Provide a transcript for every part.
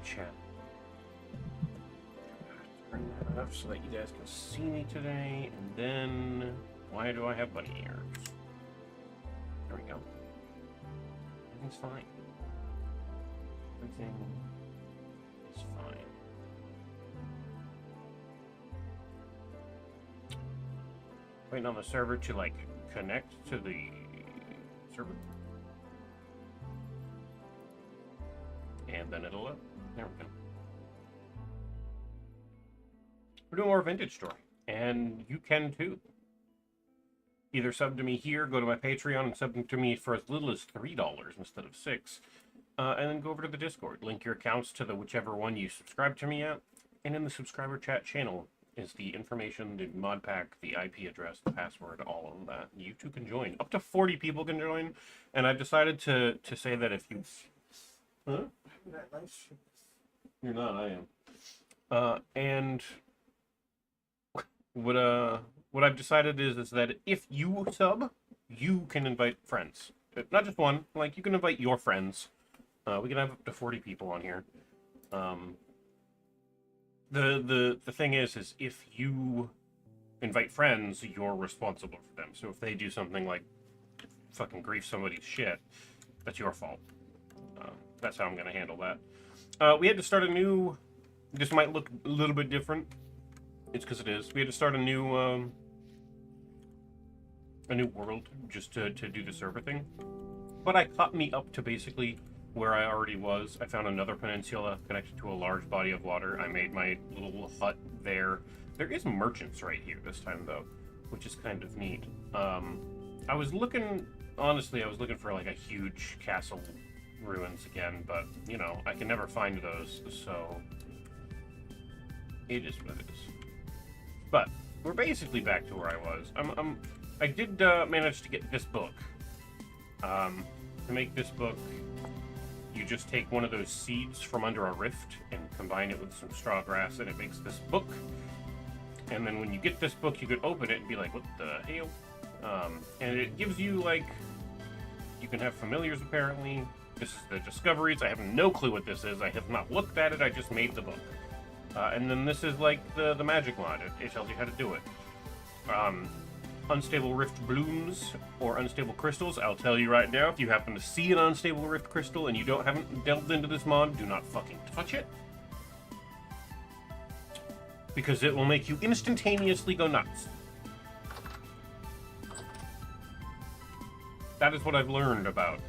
chat. Turn that up so that you guys can see me today. And then, why do I have bunny ears? There we go. Everything's fine. Everything is fine. Waiting on the server to like connect to the server. And then it'll load. There we go. We're doing more vintage story. And you can too. Either sub to me here, go to my Patreon, and sub to me for as little as $3 instead of $6. And then go over to the Discord. Link your accounts to the whichever one you subscribe to me at. And in the subscriber chat channel is the information, the mod pack, the IP address, the password, all of that. You too can join. Up to 40 people can join. And I've decided to say that if you... Huh? You're not, I am. And what I've decided is that if you sub, you can invite friends. Not just one, like you can invite your friends. We can have up to 40 people on here. The thing is if you invite friends, you're responsible for them. So if they do something like fucking grief somebody's shit, that's your fault. That's how I'm gonna handle that. We had to start a new. This might look a little bit different. It's because it is. We had to start a new world just to do the server thing. But I caught me up to basically where I already was. I found another peninsula connected to a large body of water. I made my little hut there. There is merchants right here this time though, which is kind of neat. I was looking, honestly, I was looking for like a huge castle ruins again, but you know, I can never find those, so it is what it is. But we're basically back to where I was. I did manage to get this book. To make this book, you just take one of those seeds from under a rift and combine it with some straw grass, and it makes this book. And then when you get this book, you can open it and be like, what the hell? And it gives you, like, you can have familiars, apparently. This is the discoveries. I have no clue what this is. I have not looked at it. I just made the book. And then this is, like, the magic mod. It tells you how to do it. Unstable rift blooms or unstable crystals. I'll tell you right now, if you happen to see an unstable rift crystal and you haven't delved into this mod, do not fucking touch it. Because it will make you instantaneously go nuts. That is what I've learned about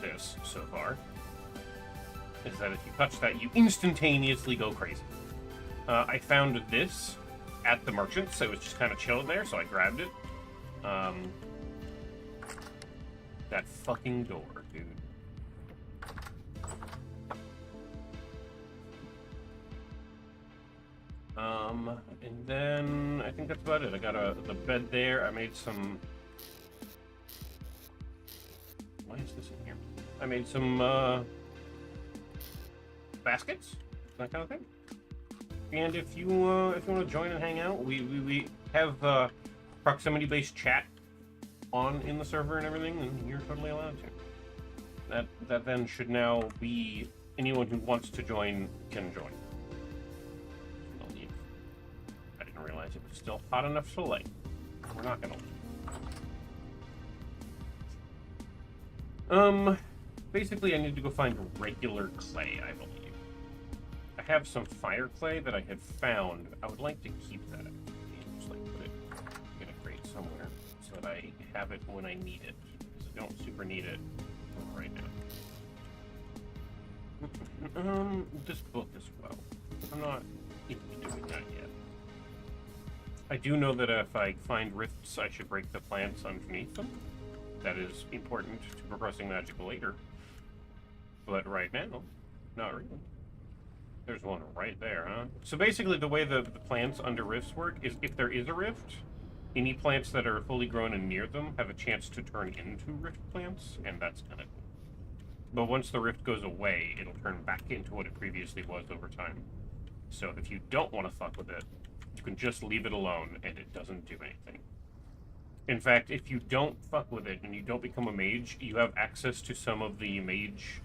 this so far. Is that if you touch that, you instantaneously go crazy. I found this at the merchant, so it was just kind of chilling there, so I grabbed it. That fucking door, dude. And then I think that's about it. I got the bed there. I made some. Why is this in here? I made some baskets, that kind of thing. And if you want to join and hang out, we have proximity-based chat on in the server and everything, and you're totally allowed to. That then should now be anyone who wants to join can join. I'll leave. I didn't realize it was still hot enough to light. We're not gonna leave. Basically, I need to go find regular clay, I believe. I have some fire clay that I had found. I would like to keep that. Just like put it in a crate somewhere so that I have it when I need it. Because I don't super need it right now. This book as well. I'm not even doing that yet. I do know that if I find rifts, I should break the plants underneath them. That is important to progressing magic later. But right now, not really. There's one right there, huh? So basically the way the plants under rifts work is if there is a rift, any plants that are fully grown and near them have a chance to turn into rift plants, and that's kind of cool. But once the rift goes away, it'll turn back into what it previously was over time. So if you don't want to fuck with it, you can just leave it alone and it doesn't do anything. In fact, if you don't fuck with it and you don't become a mage, you have access to some of the mage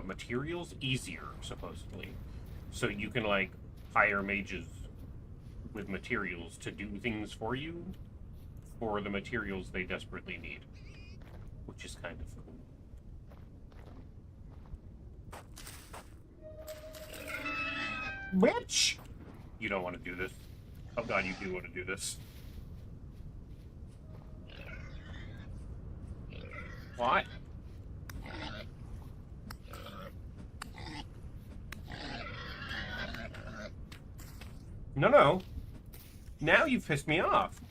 materials easier, supposedly. So you can, like, hire mages with materials to do things for you for the materials they desperately need, which is kind of cool. Bitch! You don't want to do this. Oh god, you do want to do this. What? No, no. Now you've pissed me off.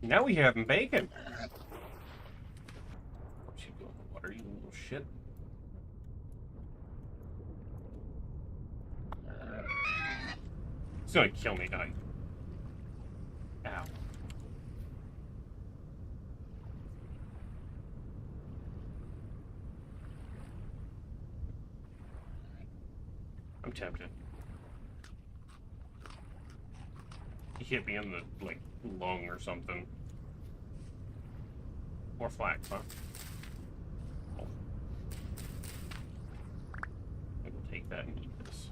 Now we have bacon. What's you doing in the water, you little shit? It's gonna kill me, guy. Ow. I'm tempted. He hit me in the, like, lung or something. More flax, huh? Oh. I will take that and eat this.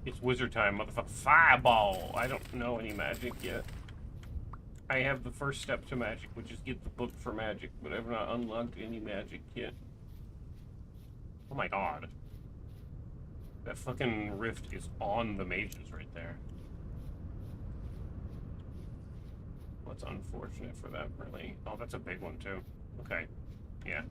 It's wizard time, motherfucker. Fireball! I don't know any magic yet. I have the first step to magic, which is get the book for magic, but I've not unlocked any magic yet. Oh my god. That fucking rift is on the mages right there. What's unfortunate for that, really? Oh, that's a big one, too. Okay. Yeah.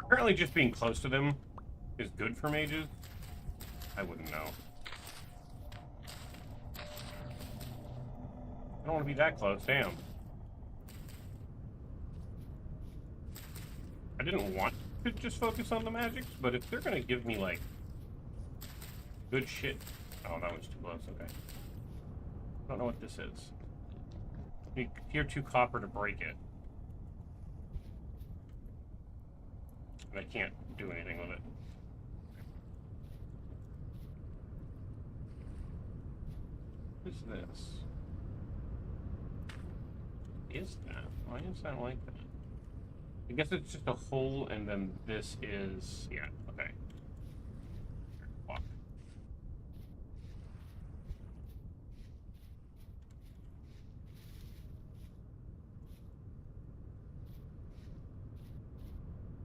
Apparently just being close to them is good for mages. I wouldn't know. I don't want to be that close, damn. I didn't want to just focus on the magics, but if they're gonna give me, like, good shit... Oh, that was too close, okay. I don't know what this is. You hear 2 copper to break it. And I can't do anything with it. What is this? Is that? Why is that like that? I guess it's just a hole, and then this is... Yeah, okay. Walk.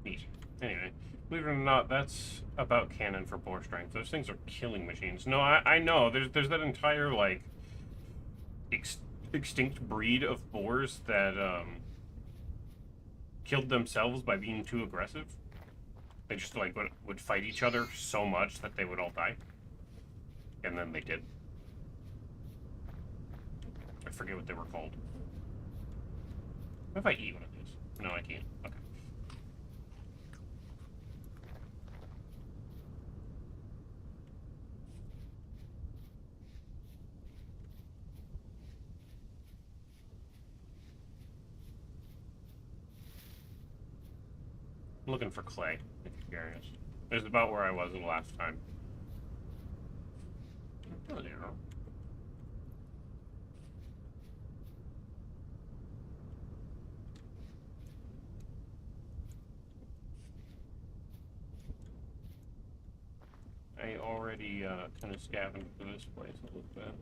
Neat. Anyway, believe it or not, that's about canon for boar strength. Those things are killing machines. No, I know. There's that entire, like, extinct breed of boars that, killed themselves by being too aggressive. They just, like, would fight each other so much that they would all die. And then they did. I forget what they were called. What if I eat one of these? No, I can't. Okay. I'm looking for clay, if you're curious. It's about where I was the last time. Oh, there. I already kind of scavenged through this place a little bit.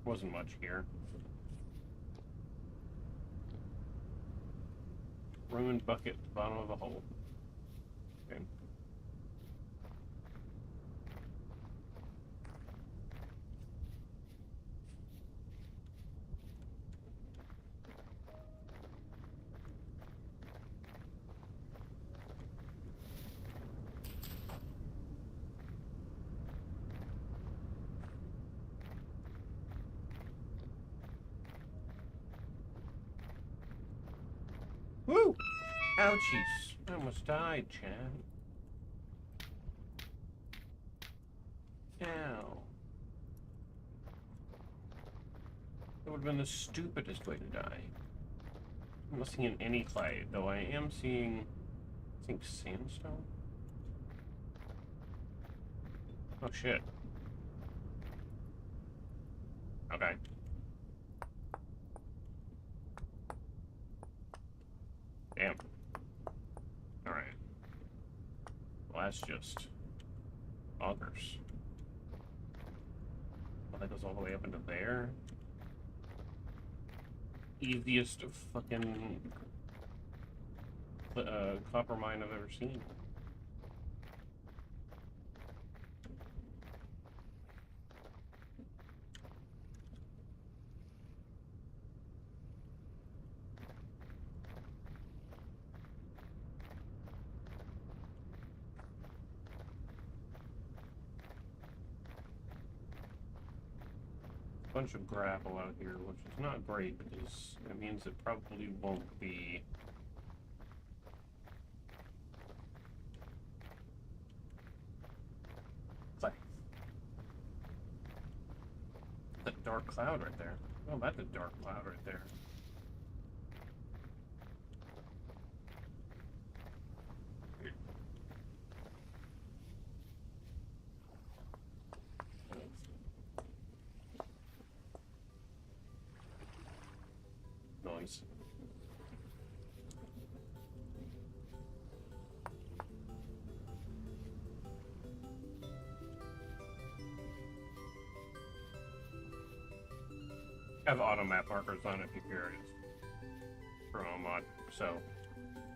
Wasn't much here. Ruined bucket at the bottom of the hole. Okay. Woo! Ouchies. I almost died, Chad. Ow. That would have been the stupidest way to die. I'm not seeing any clay, though I am seeing, I think, sandstone? Oh, shit. Okay. Damn. Alright. Well, that's just bonkers. Well, that goes all the way up into there. Easiest fucking copper mine I've ever seen. Bunch of gravel out here, which is not great because it means it probably won't be clay. That's a dark cloud right there. Oh, that's a dark cloud right there. Noise. I have auto map markers on if you're curious. For mod, so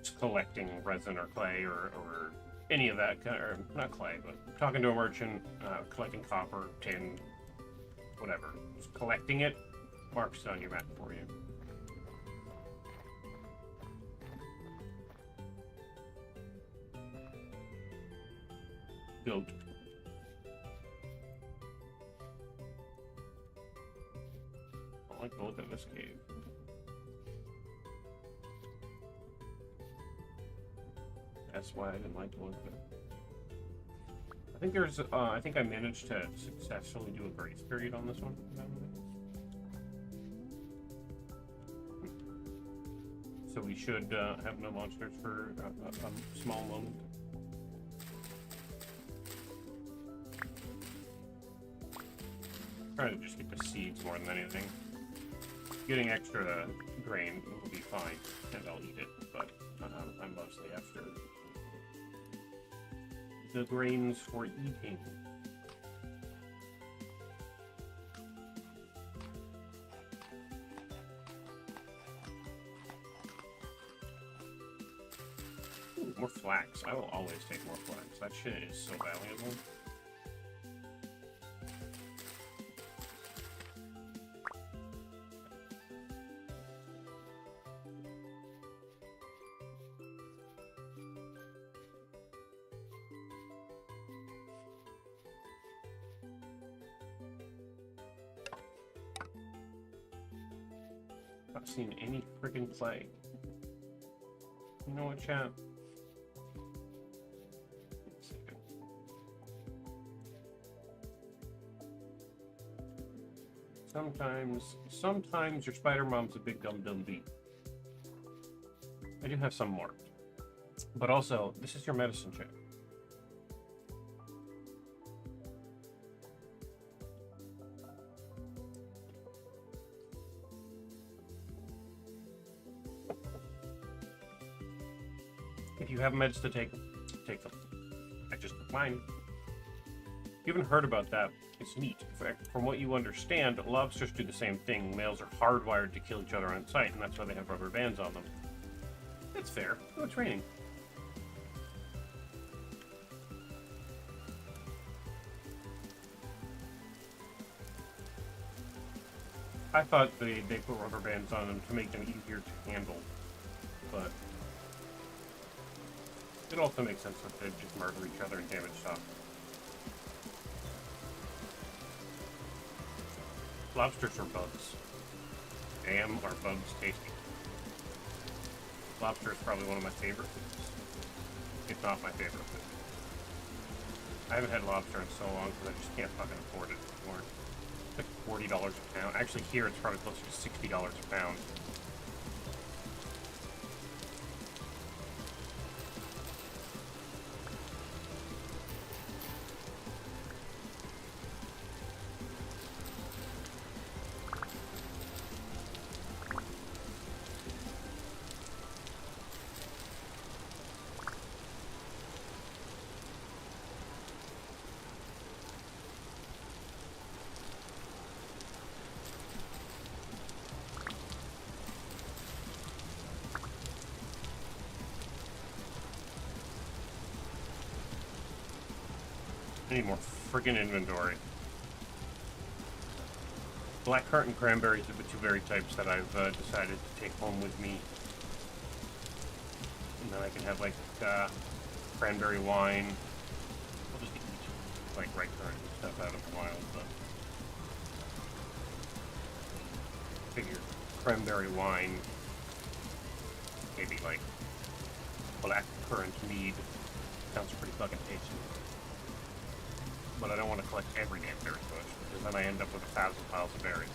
just collecting resin or clay or any of that kind, or not clay, but talking to a merchant, collecting copper, tin, whatever. Just collecting it marks it on your map for you. Goat. I don't like the look of this cave. That's why I didn't like the look of it. I think there's, I think I managed to successfully do a grace period on this one. So we should have no monsters for a small moment. Trying to just get the seeds more than anything. Getting extra grain will be fine, and I'll eat it, but I'm mostly after the grains for eating. Ooh, more flax. I will always take more flax. That shit is so valuable. Not seen any friggin' clay. You know what, chat? Sometimes your spider mom's a big dumb beat. I do have some marked. But also, this is your medicine check. If you have meds to take them. I just took mine. If you haven't heard about that, it's neat. From what you understand, lobsters do the same thing. Males are hardwired to kill each other on sight, and that's why they have rubber bands on them. That's fair. Oh, it's raining. I thought they put rubber bands on them to make them easier to handle, but it also makes sense that they just murder each other and damage stuff. Lobsters are bugs. Damn, are bugs tasty. Lobster is probably one of my favorite foods. If not my favorite food. I haven't had lobster in so long because I just can't fucking afford it anymore. It's like $40 a pound. Actually, here it's probably closer to $60 a pound. I need more friggin' inventory. Blackcurrant and cranberries are the two berry types that I've decided to take home with me. And then I can have, like, cranberry wine. I'll just eat, like, right currant and stuff out of the wild, but... figure cranberry wine, maybe, like, blackcurrant mead. Sounds pretty fucking tasty. But I don't want to collect every damn berry bush, because then I end up with 1,000 piles of berries.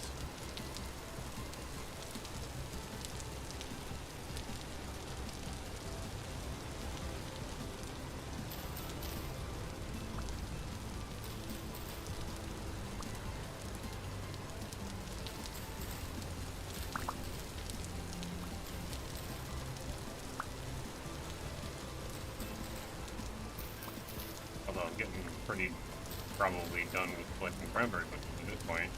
Although I'm getting pretty probably done with collecting cranberry bushes at this point.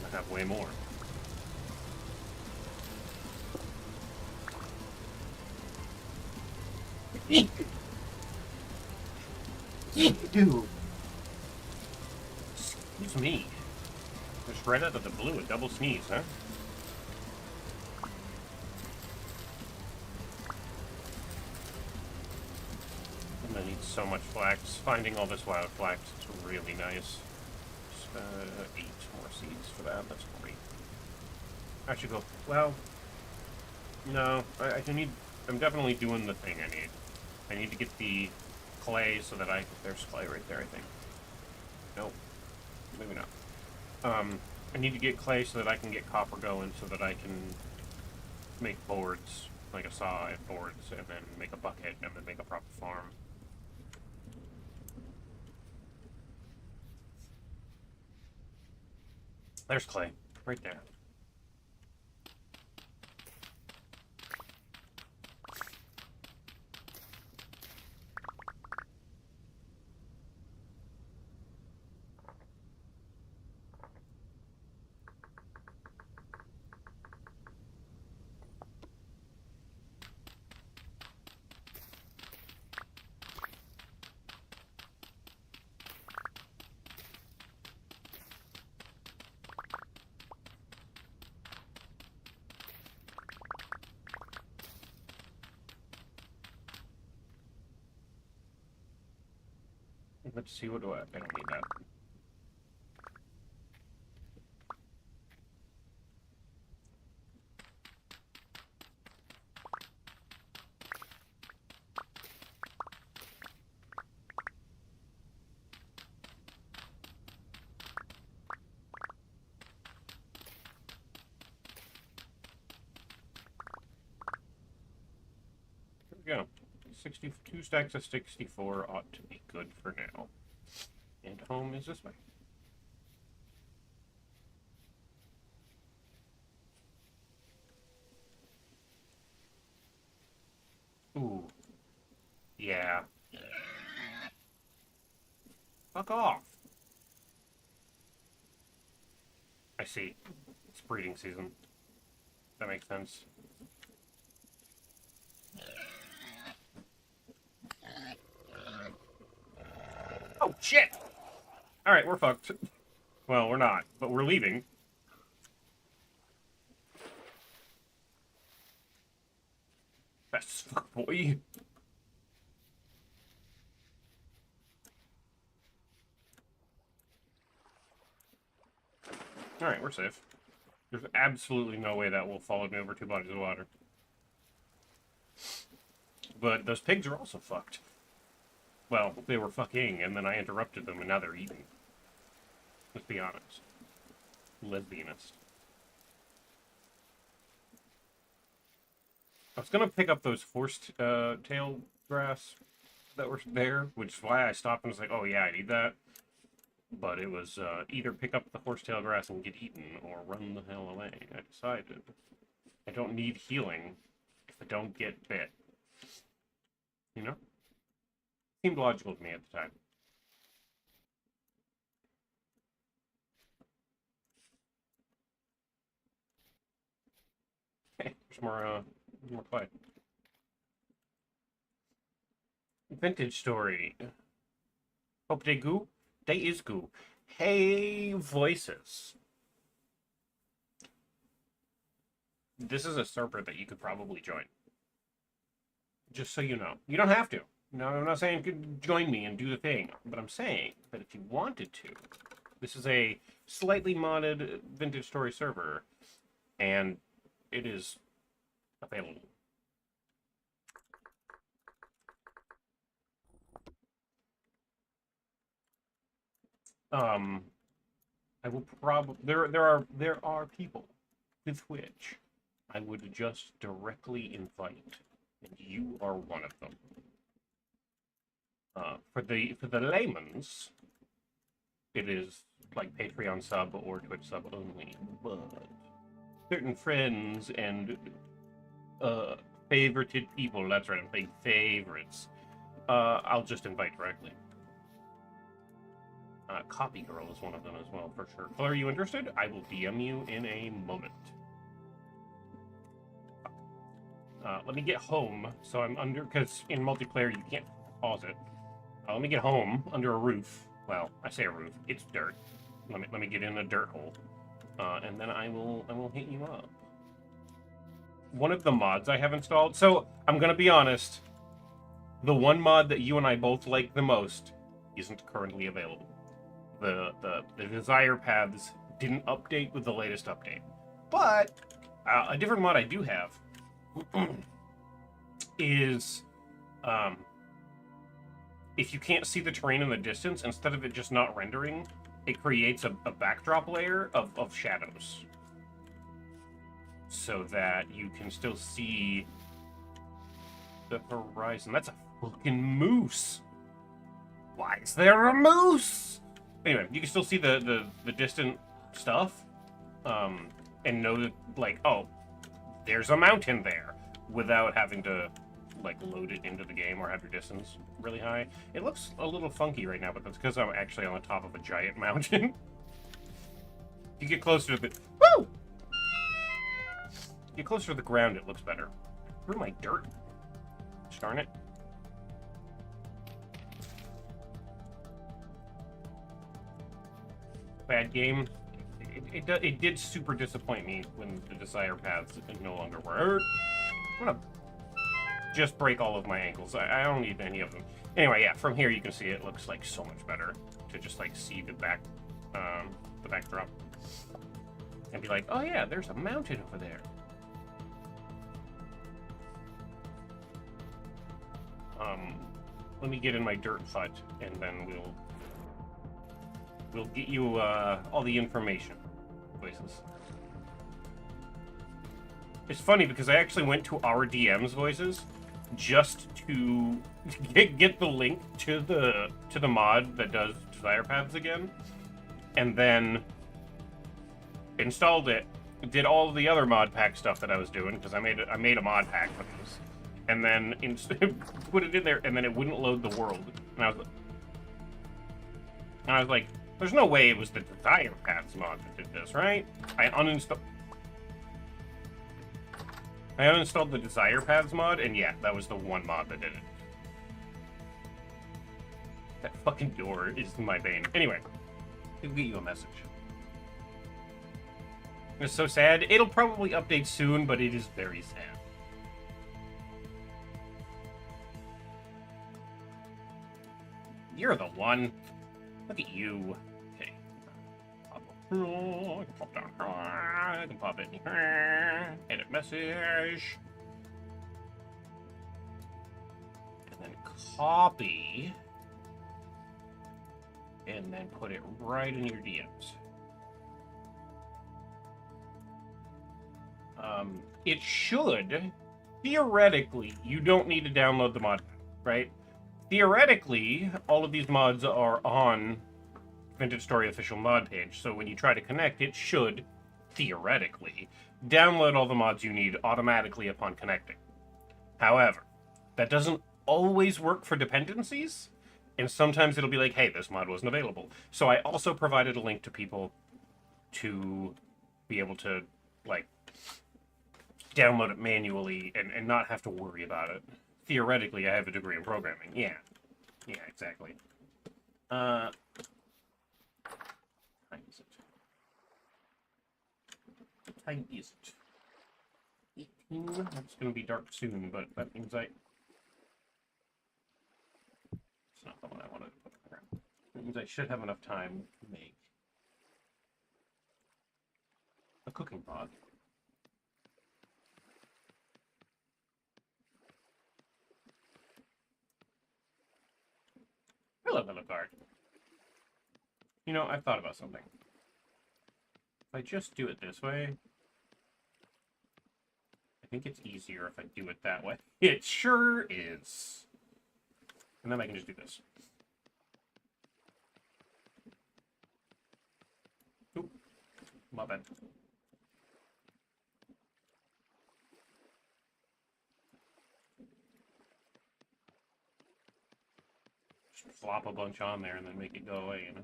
I have way more. Dude. Excuse me. Just right out of the blue, a double sneeze, huh? I need so much flax. Finding all this wild flax is really nice. Just, 8 more seeds for that. That's great. I should go. Well, no. I need. I'm definitely doing the thing I need. I need to get the clay so that there's clay right there, I think. Nope. Maybe not. I need to get clay so that I can get copper going so that I can make boards, like a saw and boards, and then make a bucket, and then make a proper farm. There's clay, right there. Let's see, what do I don't need that. There we go. 62 stacks of 64 ought to be good for now. And home is this way. Ooh. Yeah. Fuck off. I see. It's breeding season. That makes sense. Oh, shit! Alright, we're fucked. Well, we're not, but we're leaving. That's fuck, boy. Alright, we're safe. There's absolutely no way that will follow me over 2 bodies of water. But those pigs are also fucked. Well, they were fucking, and then I interrupted them, and now they're eating. Let's be honest. Lesbianist. I was gonna pick up those forced tail grass that were there, which is why I stopped and was like, oh yeah, I need that. But it was either pick up the horsetail grass and get eaten, or run the hell away. I decided I don't need healing if I don't get bit. You know? Seemed logical to me at the time. Hey, there's more play. Vintage story. Hope they goo? They is goo. Hey, voices. This is a server that you could probably join. Just so you know. You don't have to. No, I'm not saying you could join me and do the thing. But I'm saying that if you wanted to, this is a slightly modded Vintage Story server. And it is available. I will probably there are people with which I would just directly invite, and you are one of them. For the layman's, it is like Patreon sub or Twitch sub only, but certain friends and favorited people, that's right, I'm saying favorites, I'll just invite directly. Copy Girl is one of them as well, for sure. Well, are you interested? I will DM you in a moment. Let me get home, so I'm under, because in multiplayer you can't pause it. Let me get home under a roof. Well, I say a roof, it's dirt. Let me get in a dirt hole, and then I will hit you up. One of the mods I have installed. So I'm gonna be honest. The one mod that you and I both like the most isn't currently available. The Desire Paths didn't update with the latest update. But a different mod I do have is if you can't see the terrain in the distance, instead of it just not rendering, it creates a backdrop layer of shadows. So that you can still see the horizon. That's a fucking moose. Why is there a moose? Anyway, you can still see the distant stuff, and know that, like, oh, there's a mountain there, without having to, like, load it into the game or have your distance really high. It looks a little funky right now, but that's because I'm actually on the top of a giant mountain. If you get closer to the... Woo! Get closer to the ground, it looks better. Through my dirt. Darn it. Bad game. It did super disappoint me when the Desire Paths no longer were. I'm gonna just break all of my ankles. I don't need any of them. Anyway, yeah, from here you can see it looks like so much better to just like see the backdrop and be like, oh yeah, there's a mountain over there. Let me get in my dirt hut, and then we'll get you all the information. Voices. It's funny because I actually went to our DM's voices just to get the link to the mod that does Desire Paths again, and then installed it. Did all the other mod pack stuff that I was doing because I made a mod pack for this. And then put it in there, and then it wouldn't load the world. And I was like, there's no way it was the Desire Paths mod that did this, right? I uninstalled the Desire Paths mod, and yeah, that was the one mod that did it. That fucking door is my bane. Anyway, it'll get you a message. It's so sad. It'll probably update soon, but it is very sad. You're the one. Look at you. Okay. I can pop down. I can pop it. Edit message. And then copy. And then put it right in your DMs. It should, theoretically, you don't need to download the mod, right? Theoretically, all of these mods are on Vintage Story official mod page, so when you try to connect, it should, theoretically, download all the mods you need automatically upon connecting. However, that doesn't always work for dependencies, and sometimes it'll be like, hey, this mod wasn't available. So I also provided a link to people to be able to, like, download it manually and not have to worry about it. Theoretically, I have a degree in programming. Yeah. Yeah, exactly. What time is it? What time is it? 18? It's going to be dark soon, but that means it's not the one I wanted to put on around. That means I should have enough time to make a cooking pod. Hello, Card. You know, I've thought about something. If I just do it this way, I think it's easier if I do it that way. It sure is. And then I can just do this. Oop, my bad. Just flop a bunch on there and then make it go away, you know?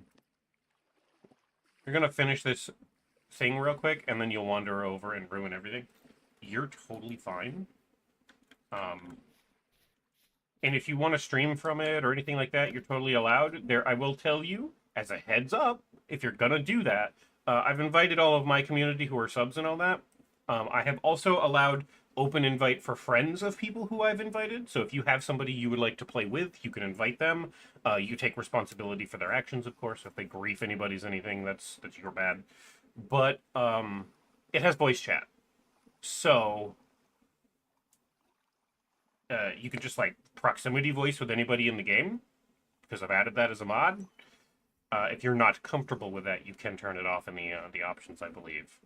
You're gonna finish this thing real quick, and then you'll wander over and ruin everything. You're totally fine. And if you want to stream from it or anything like that, you're totally allowed. There, I will tell you, as a heads up, if you're gonna do that, I've invited all of my community who are subs and all that. I have also allowed open invite for friends of people who I've invited. So if you have somebody you would like to play with, you can invite them. You take responsibility for their actions, of course. If they grief anybody's anything, that's your bad. But it has voice chat. So you can just like proximity voice with anybody in the game, because I've added that as a mod. If you're not comfortable with that, you can turn it off in the options, I believe.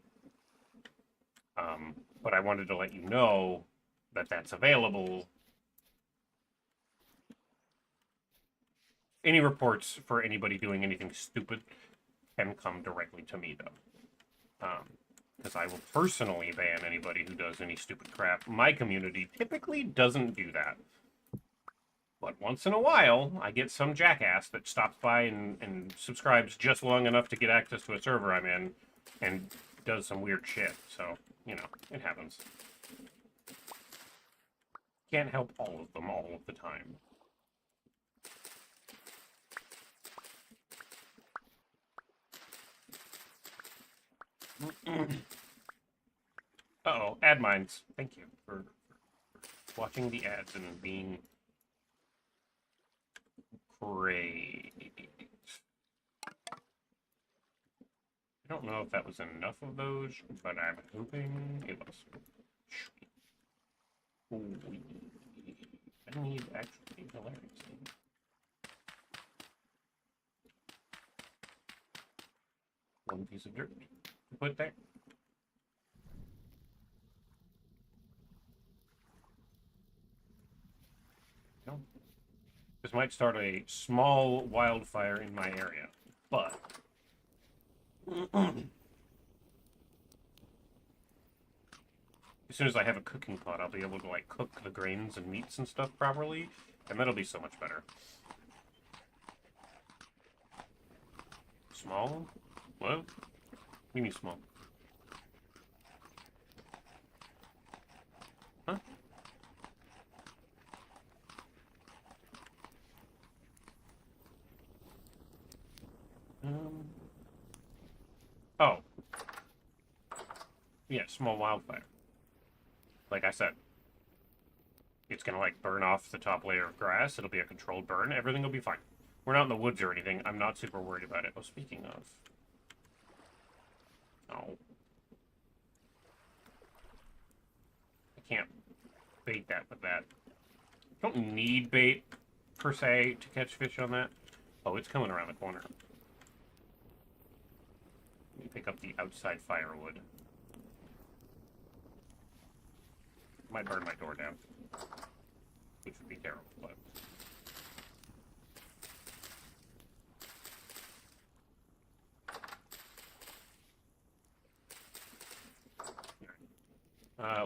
But I wanted to let you know that that's available. Any reports for anybody doing anything stupid can come directly to me, though. Because I will personally ban anybody who does any stupid crap. My community typically doesn't do that. But once in a while, I get some jackass that stops by and subscribes just long enough to get access to a server I'm in and does some weird shit. So, you know, it happens. Can't help all of them all of the time. Uh-oh, ad mines. Thank you for watching the ads and being great. I don't know if that was enough of those, but I'm hoping it was. Ooh, I need actually hilarious. One piece of dirt to put there. No. This might start a small wildfire in my area, but as soon as I have a cooking pot, I'll be able to like cook the grains and meats and stuff properly, and that'll be so much better. Small? What? We need small. Huh? Oh. Yeah, small wildfire. Like I said, it's gonna like burn off the top layer of grass. It'll be a controlled burn. Everything will be fine. We're not in the woods or anything. I'm not super worried about it. Oh, speaking of, No. I can't bait that with that. I don't need bait, per se, to catch fish on that. Oh, it's coming around the corner. Let me pick up the outside firewood. Might burn my door down, which would be terrible, but...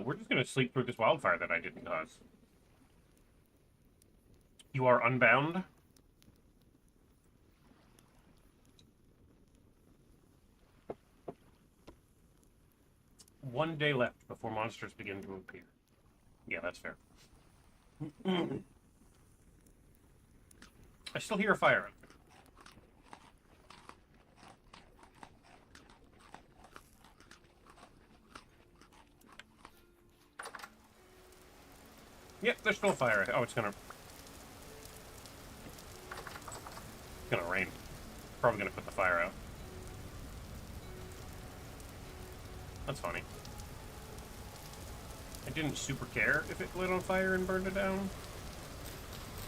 we're just going to sleep through this wildfire that I didn't cause. You are unbound. One day left before monsters begin to appear. Yeah, that's fair. I still hear a fire out there. Yep, there's still a fire. Oh, it's gonna rain. Probably gonna put the fire out. That's funny. I didn't super care if it lit on fire and burned it down.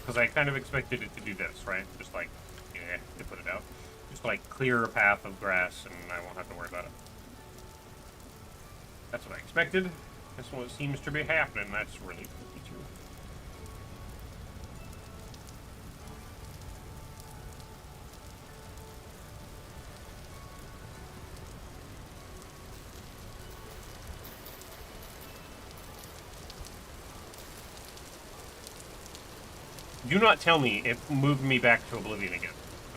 Because I kind of expected it to do this, right? Just like, yeah, to put it out. Just like clear a path of grass and I won't have to worry about it. That's what I expected. That's what seems to be happening. That's really creepy too. Do not tell me it moved me back to Oblivion again.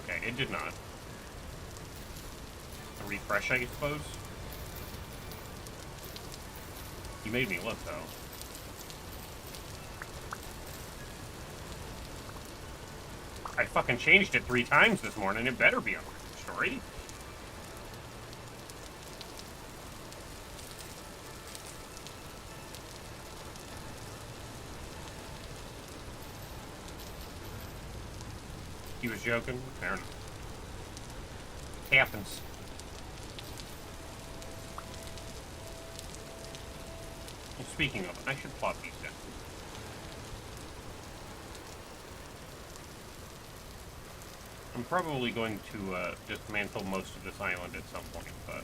Okay, it did not. A refresh, I suppose? You made me look, though. I fucking changed it 3 times this morning. It better be on the story. He was joking? Fair enough. Happens. Well, speaking of, I should plot these down. I'm probably going to dismantle most of this island at some point, but...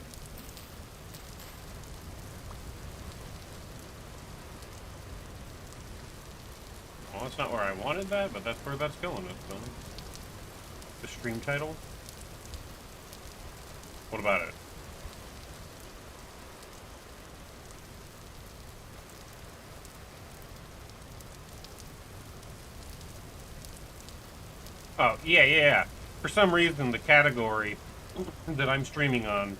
Well, that's not where I wanted that, but that's where that's going. So. The stream title? What about it? Oh, yeah. For some reason, the category that I'm streaming on,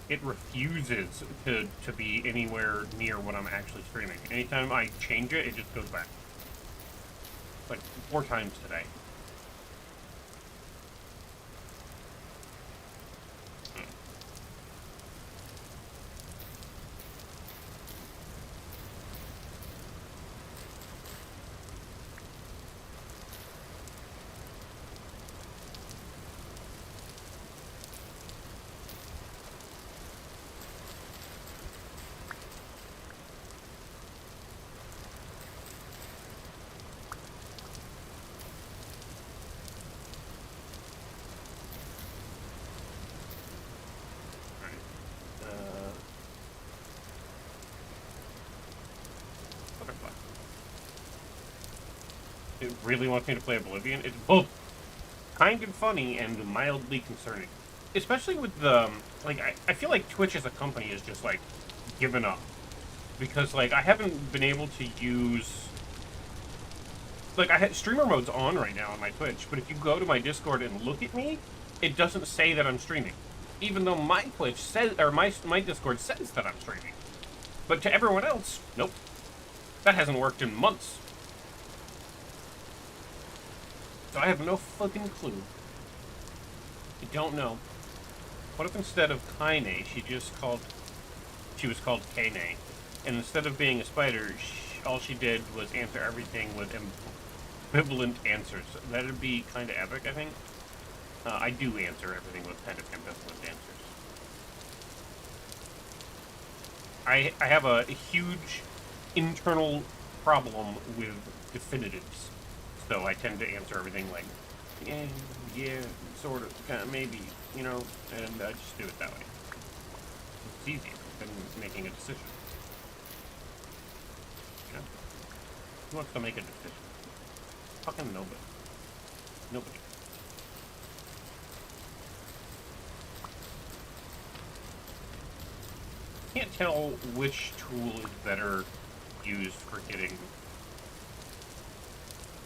it refuses to be anywhere near what I'm actually streaming. Anytime I change it, it just goes back. Like 4 times today. It really wants me to play Oblivion. It's both kind of funny and mildly concerning. Especially with the, like, I feel like Twitch as a company is just, like, given up. Because, like, I haven't been able to use... Like, streamer mode's on right now on my Twitch, but if you go to my Discord and look at me, it doesn't say that I'm streaming. Even though my Twitch says, or my Discord says that I'm streaming. But to everyone else, nope. That hasn't worked in months. So I have no fucking clue. I don't know. What if instead of Kaine, she was called Kaine, and instead of being a spider, all she did was answer everything with ambivalent answers. That'd be kind of epic, I think. I do answer everything with kind of ambivalent answers. I have a huge internal problem with definitives, so I tend to answer everything like, yeah, sort of, kind of, maybe, you know, and I just do it that way. It's easier than making a decision. You know? Who wants to make a decision? Fucking nobody. Nobody. Can't tell which tool is better used for getting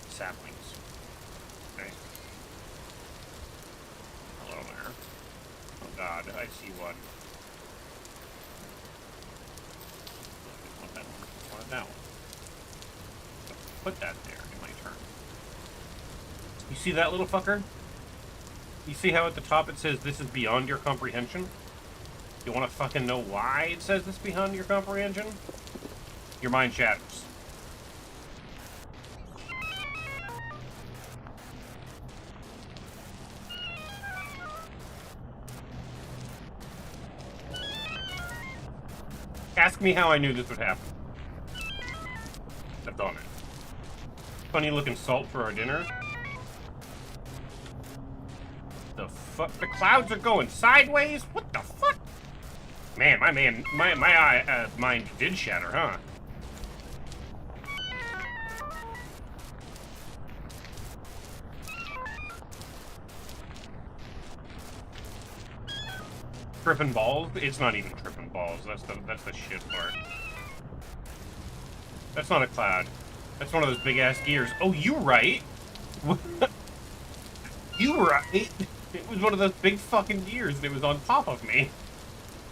saplings. Okay. Hello there. Oh god, I see one. I want that one. I want that one. Put that there in my turn. You see that little fucker? You see how at the top it says this is beyond your comprehension? You want to fucking know why it says this beyond your comprehension? Your mind shatters. Ask me how I knew this would happen. Stepped on it. Funny looking salt for our dinner. The fuck? The clouds are going sideways? What the fuck? Man, my mind did shatter, huh? Tripping balls? It's not even tripping balls. That's the shit part. That's not a cloud. That's one of those big ass gears. Oh, you right. You right. It was one of those big fucking gears and it was on top of me.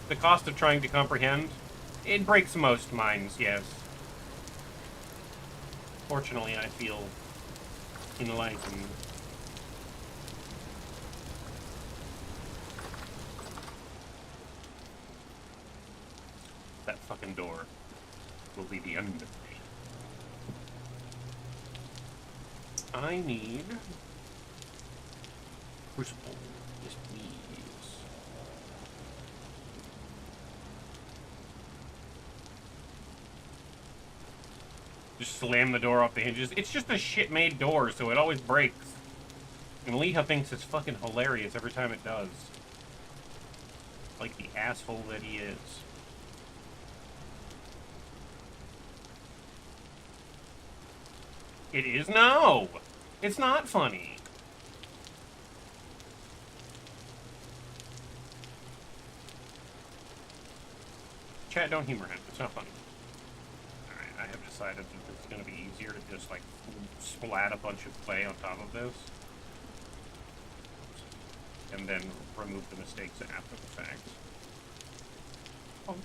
The cost of trying to comprehend, it breaks most minds, yes. Fortunately, I feel enlightened. That fucking door will be the end of me. I need crucible. Yes, please. Just slam the door off the hinges. It's just a shit-made door, so it always breaks. And Leha thinks it's fucking hilarious every time it does. Like the asshole that he is. It is? No! It's not funny. Chat, don't humor him. It's not funny. Alright, I have decided that it's going to be easier to just, like, splat a bunch of clay on top of this. And then remove the mistakes after the fact. Bonk.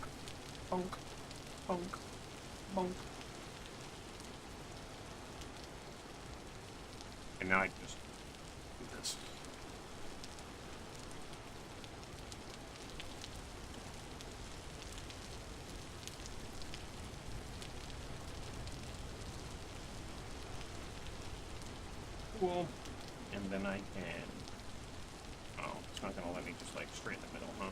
Bonk. Bonk. Bonk. And now I just do this. Cool. And then I can... Oh, it's not gonna let me just like straight in the middle, huh?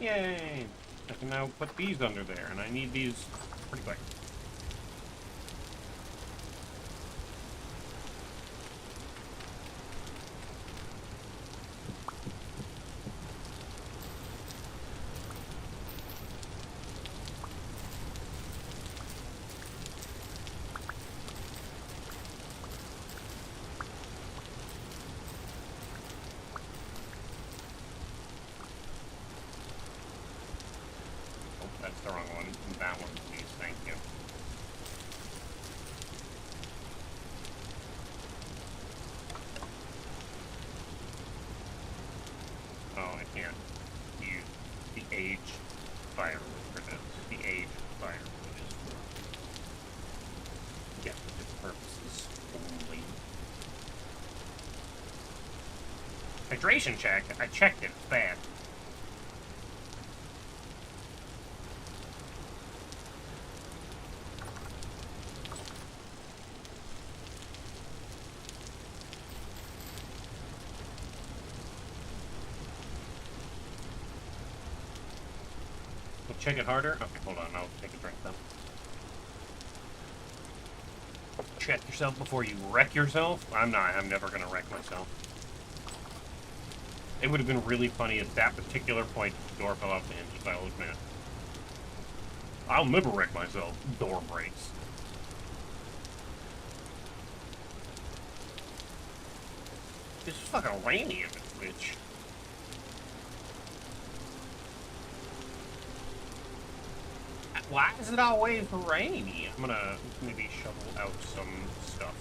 Yay! I can now put these under there, and I need these pretty quick. That's the wrong one. That one, please. Thank you. Oh, I can't use the age firewood for this. The age firewood is for decorative purposes only. Hydration check? I checked it. It's bad. We'll check it harder? Okay, hold on. I'll take a drink then. Check yourself before you wreck yourself? I'm never gonna wreck myself. It would have been really funny at that particular point if the door fell off the hinges, I'll admit. I'll never wreck myself. Door breaks. It's fucking rainy in this bitch. Why is it always rainy? I'm gonna maybe shovel out some stuff.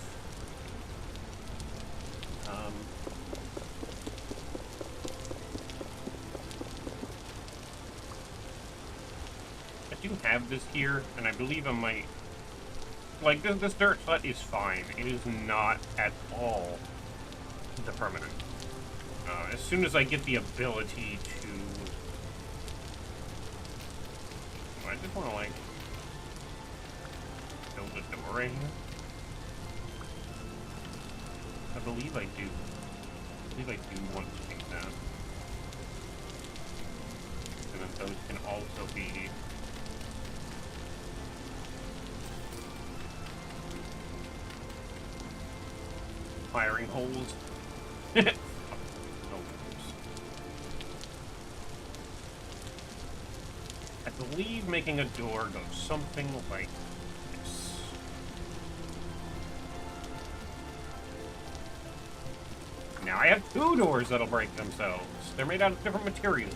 I do have this here, and I believe I might... Like, this dirt hut is fine. It is not at all the permanent. As soon as I get the ability to... I just want to, like, build a door right here. I believe I do. I believe I do want to do that. And then those can also be... firing holes. No worries. I believe making a door goes something like this. Now I have two doors that'll break themselves. They're made out of different materials.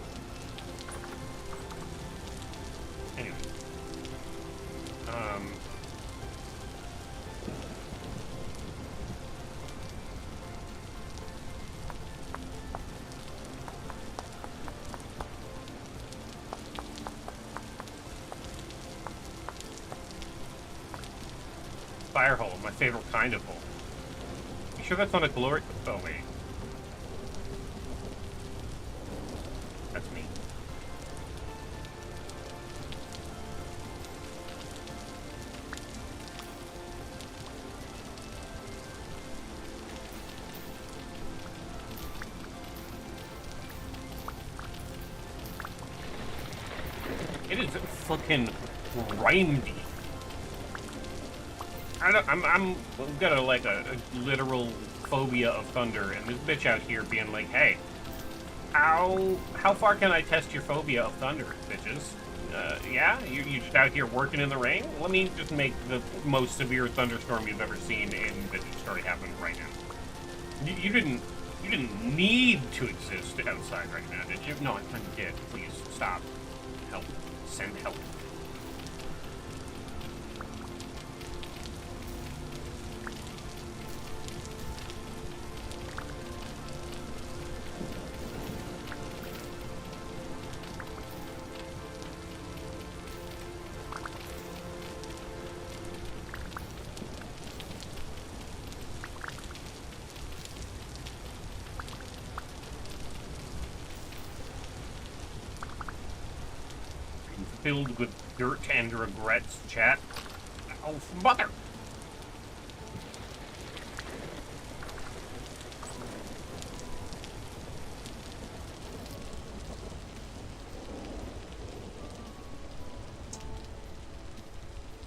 Anyway. Fire hole, my favorite kind of hole. You sure that's not a glory? Oh, wait. That's me. It is fucking grindy. I've got a literal phobia of thunder, and this bitch out here being like, hey, how far can I test your phobia of thunder, bitches? Yeah? You just out here working in the rain? Let me just make the most severe thunderstorm you've ever seen, and that just started happening right now. You didn't need to exist outside right now, did you? No, I kind of did. Please, stop. Help. Send help. Filled with dirt and regrets, chat. Oh, mother!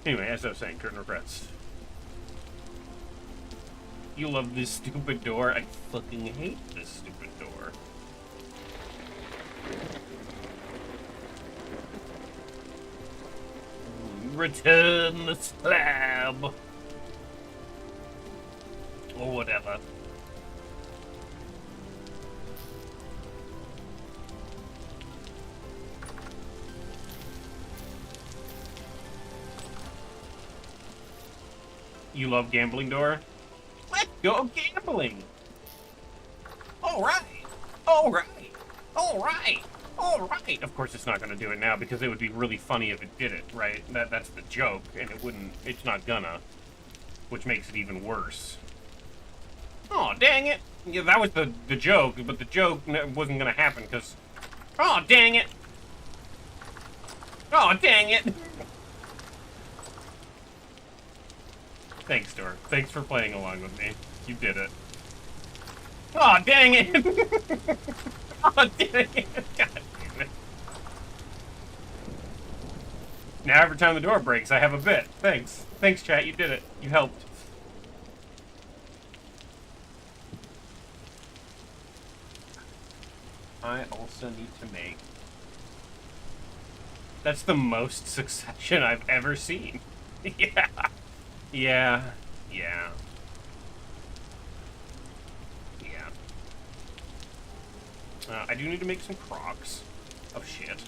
Anyway, as I was saying, dirt and regrets. You love this stupid door? I fucking hate this stupid door. Return the slab. Or whatever. You love gambling door? Let's go gambling! Alright! Alright! Alright! Alright! Of course it's not gonna do it now because it would be really funny if it did it, right? That's the joke, and it wouldn't, it's not gonna. Which makes it even worse. Oh, dang it! Yeah, that was the joke, but the joke wasn't gonna happen because... Oh, dang it! Oh, dang it! Thanks, Dork. Thanks for playing along with me. You did it. Oh, dang it! Oh, dang it! God damn it. Now every time the door breaks, I have a bit. Thanks. Thanks, chat. You did it. You helped. I also need to make... That's the most Succession I've ever seen. Yeah. Yeah. Yeah. Yeah. I do need to make some Crocs. Oh, shit.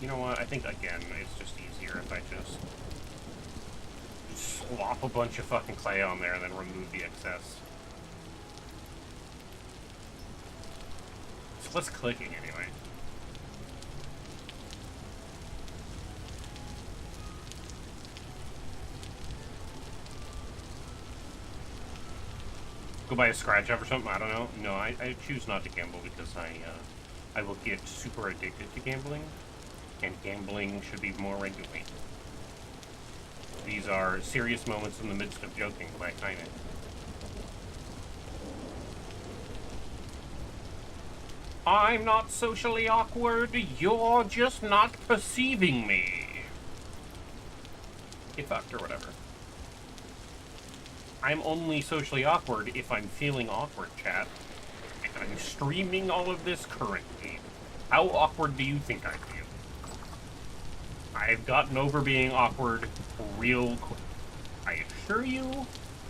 You know what? I think, again, it's just easier if I just slop a bunch of fucking clay on there and then remove the excess. It's less clicking, anyway. Go buy a scratch off or something? I don't know. No, I choose not to gamble because I will get super addicted to gambling. And gambling should be more regularly. These are serious moments in the midst of joking by Heine. I'm not socially awkward, you're just not perceiving me. Get fucked or whatever. I'm only socially awkward if I'm feeling awkward, chat. And I'm streaming all of this currently. How awkward do you think I feel? I've gotten over being awkward real quick. I assure you,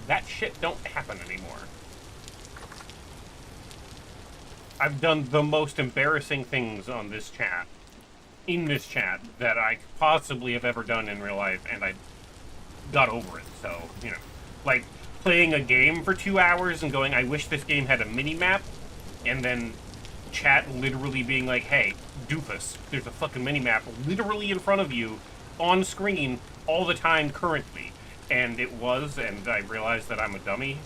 that shit don't happen anymore. I've done the most embarrassing things on this chat, in this chat, that I possibly have ever done in real life, and I got over it, so, you know. Like, playing a game for 2 hours and going, I wish this game had a mini-map, and then chat literally being like, hey, doofus, there's a fucking mini-map literally in front of you, on screen, all the time currently. And it was, and I realized that I'm a dummy,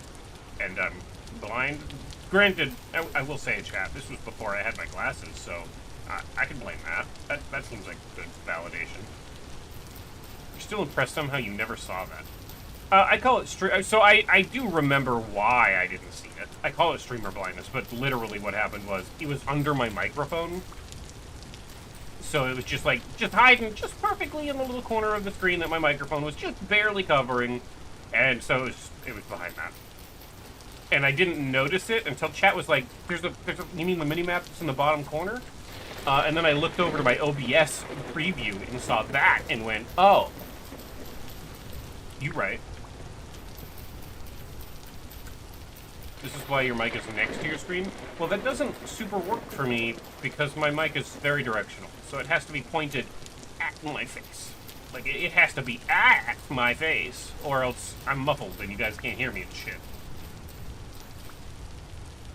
and I'm blind. Granted, I will say, chat, this was before I had my glasses, so I can blame that. That seems like good validation. You're still impressed somehow you never saw that. I call it so I do remember why I didn't see it. I call it streamer blindness, but literally what happened was it was under my microphone. So it was just like, just hiding just perfectly in the little corner of the screen that my microphone was just barely covering. And so it was behind that. And I didn't notice it until chat was like, there's a you mean the mini-map that's in the bottom corner? And then I looked over to my OBS preview and saw that and went, oh, you right. This is why your mic is next to your screen? Well, that doesn't super work for me because my mic is very directional. So it has to be pointed at my face. Like, it has to be at my face, or else I'm muffled and you guys can't hear me and shit.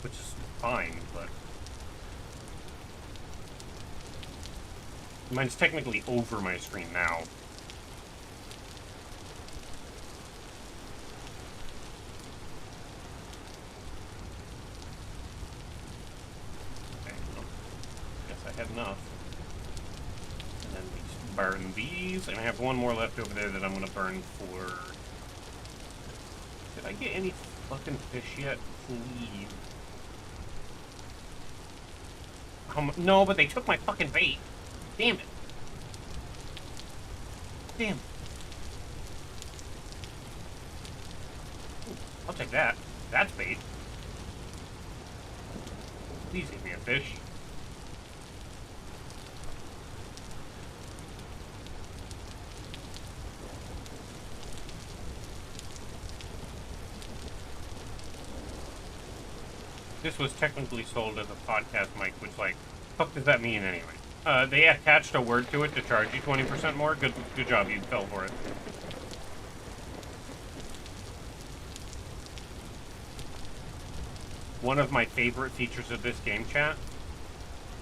Which is fine, but... Mine's technically over my screen now. Enough. And then we just burn these, and I have one more left over there that I'm gonna burn for... Did I get any fucking fish yet? Please. No, but they took my fucking bait. Damn it. Damn. Ooh, I'll take that. That's bait. Please give me a fish. This was technically sold as a podcast mic, which, like, fuck does that mean anyway? They attached a word to it to charge you 20% more. Good job, you fell for it. One of my favorite features of this game, chat.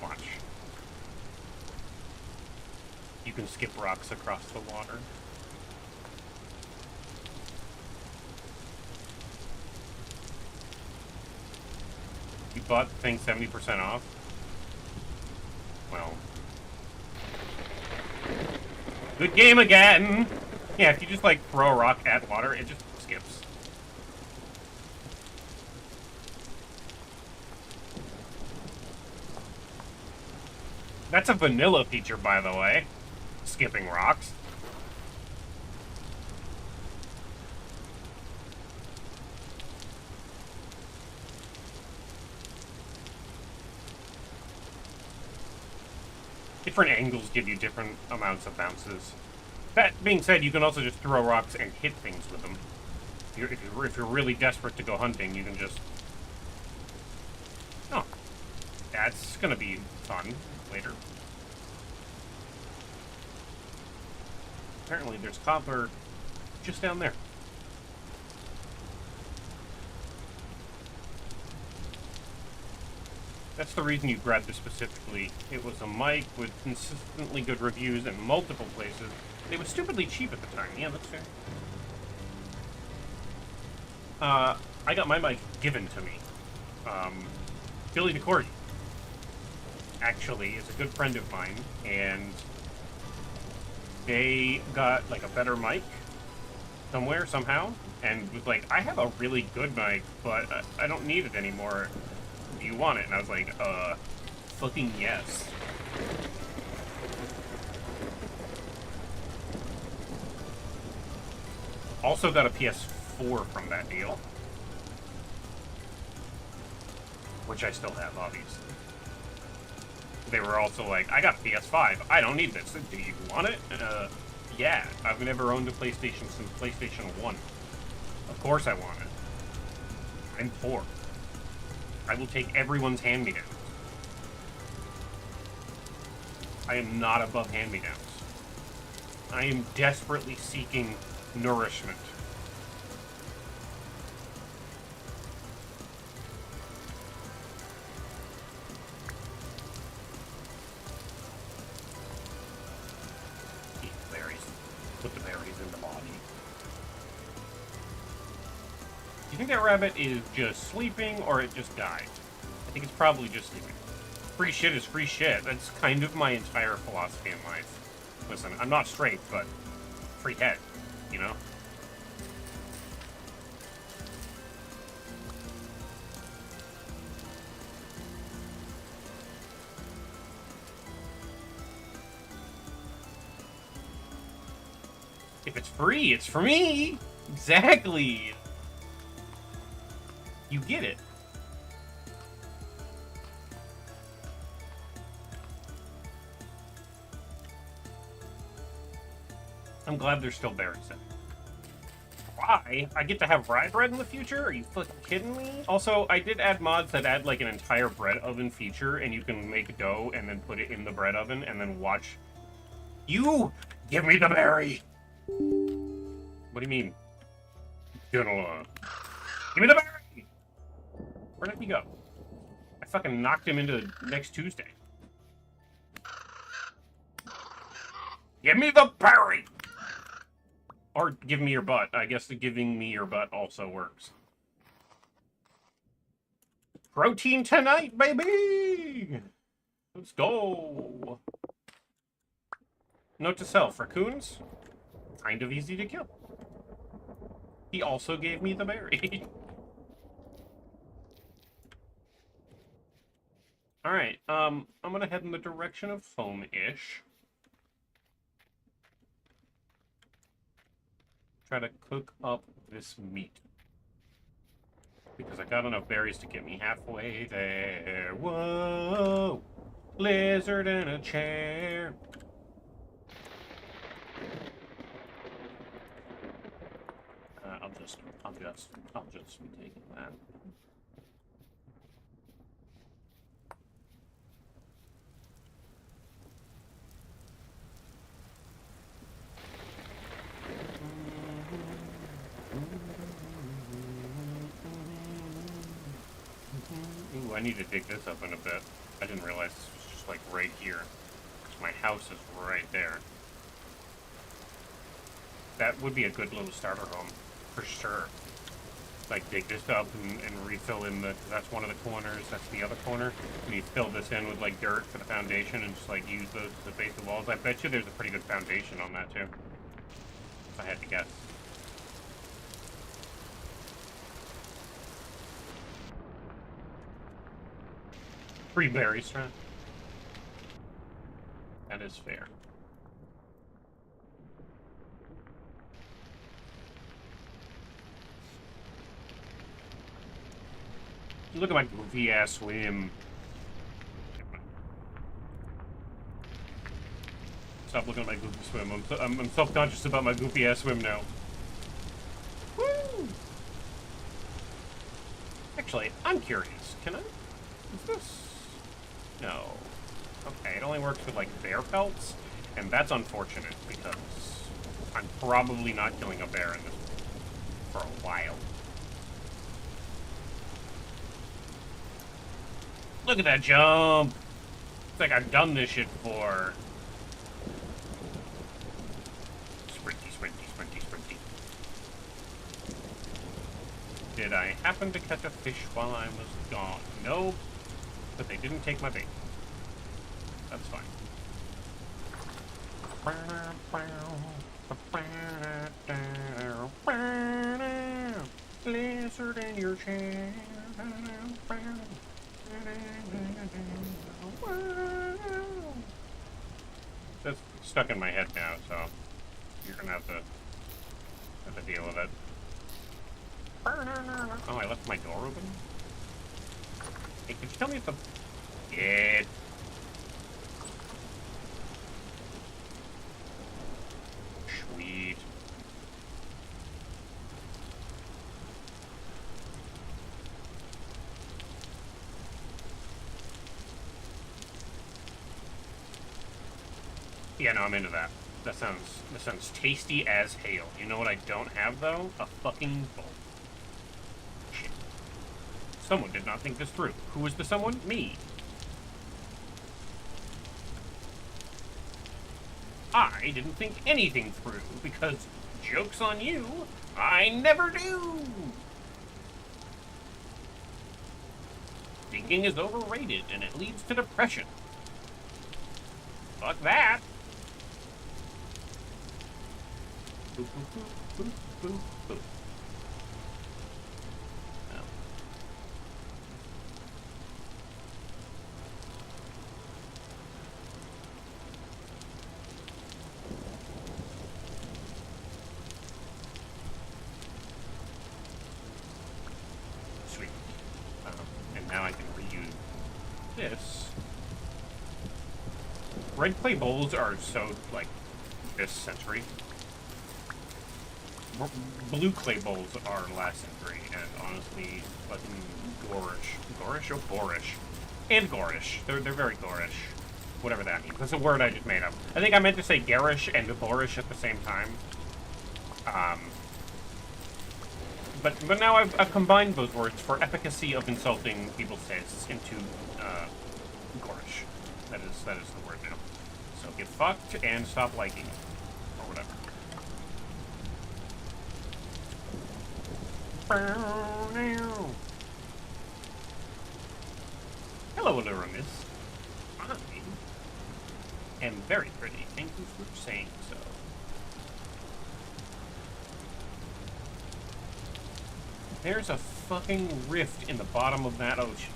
Watch. You can skip rocks across the water. You bought the thing 70% off? Well. Good game again! Yeah, if you just, like, throw a rock at water, it just skips. That's a vanilla feature, by the way. Skipping rocks. Different angles give you different amounts of bounces. That being said, you can also just throw rocks and hit things with them. If you're really desperate to go hunting, you can just... Oh. That's gonna be fun later. Apparently there's copper just down there. That's the reason you grabbed it specifically. It was a mic with consistently good reviews in multiple places. It was stupidly cheap at the time. Yeah, that's fair. I got my mic given to me. Billy DeCordy actually is a good friend of mine, and they got like a better mic somewhere, somehow, and was like, I have a really good mic, but I don't need it anymore. Do you want it? And I was like, fucking yes. Also got a PS4 from that deal. Which I still have, obviously. They were also like, I got a PS5. I don't need this. Do you want it? Yeah. I've never owned a PlayStation since PlayStation 1. Of course I want it. I'm poor. I will take everyone's hand-me-downs. I am not above hand-me-downs. I am desperately seeking nourishment. Eat the berries. Put the berries in the body. Do you think that rabbit is just sleeping, or it just died? I think it's probably just sleeping. Free shit is free shit. That's kind of my entire philosophy in life. Listen, I'm not straight, but free head, you know? If it's free, it's for me! Exactly! You get it. I'm glad there's still berries in. Rye? I get to have rye bread in the future? Are you fucking kidding me? Also, I did add mods that add like an entire bread oven feature, and you can make dough and then put it in the bread oven and then watch. You give me the berry! What do you mean? Give me the berry! Where did he go? I fucking knocked him into next Tuesday. Give me the berry! Or give me your butt. I guess the giving me your butt also works. Protein tonight, baby! Let's go! Note to self, raccoons, kind of easy to kill. He also gave me the berry. Alright, I'm gonna head in the direction of home-ish. Try to cook up this meat. Because I got enough berries to get me halfway there. Whoa! Lizard in a chair. I'll just be taking that. Ooh, I need to dig this up in a bit. I didn't realize this was just like right here. My house is right there. That would be a good little starter home, for sure. Like, dig this up and refill in the... That's one of the corners, that's the other corner. And you fill this in with, like, dirt for the foundation and just, like, use those as the base of the walls. I bet you there's a pretty good foundation on that, too. If I had to guess. Free berry strand. That is fair. Look at my goofy ass swim. Stop looking at my goofy swim. I'm self-conscious about my goofy ass swim now. Woo! Actually, I'm curious. Can I? Is this? No. Okay, it only works with like bear pelts, and that's unfortunate because I'm probably not killing a bear in this for a while. Look at that jump! It's like I've done this shit before. Sprinty, sprinty, sprinty, sprinty. Did I happen to catch a fish while I was gone? No, but they didn't take my bait. That's fine. Lizard in your chair. That's stuck in my head now, so you're gonna have to deal with it. Oh, I left my door open? Hey, could you tell me if the... Good. Sweet. Yeah, no, I'm into that. That sounds tasty as hail. You know what I don't have, though? A fucking bowl. Shit. Someone did not think this through. Who was the someone? Me. I didn't think anything through, because, joke's on you, I never do! Thinking is overrated, and it leads to depression. Fuck that! Boop, boop, boop, boop, boop, boop. Oh. Sweet. And now I can reuse this. Red clay bowls are so, like, this century. Blue clay bowls are last century, and honestly, fucking gorish. Gorish? Oh, boorish. And gorish. They're very gorish. Whatever that means. That's a word I just made up. I think I meant to say garish and boorish at the same time. But now I've combined those words for efficacy of insulting people's tastes into, gorish. That is the word now. So get fucked and stop liking it. Or whatever. Hello, Aramis. I am very pretty. Thank you for saying so. There's a fucking rift in the bottom of that ocean.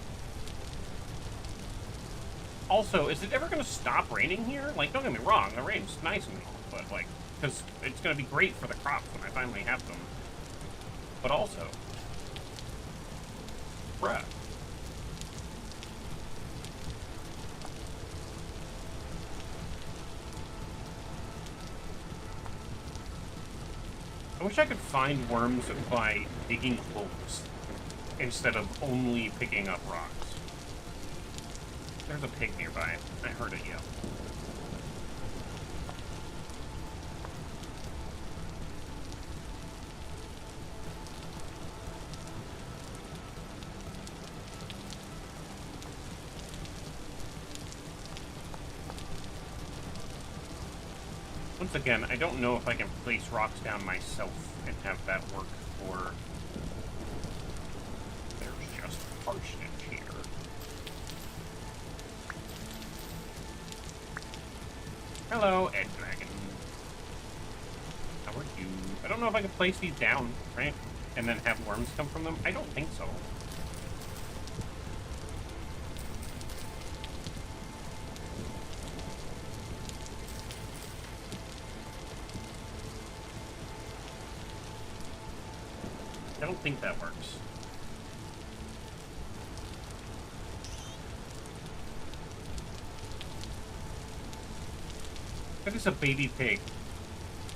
Also, is it ever gonna stop raining here? Like, don't get me wrong, the rain's nice and all, but like, because it's gonna be great for the crops when I finally have them. But also, bruh. I wish I could find worms by digging holes instead of only picking up rocks. There's a pig nearby. I heard it yell. Once again, I don't know if I can place rocks down myself and have that work for... There's just parsonage here. Hello, Egg Dragon. How are you? I don't know if I can place these down, right? And then have worms come from them? I don't think so. I don't think that works. That is a baby pig,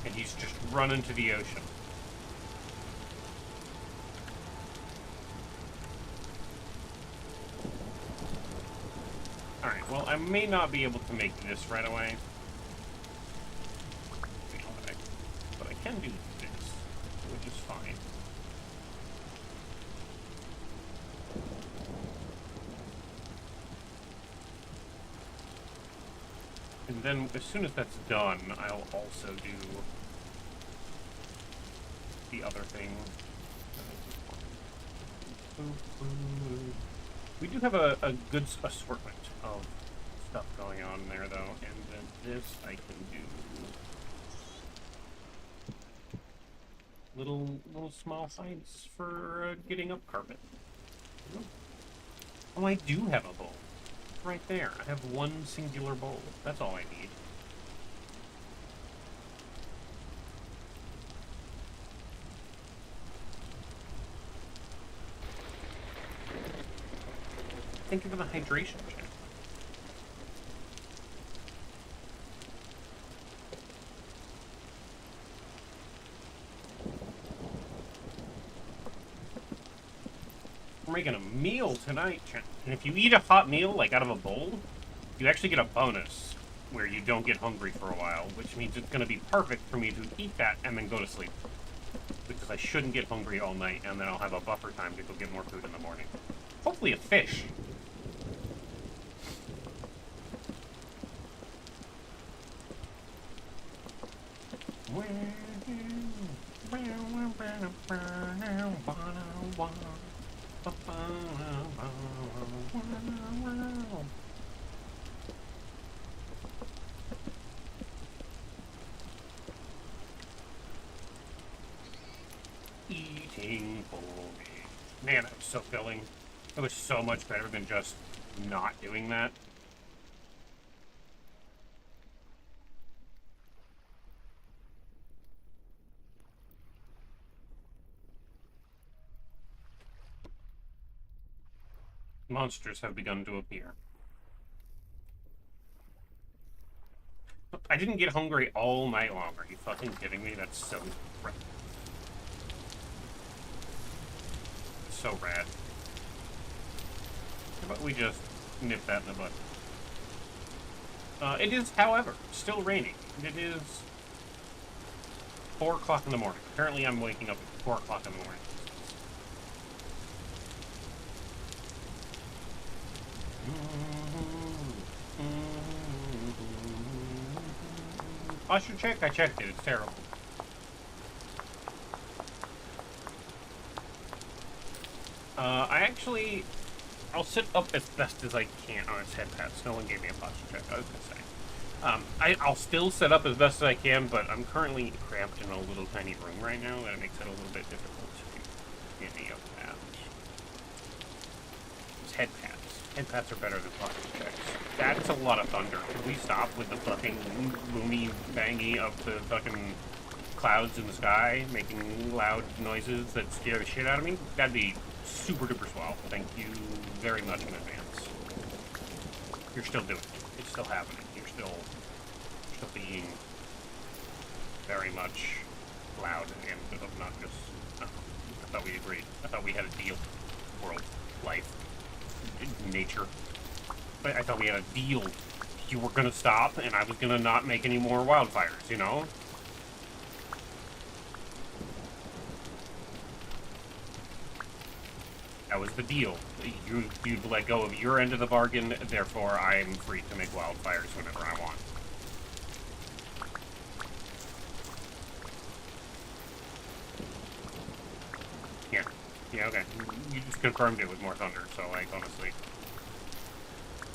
and he's just run into the ocean. Alright, well, I may not be able to make this right away. But I can do this, which is fine. And then, as soon as that's done, I'll also do the other thing. We do have a good assortment of stuff going on there, though, and then this I can do. Little small sites for getting up carpet. Oh, I do have a bowl. Right there. I have one singular bowl. That's all I need. Thank you for the hydration check. We're making a meal tonight, and if you eat a hot meal, like out of a bowl, you actually get a bonus where you don't get hungry for a while, which means it's going to be perfect for me to eat that and then go to sleep. Because I shouldn't get hungry all night, and then I'll have a buffer time to go get more food in the morning. Hopefully a fish. Eating for me. Man, that was so filling. It was so much better than just not doing that. Monsters have begun to appear. I didn't get hungry all night long. Are you fucking kidding me? That's so rad. So rad. How about we just nip that in the bud? It is, however, still raining. It is 4 o'clock in the morning. Apparently I'm waking up at 4 o'clock in the morning. I should check. I checked it. It's terrible. I'll sit up as best as I can. Oh, it's head pats. No one gave me a posture check. I was gonna say. I'll still set up as best as I can, but I'm currently cramped in a little tiny room right now, that makes it a little bit difficult to do any of that. It's head pats. Head pats are better than posture checks. That's a lot of thunder. Could we stop with the fucking boomy bangy of the fucking clouds in the sky making loud noises that scare the shit out of me? That'd be super duper swell. Thank you very much in advance. You're still doing it. It's still happening. You're still being very much loud and obnoxious. I thought we agreed. I thought we had a deal. World, life, nature. I thought we had a deal. You were gonna stop, and I was gonna not make any more wildfires, you know? That was the deal. You'd let go of your end of the bargain, therefore I'm free to make wildfires whenever I want. Yeah, okay. You just confirmed it with more thunder, so, like, honestly.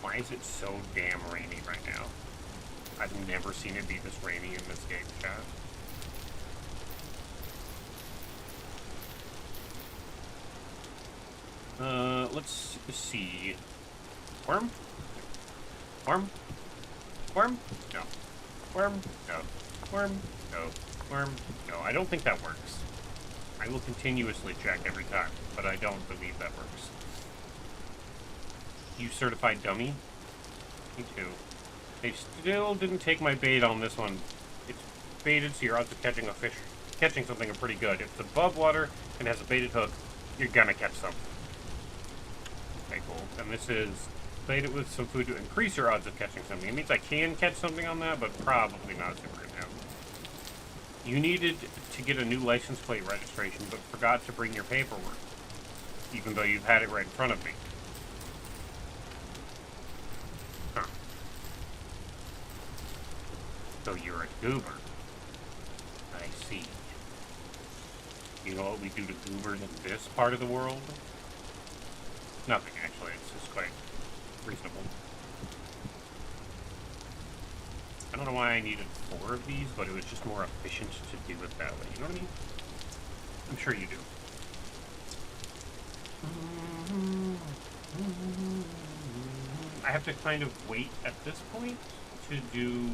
Why is it so damn rainy right now? I've never seen it be this rainy in this game, chat. Let's see. Worm? Worm? Worm? No. Worm? No. Worm? No. Worm? No. I don't think that works. I will continuously check every time, but I don't believe that works. You certified dummy? Me too. They still didn't take my bait on this one. It's baited, so your odds of catching a fish, catching something are pretty good. If it's above water and has a baited hook, you're gonna catch something. Okay, cool. And this is bait it with some food to increase your odds of catching something. It means I can catch something on that, but probably not super right now. You needed to get a new license plate registration, but forgot to bring your paperwork, even though you've had it right in front of me. Huh. So you're a goober. I see. You know what we do to goobers in this part of the world? Nothing, actually. It's just quite reasonable. I don't know why I needed 4 of these, but it was just more efficient to do it that way. You know what I mean? I'm sure you do. I have to kind of wait at this point to do...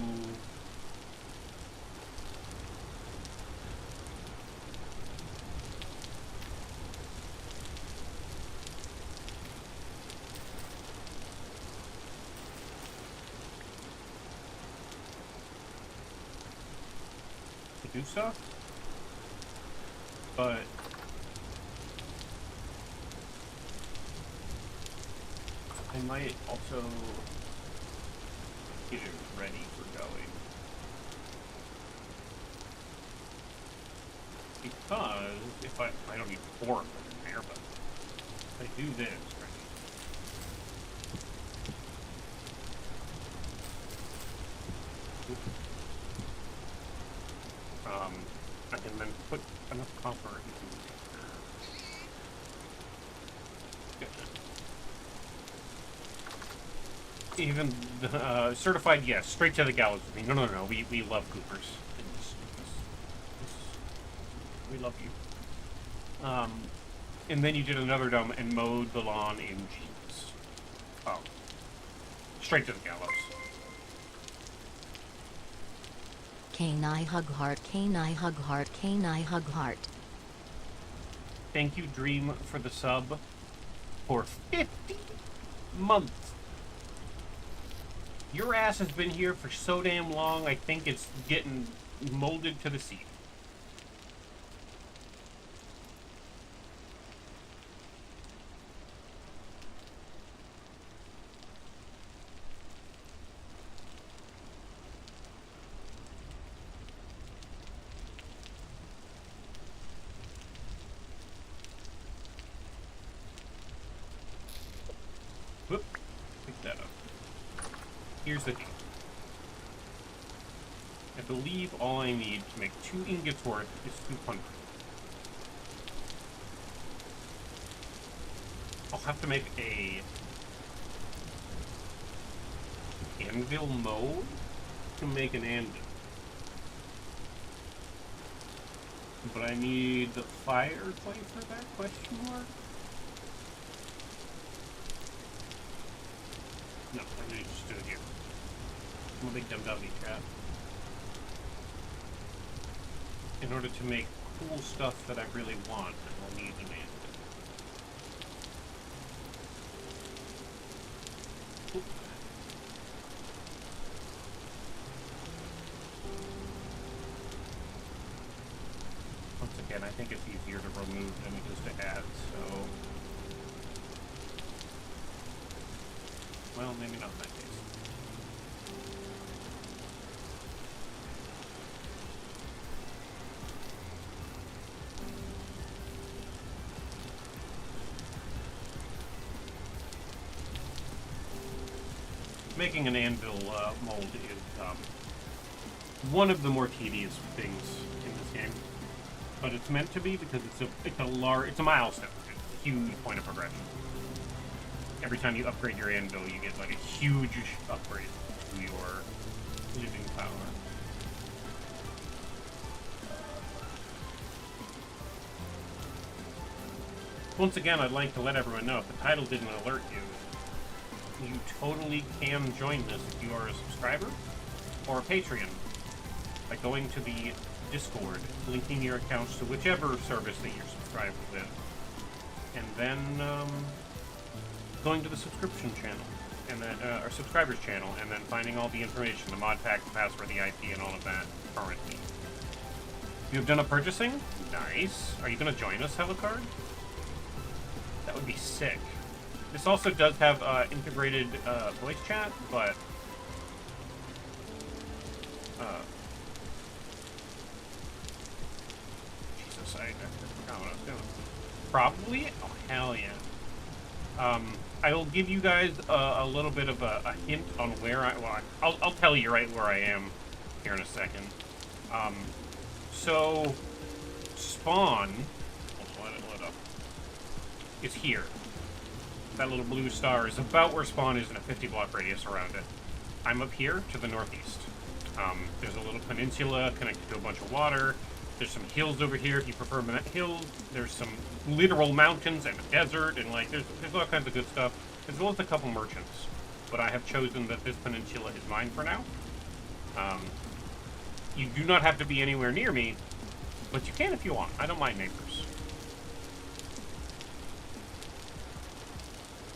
do stuff, but I might also get it ready for going, because if I don't need 4 of them in there, but if I do this, right? I can then put enough copper into even the certified, yes, straight to the gallows with me. No, we love goobers. We love you. And then you did another dumb and mowed the lawn in jeans. Oh, straight to the gallows. Canine hug heart, canine hug heart, canine hug heart. Thank you, Dream, for the sub for 50 months. Your ass has been here for so damn long, I think it's getting molded to the seat. Whoop, pick that up. Here's the deal. I believe all I need to make 2 ingots worth is 200. I'll have to make a anvil mold to make an anvil. But I need the fire clay for that, question mark? No, I need to just do it here. I'm a big dumb dummy cat. In order to make cool stuff that I really want, I'll need an anvil. Oop. Once again, I think it's easier to remove than it is to add, so... Well, maybe not in that case. Making an anvil mold is one of the more tedious things in this game, but it's meant to be because it's a milestone. huge point of progression. Every time you upgrade your anvil, you get like a huge upgrade to your living power. Once again, I'd like to let everyone know, if the title didn't alert you, you totally can join this if you are a subscriber or a Patreon by going to the Discord, linking your accounts to whichever service that you're subscribed with, and then going to the subscription channel, and then our subscribers channel, and then finding all the information, the mod pack, the password, the IP, and all of that currently. You have done a purchasing? Nice. Are you going to join us, Helicard? That would be sick. This also does have integrated voice chat, but Jesus, I forgot what I was doing. Probably? Oh, hell yeah. I'll give you guys a little bit of a hint on where I'll tell you right where I am here in a second. So, Spawn, let it up, is here. That little blue star is about where Spawn is in a 50 block radius around it. I'm up here to the northeast. There's a little peninsula connected to a bunch of water. There's some hills over here if you prefer hills. There's some literal mountains and a desert, and like there's all kinds of good stuff, as well as a couple merchants. But I have chosen that this peninsula is mine for now. You do not have to be anywhere near me, but you can if you want. I don't mind neighbors.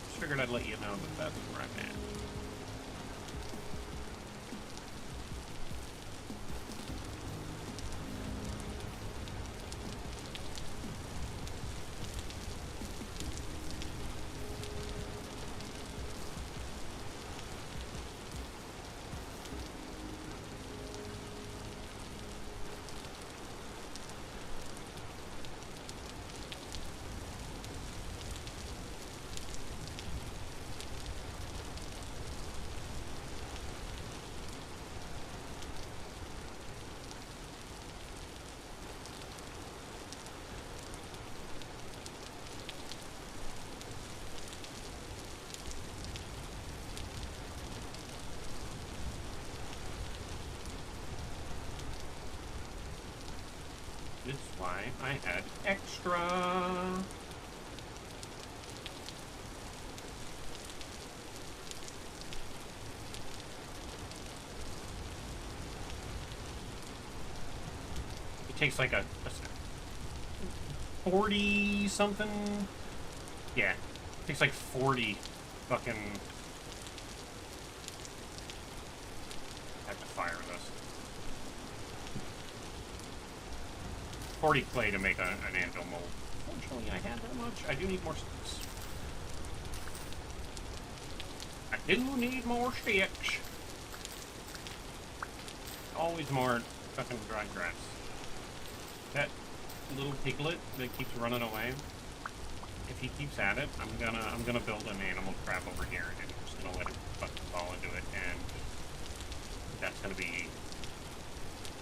Just figured I'd let you know that that's where I'm at. This is why I had extra. It takes like a 40 something. Yeah, it takes like 40 fucking. I have to fire this. 40 clay to make an anvil mold. Fortunately, I had that much. I do need more sticks. I do need more sticks. Always more fucking dry grass. That little piglet that keeps running away, if he keeps at it, I'm gonna build an animal trap over here, and I'm just gonna let him fucking fall into it, and that's gonna be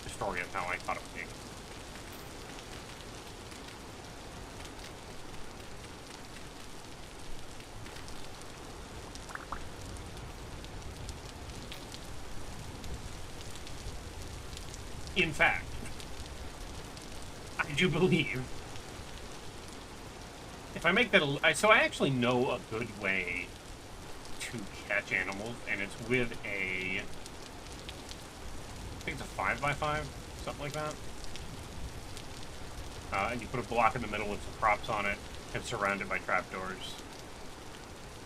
the story of how I caught a pig. In fact, I do believe if I make that so I actually know a good way to catch animals, and it's with I think it's a 5x5, something like that. And you put a block in the middle with some props on it, and surrounded by trapdoors.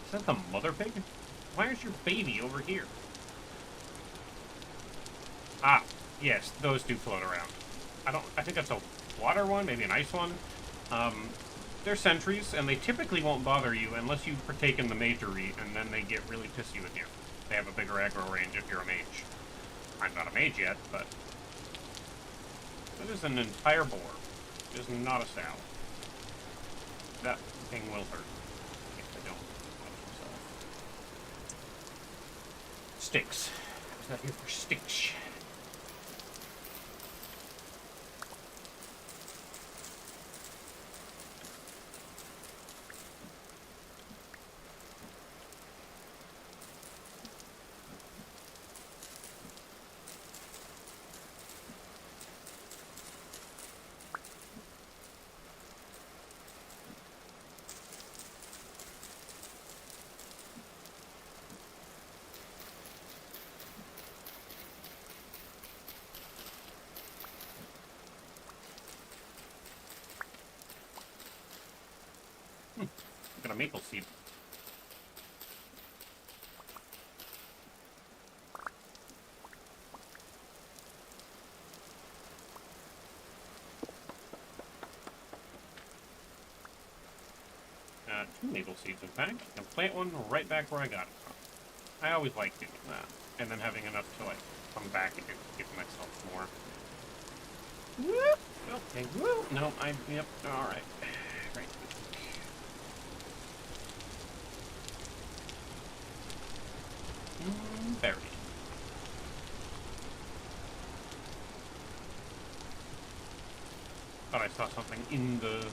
Is that the mother pig? Why is your baby over here? Ah. Yes, those do float around. I think that's a water one, maybe an ice one. They're sentries, and they typically won't bother you unless you partake in the magery, and then they get really pissy with you. They have a bigger aggro range if you're a mage. I'm not a mage yet, but that is an entire boar. It is not a sow. That thing will hurt if I don't watch myself. Sticks. I was not here for sticks. Got a maple seed. Two maple seeds, in fact. And plant one right back where I got it from. I always like doing that. And then having enough to, like, come back and give myself more. Whoop! Okay, whoop! No, yep, alright. Right. Berry. Thought I saw something in the...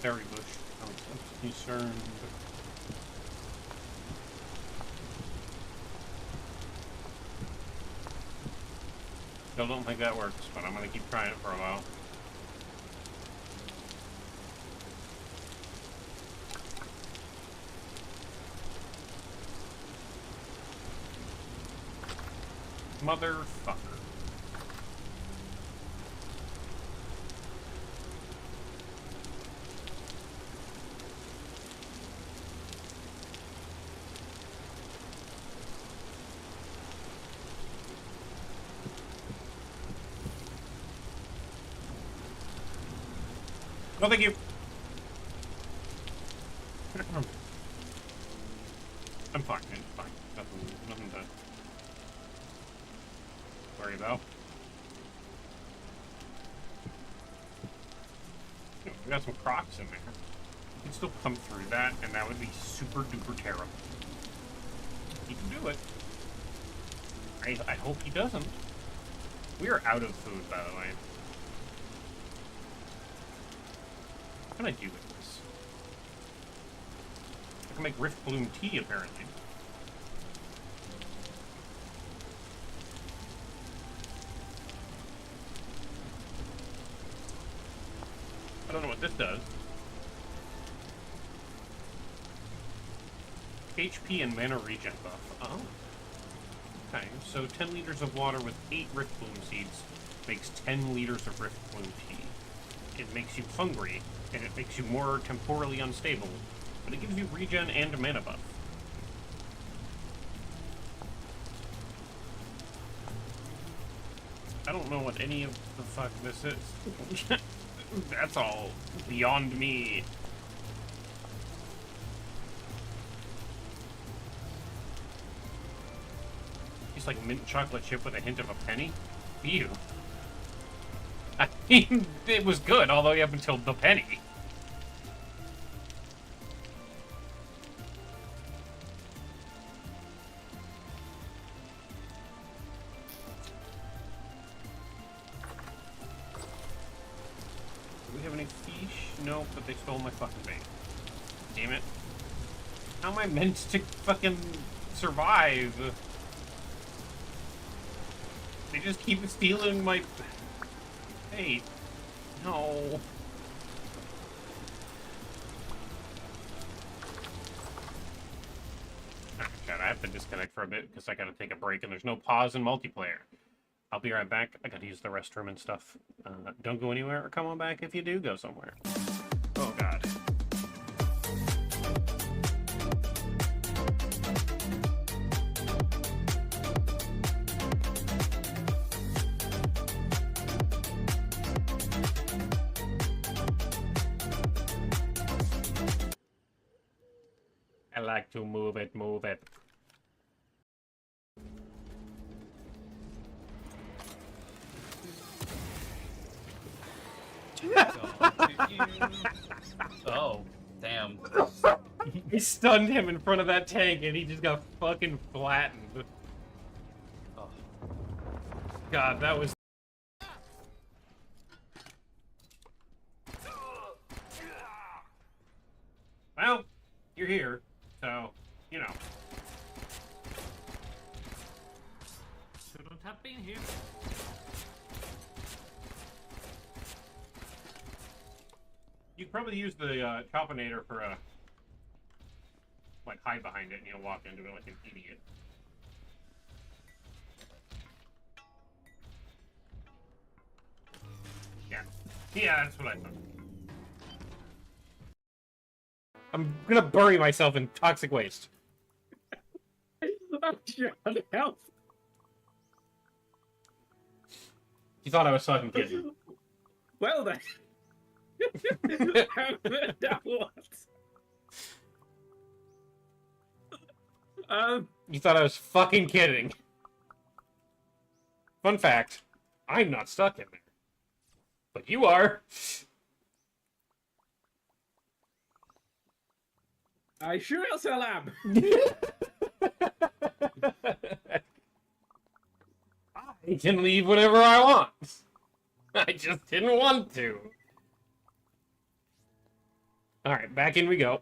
berry bush. I was concerned. Still don't think that works, but I'm gonna keep trying it for a while. Motherfucker. No, thank you. I'm fine. It's fine. Nothing to worry about. We got some crocs in there. You can still come through that, and that would be super duper terrible. He can do it. I hope he doesn't. We are out of food, by the way. What can I do with this? I can make Rift Bloom tea, apparently. I don't know what this does. HP and mana regen buff. Oh. Okay, so 10 liters of water with 8 Rift Bloom seeds makes 10 liters of Rift Bloom tea. It makes you hungry, and it makes you more temporally unstable, but it gives you regen and a mana buff. I don't know what any of the fuck this is. That's all beyond me. It's like mint chocolate chip with a hint of a penny. Ew. I mean, it was good all the way up until the penny. Do we have any fish? No, but they stole my fucking bait. Damn it. How am I meant to fucking survive? They just keep stealing my... Hey, no. Oh, God, I have to disconnect for a bit because I gotta take a break and there's no pause in multiplayer. I'll be right back. I gotta use the restroom and stuff. Don't go anywhere or come on back if you do go somewhere. Oh, God. I like to move it, move it. Oh, damn. I stunned him in front of that tank and he just got fucking flattened. Oh. God, that was... Well, you're here, so, you know. Shouldn't have been here. You could probably use the Choppinator for like hide behind it and you'll walk into it like an idiot. Yeah. Yeah, that's what I thought. I'm gonna bury myself in toxic waste. I'm short health. You thought I was fucking kidding. Well then. That was. You thought I was fucking kidding. Fun fact, I'm not stuck in there. But you are. I sure as hell am. I can leave whenever I want. I just didn't want to. Alright, back in we go.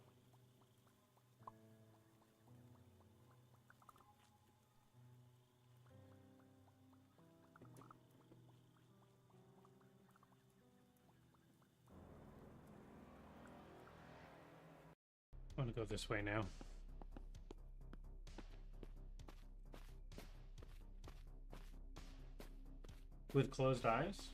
I want to go this way now. With closed eyes?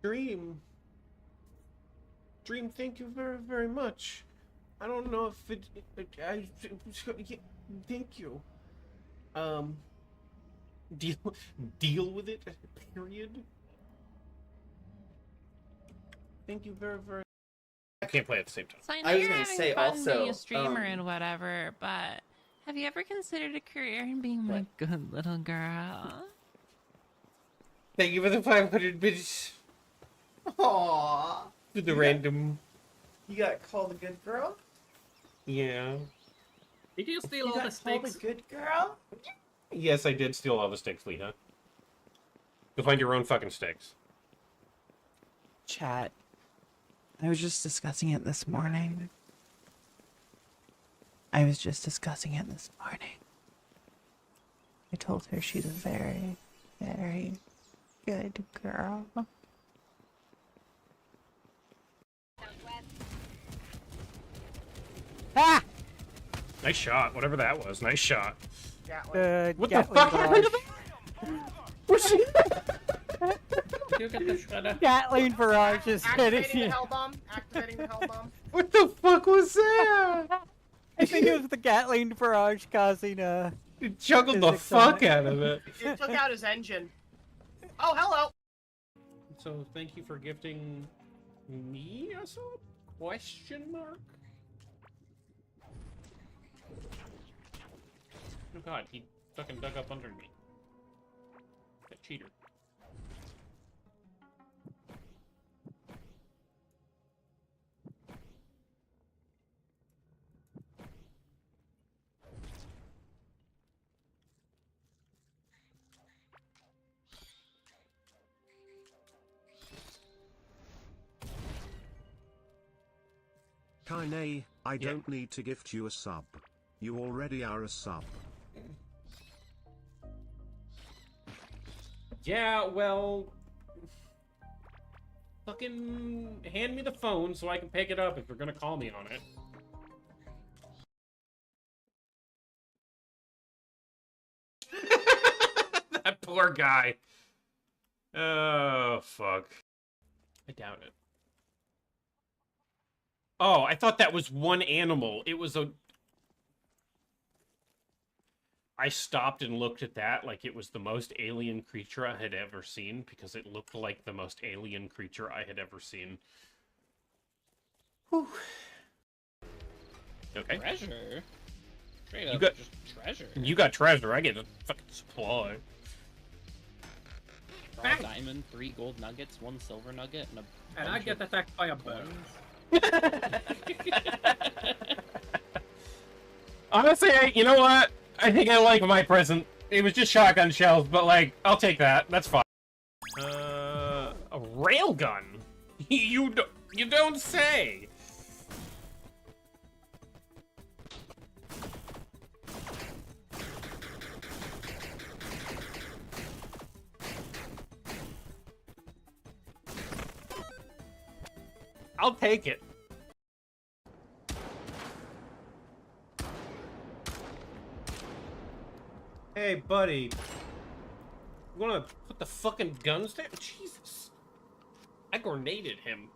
Dream. Dream, thank you very, very much. I don't know if thank you. Deal with it, period. Thank you very, very. I can't play at the same time. So I know I was you're gonna having say fun also, being a streamer and whatever, but have you ever considered a career in being my good little girl? Thank you for the 500 bits. Aww. To the random. You got called a good girl? Yeah. Did you steal You all the got called a sticks? good girl? Yes, I did steal all the sticks, Lita. Go find your own fucking sticks. Chat. I was just discussing it this morning. I told her she's a very, very good girl. Ah! Nice shot, whatever that was. Nice shot. What Gatling the fuck happened barrage. to the... What's she... You get the shredder. Gatling barrage is hitting Activating the you. hell bomb. Activating the hell bomb. What the fuck was that? I think it was the Gatling barrage causing It juggled the Physics on fuck it. out of it. It took out his engine. Oh, hello. So, thank you for gifting me a sub? Question mark? Oh god, he fucking dug up under me. That cheater. Kaine, I Yeah. don't need to gift you a sub. You already are a sub. Yeah, well... Fucking hand me the phone so I can pick it up if you're gonna call me on it. That poor guy. Oh, fuck. I doubt it. Oh, I thought that was one animal. It was a... I stopped and looked at that like it was the most alien creature I had ever seen because it looked like the most alien creature I had ever seen. Whew. Okay. Treasure? Straight You up, got- just treasure. You got treasure, I get a fucking supply. Raw diamond, 3 gold nuggets, 1 silver nugget, and a And I bunch get of attacked by a bird. coins. Honestly, you know what? I think I like my present. It was just shotgun shells, but like, I'll take that. That's fine. A railgun? You don't say. I'll take it. Hey, buddy. You wanna put the fucking guns down? Jesus. I grenaded him.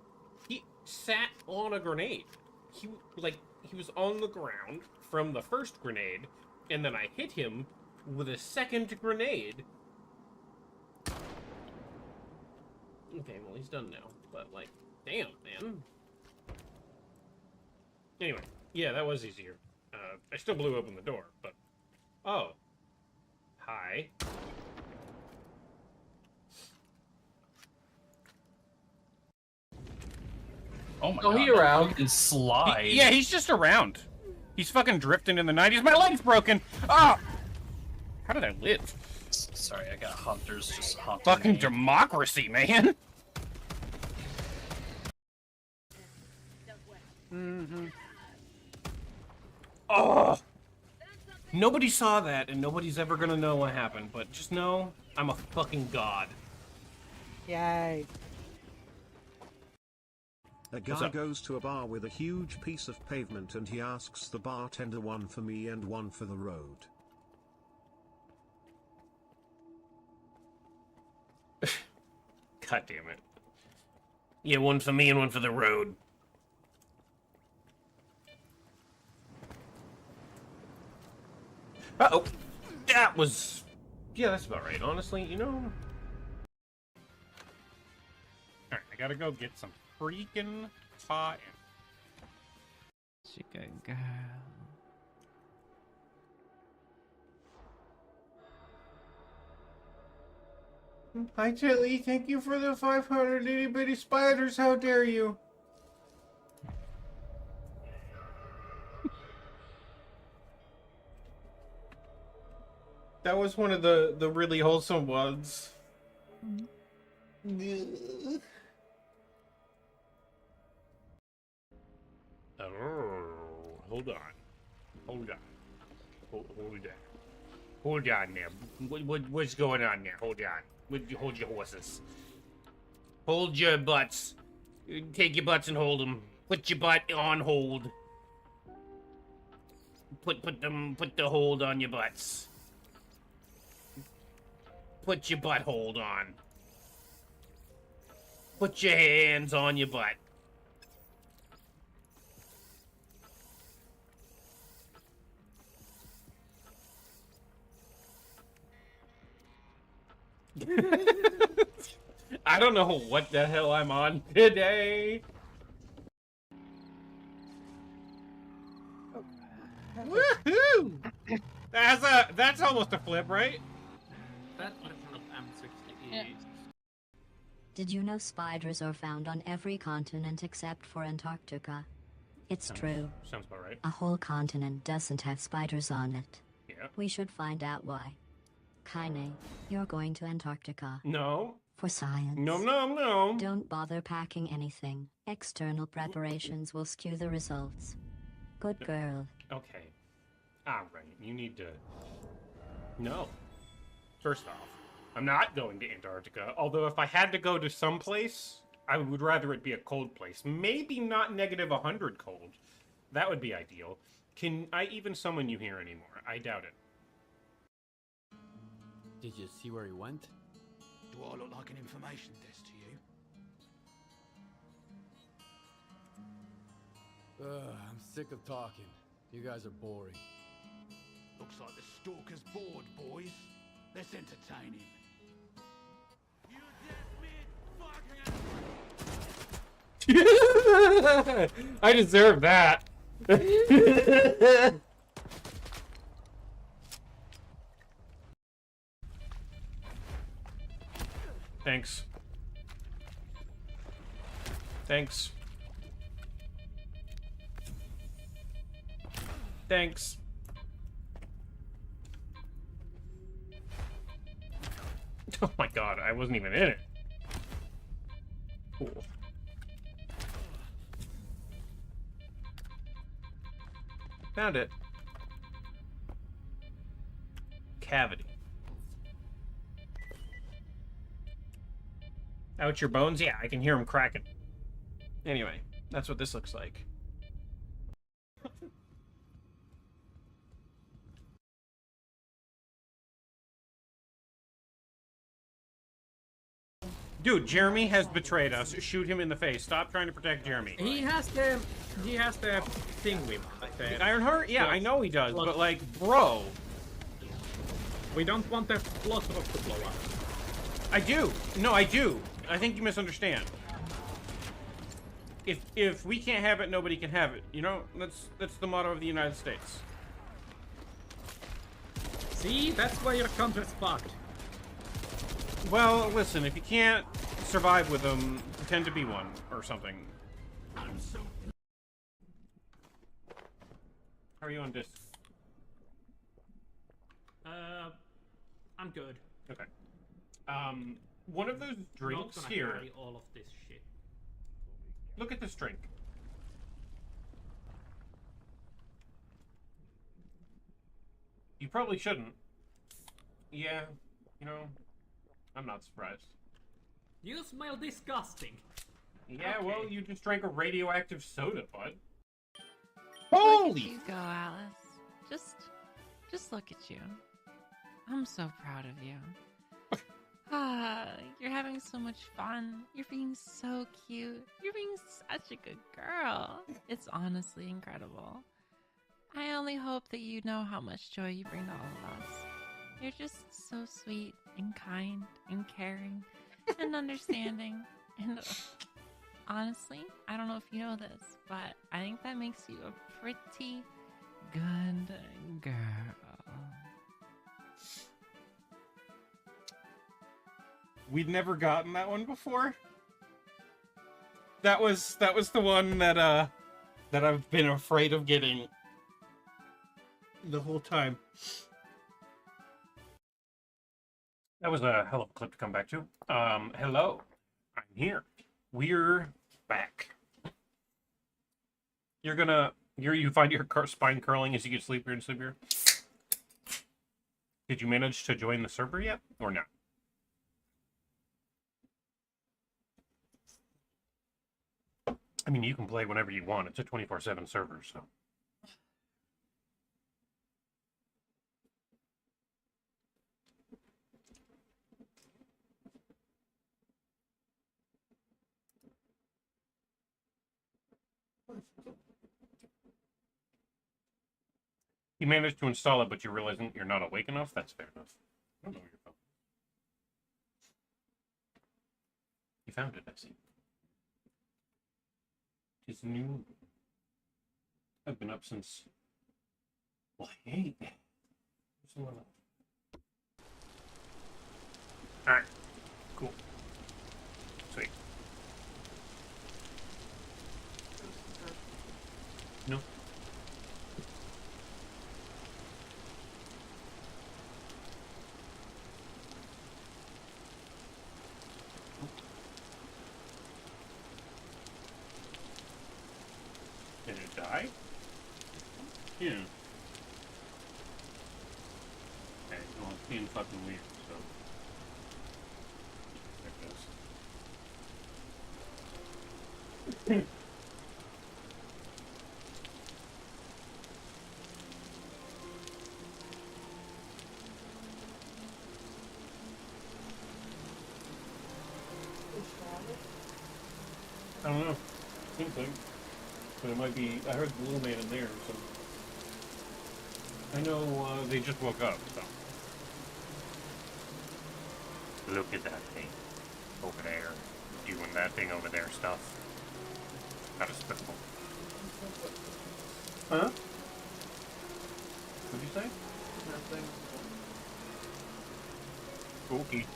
He sat on a grenade. He was on the ground from the first grenade, and then I hit him with a second grenade. Okay, well, he's done now. But, like, damn, man. Anyway, yeah, that was easier. I still blew open the door, but... Oh. Hi. Oh my Oh, god. he around. Fucking slide. Yeah, he's just around. He's fucking drifting in the 90s. My leg's broken! Ah! How did I live? Sorry, I got hunters just hunting Fucking me. democracy, man! Oh! Nobody saw that, and nobody's ever gonna know what happened, but just know, I'm a fucking god. Yay. A What's guy up? goes to a bar with a huge piece of pavement and he asks the bartender, one for me and one for the road. God damn it. Yeah, one for me and one for the road. Uh-oh. That was... Yeah, that's about right, honestly, you know? Alright, I gotta go get some freaking cotton. She good girl. Hi, Tilly. Thank you for the 500 itty-bitty spiders. How dare you? That was one of the really wholesome ones. Oh, hold on. Hold on. Hold on. Hold on there. What's going on there? Hold on. Hold your horses. Hold your butts. Take your butts and hold them. Put your butt on hold. Put the hold on your butts. Put your butt hold on. Put your hands on your butt. I don't know what the hell I'm on today. Woohoo! That's almost a flip, right? That's what M60 Yeah. is. Did you know spiders are found on every continent except for Antarctica? It's true. Sounds about right. A whole continent doesn't have spiders on it. Yeah. We should find out why. Kaine, you're going to Antarctica. No. For science. No. Don't bother packing anything. External preparations will skew the results. Good girl. Okay. Alright, you need to... No. First off, I'm not going to Antarctica, although if I had to go to some place, I would rather it be a cold place. Maybe not negative 100 cold. That would be ideal. Can I even summon you here anymore? I doubt it. Did you see where he went? Do I look like an information desk to you? I'm sick of talking. You guys are boring. Looks like the stalker's bored, boys. Let's entertain him. I deserve that. Thanks. Thanks. Thanks. Oh my god, I wasn't even in it. Cool. Found it. Cavity. Out your bones? Yeah, I can hear them cracking. Anyway, that's what this looks like. Dude, Jeremy has betrayed us. Shoot him in the face. Stop trying to protect Jeremy. He has the thing with The Ironheart? Yeah, I know he does, Look. but like, bro. We don't want the plot rock to blow up. I do. No, I do. I think you misunderstand. If we can't have it, nobody can have it. You know, that's the motto of the United States. See, that's why your country's fucked. Well, listen, if you can't survive with them, pretend to be one or something. How are you on disc? I'm good. Okay. One of those drinks Not gonna here. carry all of this shit. Look at this drink. You probably shouldn't. Yeah, you know, I'm not surprised. You smell disgusting. Yeah, Okay. well, you just drank a radioactive soda, bud. Look Holy! at you go, Alice. Just look at you. I'm so proud of you. You're having so much fun. You're being so cute. You're being such a good girl. It's honestly incredible. I only hope that you know how much joy you bring to all of us. You're just so sweet and kind and caring and understanding. And honestly, I don't know if you know this, but I think that makes you a pretty good girl. We'd never gotten that one before. That was the one that I've been afraid of getting the whole time. That was a hell of a clip to come back to. Hello. I'm here. We're back. You find your spine curling as you get sleepier and sleepier? Did you manage to join the server yet, or not? I mean, you can play whenever you want. It's a 24/7 server, so. You managed to install it, but you realize you're not awake enough? That's fair enough. I don't know where your phone is. You found it, I see. It's new. I've been up since... Well, I hate... Alright. Cool. Sweet. No. Did it die? Yeah. Okay, well, it's being fucking weird, so. There it goes. I don't know. Seems like. But it might be. I heard the little man in there, so. I know they just woke up, so. Look at that thing over there. Doing that thing over there stuff. Not a spitball. Huh? What'd you say? Nothing. Okay.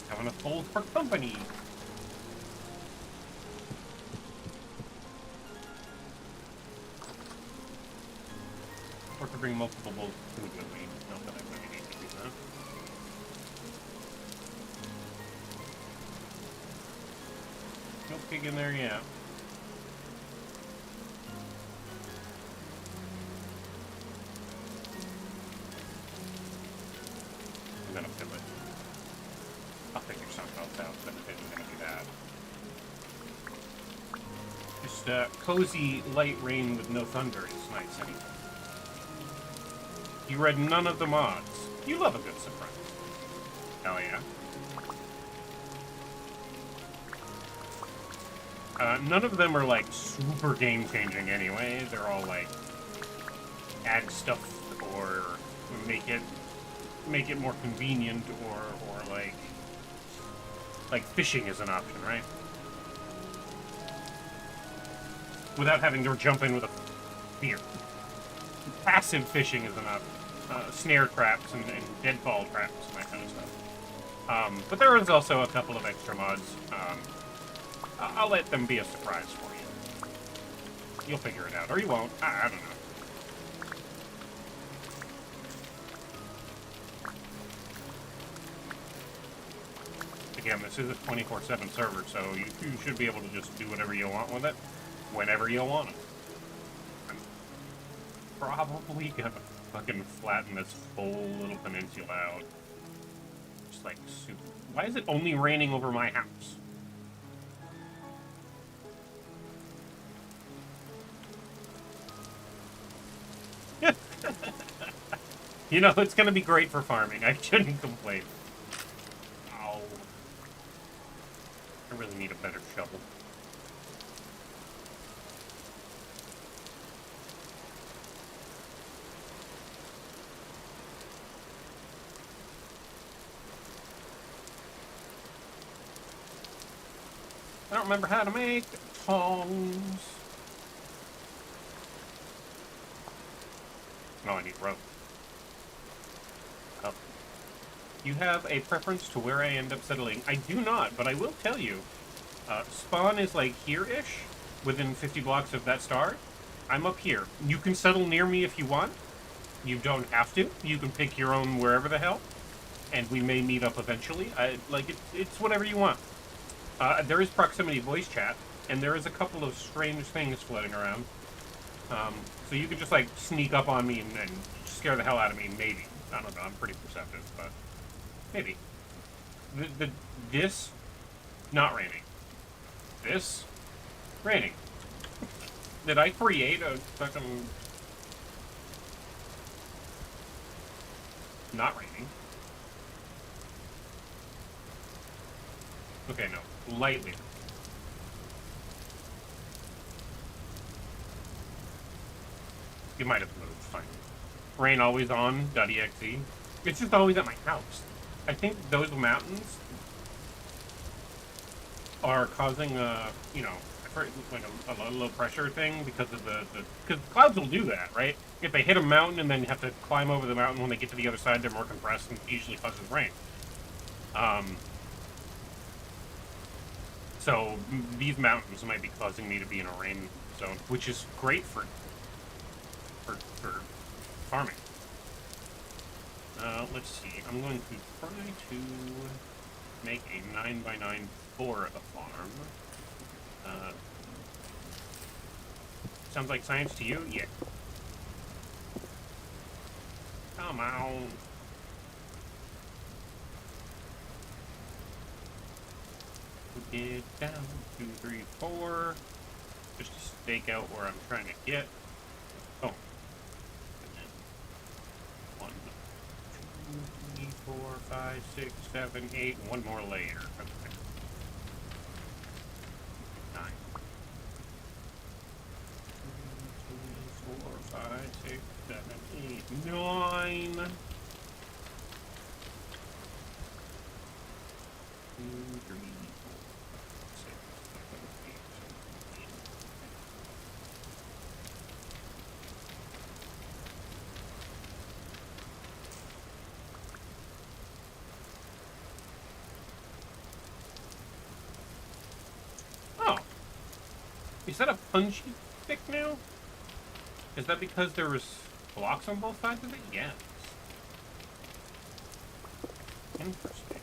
Having a fold for company. Or to bring multiple bolts to it with me. Not that I really need to do that. pig in there yet. I'm gonna fill it. I'll figure something else out, but it isn't gonna do that. Just cozy, light rain with no thunder is nice anyway. You read none of the mods. You love a good surprise. Hell yeah. None of them are like super game-changing anyway. They're all like add stuff or make it more convenient or like fishing is an option, right? Without having to jump in with a spear. Passive fishing is an option. Snare traps and deadfall traps and that kind of stuff. But there is also a couple of extra mods. I'll let them be a surprise for you. You'll figure it out, or you won't. I don't know. Again, this is a 24/7 server, so you should be able to just do whatever you want with it, whenever you want it. I'm probably gonna fucking flatten this whole little peninsula out. Just like super. Why is it only raining over my house? You know, it's gonna be great for farming. I shouldn't complain. Ow. I really need a better shovel. I don't remember how to make tongs. No, I need rope. Oh. You have a preference to where I end up settling? I do not, but I will tell you. Spawn is like here-ish, within 50 blocks of that star. I'm up here. You can settle near me if you want. You don't have to. You can pick your own wherever the hell. And we may meet up eventually. It's whatever you want. There is proximity voice chat, and there is a couple of strange things floating around. So you could just like sneak up on me and scare the hell out of me, maybe. I don't know, I'm pretty perceptive, but maybe. This, not raining. This, raining. Did I create a fucking... not raining? Okay, no. Lightly. You might have moved, fine. Rain always on.exe. It's just always at my house. I think those mountains are causing like a low pressure thing because of because clouds will do that, right? If they hit a mountain and then have to climb over the mountain, when they get to the other side, they're more compressed and usually causes rain. So these mountains might be causing me to be in a rain zone, which is great for farming. Let's see. I'm going to try to make a 9x9 for a farm. Sounds like science to you? Yeah. Come on. Get down 2, 3, 4. Just to stake out where I'm trying to get. Oh. And then 1, 2, 3, 4, 5, 6, 7, 8. One more layer. Okay. 9. 2, 3, 4, 5, 6, 7, 8, 9. 2, 3. Is that a punchy stick now? Is that because there was blocks on both sides of it? Yes. Interesting.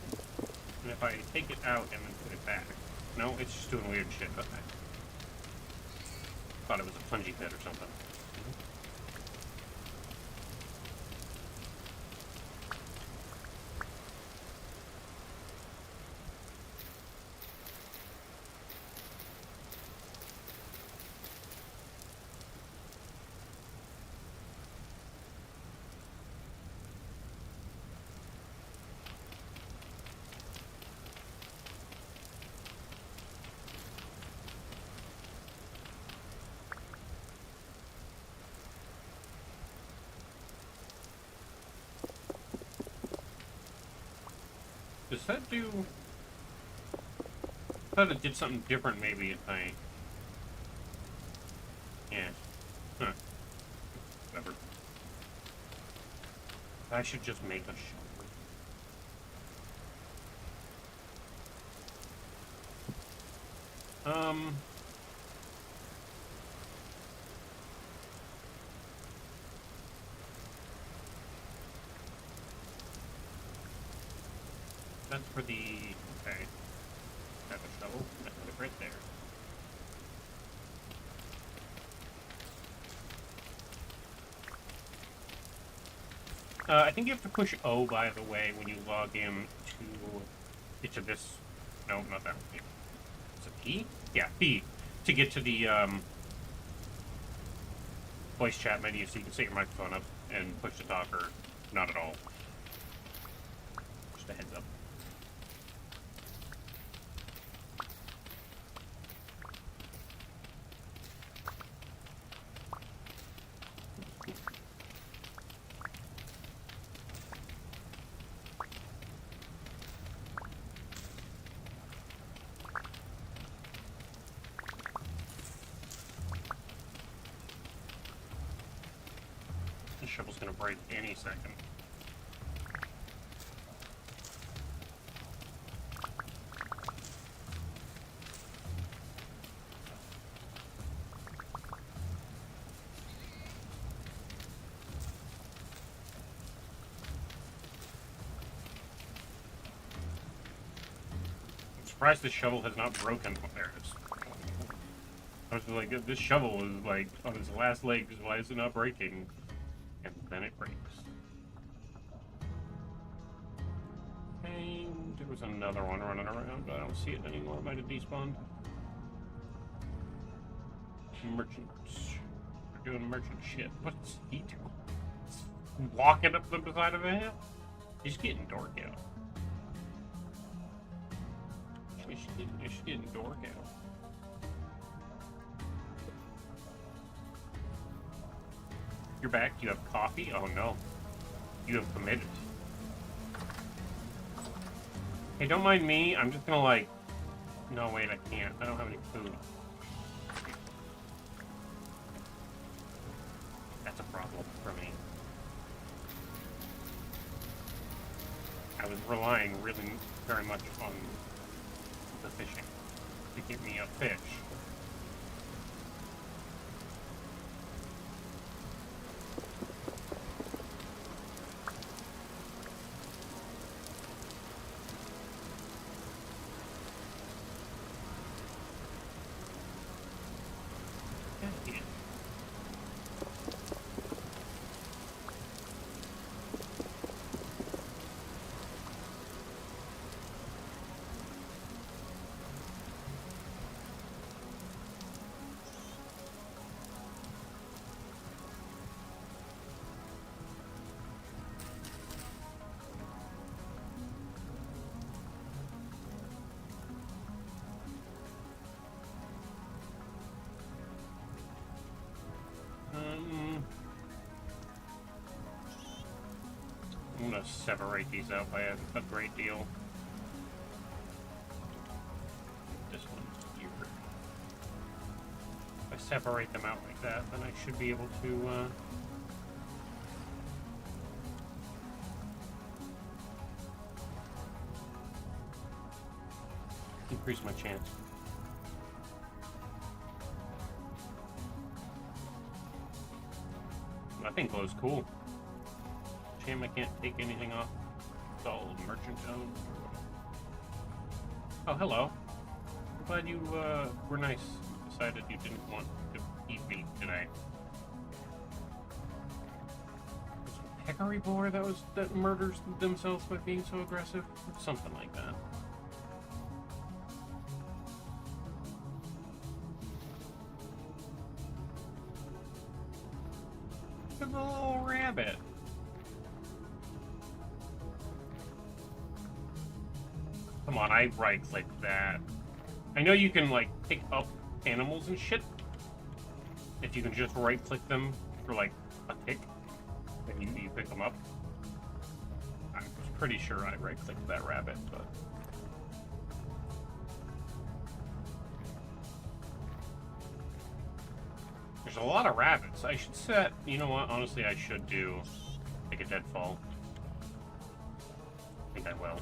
And if I take it out and then put it back, No, it's just doing weird shit. Okay. Thought it was a punji pit or something. Does that do... I thought it did something different maybe if I... Yeah. Huh. Whatever. I should just make a shovel. That's for the... Okay. Have a shovel. That's it right there. I think you have to push O, by the way, when you log in to this... No, not that one. Is it P? Yeah, P. To get to the voice chat menu so you can set your microphone up and push to talk, or not at all. Just a heads up. This shovel's gonna break any second. I'm surprised this shovel has not broken. There it is. I was like, this shovel is like on its last legs. Why is it not breaking? And then it breaks. And there was another one running around, but I don't see it anymore. It might have despawned. Merchants. We're doing merchant shit. What's he doing? Walking up the side of a hill? He's getting dork out. She's getting dork out. You're back. Do you have coffee? Oh no. You have committed. Hey, don't mind me. I'm just gonna like... No, wait, I can't. I don't have any food. That's a problem for me. I was relying really very much on the fishing to give me a fish. I'm gonna separate these out by a great deal. This one's here. If I separate them out like that, then I should be able to, increase my chance. That thing glow's cool. Shame I can't take anything off. It's all merchant owned. Oh, hello. glad you were nice. Decided you didn't want to eat meat today. Was it Peccary Boar that murders themselves by being so aggressive? Something like that. Look at the little rabbit. Come on, I right-clicked that. I know you can, like, pick up animals and shit. If you can just right-click them for, like, a tick, then you pick them up. I was pretty sure I right-clicked that rabbit, but... There's a lot of rabbits. I should set... You know what? Honestly, I should do, like, a deadfall. I think I will.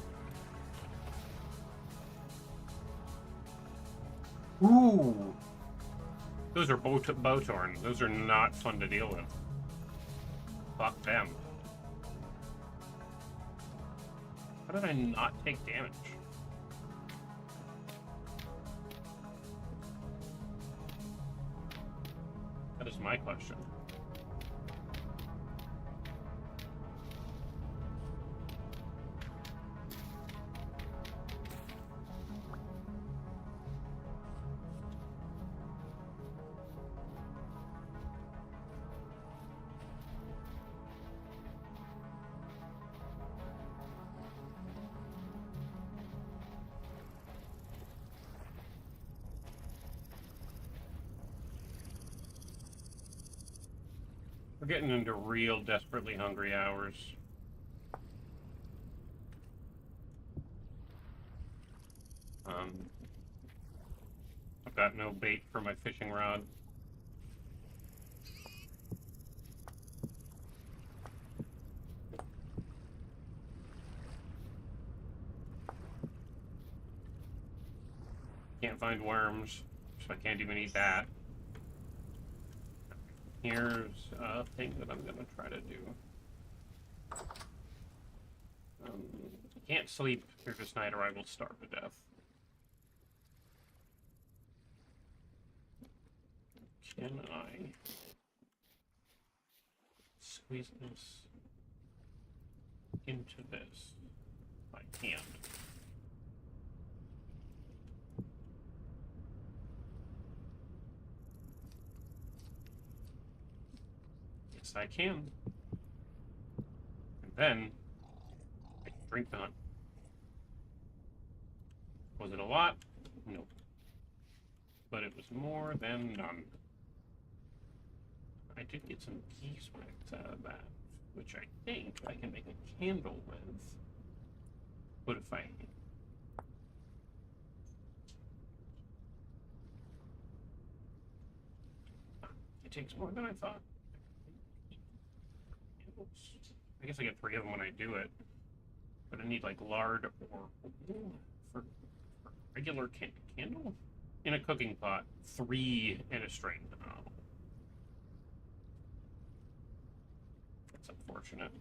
Ooh! Those are Bowtorn. Those are not fun to deal with. Fuck them. How did I not take damage? That is my question. We're getting into real desperately hungry hours. I've got no bait for my fishing rod. Can't find worms, so I can't even eat that. Here's a thing that I'm gonna try to do. I can't sleep here this night or I will starve to death. Can I squeeze this into this? I can't. Yes, I can. And then I can drink the hunt. Was it a lot? Nope. But it was more than none. I did get some geese wax out of that, which I think I can make a candle with. What if I... It takes more than I thought. I guess I get 3 of them when I do it. But I need like lard or for regular candle? In a cooking pot, 3 in a string. Oh. That's unfortunate.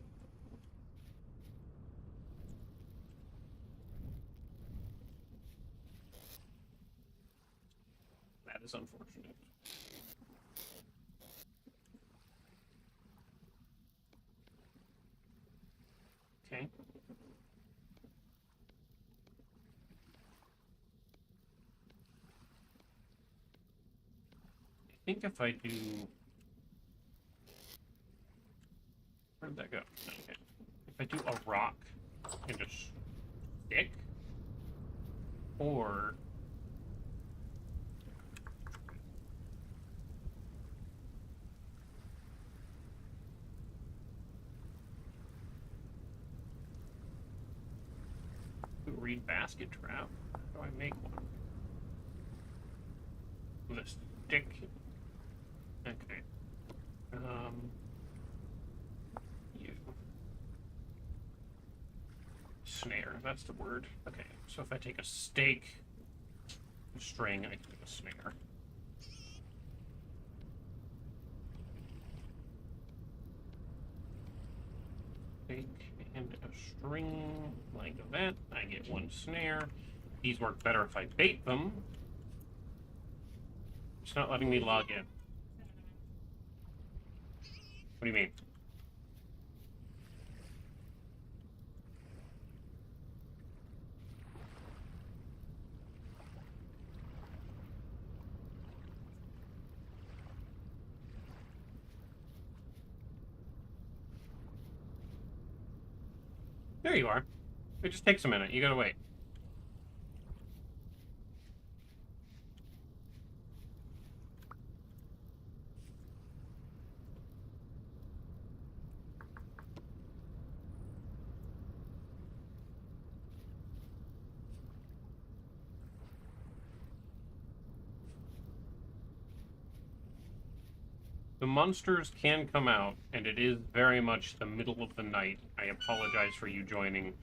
That is unfortunate. Okay. I think if I do... Where did that go? Okay. If I do a rock and a stick, or... Reed basket trap. How do I make one? With a stick. Okay. You. Snare. That's the word. Okay. So if I take a stake, a string, I can make a snare. Stake and a string like that. I get 1 snare. These work better if I bait them, It's not letting me log in. What do you mean? There you are. It just takes a minute. You gotta wait. The monsters can come out, and it is very much the middle of the night. I apologize for you joining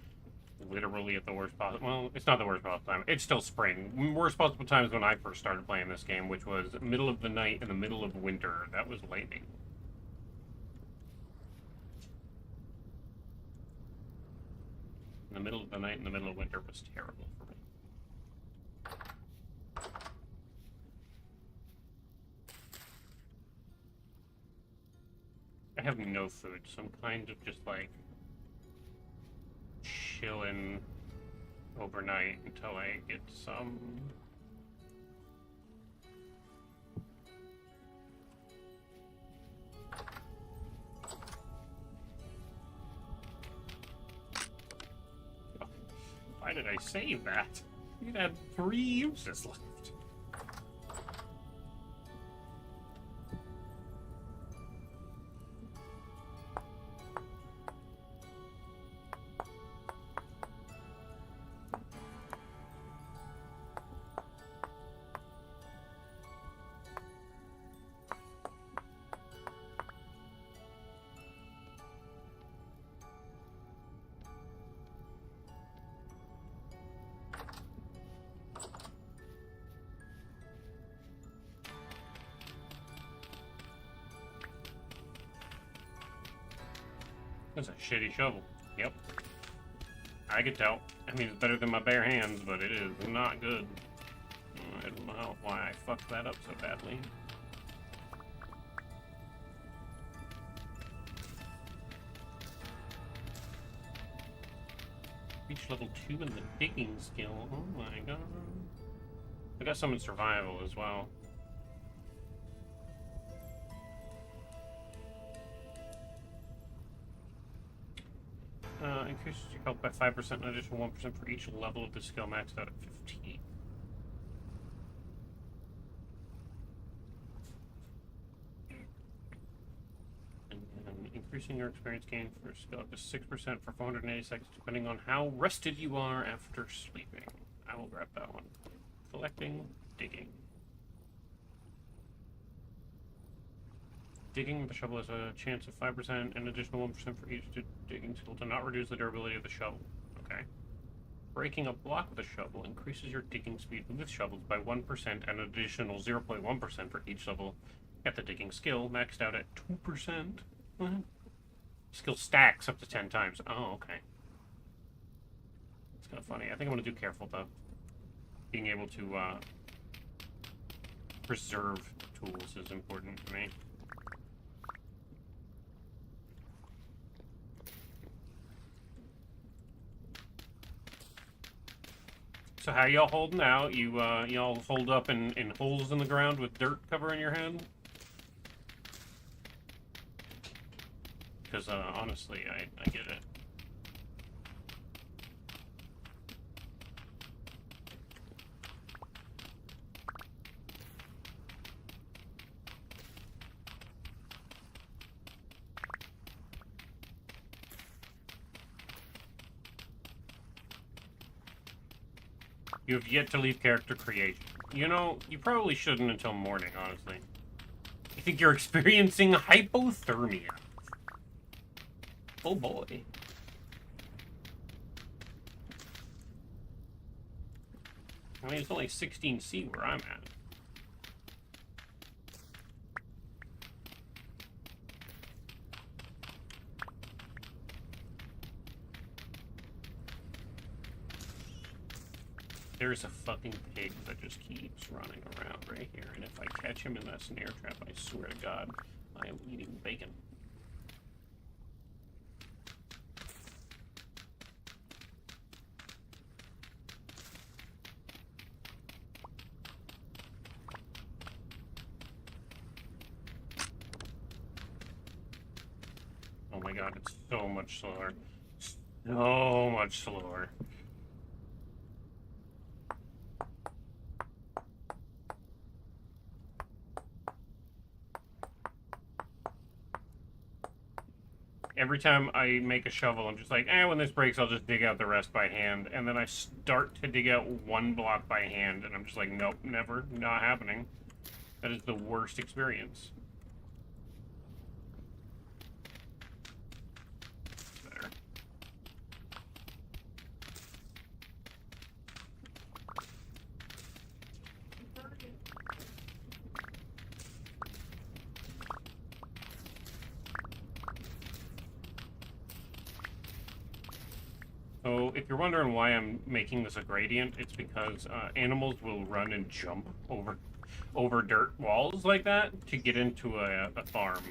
literally at the worst possible... Well, it's not the worst possible time. It's still spring. Worst possible time is when I first started playing this game, which was middle of the night in the middle of winter. That was lightning. In the middle of the night in the middle of winter was terrible for me. I have no food, so I'm kind of just like chilling overnight until I get some. Why did I save that? It had 3 uses left. That's a shitty shovel. Yep. I could tell. I mean, it's better than my bare hands, but it is not good. I don't know why I fucked that up so badly. Reach level 2 in the digging skill. Oh my god. I got some in survival as well. Increases your health by 5% and additional 1% for each level of the skill, maxed out at 15. And then increasing your experience gain for skill up to 6% for 480 seconds, depending on how rested you are after sleeping. I will grab that one. Collecting, digging. Digging with the shovel has a chance of 5% and additional 1% for each digging skill to not reduce the durability of the shovel. Okay. Breaking a block with a shovel increases your digging speed with shovels by 1% and an additional 0.1% for each level at the digging skill, maxed out at 2%. What? Skill stacks up to 10 times. Oh, okay. It's kind of funny. I think I'm going to do careful, though. Being able to preserve tools is important to me. So how y'all holding out? Y'all hold up in holes in the ground with dirt covering your head? Because honestly, I get it. You have yet to leave character creation. You know, you probably shouldn't until morning, honestly. I think you're experiencing hypothermia. Oh boy. I mean, it's only 16C where I'm at. There's a fucking pig that just keeps running around right here, and if I catch him in that snare trap, I swear to God, I am eating bacon. Oh my God, it's so much slower. So much slower. Every time I make a shovel, I'm just like, when this breaks, I'll just dig out the rest by hand. And then I start to dig out one block by hand, and I'm just like, nope, never, not happening. That is the worst experience. Better. So, if you're wondering why I'm making this a gradient, it's because animals will run and jump over dirt walls like that to get into a farm.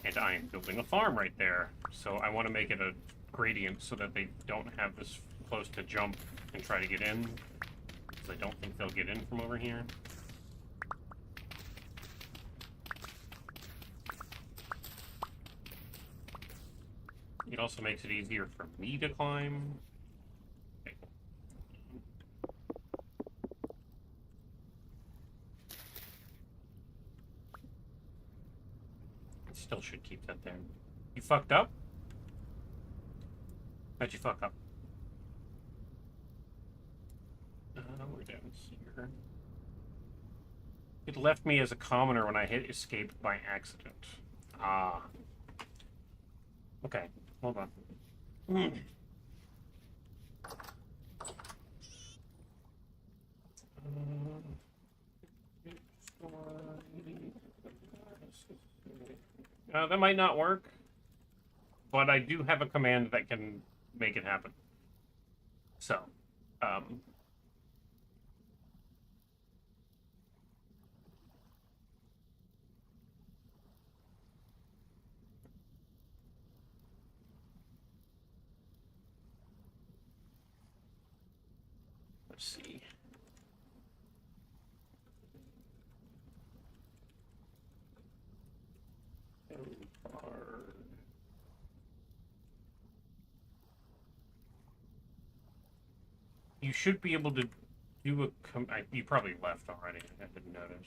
And I am building a farm right there. So I want to make it a gradient so that they don't have this close to jump and try to get in. Because I don't think they'll get in from over here. It also makes it easier for me to climb. Okay. It still should keep that there. You fucked up? How'd you fuck up? We're down here. It left me as a commoner when I hit escape by accident. Ah. Okay. Hold on. That might not work, but I do have a command that can make it happen. So, let's see. You should be able to do a... you probably left already. I didn't notice.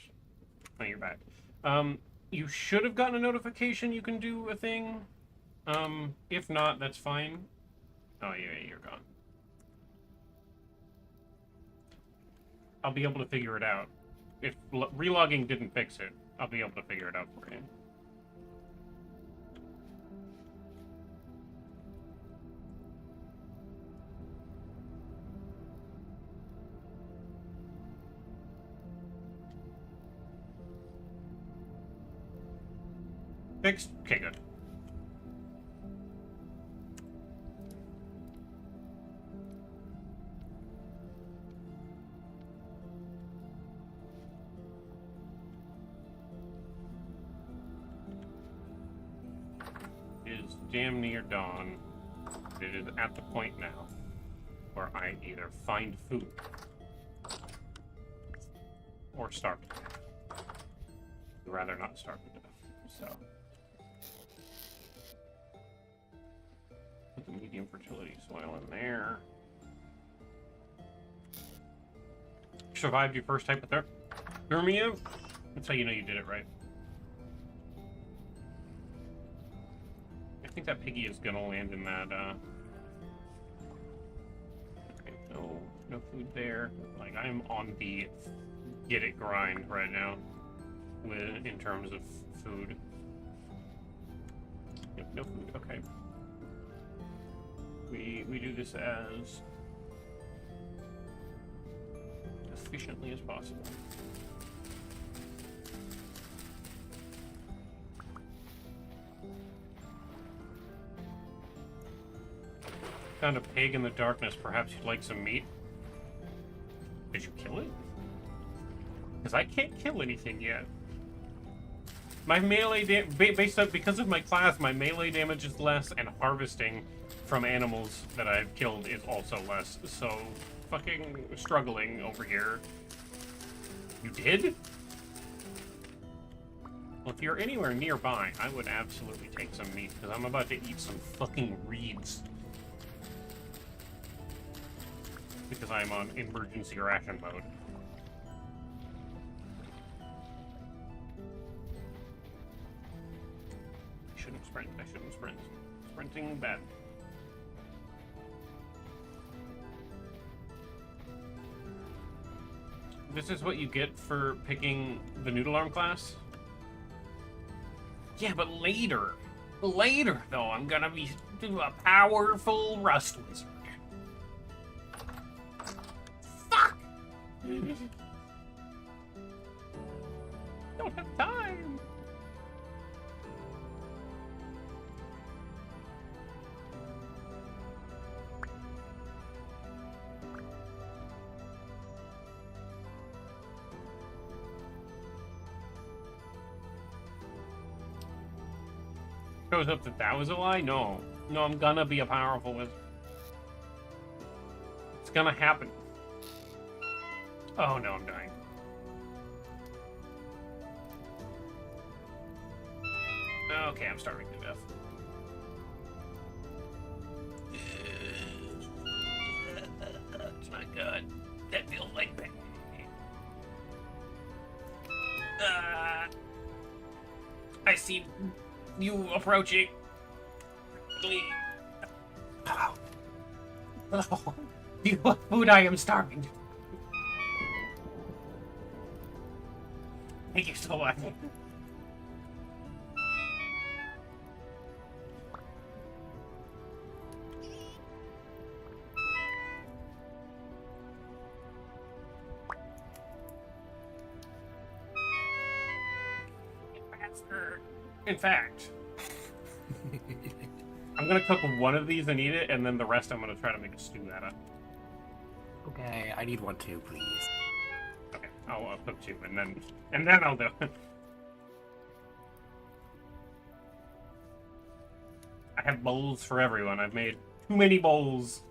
Oh, you're back. You should have gotten a notification you can do a thing. If not, that's fine. Oh, yeah, you're gone. I'll be able to figure it out. If relogging didn't fix it, I'll be able to figure it out for you. Fixed? Okay, good. It is damn near dawn. It is at the point now where I either find food or starve to death. I'd rather not starve to death, so... Put the medium fertility soil in there. Survived your first hypothermia? That's how you know you did it right. I think that piggy is gonna land in that, okay, no food there. Like, I'm on the get it grind right now in terms of food. Yep, no food, okay. We do this as efficiently as possible. Found a pig in the darkness. Perhaps you'd like some meat? Did you kill it? Because I can't kill anything yet. My melee because of my class, my melee damage is less, and harvesting from animals that I've killed is also less. So, fucking struggling over here. You did? Well, if you're anywhere nearby, I would absolutely take some meat, because I'm about to eat some fucking reeds. Because I'm on emergency ration mode. I shouldn't sprint. I shouldn't sprint. Sprinting bad. This is what you get for picking the Noodle Arm class? Yeah, but later. Later, though, I'm gonna be a powerful Rust Wizard. Fuck! Don't have time. Shows up that was a lie? No. No, I'm gonna be a powerful wizard. It's gonna happen. Oh no, I'm dying. Okay, I'm starving to death. It's not good. That feels like pain. I see you approaching. Please. Hello. Hello. Do you want food? I am starving. Thank you so much. In fact, I'm gonna cook one of these and eat it, and then the rest I'm gonna try to make a stew out of. Okay, I need one too, please. Okay, I'll cook two, and then I'll do it. I have bowls for everyone. I've made too many bowls.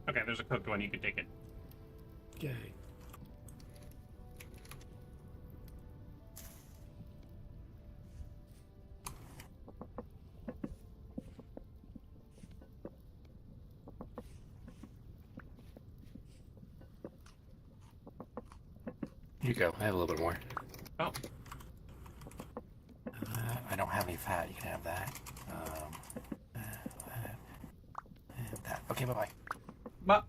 Okay, there's a cooked one. You can take it. Okay. Here you go. I have a little bit more. Oh. I don't have any fat. You can have that. That. Okay, bye-bye. Bye.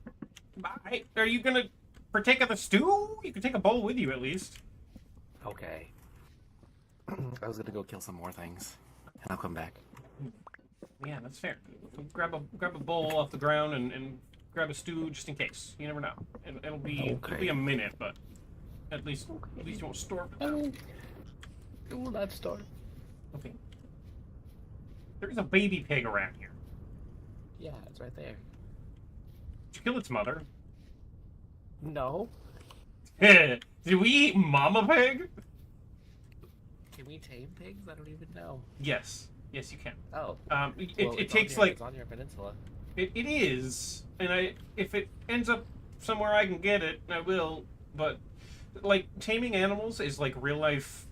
Are you gonna partake of the stew? You can take a bowl with you at least. Okay. I was gonna go kill some more things, and I'll come back. Yeah, that's fair. Grab a bowl off the ground and grab a stew just in case. You never know. It'll be a minute, but at least you won't starve. It will not starve. Okay. There's a baby pig around here. Yeah, it's right there. Did you kill its mother? No. Did we eat Mama Pig? Can we tame pigs? I don't even know. Yes. Yes, you can. Oh. It takes it's on your peninsula. It is, and if it ends up somewhere I can get it, I will. But like taming animals is like real life,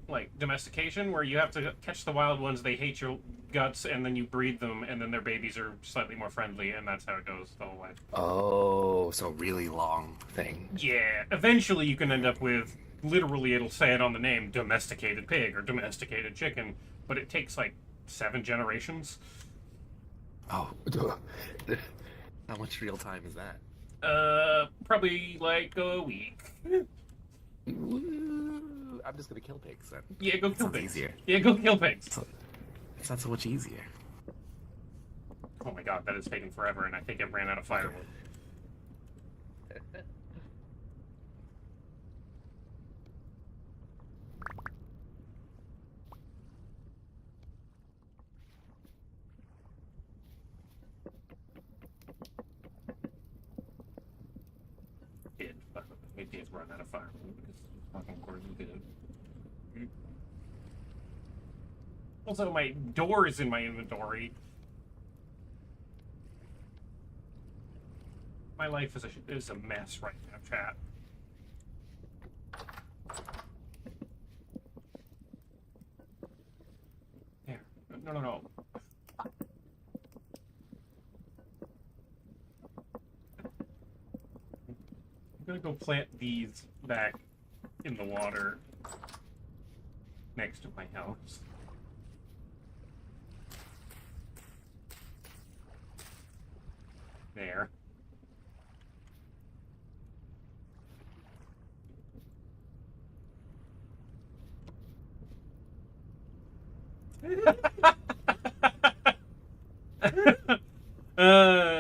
like domestication, where you have to catch the wild ones. They hate your guts, and then you breed them, and then their babies are slightly more friendly, and that's how it goes the whole way. Oh, so really long thing. Yeah. Eventually, you can end up with literally it'll say it on the name, domesticated pig or domesticated chicken, but it takes like 7 generations. Oh, how much real time is that? Probably like a week. I'm just gonna kill pigs then. Yeah, go kill pigs. Easier. Yeah, go kill pigs. It's not so much easier. Oh my god, that is taking forever, and I think it ran out of firewood. I did run out of firewood because fucking Gordon did it. Also, my door is in my inventory. My life is a mess right now, chat. There. No. I'm gonna go plant these back in the water next to my house. There.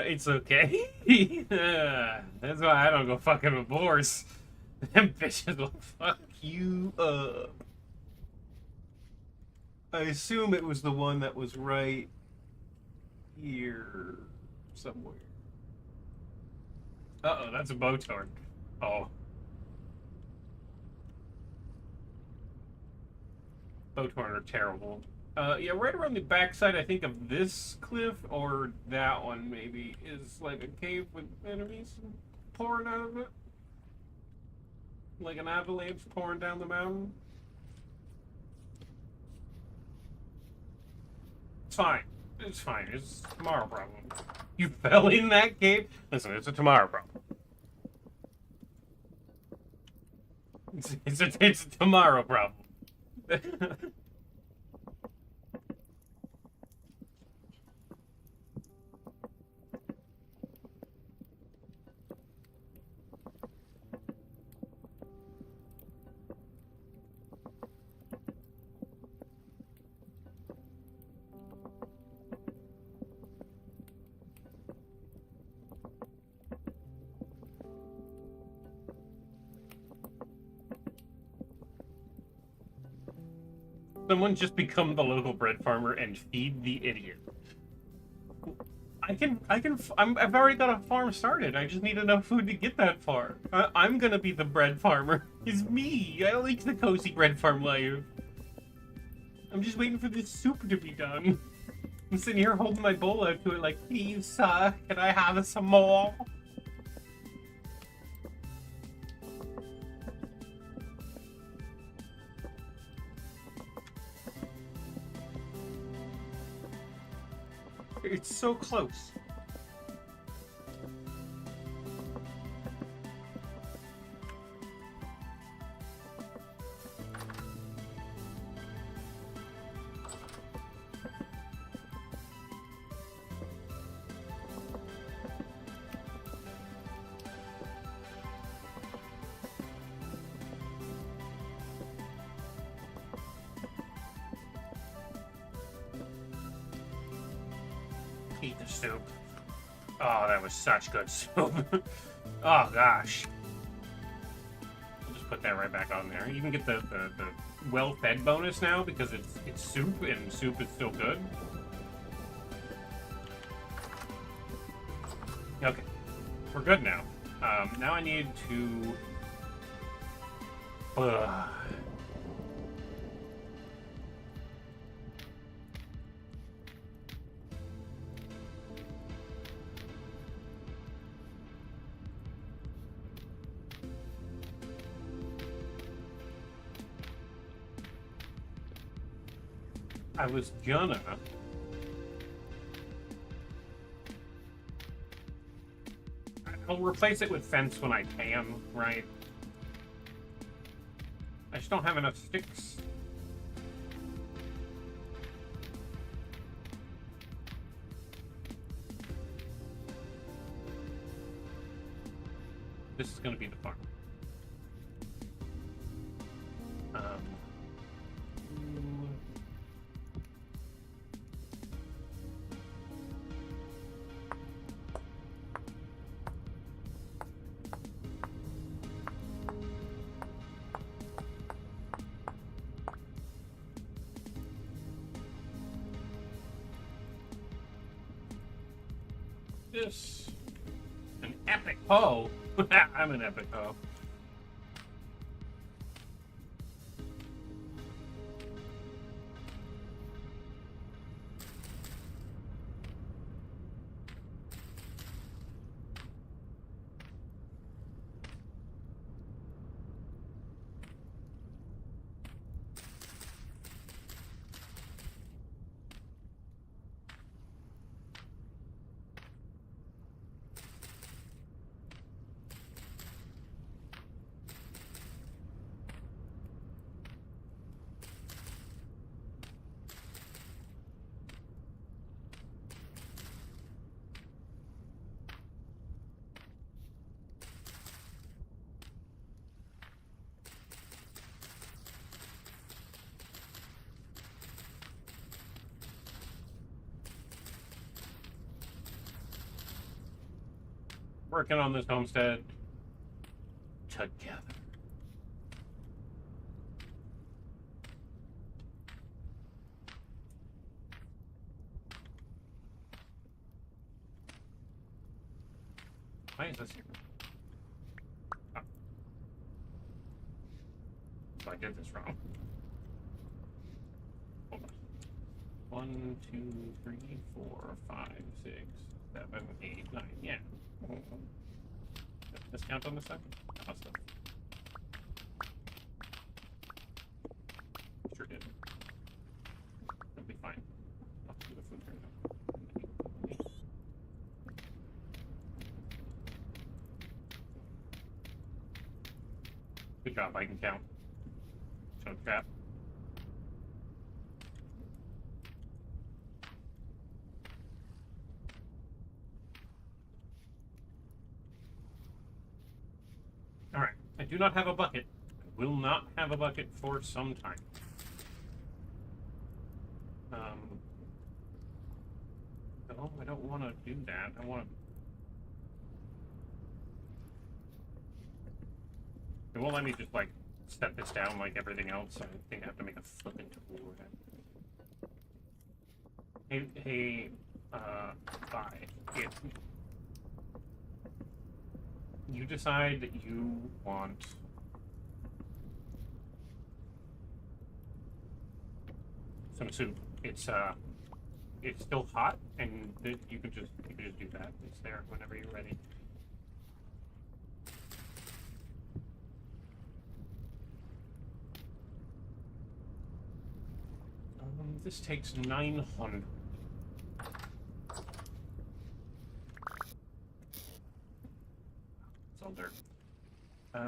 It's okay. That's why I don't go fucking with boars. Them bitches will fuck you up. I assume it was the one that was right here somewhere. Uh-oh, that's a Botorn. Oh. Botorn are terrible. Yeah, right around the backside, I think, of this cliff, or that one, maybe, is like a cave with enemies pouring out of it. Like an avalanche pouring down the mountain. It's fine. It's fine. It's a tomorrow problem. You fell in that cave? Listen, it's a tomorrow problem. It's a tomorrow problem. Someone just become the local bread farmer and feed the idiot. I've already got a farm started. I just need enough food to get that far. I'm gonna be the bread farmer. It's me. I like the cozy bread farm life. I'm just waiting for this soup to be done. I'm sitting here holding my bowl out to it like, please, sir, can I have some more? It's so close. Eat the soup. Oh, that was such good soup. Oh, gosh. I'll just put that right back on there. You can get the well-fed bonus now because it's soup, and soup is still good. Okay. We're good now. Now I need to... I was gonna... I'll replace it with fence when I can, right? I just don't have enough sticks. This is gonna be the farm. This an epic hoe. I'm an epic hoe. working on this homestead together. Why is this here? Oh. So I did this wrong. Hold on. 1, 2, 3, 4, 5, 6, 7, 8, 9. Yeah. Does this count on this side? Awesome. Sure did. It'll be fine. I'll do the food right now. Good job, I can count. So trap. Alright, I do not have a bucket. I will not have a bucket for some time. No, I don't want to do that. I want to... It won't let me just, like, set this down like everything else. I think I have to make a flipping tool. Hey, bye. If you decide that you want some soup, it's still hot, and you could just do that. It's there whenever you're ready. This takes 900. It's all dirt. I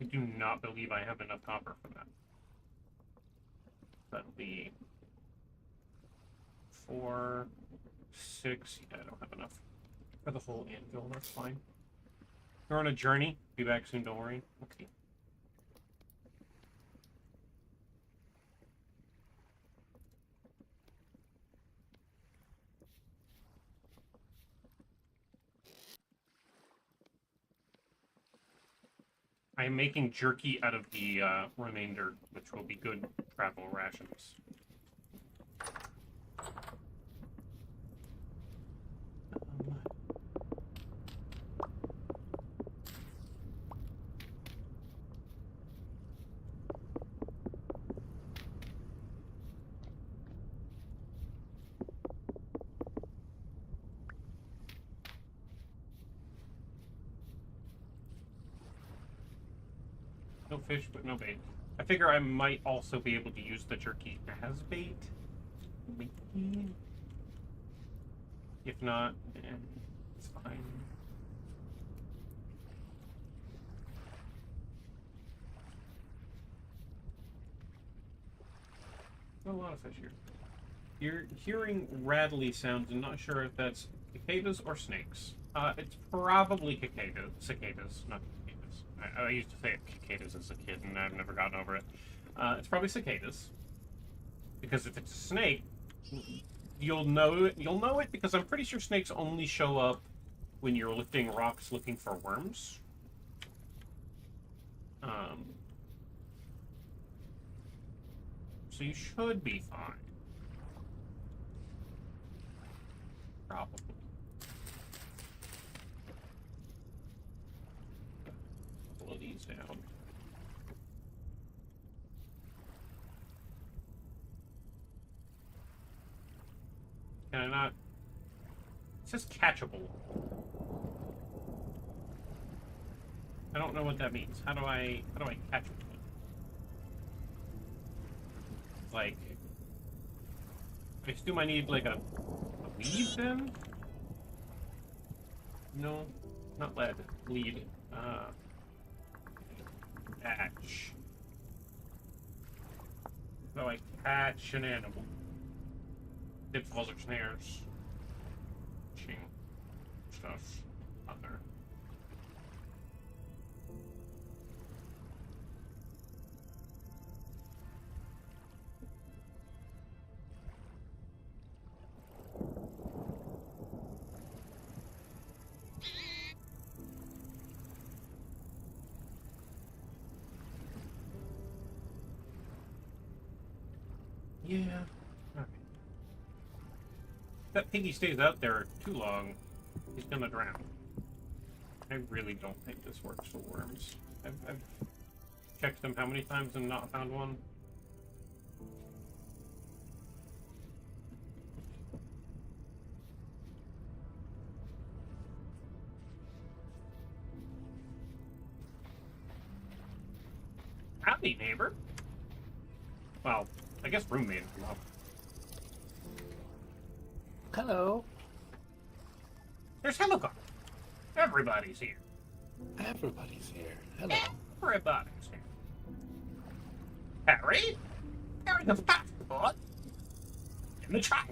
do not believe I have enough copper for that. That'll be 4, 6. Yeah, I don't have enough for the whole anvil. That's fine. We're on a journey. Be back soon. Don't worry. Okay. I am making jerky out of the remainder, which will be good travel rations. No fish, but no bait. I figure I might also be able to use the jerky as bait. Maybe. If not, it's fine. A lot of fish here. You're hearing rattly sounds. I'm not sure if that's cicadas or snakes. It's probably cicadas, not cicadas. I used to say cicadas as a kid, and I've never gotten over it. It's probably cicadas, because if it's a snake, you'll know it. You'll know it because I'm pretty sure snakes only show up when you're lifting rocks looking for worms. So you should be fine. Probably. Pull these down. Can I not? It says catchable. I don't know what that means. How do I catch it? Like, I assume I need like a lead then? No, not lead. Lead. Catch. How do I catch an animal? Pitfalls or snares. Stuff on there. Yeah. Alright. If that piggy stays out there too long, he's gonna drown. I really don't think this works for worms. I've checked them how many times and not found one? Howdy, neighbor. Well, I guess roommate. Well, Hello. there's Helicopter. Everybody's here. Everybody's here. Hello. Everybody's here. Harry? Harry the passport. In the child.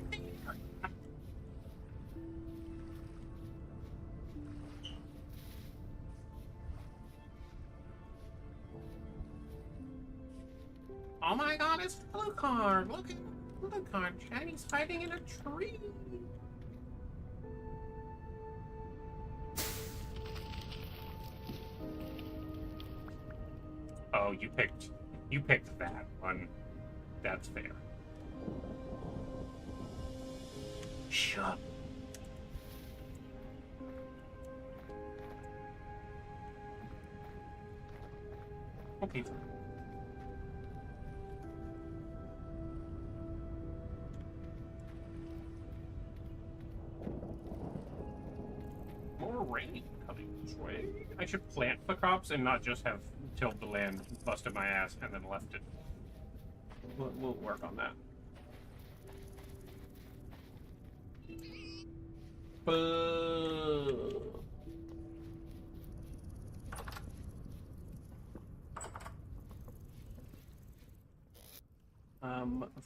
Oh my god, it's Alucard! Look at Alucard, and he's hiding in a tree! Oh, you picked that one. That's fair. Shut. Okay. More rain coming this way. I should plant the crops and not just have tilled the land, busted my ass, and then left it. We'll work on that.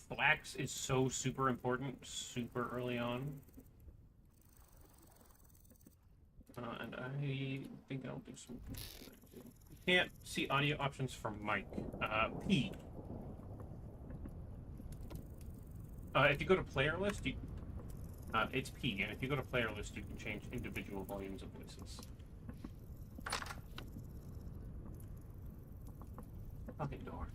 Flax is so super important, super early on. And I think I'll do some... Can't see audio options from Mike. P. If you go to player list, you, it's P, and if you go to player list, you can change individual volumes of voices. Fucking door.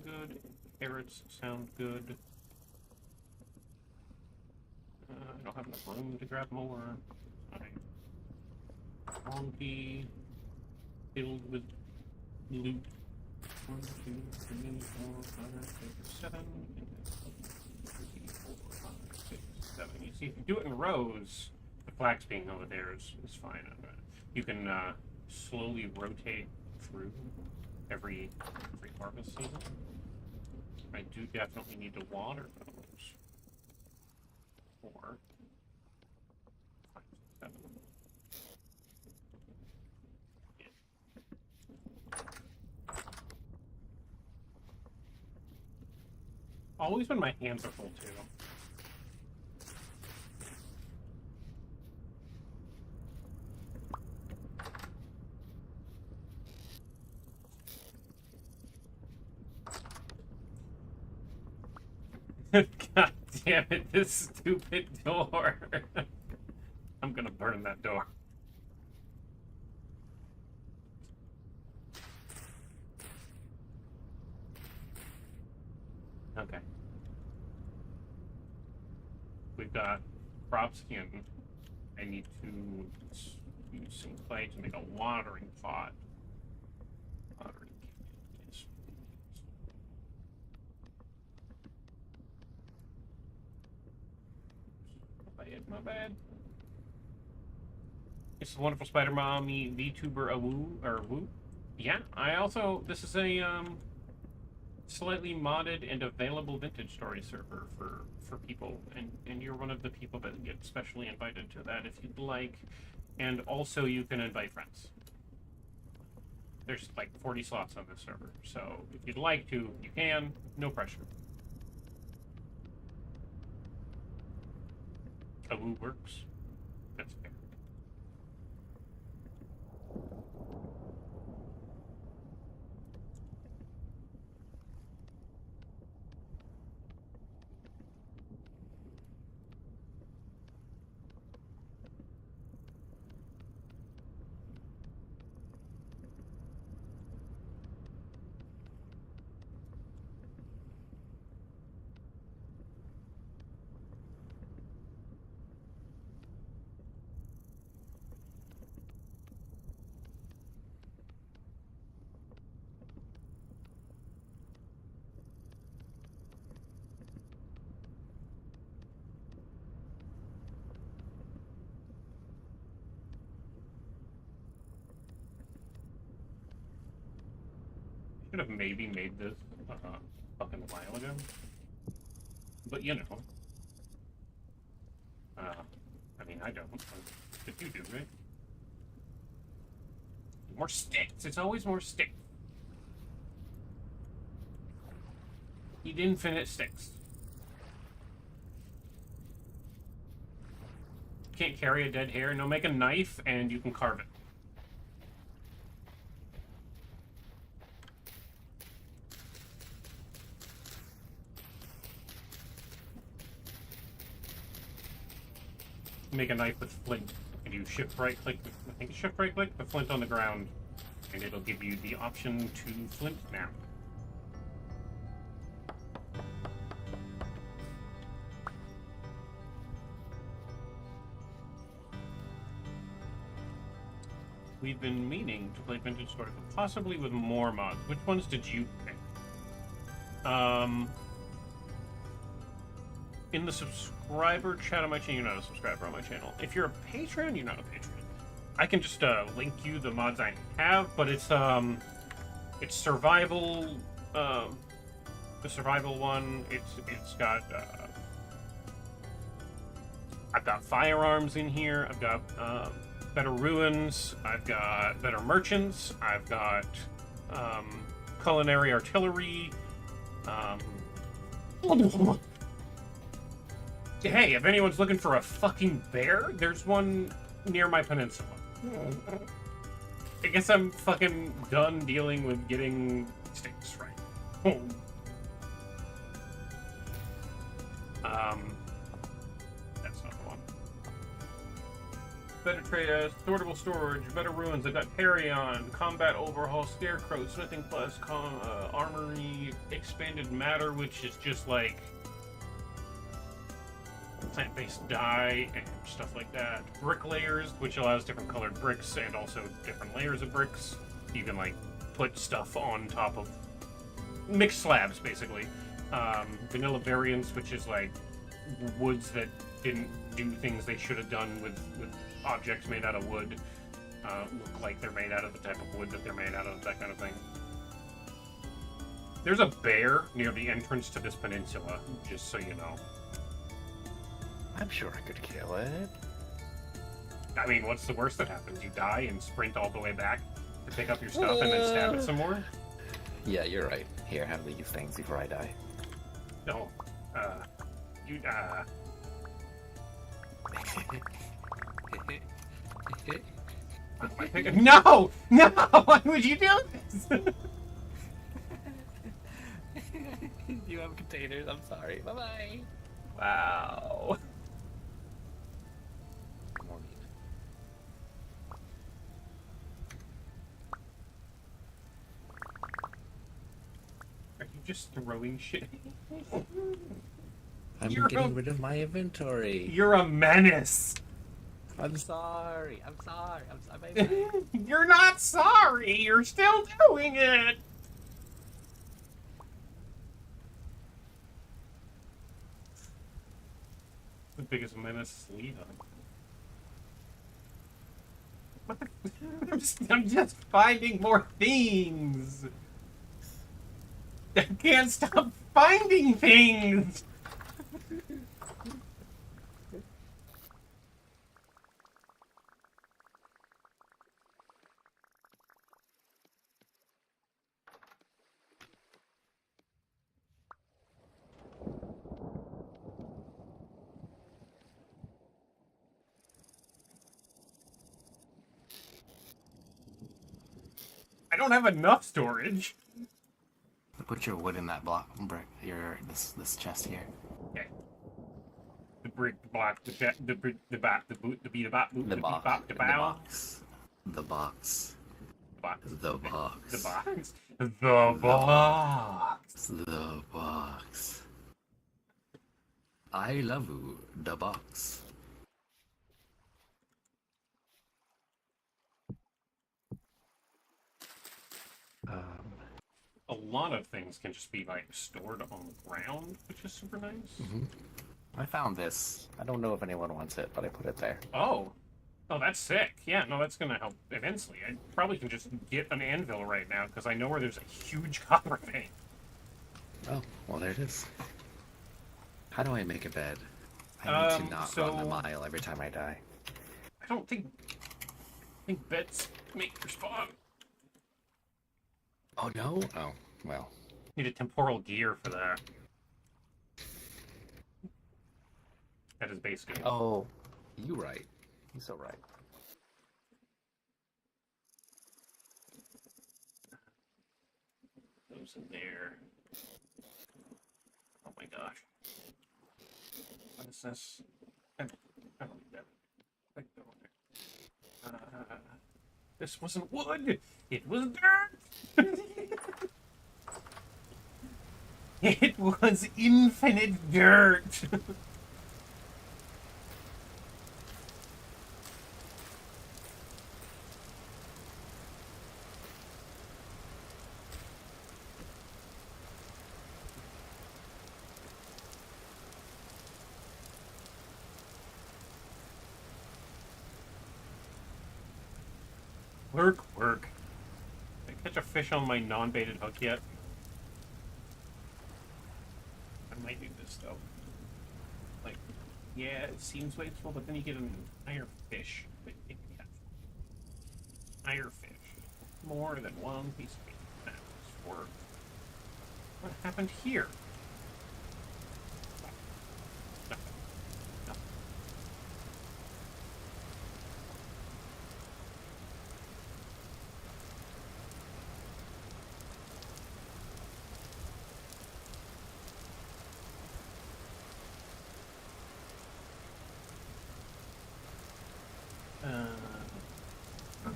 Good. Carrots sound good. I don't have enough room to grab more. Monkey filled with loot. 1, 2, 3, 4, 5, 6, 7. 3, 4, 5, 6, 7. You see, if you do it in rows, the flax being over there is fine. You can slowly rotate through every harvest season. I do definitely need to water those. 4, 5, 7. Yeah. Always when my hands are full too. God damn it, this stupid door. I'm gonna burn that door. Okay. We've got crops in. I need to use some clay to make a watering pot. Watering is my bad. It's the wonderful Spider Mommy VTuber Woo. Yeah, I also, this is a slightly modded and available vintage story server for people, and you're one of the people that get specially invited to that if you'd like, and also you can invite friends. There's like 40 slots on this server, so if you'd like to, you can, no pressure. Awu works. That's fair. Should have maybe made this fucking while ago. But you know. I mean, I don't. But you do, right? More sticks. It's always more sticks. Eat infinite sticks. Can't carry a dead hair. No, make a knife and you can carve it. Make a knife with flint, and you shift right click, I think shift right click the flint on the ground, and it'll give you the option to flint now. We've been meaning to play Vintage Story, but possibly with more mods. Which ones did you pick? In the subscriber chat on my channel, you're not a subscriber on my channel. If you're a patron, you're not a patron. I can just link you the mods I have, but it's survival. The survival one. It's got. I've got firearms in here. I've got better ruins. I've got better merchants. I've got culinary artillery. Hey, if anyone's looking for a fucking bear, there's one near my peninsula. I guess I'm fucking done dealing with getting sticks right. That's not the one. Better trade, sortable storage, better ruins. I've got Carrion, combat overhaul, scarecrow, smithing plus, armory, expanded matter, which is just like plant-based dye and stuff like that. Brick layers, which allows different colored bricks and also different layers of bricks. You can like put stuff on top of mixed slabs, basically. Vanilla variants, which is like woods that didn't do things they should have done with objects made out of wood. Look like they're made out of the type of wood that they're made out of, that kind of thing. There's a bear near the entrance to this peninsula, just so you know. I'm sure I could kill it. I mean, what's the worst that happens? You die and sprint all the way back to pick up your stuff and then stab it some more? Yeah, you're right. Here, have these things before I die. No. You, No! No! Why would you do this? You have containers, I'm sorry. Bye-bye. Wow. More meat. Are you just throwing shit? I'm You're getting rid of my inventory. You're a menace. I'm sorry. I'm sorry. Bye-bye. You're not sorry. You're still doing it. The biggest menace, Leon. I'm just finding more things. I can't stop finding things. I don't have enough storage. Put your wood in that block, brick, this chest here. Okay. The brick, the block, the brick, the bat, the boot, the beat, the bot, boot, The the box. beat, bop, the bow. box. The box. The box. The box. The box. The box. The box. I love you, the box. A lot of things can just be like stored on the ground, which is super nice. I found this. I don't know if anyone wants it, but I put it there. Oh, that's sick. Yeah, no, that's gonna help immensely. I probably can just get an anvil right now because I know where there's a huge copper vein. Oh, well, there it is. How do I make a bed? I need to not run a mile every time I die. I don't think. I think beds make your spawn. Oh no? Oh, well. Need a temporal gear for that. That is basically. Oh, you right. You're so right. Those in there. Oh my gosh. What is this? I don't need that. Like, go there. This wasn't wood. It was dirt. It was infinite dirt. Work. Did I catch a fish on my non-baited hook yet? I might do this though. Like, yeah, it seems wasteful, but then you get an entire fish. Entire fish. More than one piece of meat. That was work. What happened here? Nothing. Nothing.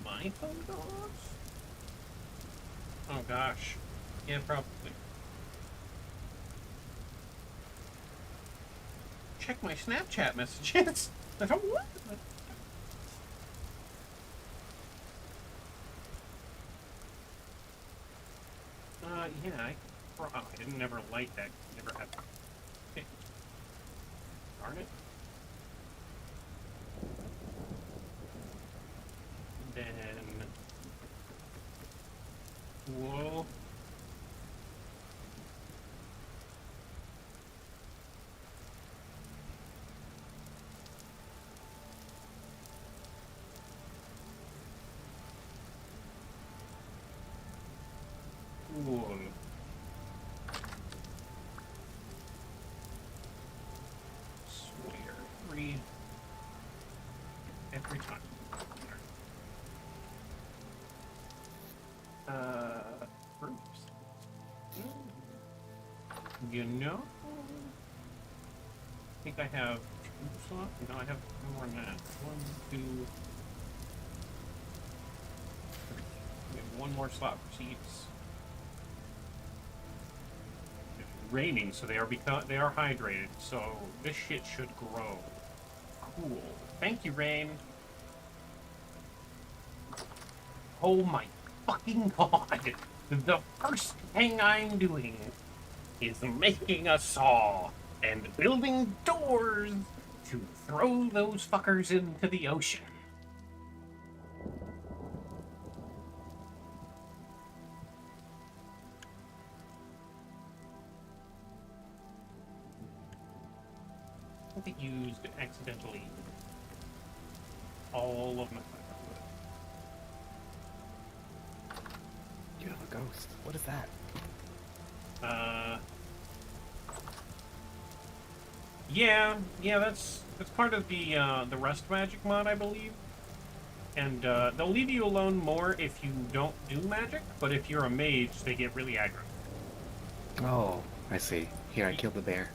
My phone dogs? Oh gosh. Yeah, probably. Check my Snapchat messages. I don't want them. Yeah, I didn't never like that. Never had. Okay. Darn it. Then, whoa. Whoa. Swear, read every time. Groups. You know? I think I have two slots. No, I have more than that. 1, 2, 3. We have one more slot for seeds. It's raining, so they are hydrated. So this shit should grow. Cool. Thank you, rain. Oh my fucking god! The first thing I'm doing is making a saw and building doors to throw those fuckers into the ocean. I think I used accidentally all of my firewood. You have a ghost. What is that? Yeah, that's part of the Rust Magic mod, I believe. And they'll leave you alone more if you don't do magic, but if you're a mage, they get really aggro. Oh, I see. Here, I killed the bear.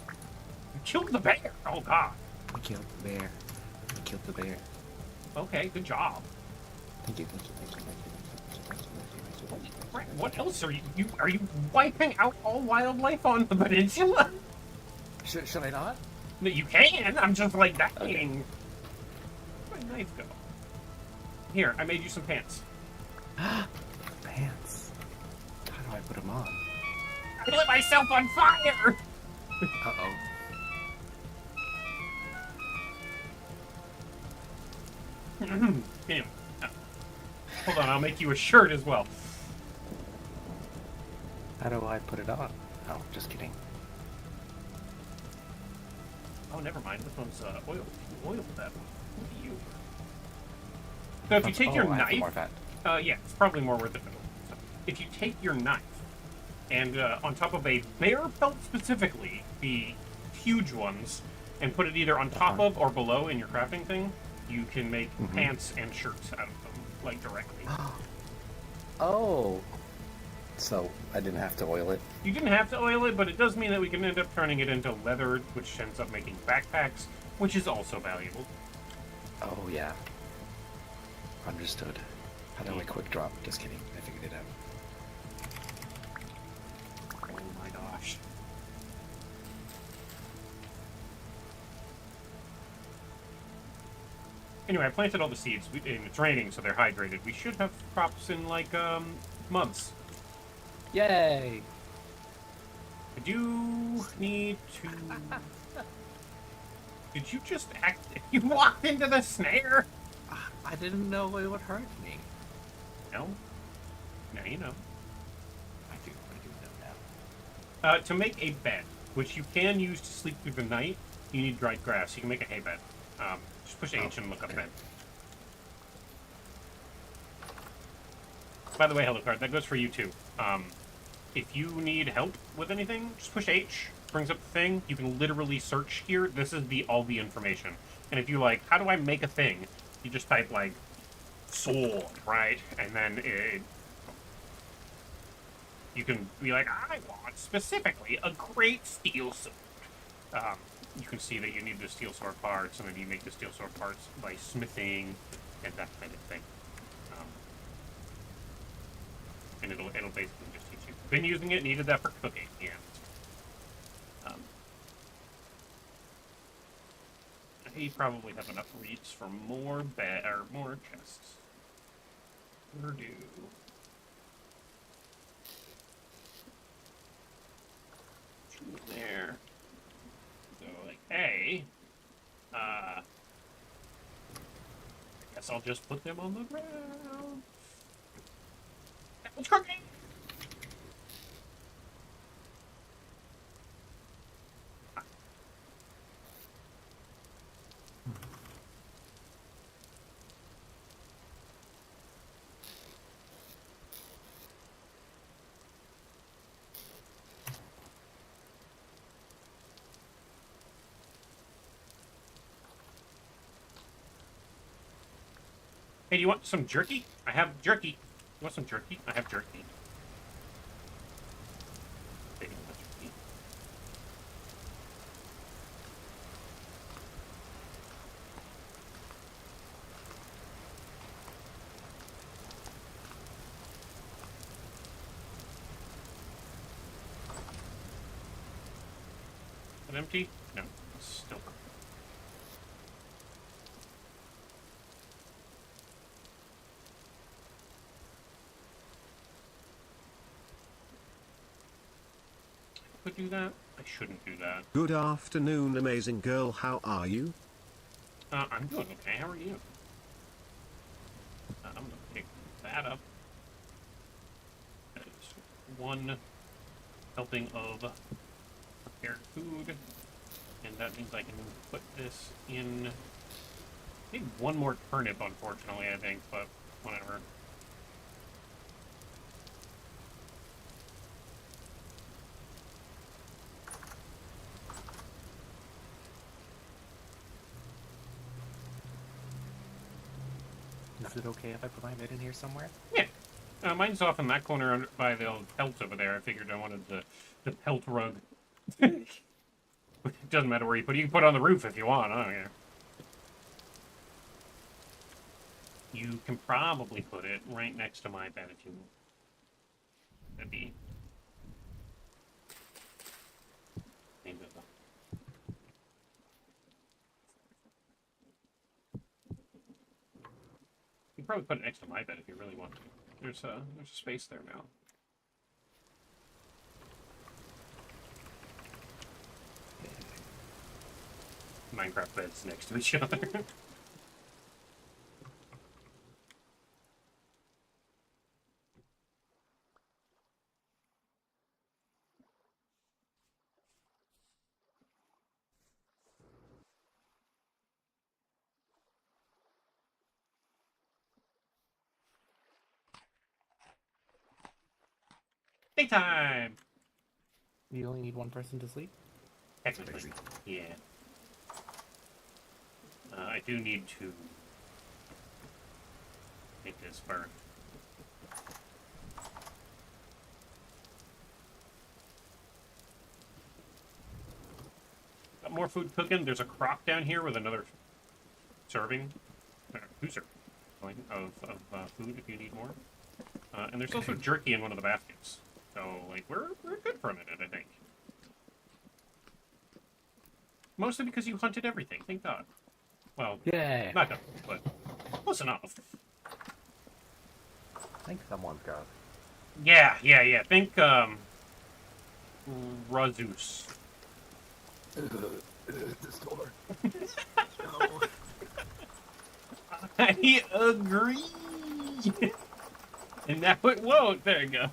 You killed the bear! Oh god. I killed the bear. I killed the bear. Okay, good job. Thank you, thank you, thank you, thank you, thank you, thank you, thank you, thank you, thank you. Right, what else are you are you wiping out all wildlife on the peninsula? Should I not? No, you can. I'm just like dying. Okay. Where'd my knife go? Here, I made you some pants. Pants. How do I put them on? I lit myself on fire! Uh-oh. Damn. Hold on, I'll make you a shirt as well. How do I put it on? Oh, just kidding. Oh, never mind. This one's oil. Oil that one. What are you? So if you take your I have knife, more fat. yeah, it's probably more worth it. So if you take your knife and on top of a bear pelt specifically, the huge ones, and put it either on top of or below in your crafting thing, you can make pants and shirts out of them, like directly. Oh. So I didn't have to oil it. You didn't have to oil it, but it does mean that we can end up turning it into leather, which ends up making backpacks, which is also valuable. Oh yeah. Understood. How do I quick drop? Just kidding. I figured it out. Oh my gosh. Anyway, I planted all the seeds, and it's raining, so they're hydrated. We should have crops in, like, months. Yay! I do need to... Did you just act... You walked into the snare? I didn't know it would hurt me. No? Now you know. I do know now. To make a bed, which you can use to sleep through the night, you need dried grass. You can make a hay bed. Just push H and look up bed. By the way, Hello Card, that goes for you too. If you need help with anything, just push H. Brings up the thing. You can literally search here. This is all the information. And if you like, how do I make a thing? You just type like sword, right? And then you can be like, I want specifically a great steel sword. You can see that you need the steel sword parts, and then you make the steel sword parts by smithing and that kind of thing. And it'll basically just teach you. Been using it, needed that for cooking, yeah. I probably have enough reeds for more more chests. Where do? Two there. So like, hey, I guess I'll just put them on the ground. It's cooking. Hey, do you want some jerky? I have jerky. You want some jerky? I have jerky. Take the jerky. Is it empty? No, it's still cooking. Could do that. I shouldn't do that. Good afternoon, amazing girl. How are you? I'm doing okay. How are you? I'm gonna pick that up. That is one helping of prepared food, and that means I can put this in. I need one more turnip, unfortunately. I think, but whatever. Is it okay if I put my bed in here somewhere? Yeah. Mine's off in that corner by the old pelt over there. I figured I wanted the pelt rug. It doesn't matter where you put it. You can put it on the roof if you want. I don't care. You can probably put it right next to my bed if you want. That'd be... maybe a... You can probably put it next to my bed if you really want to. There's a space there now. Minecraft beds next to each other. Daytime! You only need one person to sleep? Technically, yeah. I do need to make this burn. Got more food cooking. There's a crock down here with another serving. Two serving of food if you need more. And there's also jerky in one of the baskets. So, like, we're good for a minute, I think. Mostly because you hunted everything, thank God. Well, yeah, not done, but close enough. I think someone's got. Yeah. Think, Razus. This door. I agree. And now it won't. There it goes.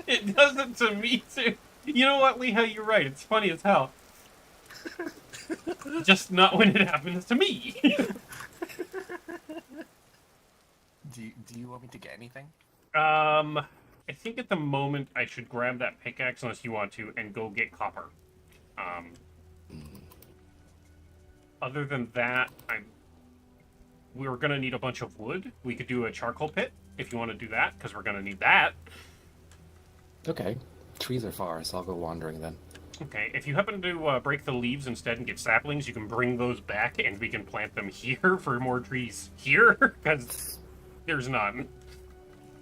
It does it to me too. You know what, Leha? You're right. It's funny as hell. Just not when it happens to me. Do you want me to get anything? I think at the moment I should grab that pickaxe unless you want to and go get copper. Other than that, we're gonna need a bunch of wood. We could do a charcoal pit if you want to do that, because we're gonna need that. Okay. Trees are far, so I'll go wandering then. Okay, if you happen to break the leaves instead and get saplings, you can bring those back and we can plant them here for more trees here, because there's none.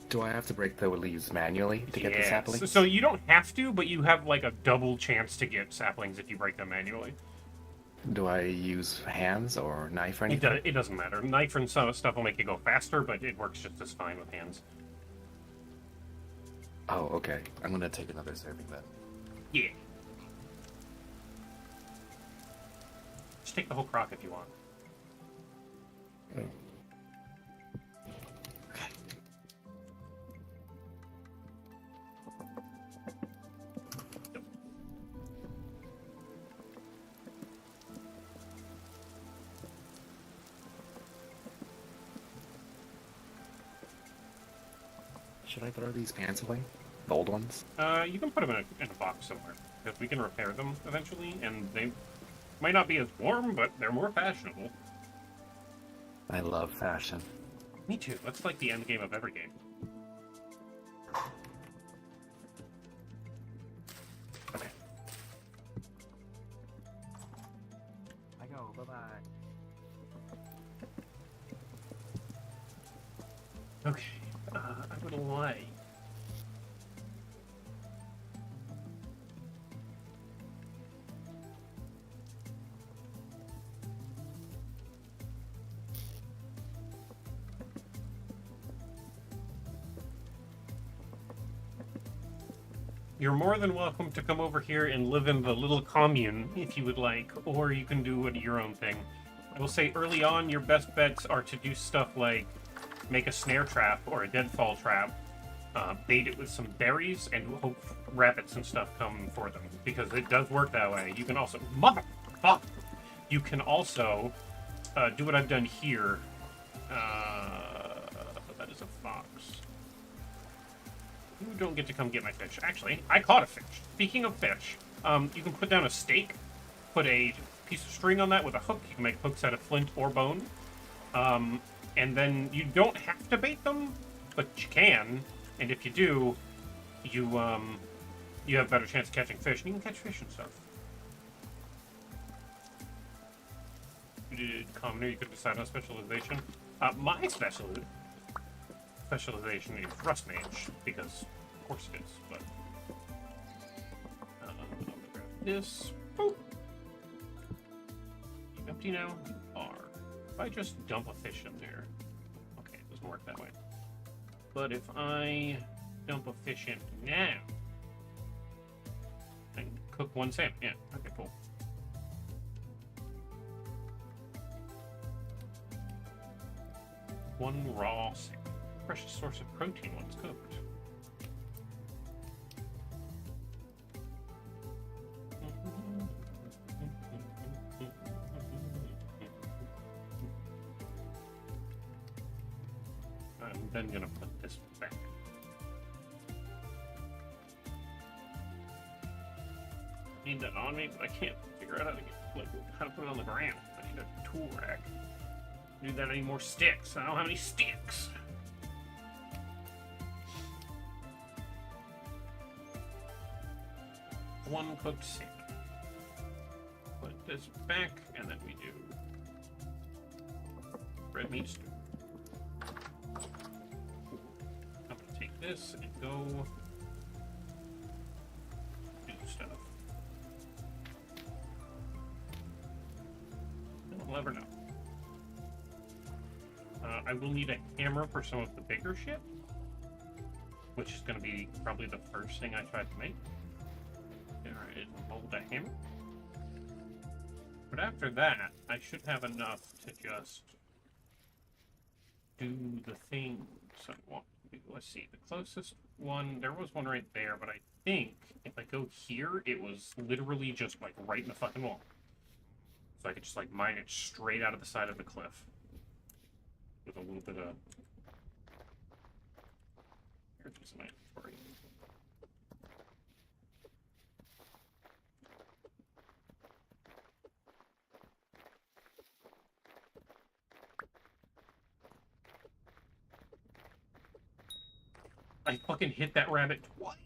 Do I have to break the leaves manually to get the saplings? So you don't have to, but you have like a double chance to get saplings if you break them manually. Do I use hands or knife or anything? It doesn't matter. Knife and some stuff will make it go faster, but it works just as fine with hands. Oh, okay. I'm gonna take another serving then. Yeah. Just take the whole crock if you want. Oh. Should I throw these pants away? The old ones? You can put them in a box somewhere, because we can repair them eventually, and they might not be as warm, but they're more fashionable. I love fashion. Me too. That's like the end game of every game. Okay. I go. Bye-bye. Okay. I would like... You're more than welcome to come over here and live in the little commune if you would like, or you can do your own thing. I will say early on, your best bets are to do stuff like make a snare trap or a deadfall trap, bait it with some berries, and hope rabbits and stuff come for them, because it does work that way. You can also... Motherfuck! You can also do what I've done here. That is a fox. You don't get to come get my fish. Actually, I caught a fish. Speaking of fish, you can put down a stake, put a piece of string on that with a hook. You can make hooks out of flint or bone. And then you don't have to bait them, but you can. And if you do, you have a better chance of catching fish. And you can catch fish and stuff. Commoner, you could decide on specialization. My specialization is Rust Mage, because of course it is, but... I'm gonna grab this. Boop. You empty now? You are. If I just dump a fish in there... Okay, it doesn't work that way. But if I dump a fish in now... I can cook one salmon. Yeah, okay, cool. One raw salmon. Precious source of protein once cooked. I'm then gonna put this back. I need that on me, but I can't figure out how to put it on the ground. I need a tool rack. Do that, I need more sticks. I don't have any sticks. One cooked salmon. Put this back, and then we do red meat stew. I'm gonna take this and go do stuff. We'll never know. I will need a hammer for some of the bigger shit, which is going to be probably the first thing I try to make. Alright, mold a hammer. But after that, I should have enough to just do the things I want to do. Let's see, the closest one, there was one right there, but I think if I go here, it was literally just like right in the fucking wall. So I could just like mine it straight out of the side of the cliff. With a little bit of... Here's just my inventory. I fucking hit that rabbit twice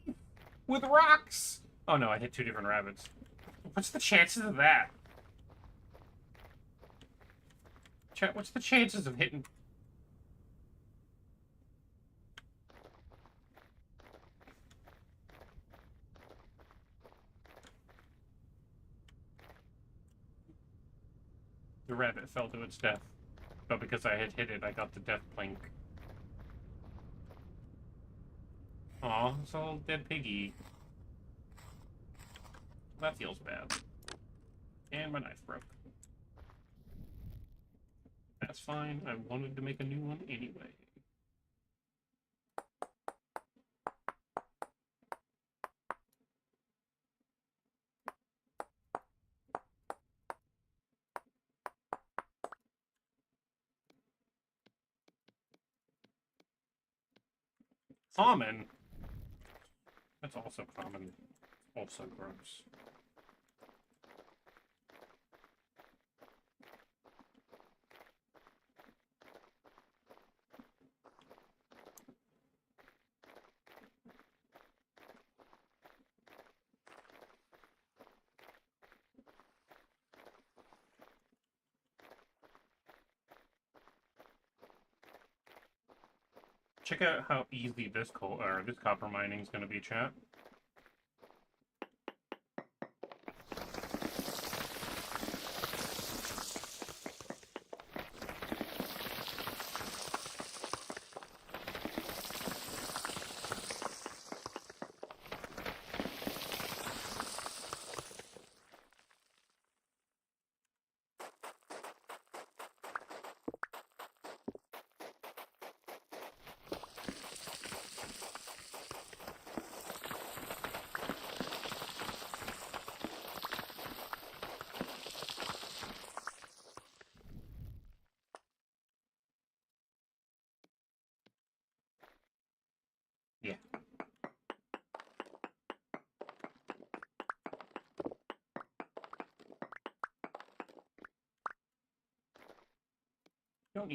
with rocks! Oh no, I hit two different rabbits. What's the chances of that? Chat, what's the chances of hitting... The rabbit fell to its death. But because I had hit it, I got the death plank. Aw, it's a little dead piggy. That feels bad. And my knife broke. That's fine. I wanted to make a new one anyway. Common? That's also common. Also gross. Check out how easy this this copper mining is going to be, chat.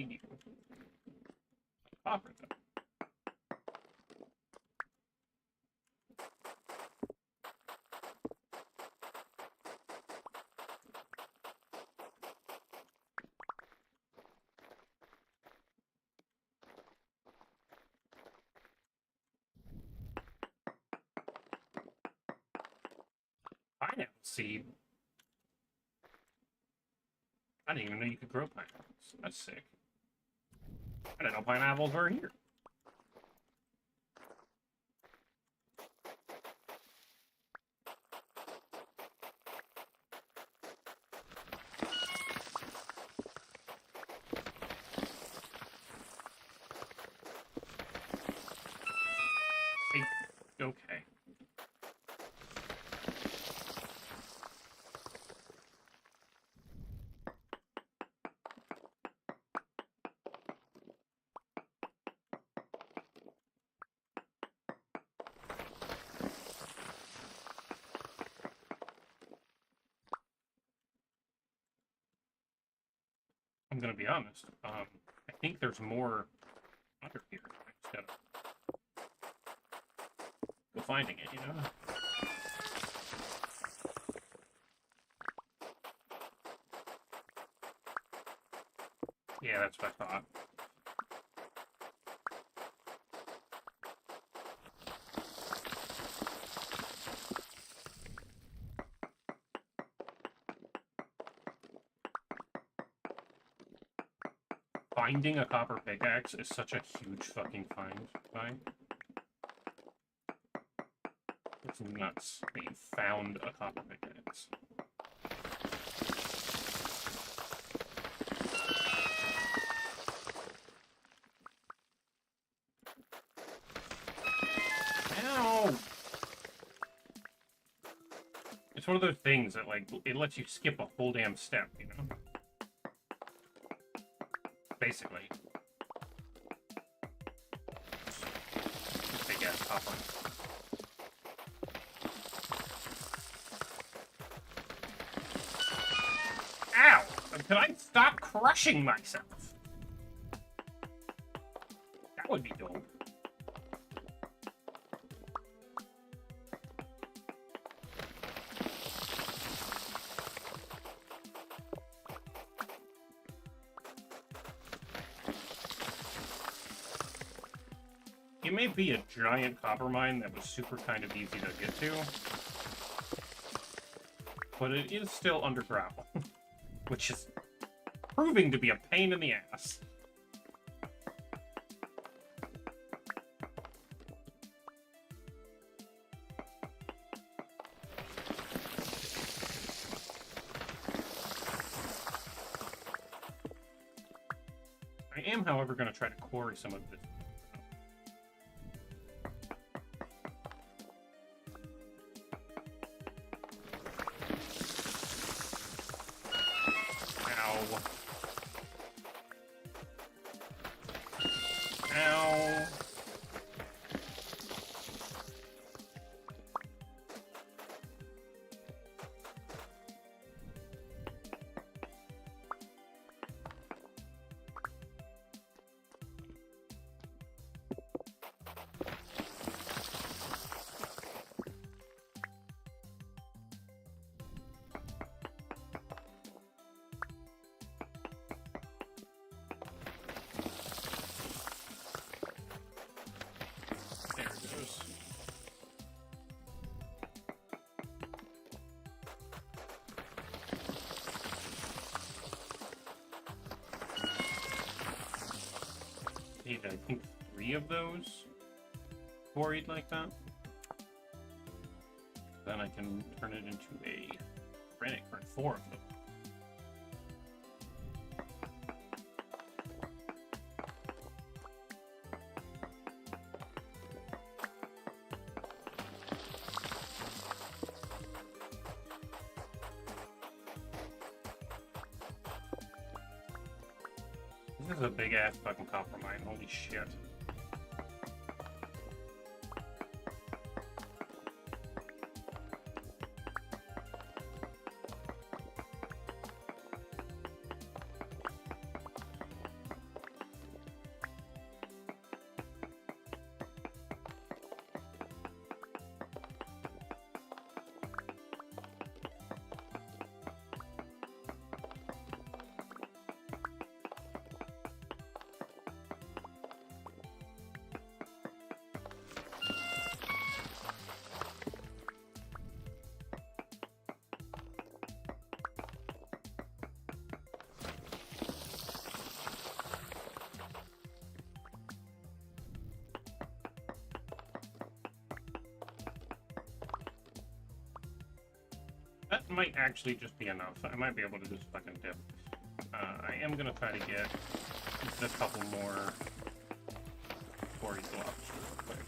need you. Copper, though. Pineapple seed. I didn't even know you could grow pineapples. That's sick. I didn't know pineapples were here. Okay. I'm gonna be honest. I think there's more under here. I just gotta go finding it, you know? Yeah, that's what I thought. Finding a copper pickaxe is such a huge fucking find. It's nuts that you found a copper pickaxe. Ow! It's one of those things that, like, it lets you skip a whole damn step, you know? Basically. Big ass copper. Ow! Can I stop crushing myself? That would be dope. It may be a giant copper mine that was super kind of easy to get to, but it is still underground, which is proving to be a pain in the ass. I am, however, going to try to quarry some of this. Ow. There it goes. Need, I think, 3 of those quarried like that. Then I can turn it into a granite for 4 of them. This is a big ass fucking copper mine, holy shit. That might actually just be enough. I might be able to just fucking dip. I am gonna try to get just a couple more quarry blocks real quick.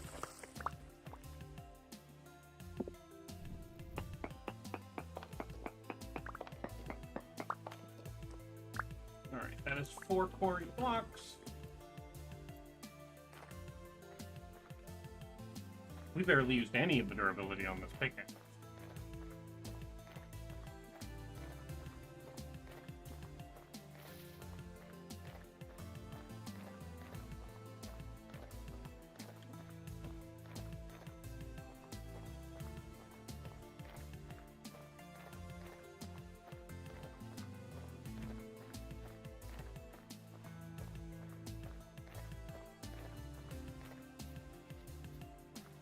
Alright, that is 4 quarry blocks. We barely used any of the durability on this pickaxe.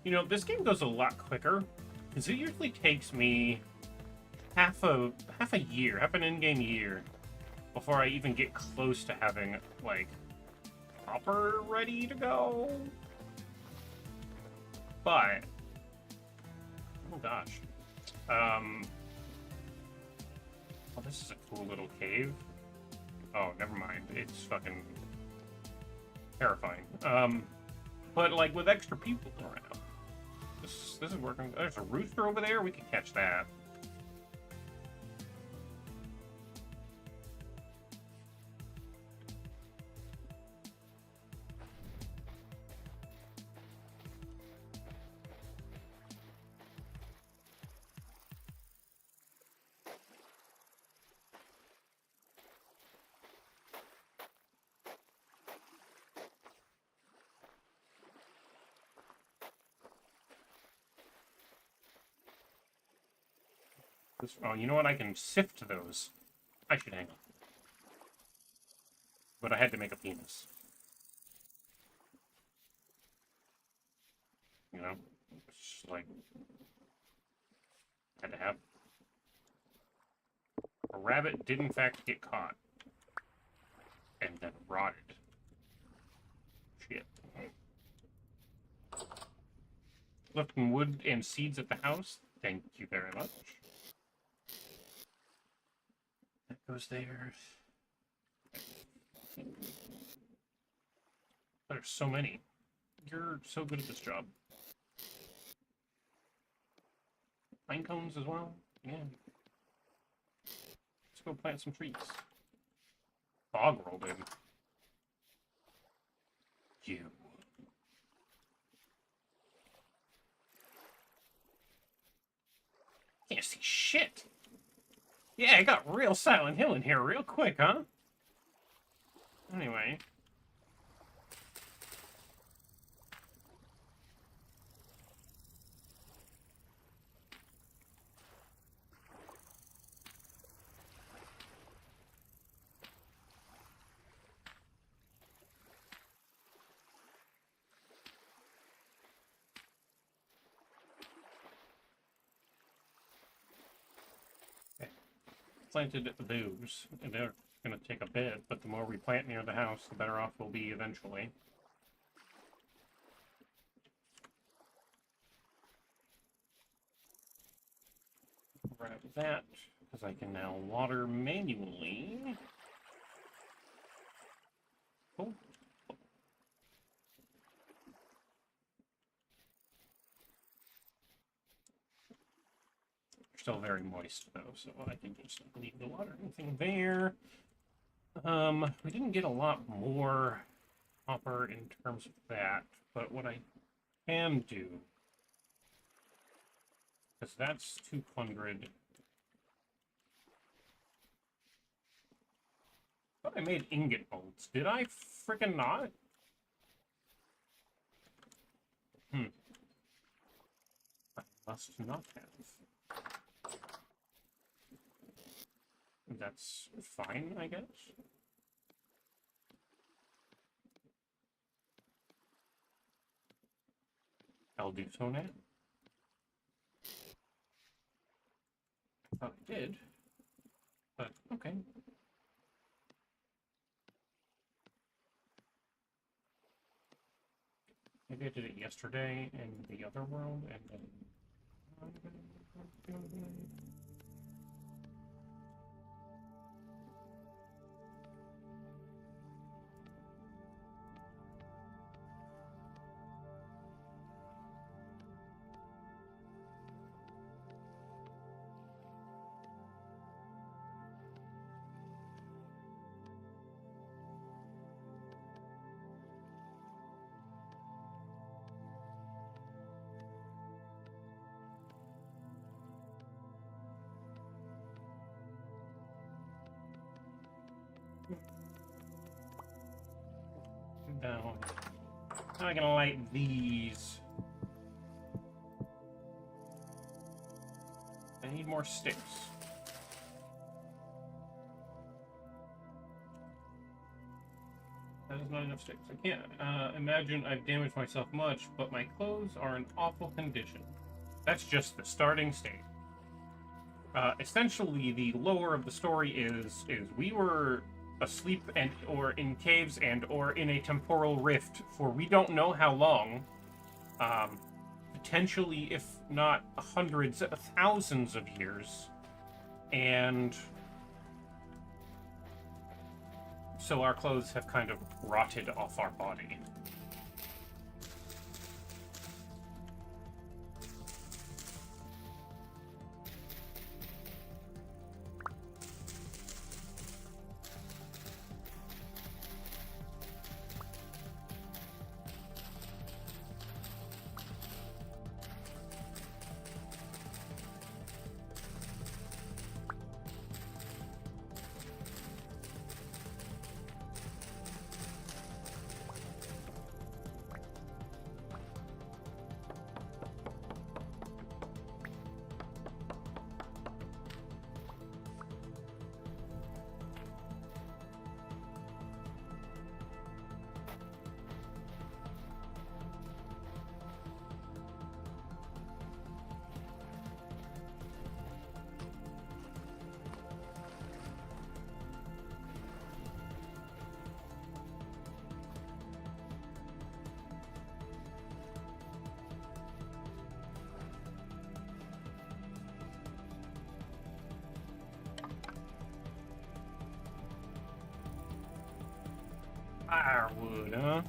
You know, this game goes a lot quicker, because it usually takes me half an in-game year, before I even get close to having, like, copper ready to go. But, oh gosh. Oh, this is a cool little cave. Oh, never mind. It's fucking terrifying. But, like, with extra people around. This is working. There's a rooster over there. We can catch that. Oh, you know what? I can sift those. I should hang on. But I had to make a penis. You know? It's just like... had to have... A rabbit did in fact get caught. And then rotted. Shit. Left some wood and seeds at the house. Thank you very much. That goes there. There's so many. You're so good at this job. Pine cones as well? Yeah. Let's go plant some trees. Fog rolled in. You. Can't see shit. Yeah, I got real Silent Hill in here real quick, huh? Anyway. Planted those, and they're going to take a bit, but the more we plant near the house, the better off we'll be eventually. Grab that, because I can now water manually. Cool. Still very moist though, so I can just leave the water anything there. We didn't get a lot more copper in terms of that, but what I can do, because that's 200. I thought I made ingot molds. Did I frickin' not? I must not have. That's fine, I guess. I'll do so now. I thought I did, but okay. Maybe I did it yesterday in the other world, and then... Now, how am I gonna light these? I need more sticks. That is not enough sticks. I can't imagine I've damaged myself much, but my clothes are in awful condition. That's just the starting state. Essentially, the lore of the story is we were asleep and or in caves and or in a temporal rift for we don't know how long. Potentially, if not hundreds, thousands of years. And so our clothes have kind of rotted off our body. Firewood, huh?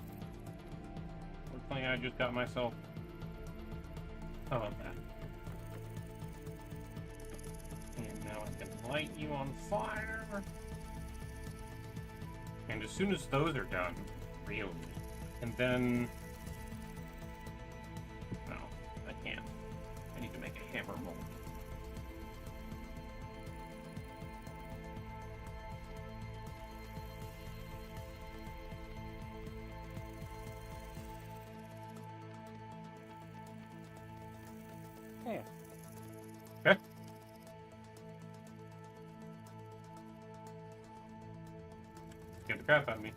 Looks like I just got myself some of that. And now I can light you on fire. And as soon as those are done, really, and then... No, I can't. I need to make a hammer mold. Yeah. Okay. Get the crap out of me.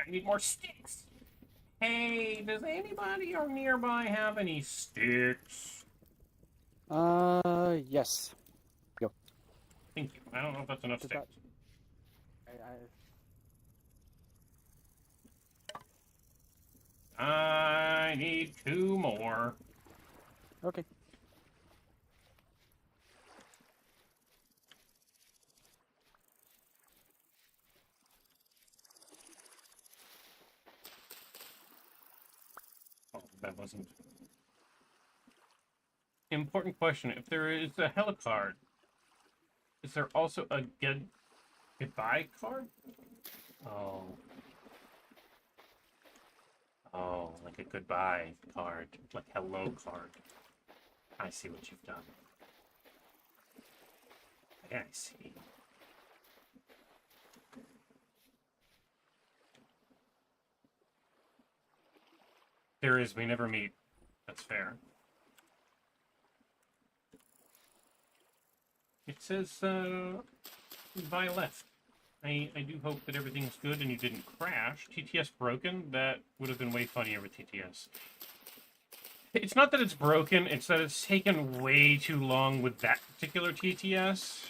I need more sticks. Hey, does anybody or nearby have any sticks? Yes. Go. Thank you. I don't know if that's enough sticks. I need 2 more. Okay. Oh, that wasn't... Important question. If there is a Helicard, is there also a goodbye card? Oh. Oh, like a goodbye card. Like hello card. I see what you've done. Yeah, I see. There is, we never meet. That's fair. It says, by left. I do hope that everything's good and you didn't crash. TTS broken? That would have been way funnier with TTS. It's not that it's broken, it's that it's taken way too long with that particular TTS.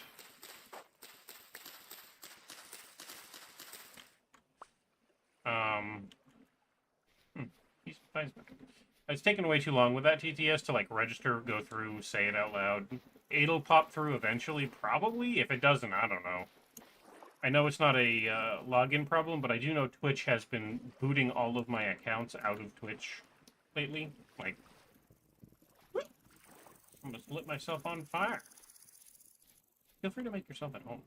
It's taken way too long with that TTS to like register, go through, say it out loud. It'll pop through eventually, probably. If it doesn't, I don't know. I know it's not a login problem, but I do know Twitch has been booting all of my accounts out of Twitch lately. Like, almost lit myself on fire. Feel free to make yourself at home.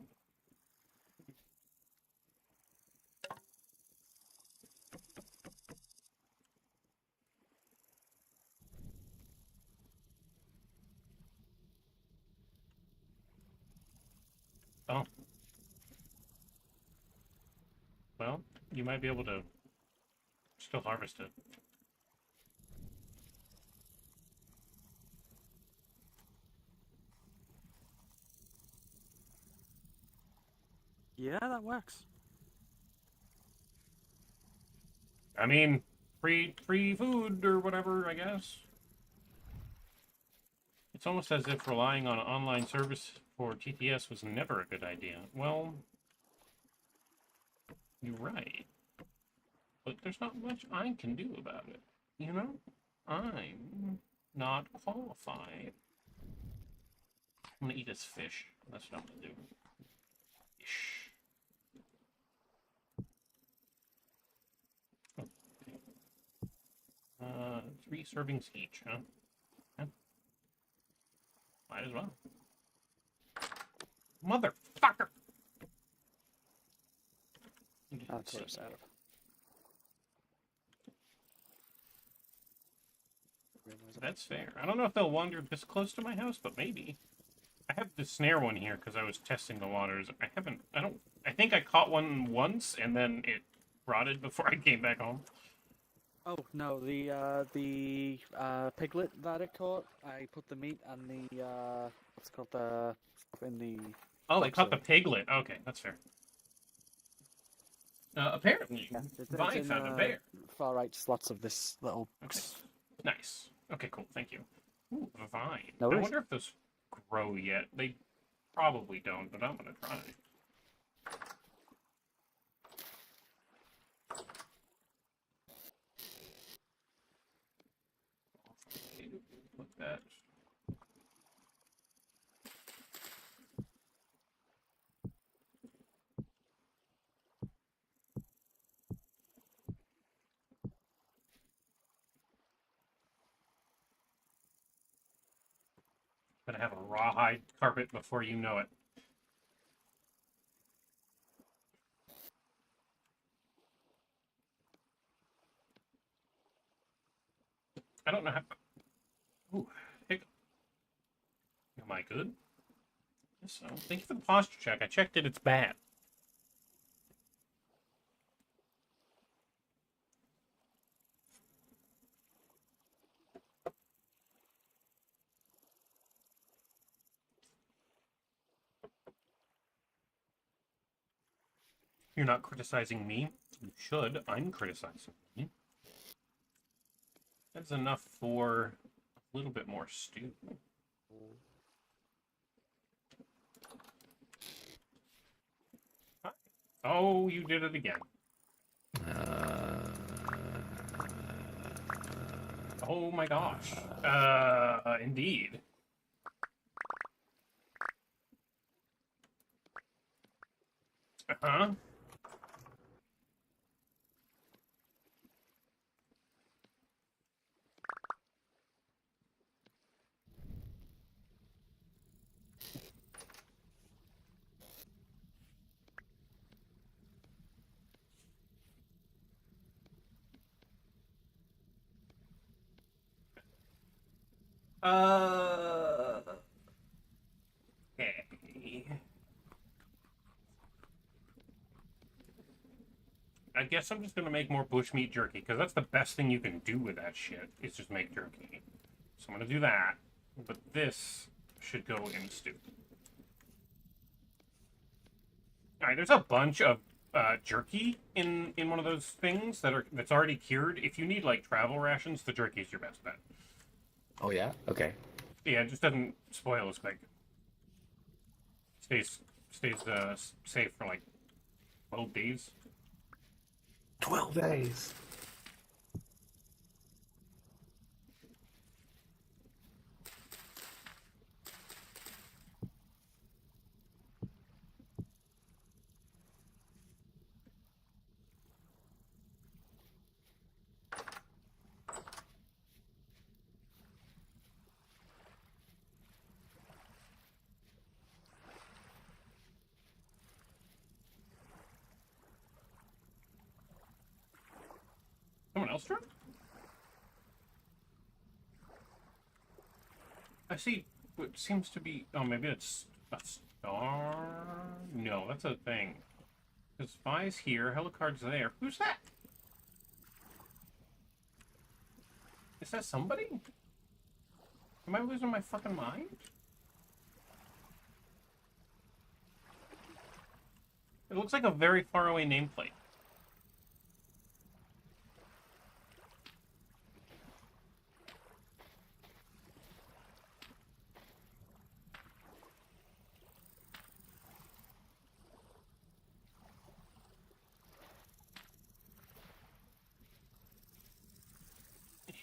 Oh. Well, you might be able to still harvest it. Yeah, that works. I mean, free food or whatever, I guess. It's almost as if relying on an online service for TTS was never a good idea. Well, you're right. But there's not much I can do about it. You know? I'm not qualified. I'm gonna eat this fish. That's what I'm gonna do. Fish. 3 servings each, huh? Yeah. Might as well. Motherfucker! That's what I'm sad of. That's fair. I don't know if they'll wander this close to my house, but maybe. I have the snare one here because I was testing the waters. I think I caught one once and then it rotted before I came back home. Oh no, the piglet that it caught. I put the meat and the what's it called, the stuff in the. Oh, they caught the piglet. Okay, that's fair. Apparently, Vi found a bear. Far right slots of this little. Okay. Nice. Okay, cool. Thank you. Ooh, a vine. No I worries. wonder if those grow yet. They probably don't, but I'm gonna try. Put that. Gonna have a rawhide carpet before you know it. I don't know how. Ooh, hey. Am I good? Yes, so. Thank you for the posture check. I checked it. It's bad. You're not criticizing me. You should. I'm criticizing you. That's enough for a little bit more stew. Oh, you did it again. Oh my gosh. Indeed. Uh-huh. Okay. I guess I'm just gonna make more bushmeat jerky, because that's the best thing you can do with that shit, is just make jerky. So I'm gonna do that, but this should go in stew. Alright, there's a bunch of jerky in one of those things that's already cured. If you need, like, travel rations, the jerky is your best bet. Oh, yeah? Okay. Yeah, it just doesn't spoil as quick. Stays safe for, like, 12 days. 12 days. maelstrom? I see what seems to be... Oh, maybe it's a star? No, that's a thing. Because Vi's here, Helicard's there. Who's that? Is that somebody? Am I losing my fucking mind? It looks like a very far away nameplate.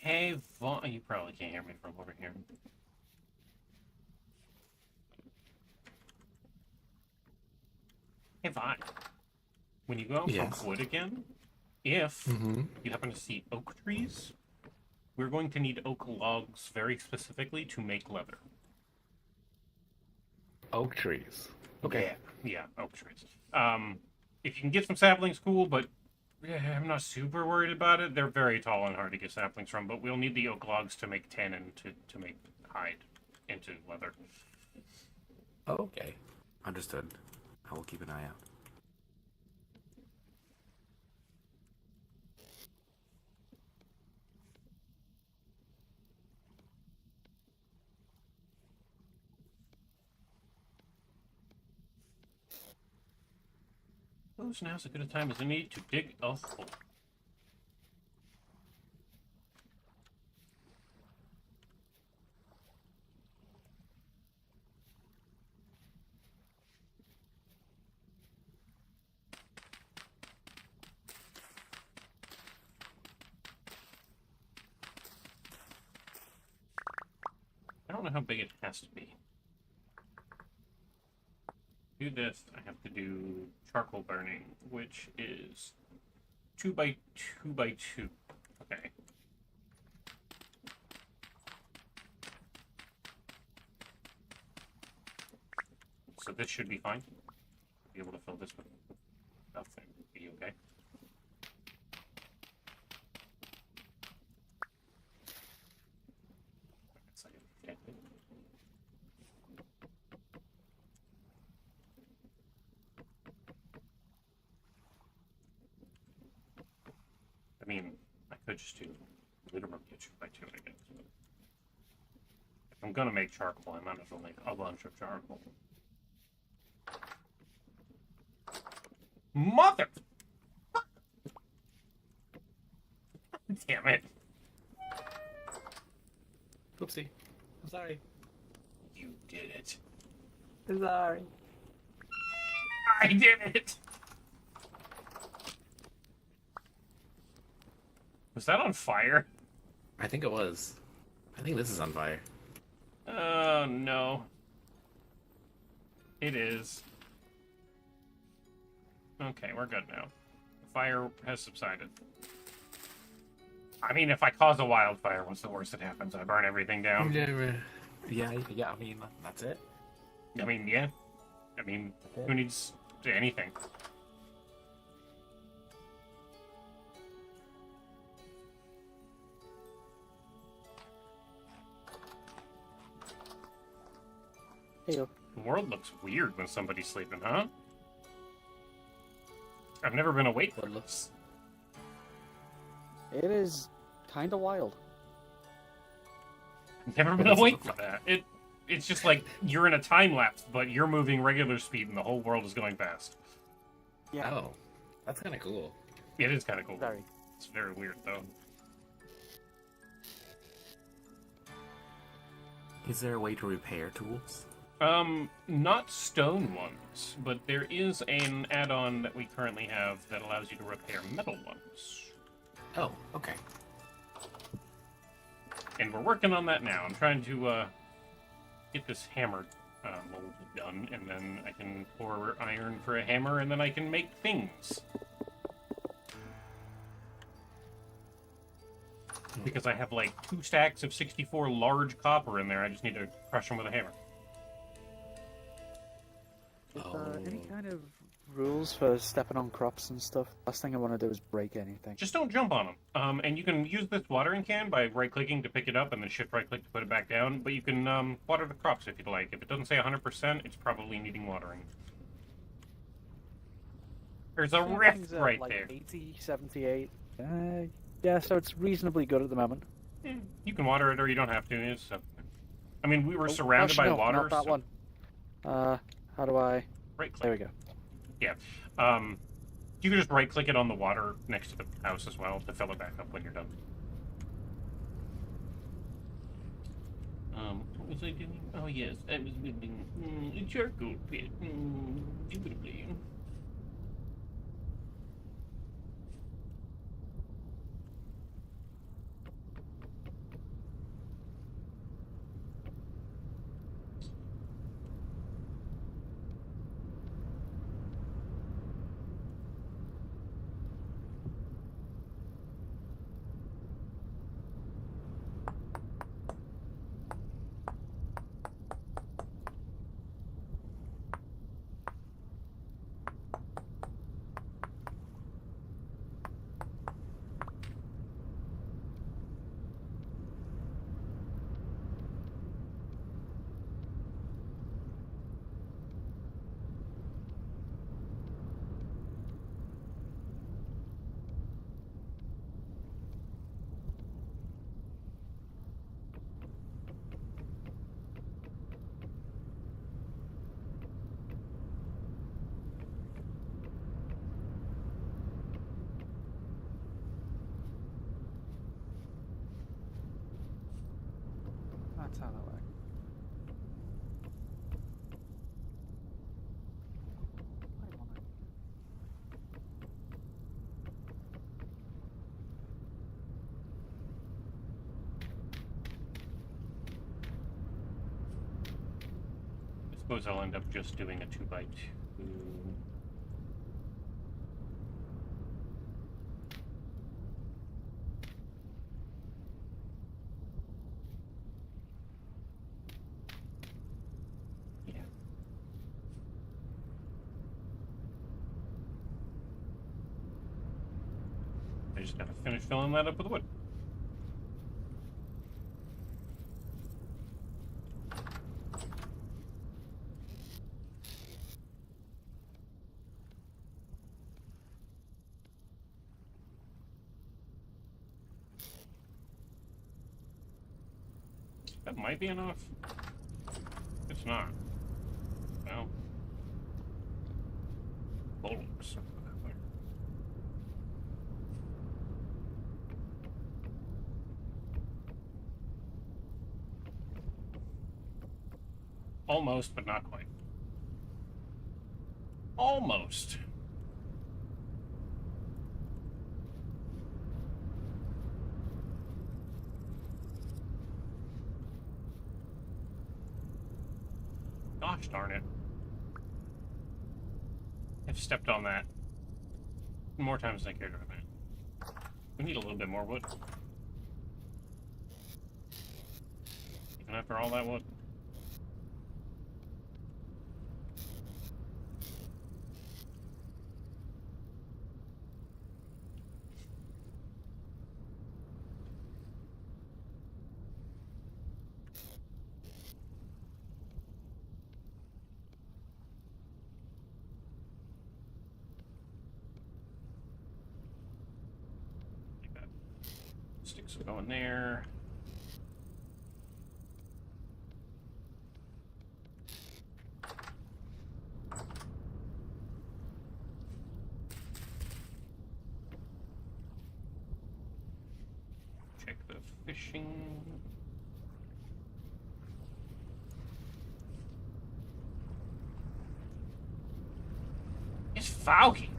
Hey, Vaughn. You probably can't hear me from over here. Hey, Vaughn. When you go out Yes. for wood again, if you happen to see oak trees, we're going to need oak logs very specifically to make leather. Oak trees. Okay. Yeah, oak trees. If you can get some saplings, cool, but yeah, I'm not super worried about it. They're very tall and hard to get saplings from, but we'll need the oak logs to make tannin to make hide into leather. Okay. Understood. I will keep an eye out. Oh, so now's as good a time as any to dig a hole. I don't know how big it has to be. To do this, I have to do charcoal burning, which is 2 by 2 by 2. Okay. So this should be fine. Be able to fill this with stuff and be okay. I mean, I could just do literally a 2 by 2, I guess. But if I'm gonna make charcoal, I might as well make a bunch of charcoal. Mother! Damn it. Oopsie. I'm sorry. You did it. I'm sorry. I did it! Was that on fire? I think it was. I think this is on fire. Oh, no. It is. Okay, we're good now. The fire has subsided. I mean, if I cause a wildfire, what's the worst that happens? I burn everything down. Yeah, I mean, that's it. I mean, yeah. I mean, who needs anything? Heyo. The world looks weird when somebody's sleeping, huh? I've never been awake for this. It is kind of wild. I've never been awake for that. It's just like you're in a time lapse, but you're moving regular speed and the whole world is going fast. Yeah. Oh, that's kind of cool. It is kind of cool. Very. It's very weird, though. Is there a way to repair tools? Not stone ones, but there is an add-on that we currently have that allows you to repair metal ones. Oh, okay. And we're working on that now. I'm trying to, get this hammer, mold done, and then I can pour iron for a hammer, and then I can make things. Because I have, like, 2 stacks of 64 large copper in there, I just need to crush them with a hammer. With any kind of rules for stepping on crops and stuff? Last thing I want to do is break anything. Just don't jump on them. And you can use this watering can by right-clicking to pick it up and then shift right-click to put it back down. But you can water the crops if you'd like. If it doesn't say 100%, it's probably needing watering. There's a rift right like there. 80, 78. Yeah, so it's reasonably good at the moment. You can water it or you don't have to. It's I mean, we were Oh, surrounded gosh, by no, water. Not that so... one. How do I? Right-click. There we go. Yeah. You can just right-click it on the water next to the house as well to fill it back up when you're done. What was I doing? Oh yes, I was building a charcoal pit. Indubitably. That's how that works. I suppose I'll end up just doing a 2x2. Yeah. I just gotta finish filling that up with wood. That might be enough. It's not. Well. Bollocks. Almost, but not quite. Almost. Gosh darn it. I've stepped on that more times than I care to admit. We need a little bit more wood. Even after all that wood. Sticks will go in there. Check the fishing. It's foggy.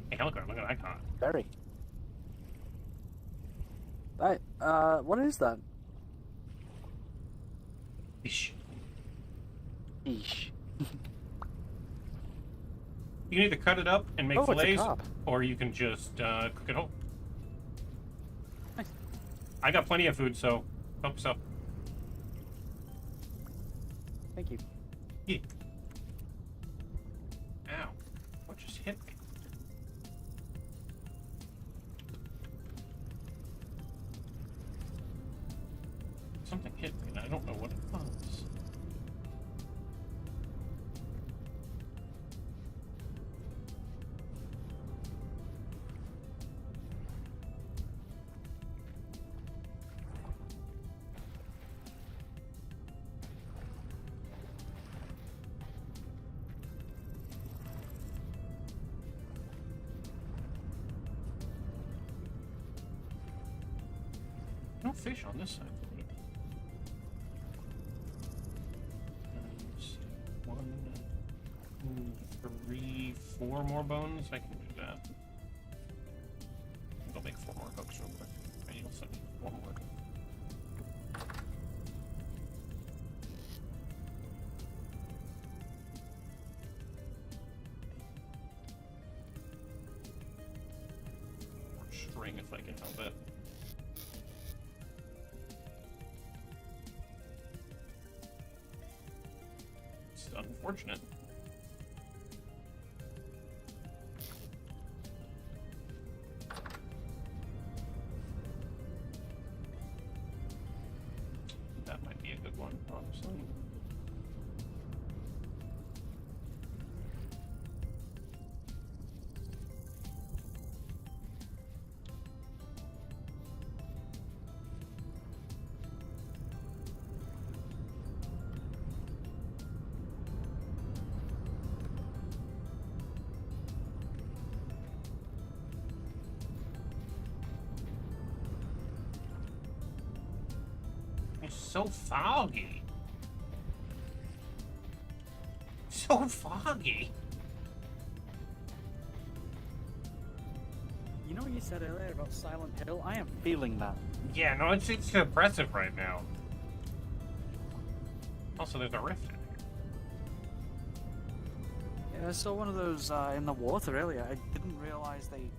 Hey, Helgar, look at that icon. Very. Right, what is that? Ish. Eesh. You can either cut it up and make Oh, it's a fillets, carp. or you can just cook it whole. Nice. I got plenty of food, so Hope so. Thank you. Yeah. Ow. What just hit me? Something hit me and I don't know what it was. No fish on this side. One, two, 3, 4 more bones. I can do that. I'll make 4 more hooks real quick. And you'll send me 4 more. Or string if I can help it. Unfortunate. That might be a good one, honestly. It's so foggy. So foggy. You know what you said earlier about Silent Hill? I am feeling that. Yeah, no, it's oppressive right now. Also, there's a rift in here. Yeah, I saw one of those in the water earlier. I didn't realize they,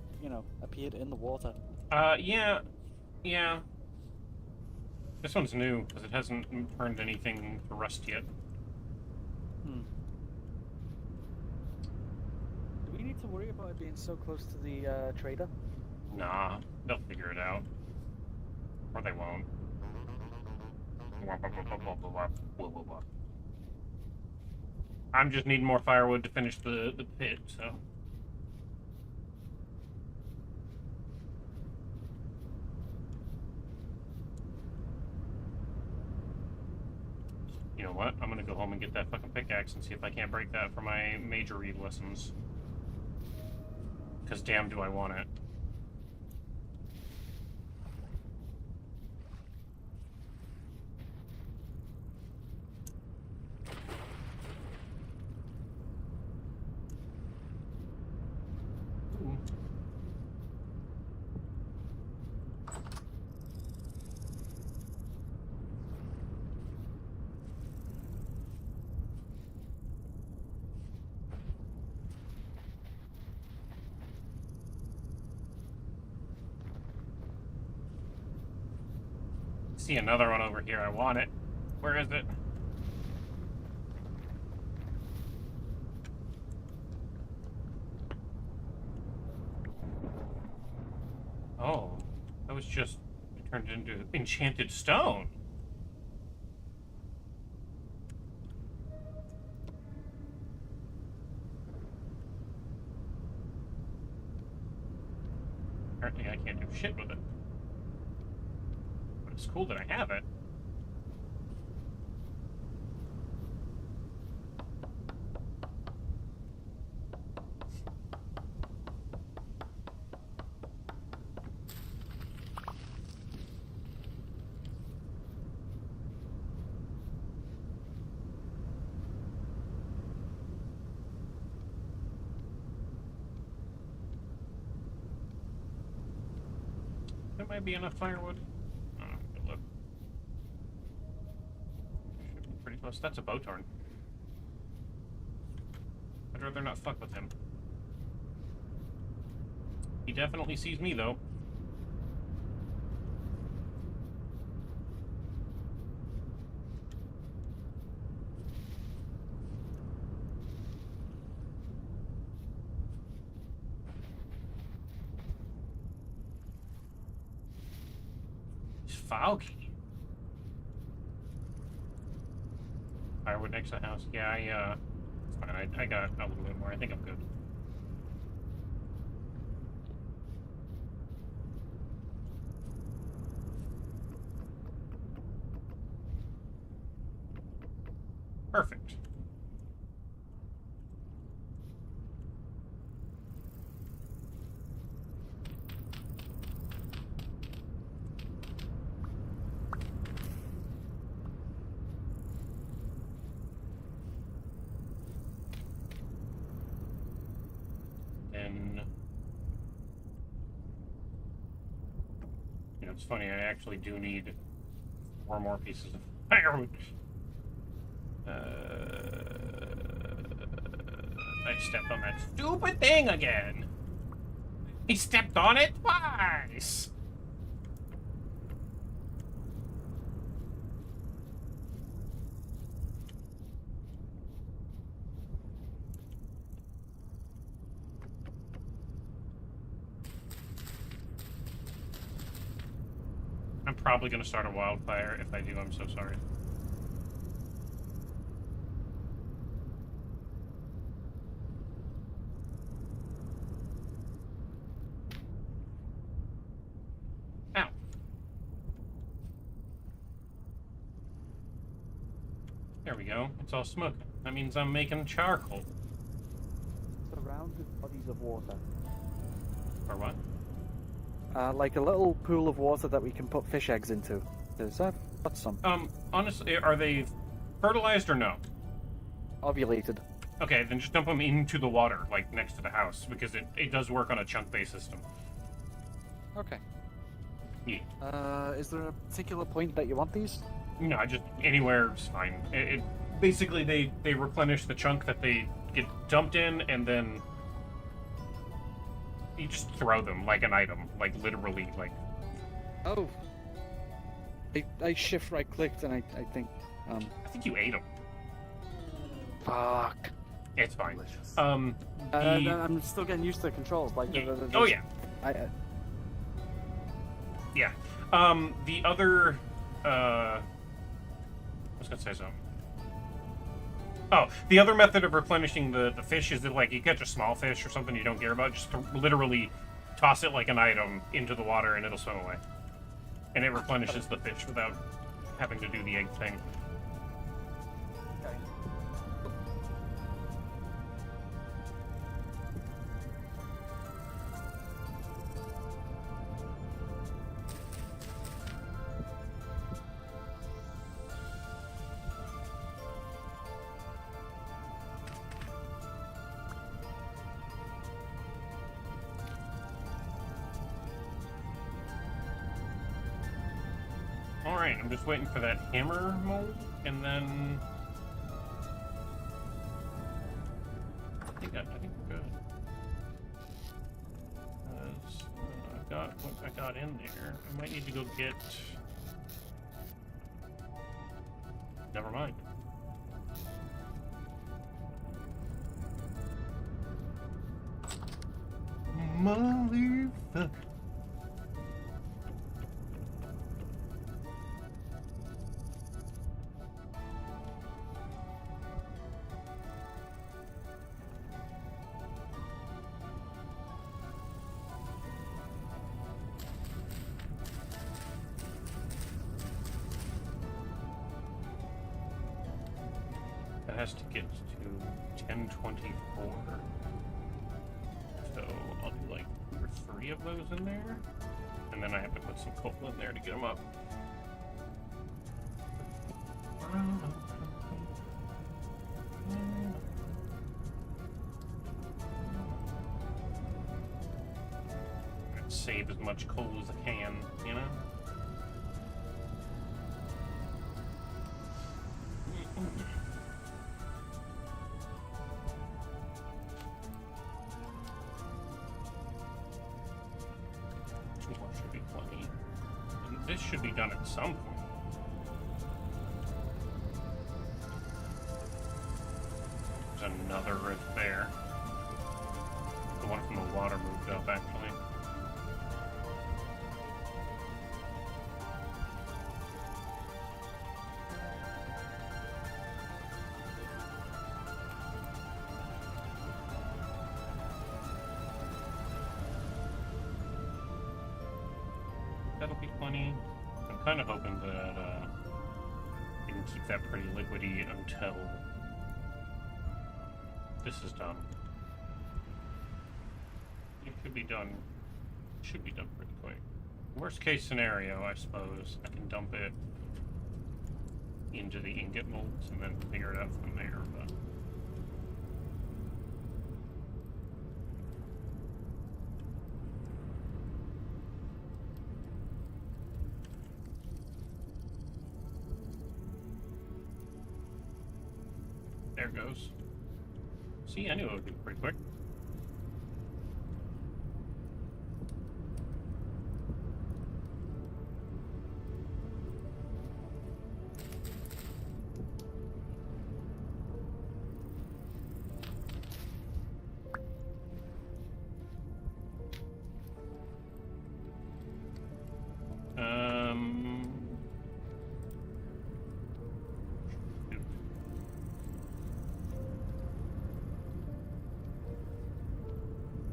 appeared in the water. Yeah. This one's new, because it hasn't turned anything to rust yet. Do we need to worry about it being so close to the trader? Nah, they'll figure it out. Or they won't. I'm just needing more firewood to finish the pit, so... You know what? I'm gonna go home and get that fucking pickaxe and see if I can't break that for my major read lessons. Because damn do I want it. Ooh. See another one over here. I want it. Where is it? Oh, that was just turned into enchanted stone. Apparently I can't do shit with it. But it's cool that I have it. There might be enough firewood. Oh, good look. Should be pretty close. That's a Bowtorn. I'd rather not fuck with him. He definitely sees me, though. foggy. Firewood next to the house. Yeah, it's fine. I got a little bit more. I think I'm good. Perfect. And it's funny, I actually do need 4 more pieces of firewood. I stepped on that stupid thing again. He stepped on it twice. I'm probably going to start a wildfire. If I do, I'm so sorry. Ow. There we go. It's all smoking. That means I'm making charcoal. Surrounded bodies of water. Or what? Like a little pool of water that we can put fish eggs into. Is that some? Honestly, are they fertilized or no? Ovulated. Okay, then just dump them into the water, like next to the house, because it does work on a chunk-based system. Okay. Yeah. Is there a particular point that you want these? No, just anywhere is fine. Basically they replenish the chunk that they get dumped in, and then you just throw them like an item, like literally, like. Oh. I shift right clicked and I think. I think you ate them. Fuck. It's fine. Delicious. The... I'm still getting used to the controls. Like. Oh yeah. Yeah. The other. I was gonna say something. Oh, the other method of replenishing the fish is that, like, you catch a small fish or something you don't care about, just literally toss it like an item into the water and it'll swim away. And it replenishes the fish without having to do the egg thing. Alright, I'm just waiting for that hammer mold, and then... I think we're good. Because I got what I got in there. I might need to go get... Never mind. Motherfucker. Has to get to 1024. So I'll do like 3 of those in there, and then I have to put some coal in there to get them up. Save as much coal as I can, you know? Should be plenty. And this should be done at some point. There's another rift there. The one from the water moved up, actually. plenty. I'm kind of hoping that we can keep that pretty liquidy until this is done. It should be done. Should be done pretty quick. Worst case scenario, I suppose, I can dump it into the ingot molds and then figure it out from there. But there goes. See, I knew it would be pretty quick.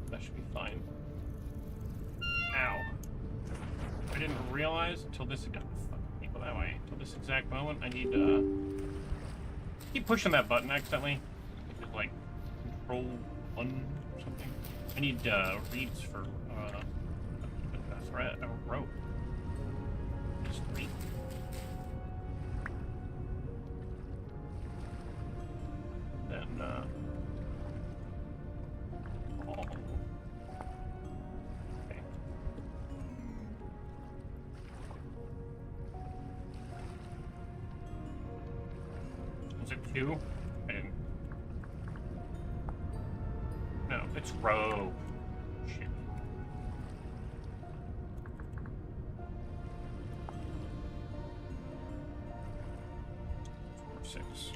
That should be fine. Ow. I didn't realize until this got people that way. Until this exact moment, I need to keep pushing that button accidentally. Is it like Control 1 or something? I need reads for a thread, a rope. Just read. Then is it 2? I didn't. No, it's row. Shit. Or 6.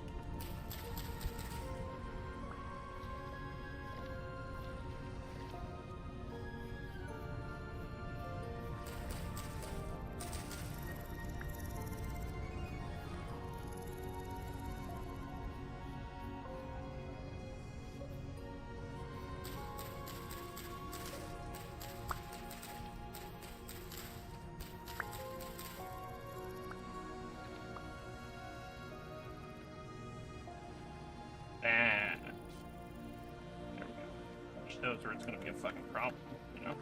That. There we go. Push those or it's gonna be a fucking problem, you know?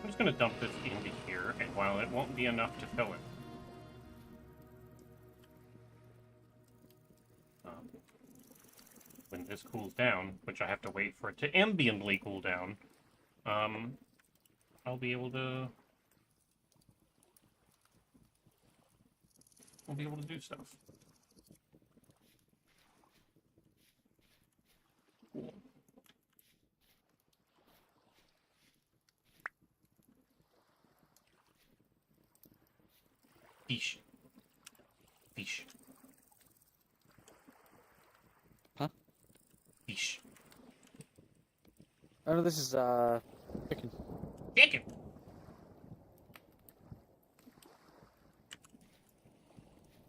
I'm just going to dump this into here, and while it won't be enough to fill it, when this cools down, which I have to wait for it to ambiently cool down, I'll be able to do stuff. Cool. Fish. Fish. Huh? Fish. Oh, no, this is, chicken. Chicken!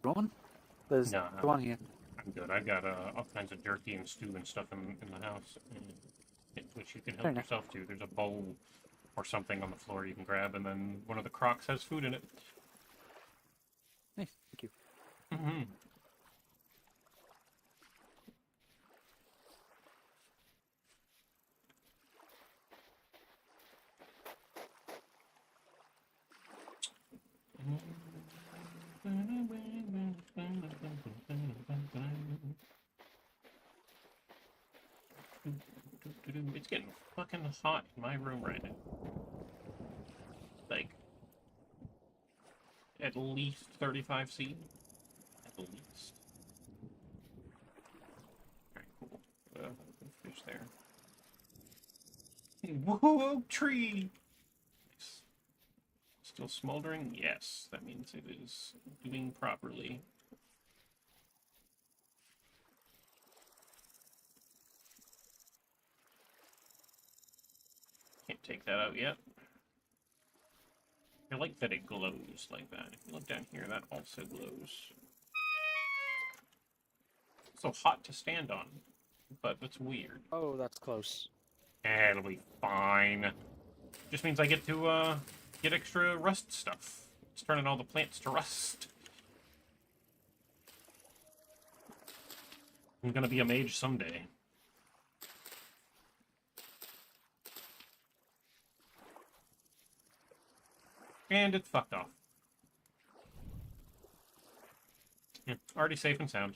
Roman? There's Nah, one here. I'm good. I've got all kinds of jerky and stew and stuff in the house, which you can help Fair enough. yourself to. There's a bowl or something on the floor you can grab, and then one of the crocs has food in it. Nice, thank you. Mm-hmm. It's getting fucking hot in my room right now. Like, at least 35 C. At least. Very cool. Fish there. Whoa, tree! Nice. Still smoldering? Yes, that means it is doing properly. Can't take that out yet. I like that it glows like that. If you look down here, that also glows. It's so hot to stand on, but that's weird. Oh, that's close. It'll be fine. Just means I get to get extra rust stuff. It's turning all the plants to rust. I'm gonna be a mage someday. And it's fucked off. Yeah, already safe and sound.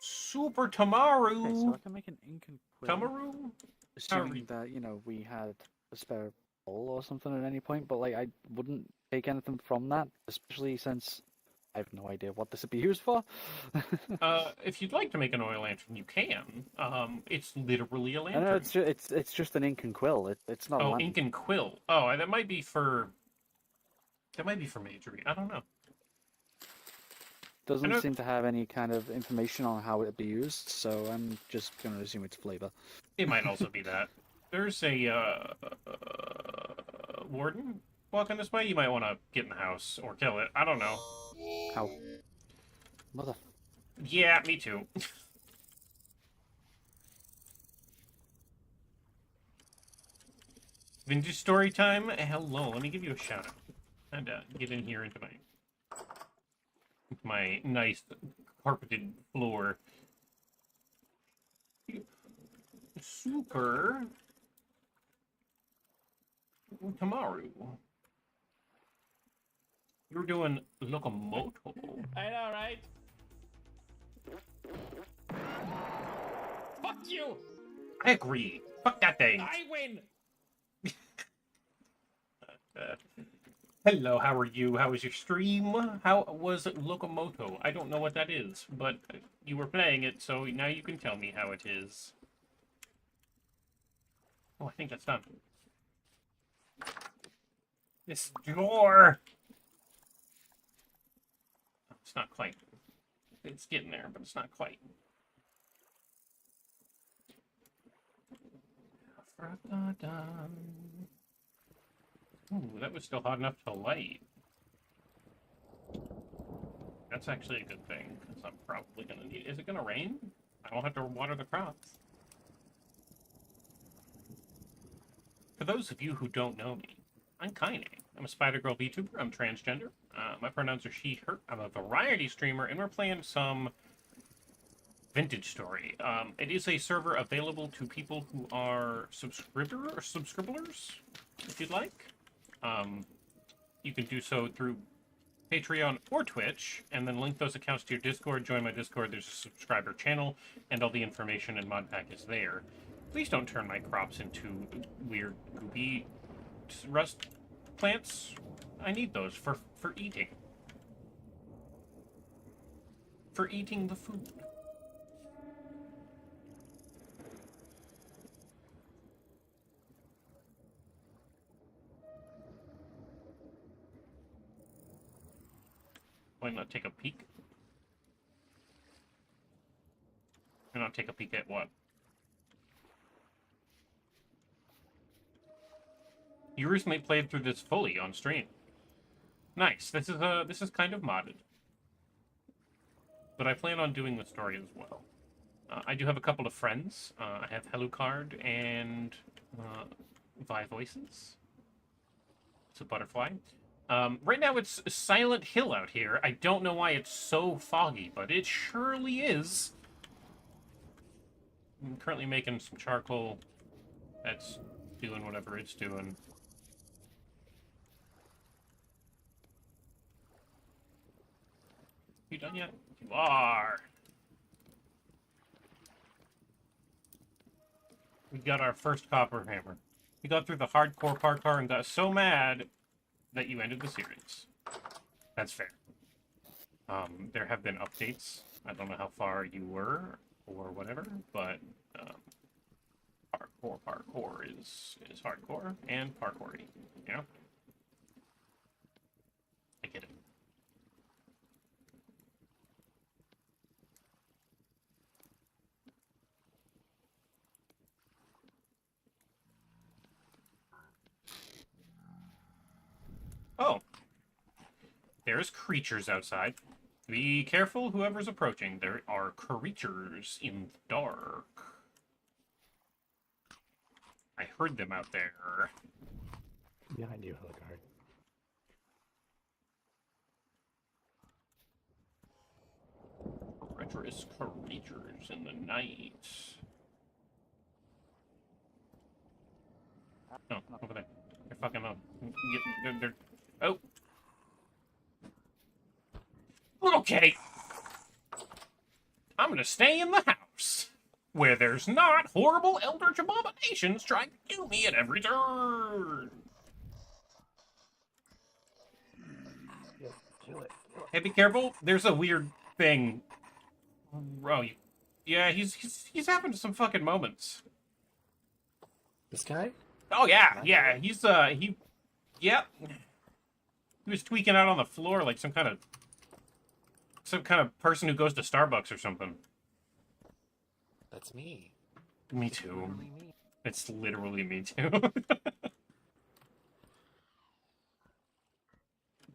Super Tamaru! Okay, so I can make an ink and quill. Tamaru? Assuming that, you know, we had a spare bowl or something at any point, but, like, I wouldn't take anything from that, especially since I have no idea what this would be used for. If you'd like to make an oil lantern, you can. It's literally a lantern. No, it's just an ink and quill. It's not a lantern. Ink and quill. Oh, that might be for... That might be for magery. I don't know. Doesn't seem to have any kind of information on how it'd be used, so I'm just going to assume it's flavor. It might also be that. There's a warden walking this way. You might want to get in the house or kill it. I don't know. How? Mother... Yeah, me too. Vintage story time. Hello, let me give you a shout out. And get in here into my nice carpeted floor. Super Tamaru. You're doing Locomoto. I know, right? Fuck you! I agree. Fuck that thing. I win! Hello, how are you? How was your stream? How was Locomoto? I don't know what that is, but you were playing it, so now you can tell me how it is. Oh, I think that's done. This door! It's not quite. It's getting there, but it's not quite. Ooh, that was still hot enough to light. That's actually a good thing, because I'm probably going to need... Is it going to rain? I don't have to water the crops. For those of you who don't know me, I'm Kaine. I'm a Spider-Girl VTuber. I'm transgender. My pronouns are she, her. I'm a variety streamer, and we're playing some Vintage Story. It is a server available to people who are subscribers, if you'd like. You can do so through Patreon or Twitch, and then link those accounts to your Discord. Join my Discord. There's a subscriber channel, and all the information and mod pack is there. Please don't turn my crops into weird, goopy rust plants. I need those for eating. For eating the food. Why not take a peek? Why not take a peek at what? You recently played through this fully on stream. Nice. This is kind of modded, but I plan on doing the story as well. I do have a couple of friends. I have Hellucard and Vi Voices. It's a butterfly. Right now it's Silent Hill out here. I don't know why it's so foggy, but it surely is. I'm currently making some charcoal. That's doing whatever it's doing. You done yet? You are. We got our first copper hammer. We got through the hardcore parkour and got so mad that you ended the series. That's fair. There have been updates I don't know how far you were or whatever, but parkour is hardcore and parkoury, you know? I get it. Oh. There's creatures outside. Be careful, whoever's approaching. There are creatures in the dark. I heard them out there. Behind you, Hildegard. Treacherous creatures in the night. Oh, over there. They're fucking up. They're... Oh! Okay! I'm gonna stay in the house, where there's not horrible eldritch abominations trying to kill me at every turn! Hey, be careful. There's a weird thing. Oh, yeah, he's having some fucking moments. This guy? Oh, yeah, yeah. Yep. He was tweaking out on the floor like some kind of person who goes to Starbucks or something. That's me. Me too. It's literally me too.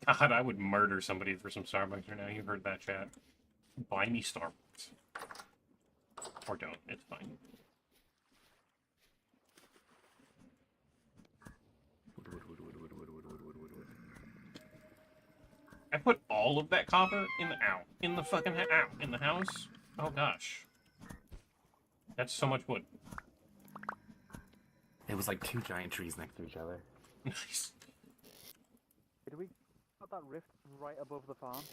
God, I would murder somebody for some Starbucks right now. You heard that, chat. Buy me Starbucks. Or don't. It's fine. I put all of that copper in the fucking in the house. Oh gosh, that's so much wood. It was like two giant trees next to each other. Nice. Did we got that rift right above the farm?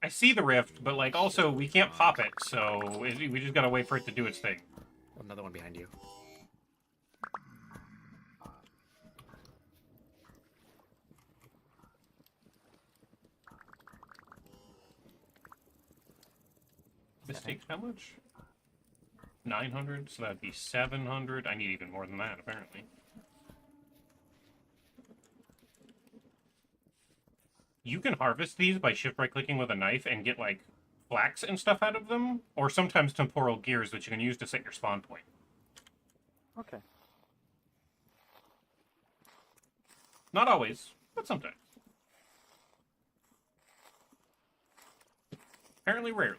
I see the rift, but like also we can't pop it, so we just gotta wait for it to do its thing. Another one behind you. This takes how much? 900, so that'd be 700. I need even more than that, apparently. You can harvest these by shift-right-clicking with a knife and get, like, flax and stuff out of them, or sometimes temporal gears that you can use to set your spawn point. Okay. Not always, but sometimes. Apparently rarely.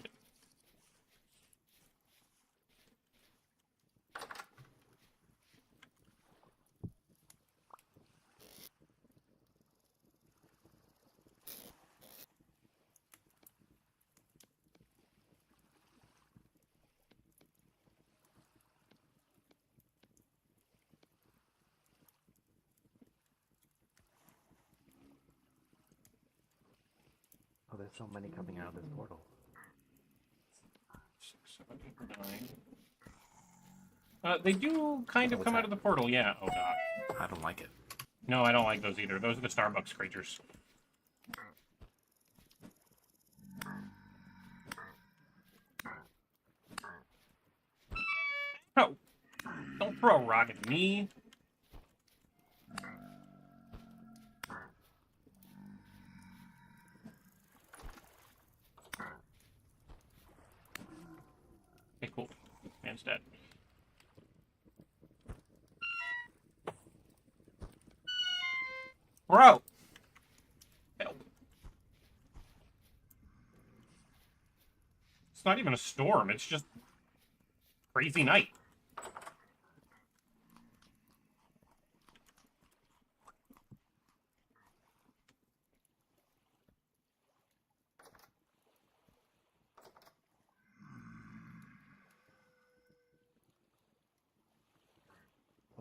Oh, there's so many coming out of this portal. 6, 7, 8, 9. They do kind of come out of the portal, yeah. Oh god. I don't like it. No, I don't like those either. Those are the Starbucks creatures. Oh! Don't throw a rock at me! Okay, cool. Man's dead. Bro! Help. It's not even a storm, it's just crazy night.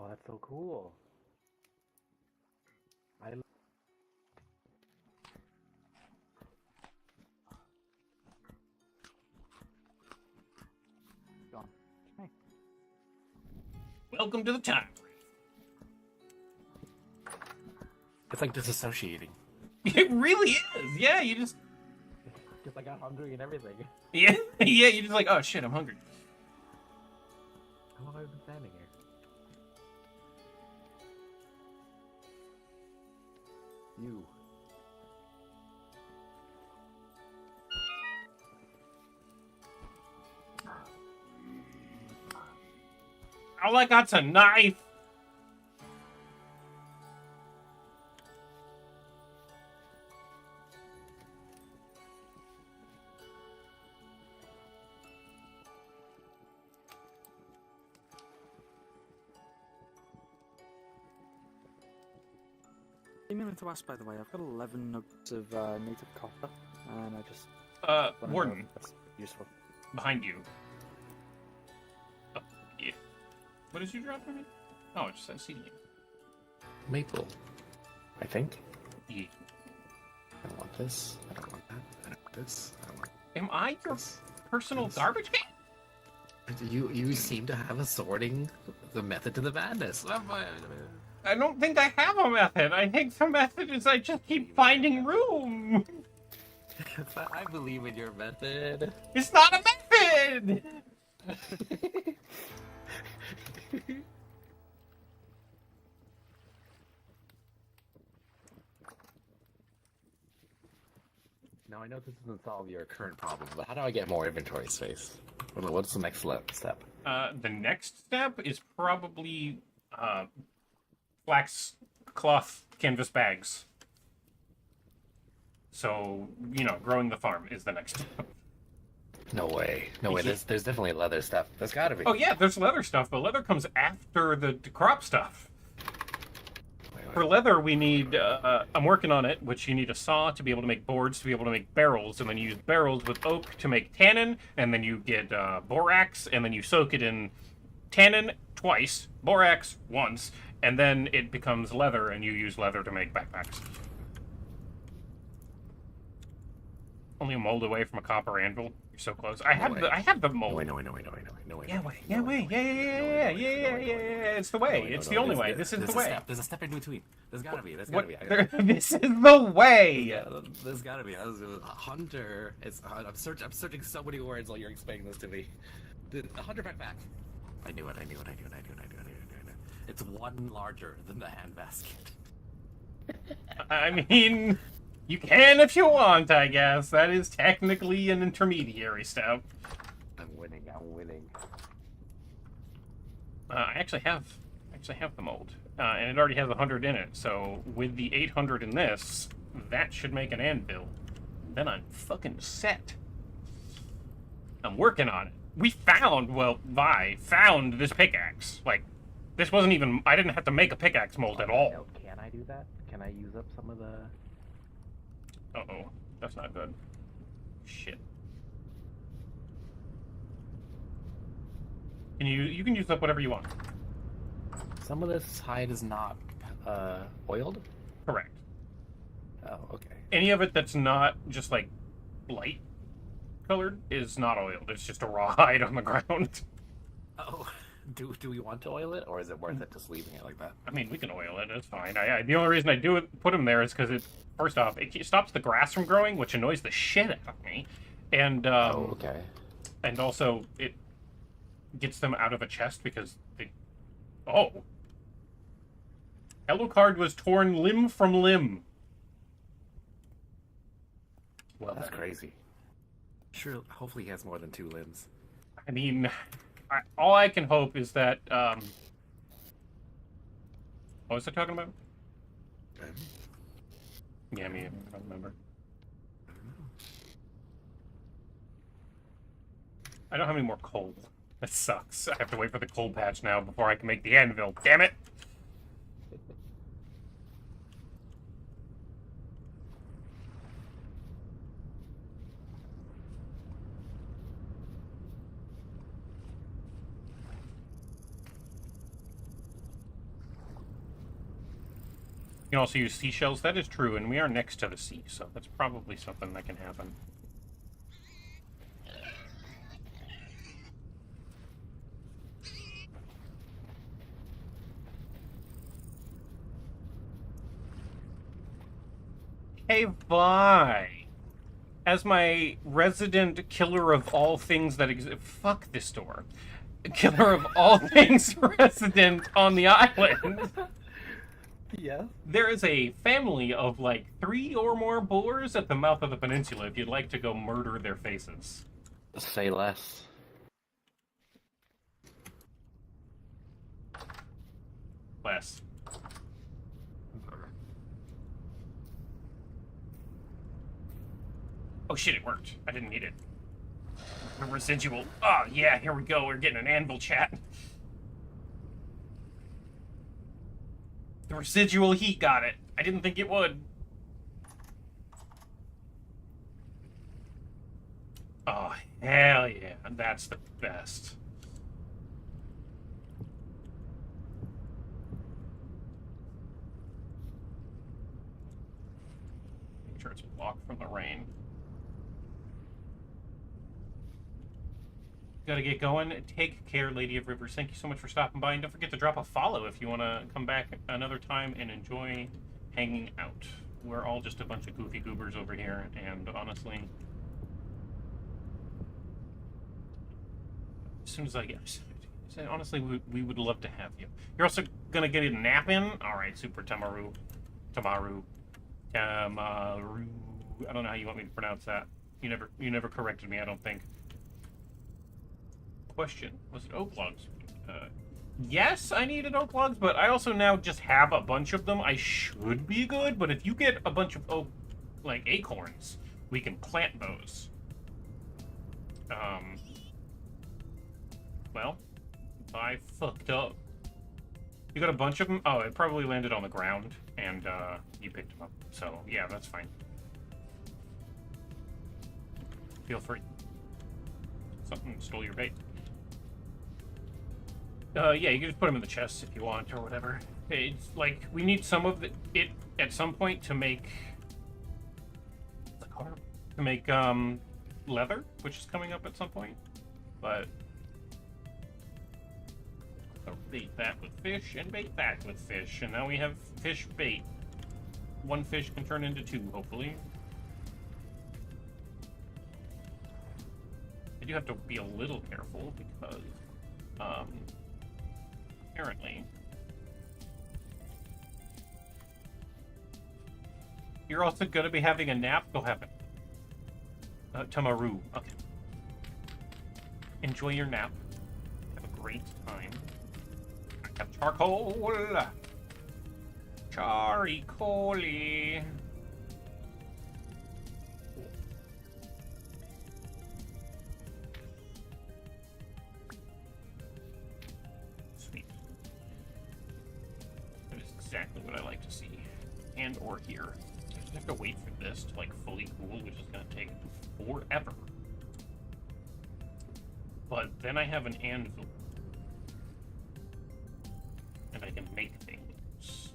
Oh, that's so cool. Gone. Hey. Welcome to the time. It's like disassociating. It really is. Yeah, you just because I got hungry and everything. Yeah, yeah, you're just like, oh shit, I'm hungry. How long have I been standing here? You. All I got's a knife. I meant to ask, by the way, I've got 11 nuggets of native copper, and I just... Warden. That's useful. Behind you. Oh, yeah. What did you drop for me? Oh, it just says seedling. Maple. I think. Yeah. I don't want this. I don't want that. I don't want this. I don't want Am I your personal garbage can? You seem to have a sorting the method to the madness. I don't think I have a method. I think the method is I just keep finding room. I believe in your method. It's not a method! Now I know this doesn't solve your current problem, but how do I get more inventory space? What's the next step? The next step is probably flax cloth canvas bags. So, you know, growing the farm is the next step. No way. No way. There's definitely leather stuff. There's gotta be. Oh yeah, there's leather stuff, but leather comes after the crop stuff. For leather, we need, I'm working on it, which you need a saw to be able to make boards, to be able to make barrels, and then you use barrels with oak to make tannin, and then you get borax, and then you soak it in tannin twice, borax once, and then it becomes leather, and you use leather to make backpacks. Only a mold away from a copper anvil. You're so close. I have the mold. No way. Yeah. It's the way. It's the only way. This is the way. There's a step in between. There's gotta be. This is the way. Yeah, there's gotta be. Hunter. I'm searching so many words while you're explaining this to me. The hunter backpack. I knew it. It's one larger than the handbasket. I mean, you can if you want, I guess. That is technically an intermediary step. I'm winning. I actually have the mold, and it already has 100 in it. So with the 800 in this, that should make an anvil. Then I'm fucking set. I'm working on it. Vi found this pickaxe. Like, this wasn't even. I didn't have to make a pickaxe mold at all. Can I do that? Can I use up some of the? Uh-oh, that's not good. Shit. You can use up whatever you want. Some of this hide is not oiled? Correct. Oh, okay. Any of it that's not just like light colored is not oiled. It's just a raw hide on the ground. Oh, do we want to oil it, or is it worth it just leaving it like that? I mean, we can oil it. It's fine. The only reason I put them there is because first off, it stops the grass from growing, which annoys the shit out of me, and okay. And also it gets them out of a chest because Alucard was torn limb from limb. Well, that's crazy. Sure, hopefully he has more than 2 limbs. I mean, all I can hope is that, what was I talking about? Yeah, I mean, I don't remember. I don't have any more coal. That sucks. I have to wait for the coal patch now before I can make the anvil. Damn it! You can also use seashells. That is true, and we are next to the sea, so that's probably something that can happen. Hey, bye! as my resident killer of all things that exist. Fuck this door. Killer of all things resident on the island. Yeah. There is a family of like 3 or more boars at the mouth of the peninsula if you'd like to go murder their faces. Say less. Less. Oh shit, it worked. I didn't need it. The residual. Oh yeah, here we go. We're getting an anvil chat. The residual heat got it. I didn't think it would. Oh, hell yeah. That's the best. Make sure it's blocked from the rain. Gotta get going. Take care, Lady of Rivers. Thank you so much for stopping by. And don't forget to drop a follow if you want to come back another time and enjoy hanging out. We're all just a bunch of goofy goobers over here, and honestly, as soon as I get... Honestly, we would love to have you. You're also gonna get a nap in? Alright, Super Tamaru. Tamaru. Tamaru. I don't know how you want me to pronounce that. You never corrected me, I don't think. Question. Was it oak logs? Yes, I needed oak logs, but I also now just have a bunch of them. I should be good, but if you get a bunch of oak, like, acorns, we can plant those. Well, I fucked up. You got a bunch of them? Oh, it probably landed on the ground, and, you picked them up. So, yeah, that's fine. Feel free. Something stole your bait. Yeah, you can just put them in the chest if you want, or whatever. It's like, we need some of it at some point to make... To make, leather, which is coming up at some point. But... I'll bait that with fish, and bait that with fish, and now we have fish bait. One fish can turn into 2, hopefully. I do have to be a little careful, because, apparently... You're also going to be having a nap? Go have it. Tamaru. Okay. Enjoy your nap. Have a great time. I have charcoal. Charcoal-y. Sweet. That is exactly what I like to see. And or hear. I just have to wait for this to like fully cool, which is going to take forever. But then I have an anvil. And I can make things.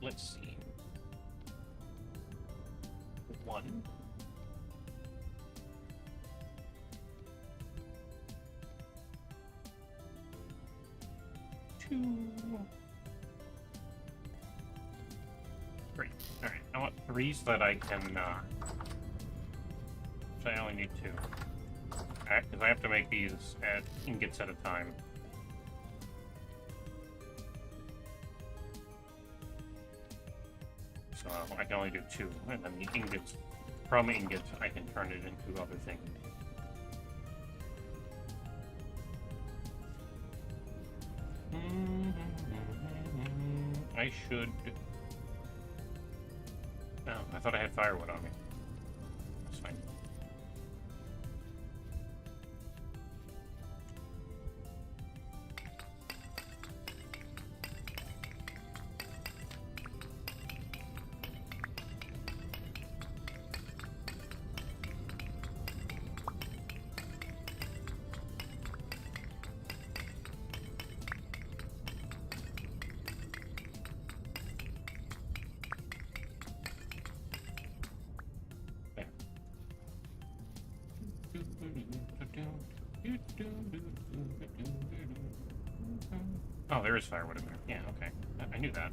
Let's see. 1. 2. 3. Alright, I want 3 so that I can, so I only need 2. Because I have to make these at ingots at a time. So I can only do 2, and then the ingots, from ingots, I can turn it into other things. I should... Oh, I thought I had firewood on me. That's fine. Oh, there is firewood in there. Yeah, okay. I knew that.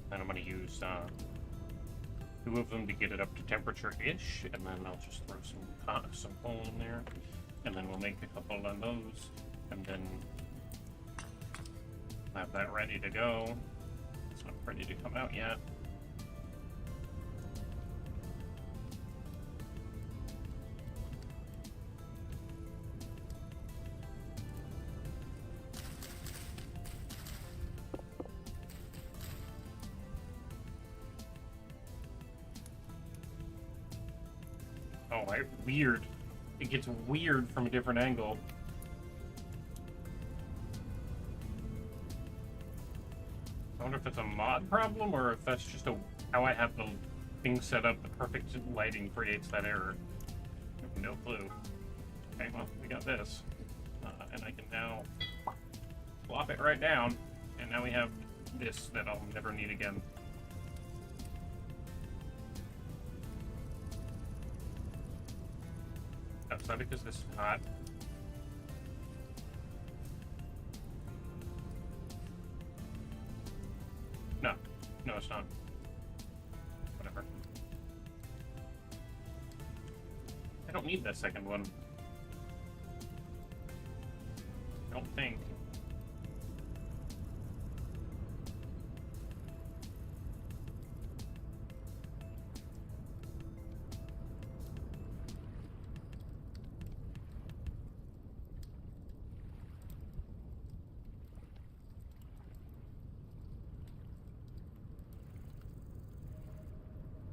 Then I'm gonna use 2 of them to get it up to temperature-ish, and then I'll just throw some coal in there, and then we'll make a couple of those, and then have that ready to go. It's not ready to come out yet. Oh, weird. It gets weird from a different angle. I wonder if it's a mod problem or if that's just how I have the thing set up. The perfect lighting creates that error. I have no clue. Okay, well, we got this. And I can now plop it right down. And now we have this that I'll never need again. Oh, it's not because this is hot. No, it's not. Whatever. I don't need that second one. I don't think.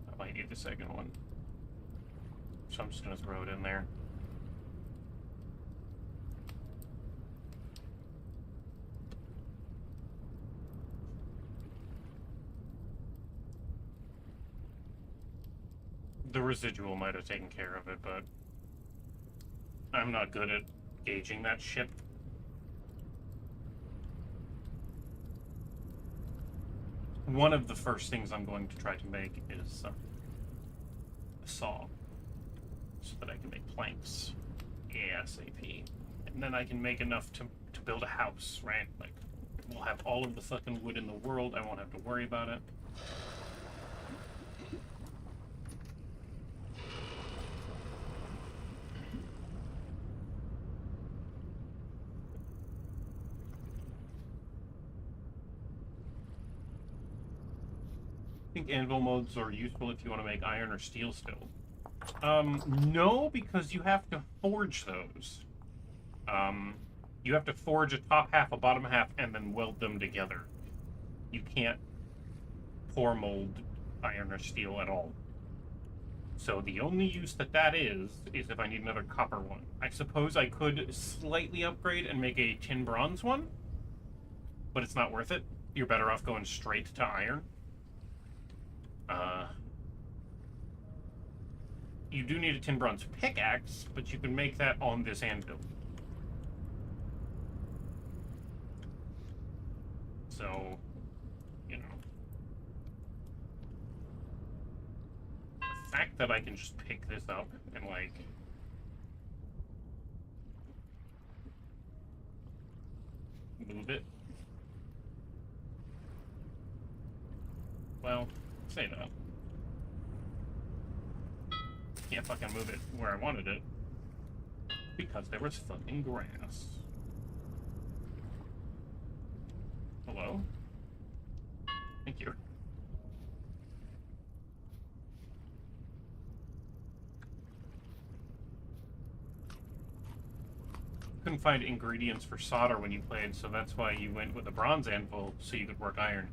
I might need the second one. So I'm just gonna throw it in there. The residual might have taken care of it, but I'm not good at gauging that shit. One of the first things I'm going to try to make is a saw, so that I can make planks ASAP. And then I can make enough to build a house, right? Like, we'll have all of the fucking wood in the world, I won't have to worry about it. I think anvil modes are useful if you want to make iron or steel still. No, because you have to forge those. You have to forge a top half, a bottom half, and then weld them together. You can't pour mold iron or steel at all. So the only use that is if I need another copper one. I suppose I could slightly upgrade and make a tin bronze one, but it's not worth it. You're better off going straight to iron. You do need a tin bronze pickaxe, but you can make that on this anvil. So, you know. The fact that I can just pick this up and, like, move it. Well, say that. Can't fucking move it where I wanted it because there was fucking grass. Hello? Thank you. Couldn't find ingredients for solder when you played, so that's why you went with a bronze anvil so you could work iron.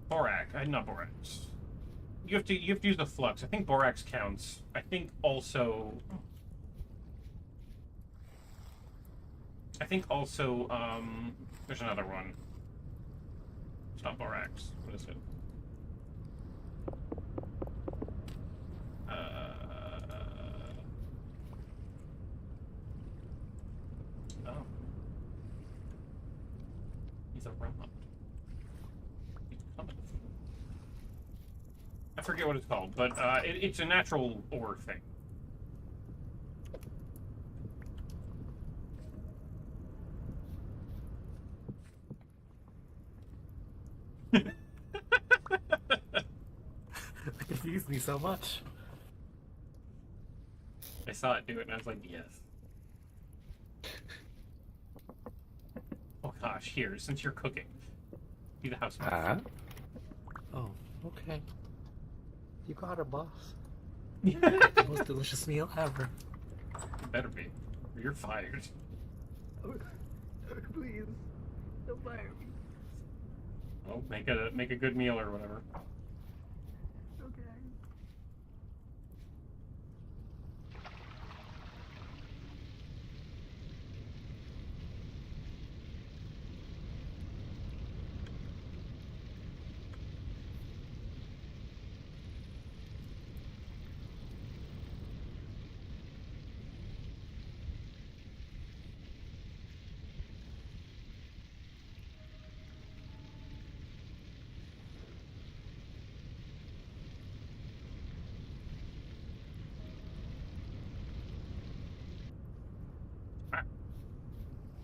Borax, not borax. You have to use the flux. I think borax counts. I think also there's another one. It's not borax. What is it? Oh. He's a robot. He's coming. forget what it's called, but it's a natural ore thing. It confused me so much. I saw it do it, and I was like, yes. Oh gosh, here, since you're cooking, be the house. Oh, okay. You got her, boss. Yeah. The most delicious meal ever. It better be, or you're fired. Please, don't fire me. Well, make a good meal or whatever. Okay.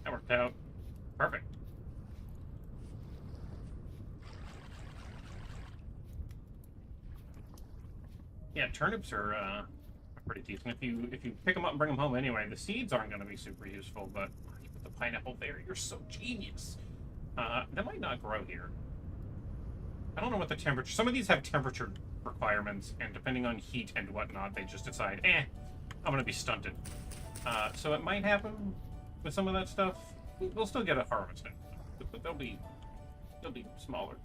That worked out perfect. Yeah, turnips are pretty decent. If you pick them up and bring them home anyway, the seeds aren't going to be super useful, but you put the pineapple there, you're so genius. That might not grow here. I don't know what the temperature... Some of these have temperature requirements, and depending on heat and whatnot, they just decide, I'm going to be stunted. So it might happen with some of that stuff. We'll still get a harvesting, but they'll be smaller.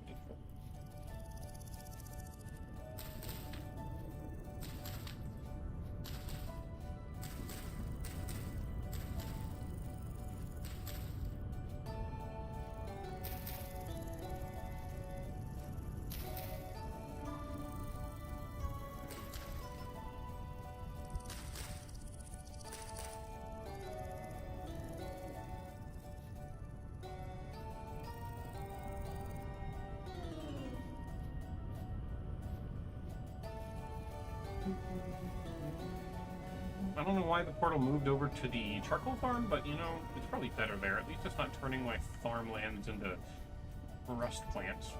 I don't know why the portal moved over to the charcoal farm, but you know, it's probably better there. At least it's not turning my farmlands into rust plants.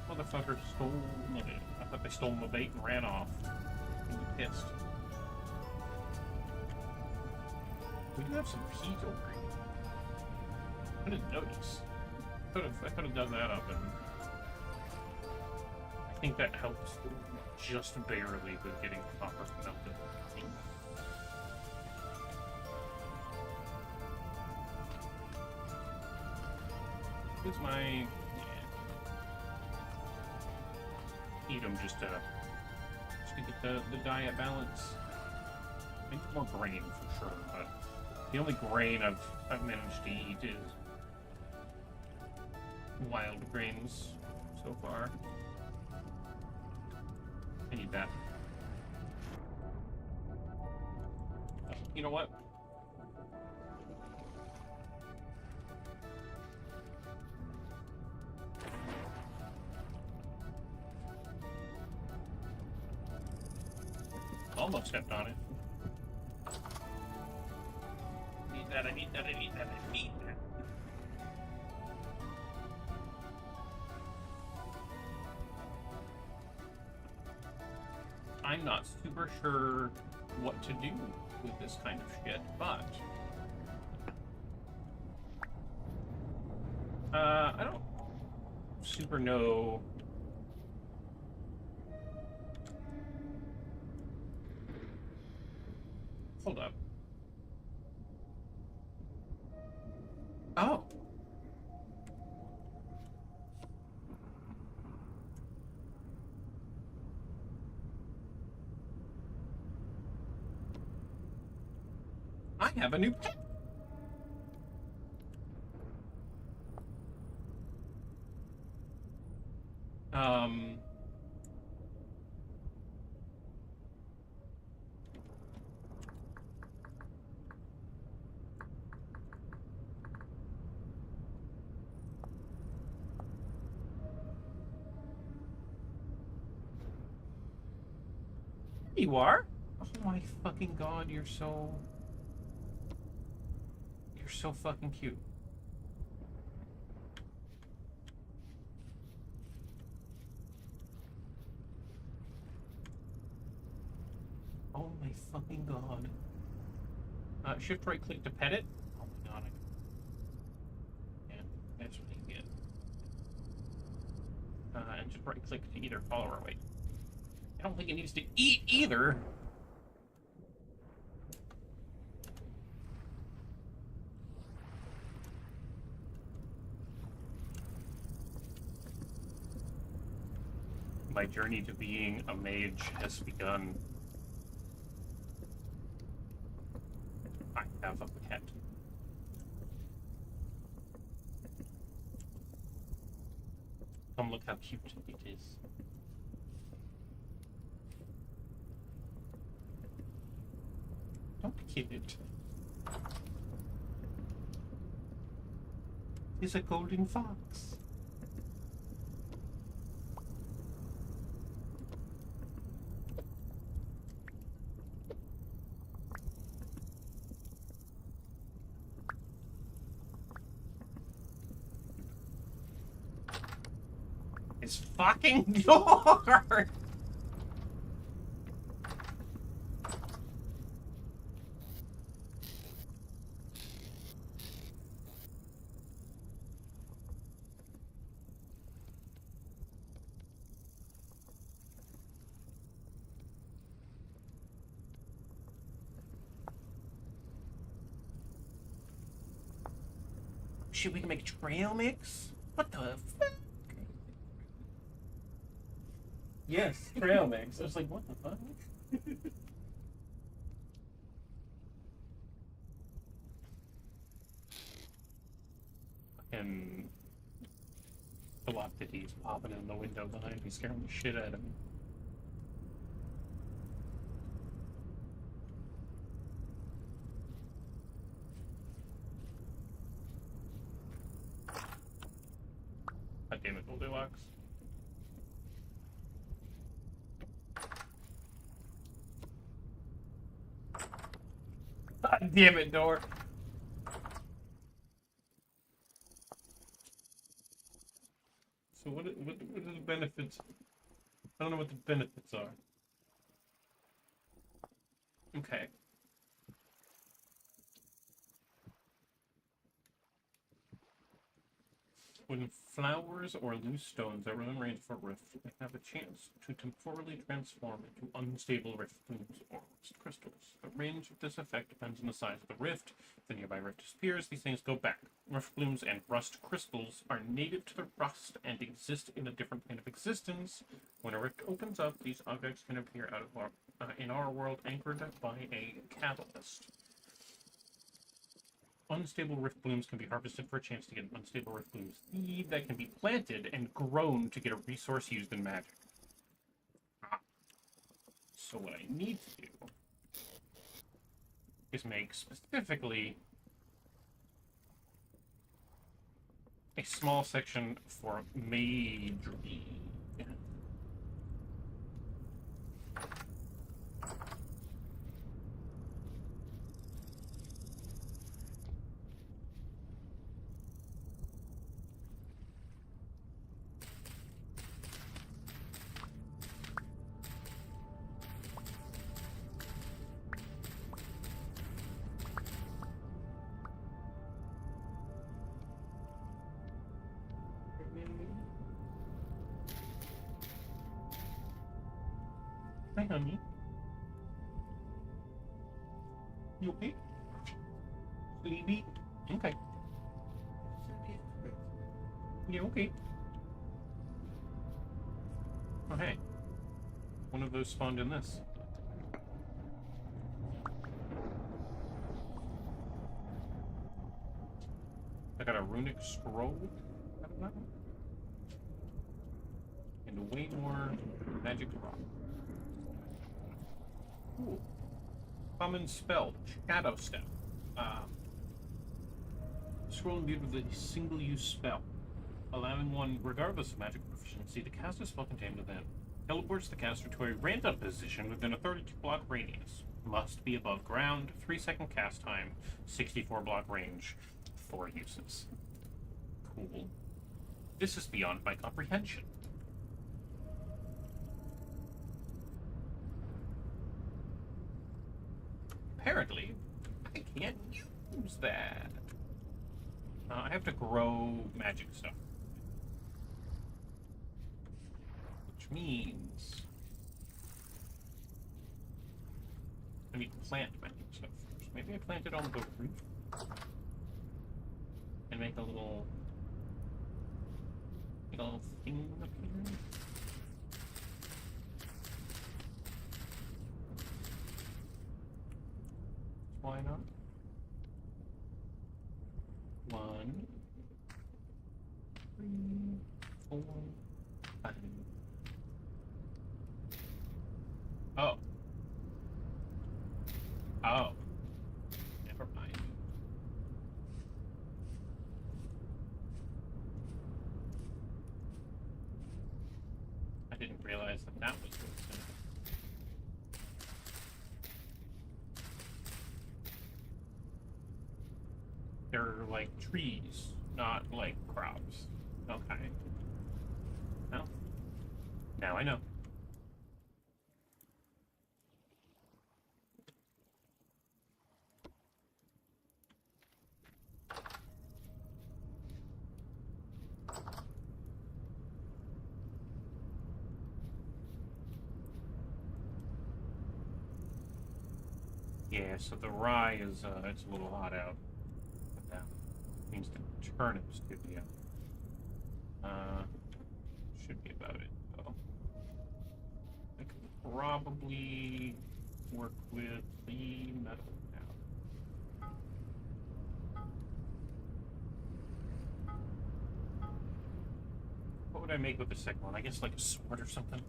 Motherfucker stole my bait. I thought they stole my bait and ran off. I'm pissed. We do have some peat over here. I didn't notice. I could have done that up, and I think that helps just barely with getting copper melted. Here's my eat them just to get the diet balance. I think more grain for sure, but the only grain I've managed to eat is wild grains so far. I need that. You know what? Almost stepped on it. Need that, I need that, I need that, I need that. I'm not super sure what to do with this kind of shit, but I don't super know. Hold up. Oh. I have a new pet. You are? Oh my fucking god, you're so fucking cute. Oh my fucking god. Shift right click to pet it. Oh my god. Yeah, that's really good. And just right click to either follow or wait. I don't think it needs to eat either. My journey to being a mage has begun. I have a pet. Come look how cute it is. Don't kill it. It's a golden fox. His fucking door! Shit, we can make trail mix? What the fuck? Yes, trail mix. I was like, what the fuck? And Philoctetes popping in the window behind me, scaring the shit out of me. God damn it, Goldilocks. God damn it, door. So what are the benefits? I don't know what the benefits are. Okay. When flowers or loose stones are within range of a rift, they have a chance to temporarily transform into unstable rift plumes or rust crystals. The range of this effect depends on the size of the rift. If the nearby rift disappears, these things go back. Rift plumes and rust crystals are native to the rust and exist in a different plane of existence. When a rift opens up, these objects can appear out of in our world anchored by a catalyst. Unstable rift blooms can be harvested for a chance to get an unstable rift bloom seed that can be planted and grown to get a resource used in magic. So what I need to do is make specifically a small section for magery. Hi, honey. You okay? Sleepy? Okay. Yeah, okay. Oh, hey. One of those spawned in this. I got a runic scroll out of that one. And way more magic rock. Cool. Common spell, Shadow Step. Scroll imbued with a single-use spell, allowing one, regardless of magic proficiency, to cast a spell contained within. Teleports the caster to a random position within a 32-block radius. Must be above ground. 3-second cast time. 64-block range. 4 uses. Cool. This is beyond my comprehension. Apparently, I can't use that. I have to grow magic stuff. Which means I need to plant magic stuff first. Maybe I plant it on the roof and make a little thing up here. Why not? 1, 3, 4, 5. Oh. Oh. Never mind. I didn't realize that that was what's in it. They're like trees, not like crops. Okay. Well, now I know. Yeah, so the rye is, it's a little hot out. But that means the turnips could be out. Should be about it, though. I could probably work with the metal now. What would I make with the second one? I guess like a sword or something?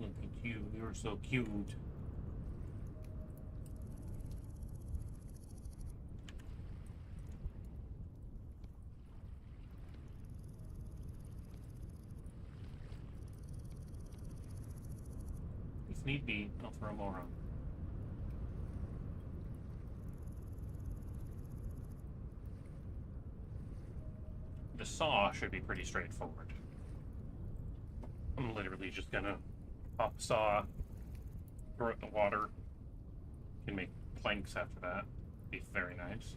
Look at you, you're so cute. If need be, I'll throw more on. The saw should be pretty straightforward. I'm literally just gonna pop a saw, throw it in the water, can make planks after that. Be very nice.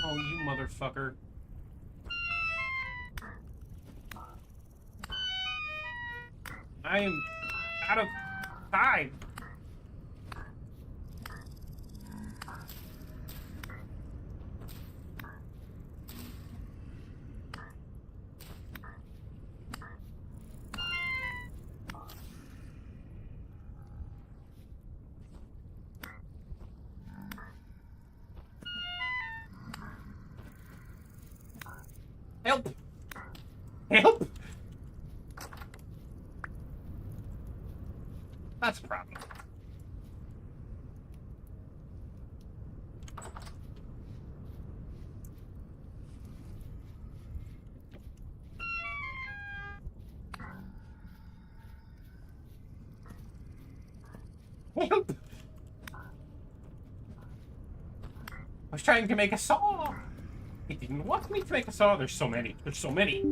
Oh, you motherfucker. I am out of time. Help! Help! That's a problem. Help! I was trying to make a saw! It didn't want me to make a saw. There's so many. There's so many.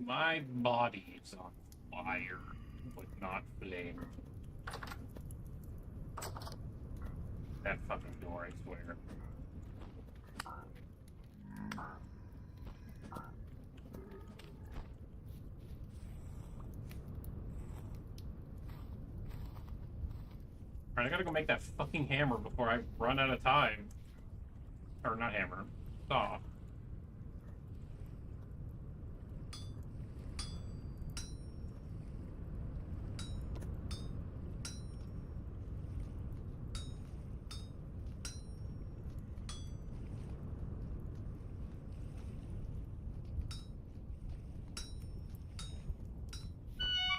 My body is on fire, but not flame. That fucking door, I swear. Alright, I gotta go make that fucking hammer before I run out of time. Or not hammer, saw.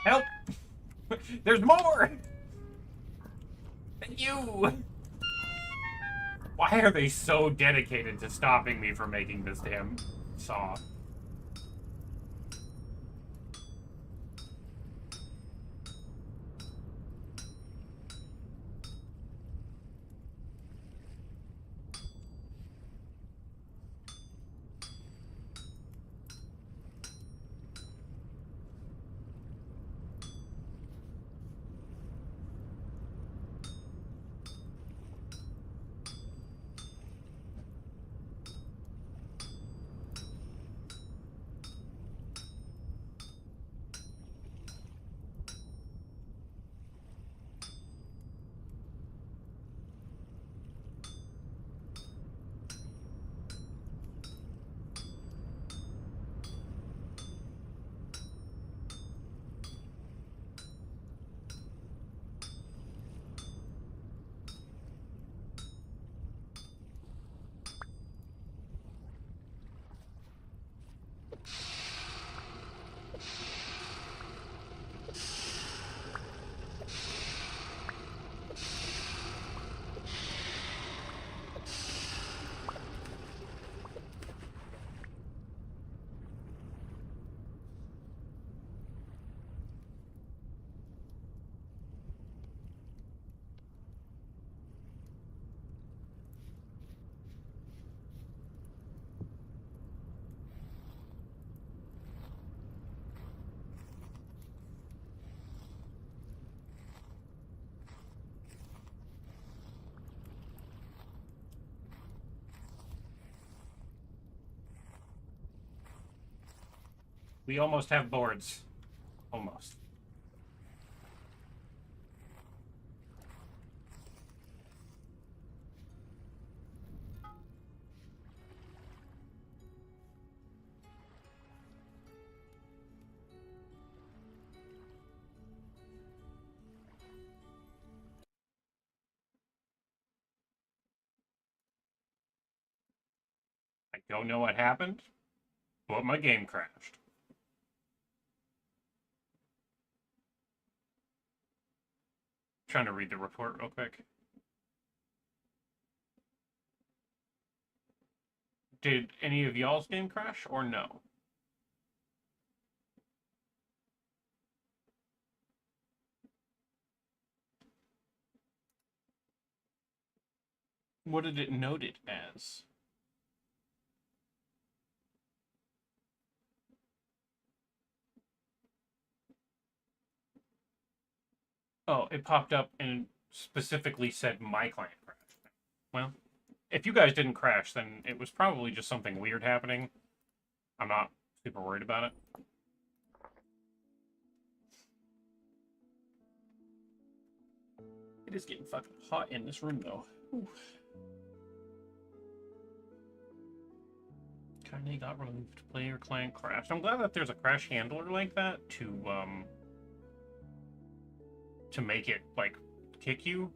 Help! There's more! Thank you! Why are they so dedicated to stopping me from making this damn saw? We almost have boards. Almost. I don't know what happened, but my game crashed. Trying to read the report real quick. Did any of y'all's game crash or no? What did it note it as? Oh, it popped up and specifically said my client crashed. Well, if you guys didn't crash, then it was probably just something weird happening. I'm not super worried about it. It is getting fucking hot in this room, though. Kinda got removed. Player client crashed. I'm glad that there's a crash handler like that to make it like kick you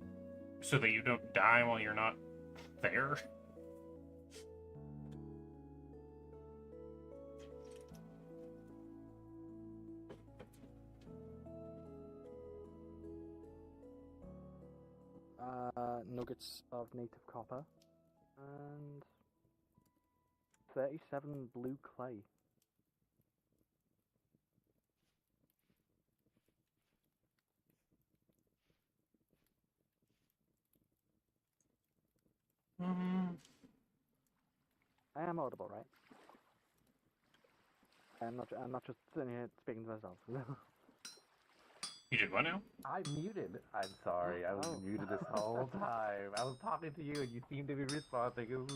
so that you don't die while you're not there. Nuggets of native copper and 37 blue clay. I am audible, right? I'm not just sitting here speaking to myself. You did what now? I'm muted. I'm sorry. I was muted this whole time. I was talking to you and you seemed to be responding.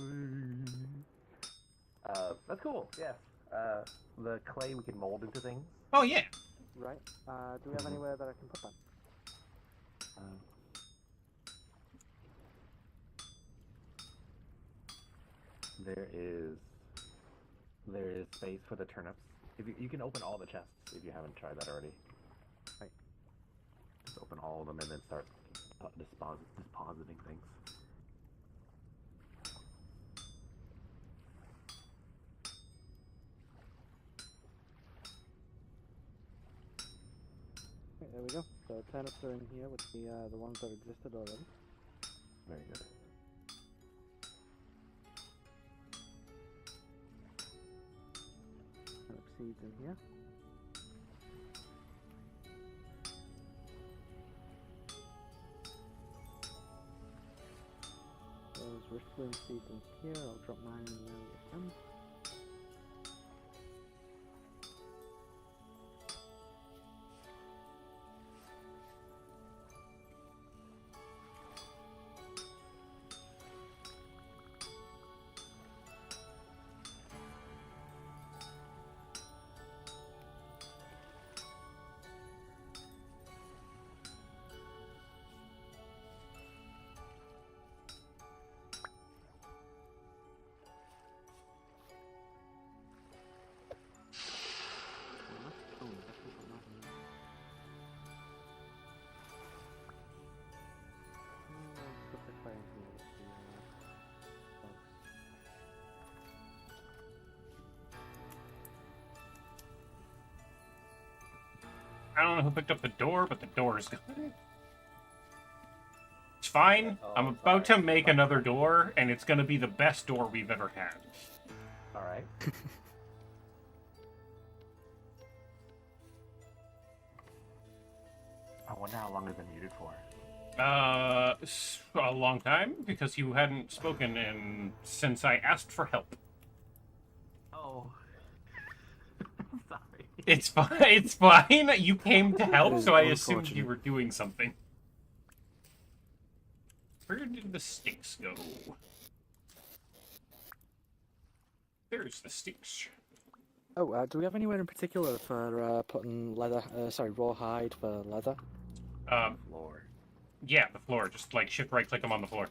That's cool. Yes. The clay we can mold into things. Oh yeah. Right. Do we have anywhere that I can put that? There is space for the turnips. If you can open all the chests if you haven't tried that already. Right. Just open all of them and then start depositing things. Okay, there we go. So turnips are in here with the ones that existed already. Very good. Turnip seeds in here. Those Riftbloom seeds in here. I'll drop mine in there with them. I don't know who picked up the door, but the door is gone. It's fine. I'm about to make another door, and it's going to be the best door we've ever had. Alright. I wonder how long it's been muted for. A long time, because you hadn't spoken since I asked for help. Oh. Sorry. It's fine. It's fine. You came to help, so I assumed you were doing something. Where did the sticks go? There's the sticks. Oh, do we have anywhere in particular for putting leather? Rawhide for leather. Floor. Yeah, the floor. Just like shift right click them on the floor.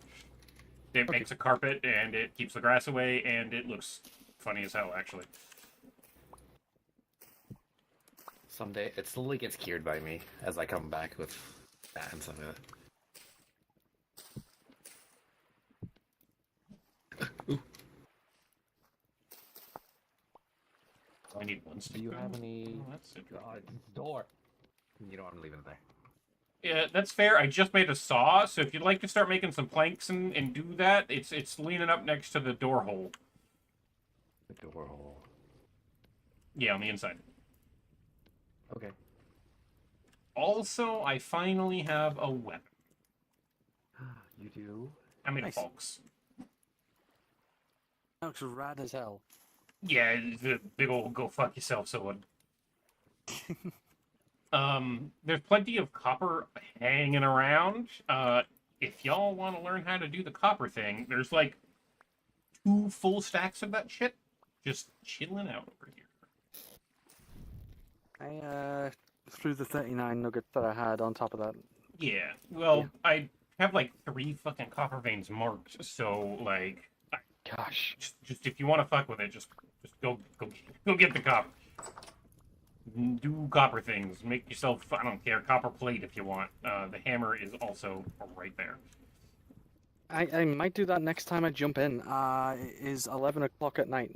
It makes a carpet and it keeps the grass away and it looks funny as hell, actually. Someday it slowly gets cured by me as I come back with that and stuff like that. I need one stick. Do you have any? Oh, that's interesting. Door. You know what? I'm leaving it there. Yeah, that's fair. I just made a saw, so if you'd like to start making some planks and do that, it's leaning up next to the door hole. The door hole. Yeah, on the inside. Okay. Also, I finally have a weapon. You do? I made Nice. a Fox. That looks rad as hell. Yeah, the big old go fuck yourself sword. There's plenty of copper hanging around. If y'all want to learn how to do the copper thing, there's like 2 full stacks of that shit just chilling out over here. I threw the 39 nuggets that I had on top of that. Yeah, well, I have like 3 fucking copper veins marked, so like, gosh, just if you want to fuck with it, just go get the copper. Do copper things. Make yourself, I don't care, copper plate if you want. The hammer is also right there. I might do that next time I jump in. It is 11 o'clock at night.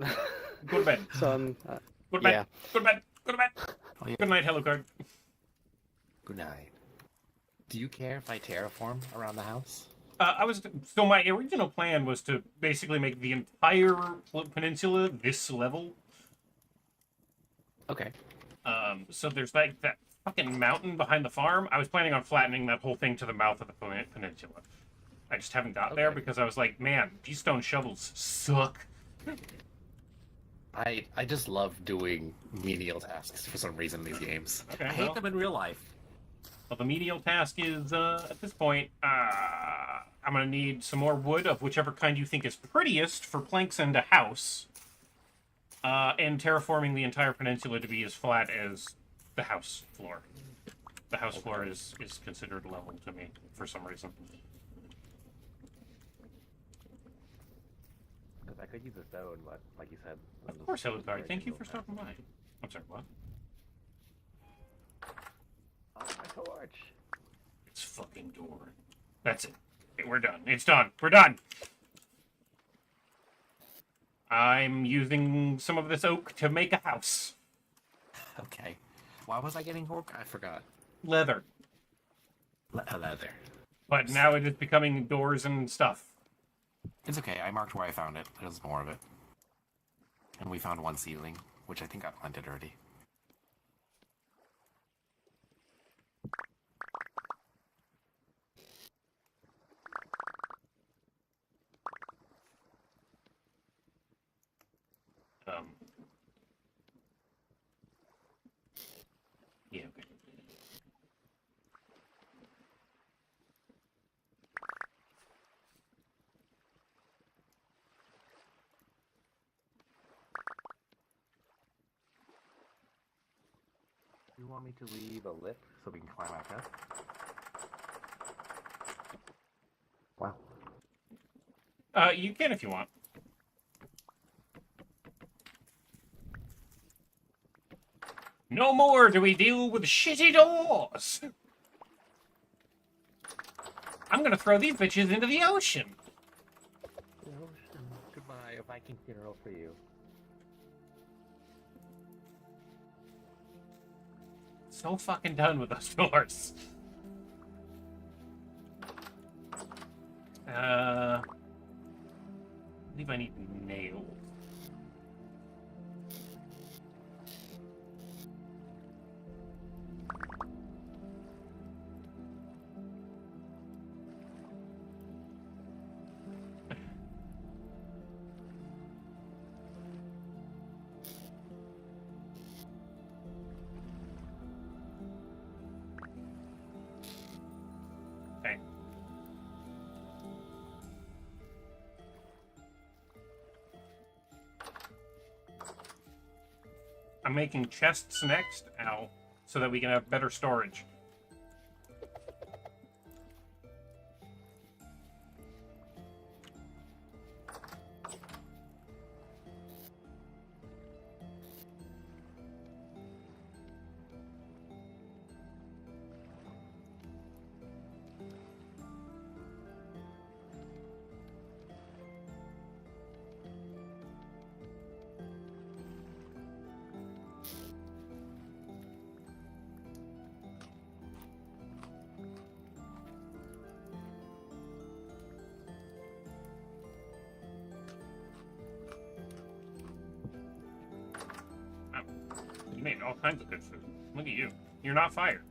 Go to bed. So Go to bed. yeah. Go to bed. Go to bed. Oh, yeah. Good night, Hello Card. Good night. Do you care if I terraform around the house? So my original plan was to basically make the entire peninsula this level. Okay. So there's like that fucking mountain behind the farm. I was planning on flattening that whole thing to the mouth of the peninsula. I just haven't got there because I was like, man, these stone shovels suck. I just love doing menial tasks for some reason in these games. Okay, I hate them in real life. Well, the menial task is, at this point, I'm gonna need some more wood of whichever kind you think is prettiest for planks and a house. And terraforming the entire peninsula to be as flat as the house floor. The house floor is considered level to me, for some reason. Because I could use a stone, but like you said... Of course, Eludar. Thank you for stopping by. I'm sorry, what? Oh, my torch. It's fucking door. That's it. Okay, we're done. It's done. We're done! I'm using some of this oak to make a house. Okay. Why was I getting oak? I forgot. Leather. Leather. But now it is becoming doors and stuff. It's okay. I marked where I found it. There's more of it. And we found one seedling, which I think I planted already. Yeah, okay. You want me to leave a lift so we can climb our chest? Wow. You can if you want. No more do we deal with shitty doors! I'm gonna throw these bitches into the ocean! The ocean. Goodbye, a Viking funeral for you. So fucking done with those doors. I believe I need nails. Okay. I'm making chests next, Al, so that we can have better storage. You made all kinds of good food. Look at you. You're not fired.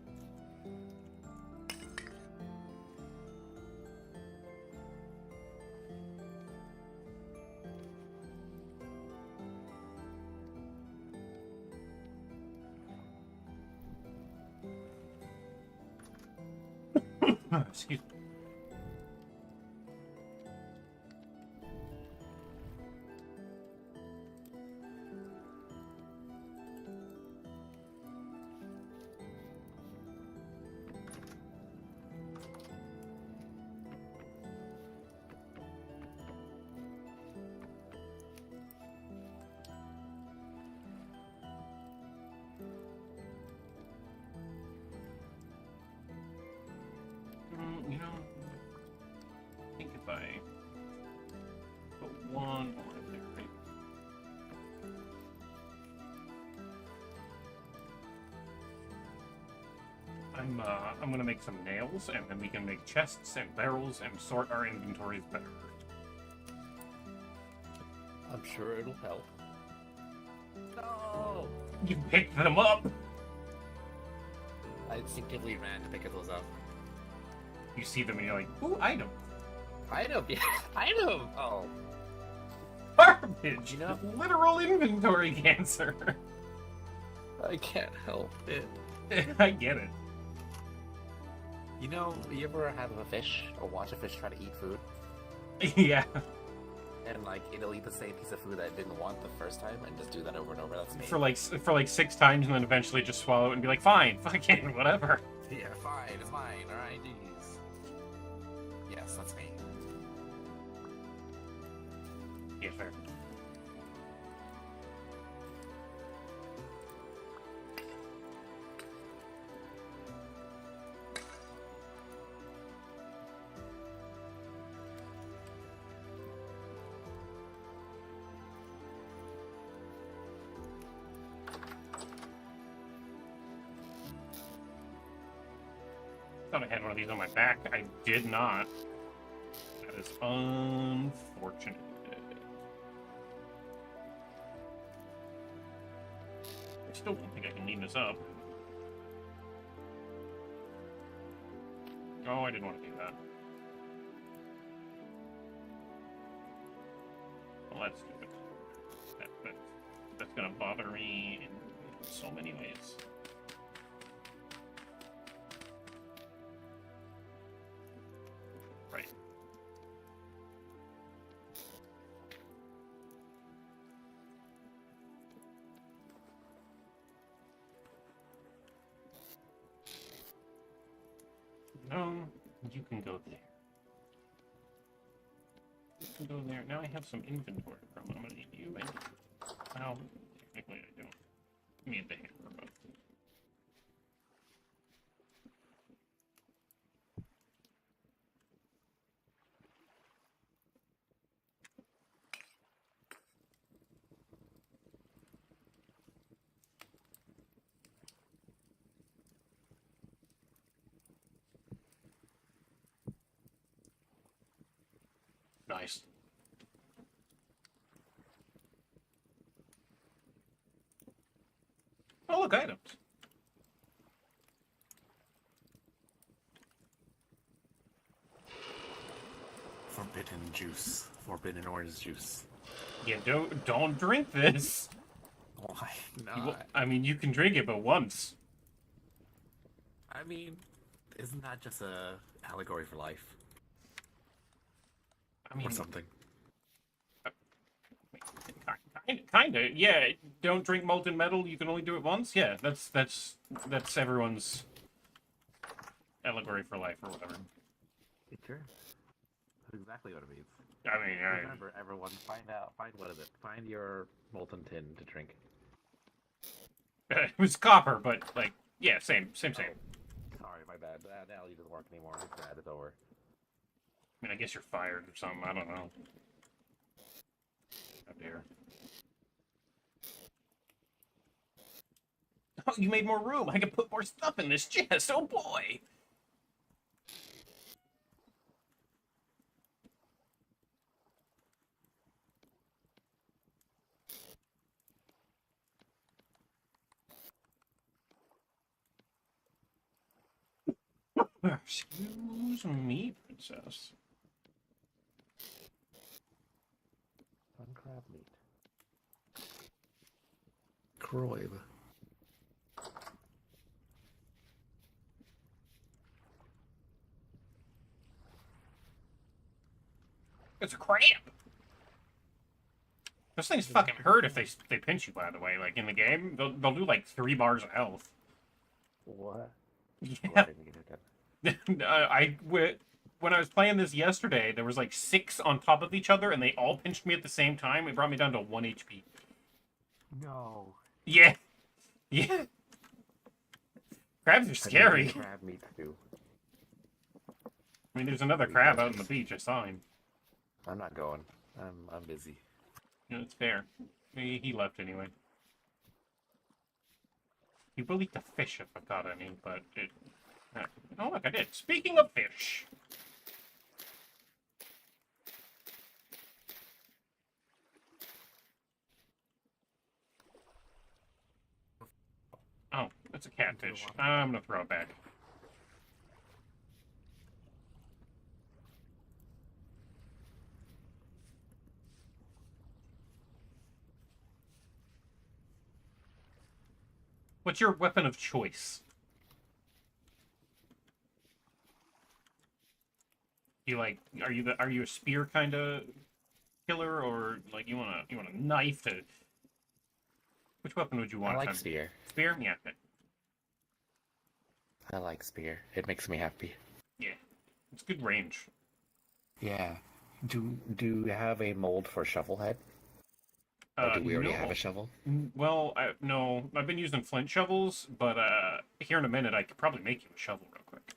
Excuse me. You know, I think if I put one more in there, right? I'm gonna make some nails, and then we can make chests and barrels and sort our inventories better. I'm sure it'll help. No! You picked them up! I instinctively ran to pick those up. You see them and you're like, ooh, item. Item? Yeah, item! Oh. Perfect! garbage. You know- Literal inventory cancer. I can't help it. I get it. You know, you ever have a fish or watch a fish try to eat food? Yeah. And like it'll eat the same piece of food that it didn't want the first time and just do that over and over. That's me. For like 6 times and then eventually just swallow it and be like, fine, fucking whatever. Yeah, fine, it's mine, alright, jeez. Yes, that's me. Yeah, fair. Thought I had one of these on my back. I did not. That is unfortunate. I still don't think I can lean this up. Oh, I didn't want to do that. Well, that's stupid. That's gonna bother me in so many ways. Right. No, you can go there. You can go there. Now I have some inventory from. I'm gonna need you. Well, technically I don't need the hammer, but. Nice. Oh, look, items. Forbidden juice. Forbidden orange juice. Yeah, don't drink this. Why not? I mean, you can drink it, but once. I mean, isn't that just a allegory for life? I mean, or something. Kinda, yeah. Don't drink molten metal. You can only do it once. Yeah, that's everyone's allegory for life or whatever. It's true. That's exactly what it means. I mean, remember, everyone, find what is it? Find your molten tin to drink. it was copper, but like, yeah, same. Sorry, my bad. That analogy doesn't work anymore. It's bad. It's over. I mean, I guess you're fired or something. I don't know. Oh dear. Oh, you made more room. I can put more stuff in this chest. Oh boy. Excuse me, princess. Fun crab meat. Croib. It's a crab. Those things fucking hurt if they pinch you. By the way, like in the game, they'll do like 3 bars of health. What? Yeah. When I was playing this yesterday, there was like 6 on top of each other, and they all pinched me at the same time. It brought me down to 1 HP. No. Yeah. Yeah. Crabs are scary. Crab meat too. I mean, there's another crab out on the beach. I saw him. I'm not going. I'm busy. Yeah, it's fair. He left anyway. He will eat the fish if I got any, but it... Oh, look, I did. Speaking of fish... Oh, that's a catfish. I'm gonna throw it back. What's your weapon of choice? You like? Are you a spear kind of killer, or like you want a knife to? Which weapon would you want? I like Tom? spear. Spear? Yeah. Okay. I like spear. It makes me happy. Yeah. It's good range. Yeah. Do you have a mold for shovel head? Or do we already no. have a shovel? Well, no. I've been using flint shovels, but here in a minute I could probably make you a shovel real quick.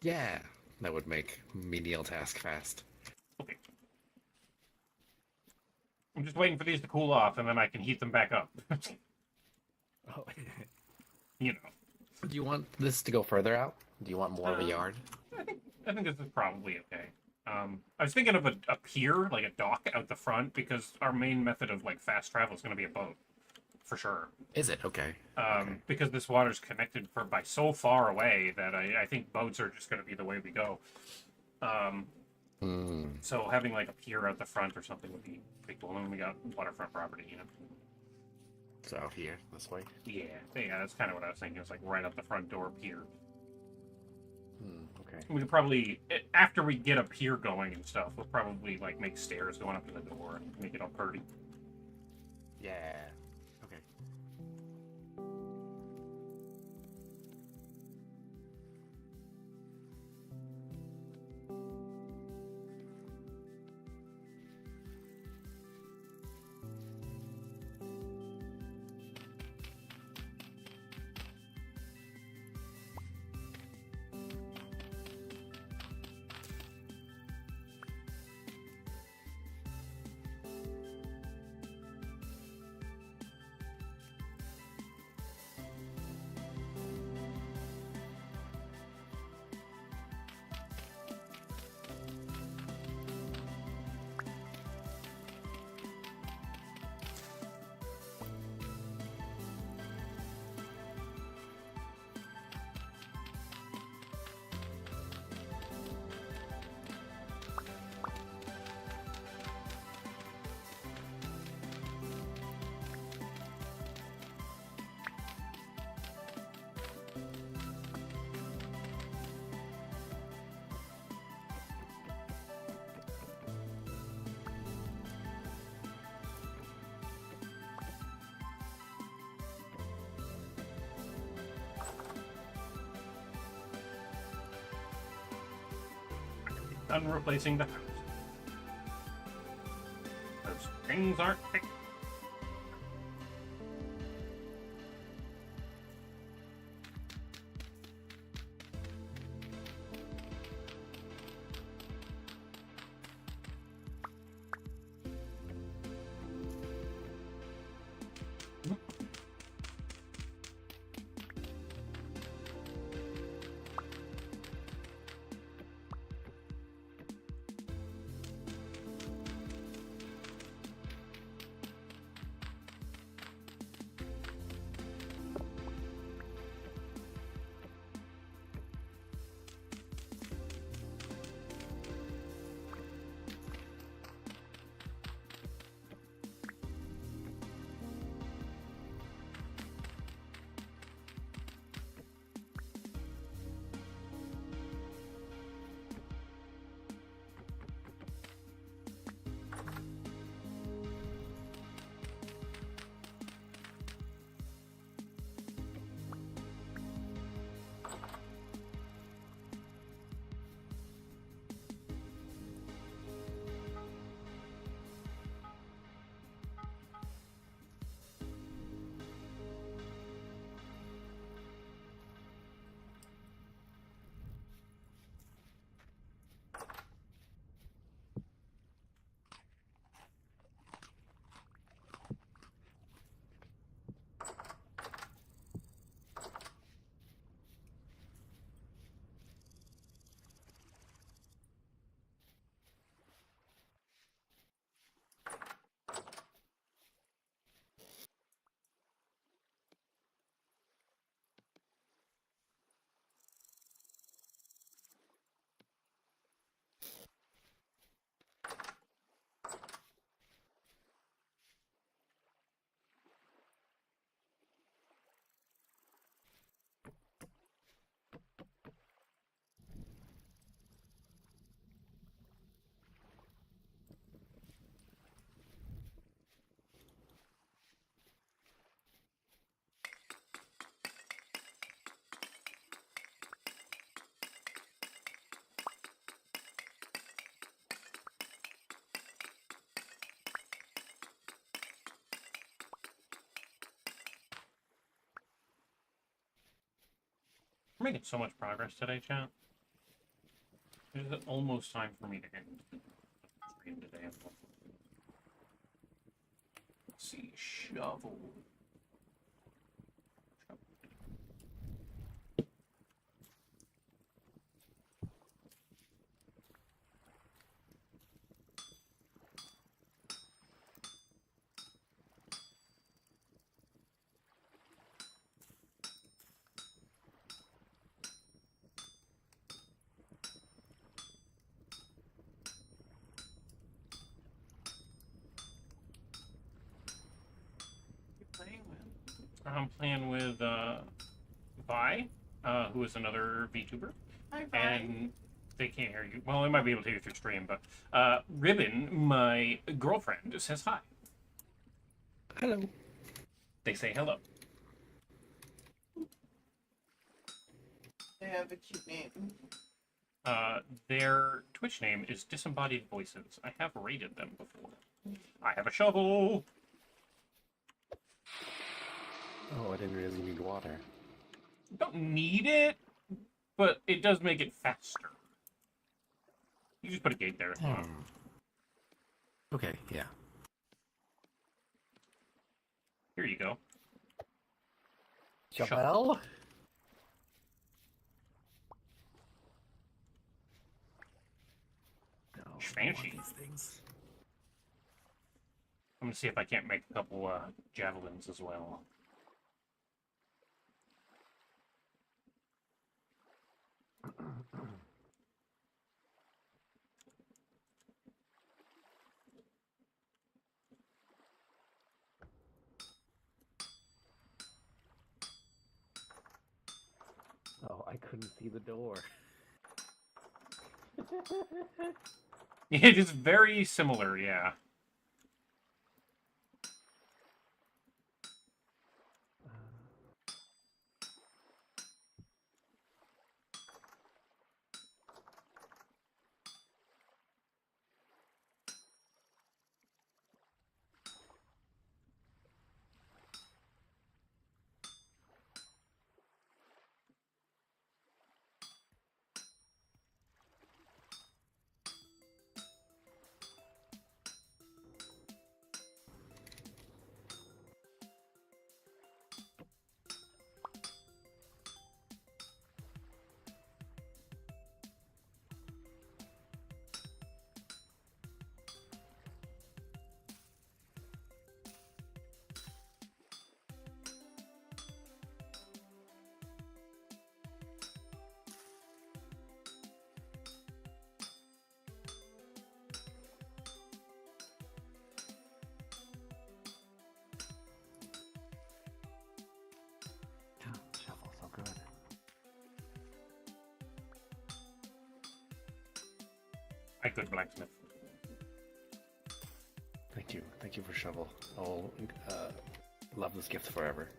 Yeah. That would make menial task fast. Okay. I'm just waiting for these to cool off, and then I can heat them back up. Oh. You know. Do you want this to go further out? Do you want more of a yard? I think this is probably okay. I was thinking of a pier, like a dock out the front, because our main method of like fast travel is going to be a boat, for sure. Is it? Okay. Because this water's connected by so far away that I think boats are just going to be the way we go. So having like a pier out the front or something would be pretty cool. And then we got waterfront property, you know. So out here, this way. Yeah, that's kind of what I was thinking. It's like right up the front door pier. Okay. We could probably, after we get a pier going and stuff, we'll probably like make stairs going up to the door and make it all pretty. Yeah. Okay. Done replacing the house. Those things aren't fixed. making so much progress today, chat. It is almost time for me to end the stream today. Let's see, shovel. I'm playing with Vi, who is another VTuber. Hi, Vi. And they can't hear you. Well, they might be able to hear you through stream, but Ribbon, my girlfriend, says hi. Hello. They say hello. They have a cute name. Their Twitch name is Disembodied Voices. I have rated them before. I have a shovel. Oh, I didn't really need water. You don't need it, but it does make it faster. You just put a gate there. Okay, yeah. Here you go. Shovel? Fancy. I'm gonna see if I can't make a couple javelins as well. Oh, I couldn't see the door. It is very similar, yeah. Shovel, so good. I could blacksmith. Thank you for shovel. I'll love this gift forever.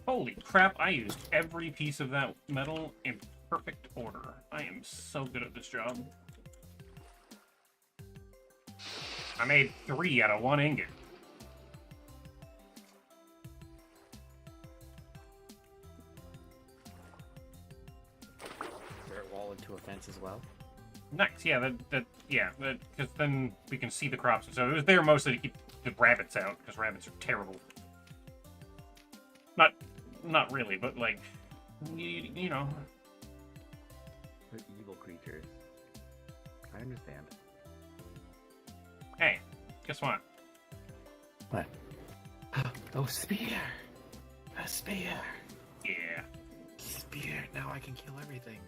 Holy crap, I used every piece of that metal in perfect order. I am so good at this job. I made 3 out of 1 ingot. Dirt wall into a fence as well. Nice, yeah, because then we can see the crops and so it was there mostly to keep the rabbits out, because rabbits are terrible. Not really, but like, you know. They're evil creatures. I understand. Hey, guess what? What? Oh, spear! A spear! Yeah. beer. Now I can kill everything.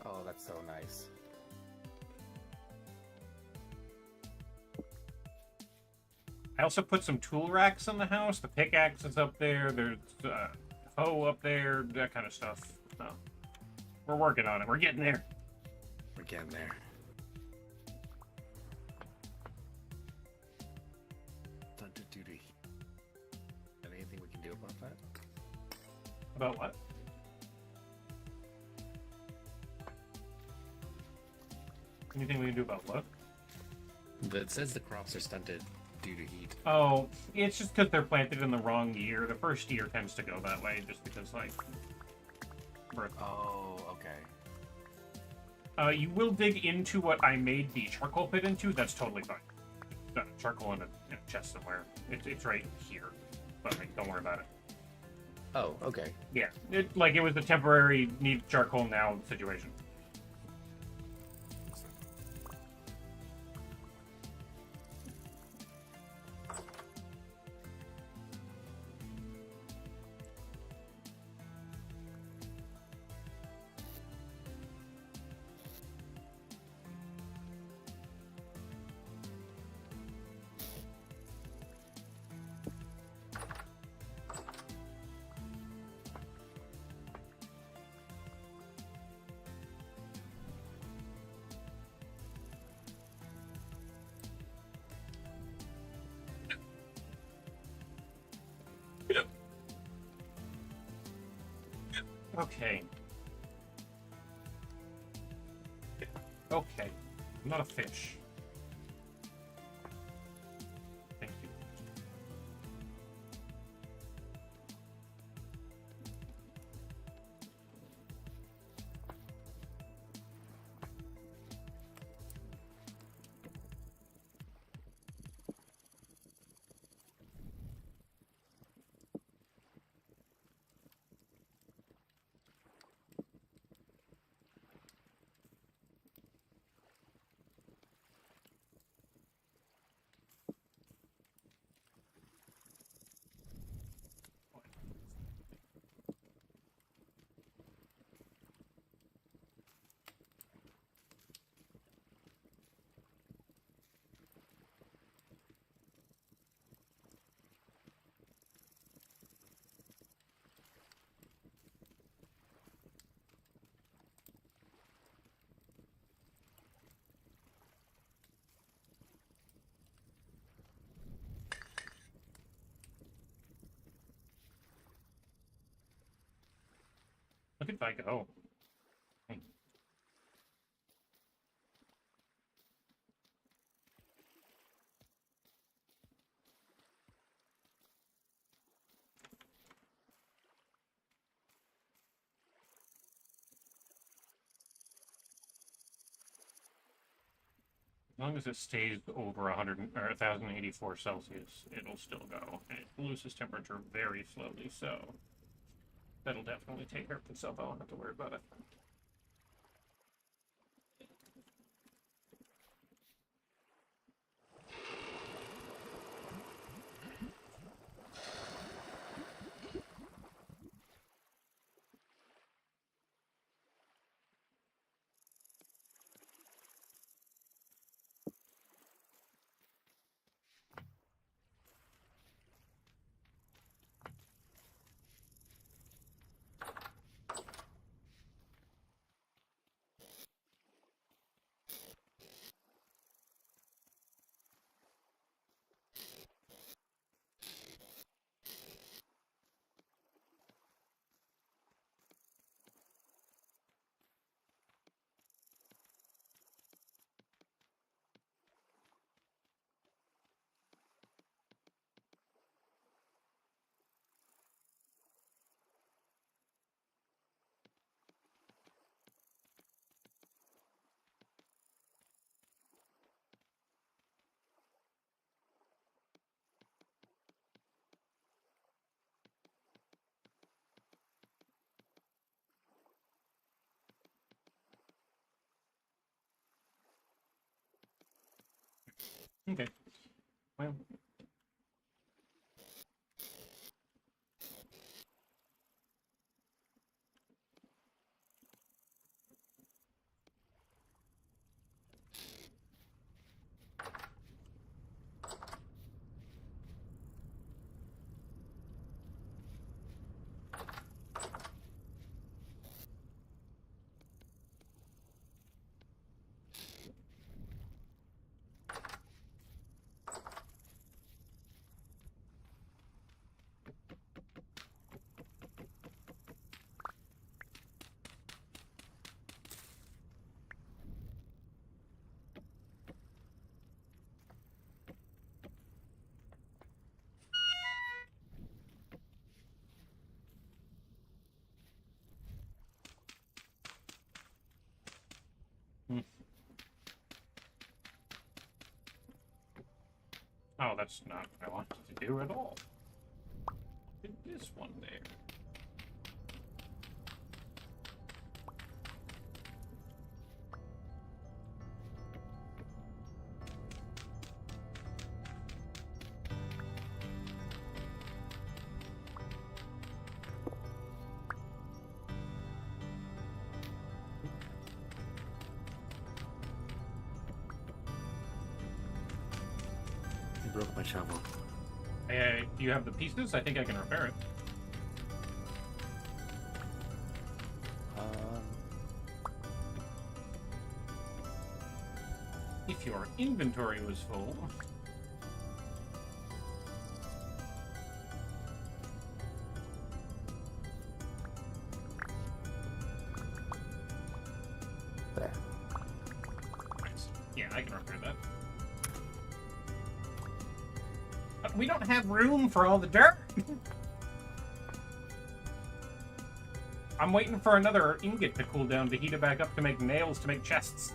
Oh, that's so nice. I also put some tool racks in the house. The pickaxe is up there. There's hoe up there, that kind of stuff. So we're working on it. We're getting there. We're getting there. Stunted duty. Anything we can do about that? About what? Anything we can do about what? It says the crops are stunted due to heat. Oh, it's just because they're planted in the wrong year. The first year tends to go that way, just because, like, birth. Oh, okay. You will dig into what I made the charcoal pit into. That's totally fine. Charcoal in a chest somewhere. It's right here. But like, don't worry about it. Oh, okay. Yeah, it was a temporary need charcoal now situation. Okay. Okay. I'm not a fish. Thank you. Look at Vigo. As long as it stays over 100 or 1084 Celsius, it'll still go. It loses temperature very slowly, so that'll definitely take care of itself. I won't have to worry about it. Okay. Well. Oh, that's not what I wanted to do at all. Did this one there. I broke my shovel. Do you have the pieces? I think I can repair it. If your inventory was full. There. Nice. Yeah, I can repair that. But we don't have room for all the dirt. I'm waiting for another ingot to cool down to heat it back up to make nails to make chests.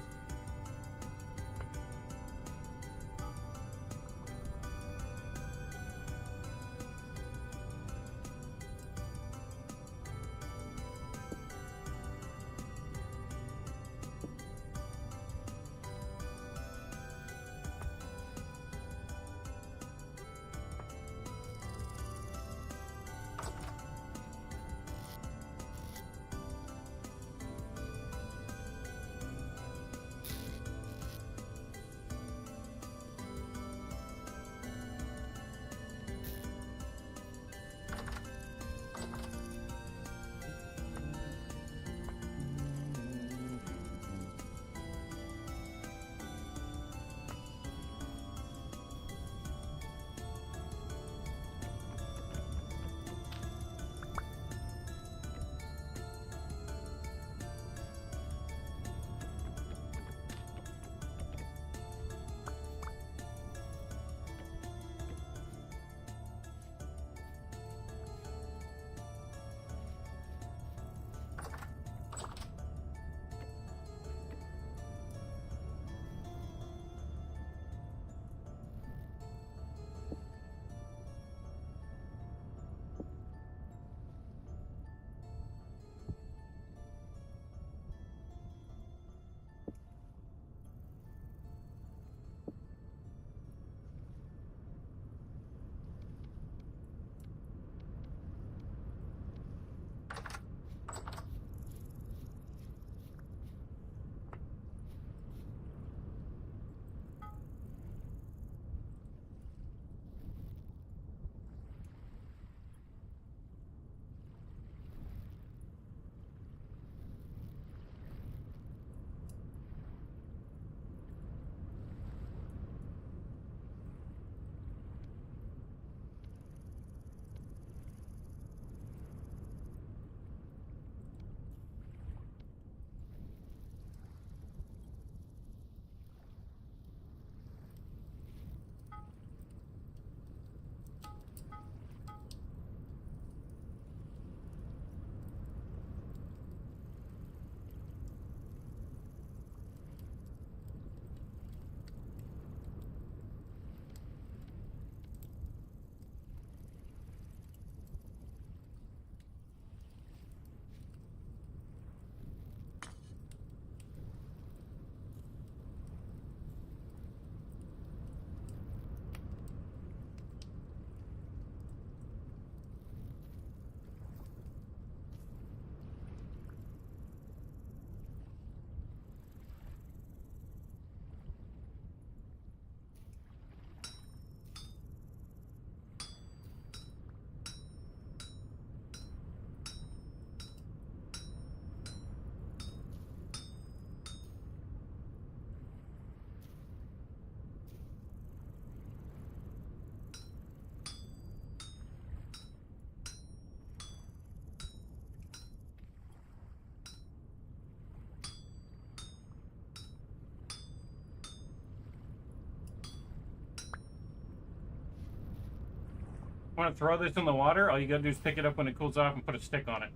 Want to throw this in the water? All you gotta do is pick it up when it cools off and put a stick on it.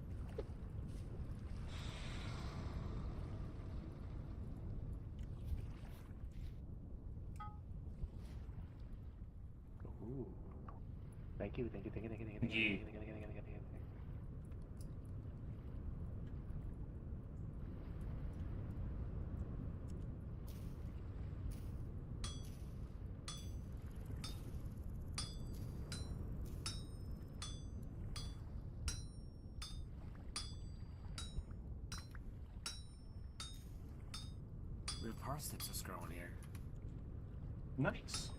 Ooh. Thank you. Yeah. Weird parsnips just growing here. Nice.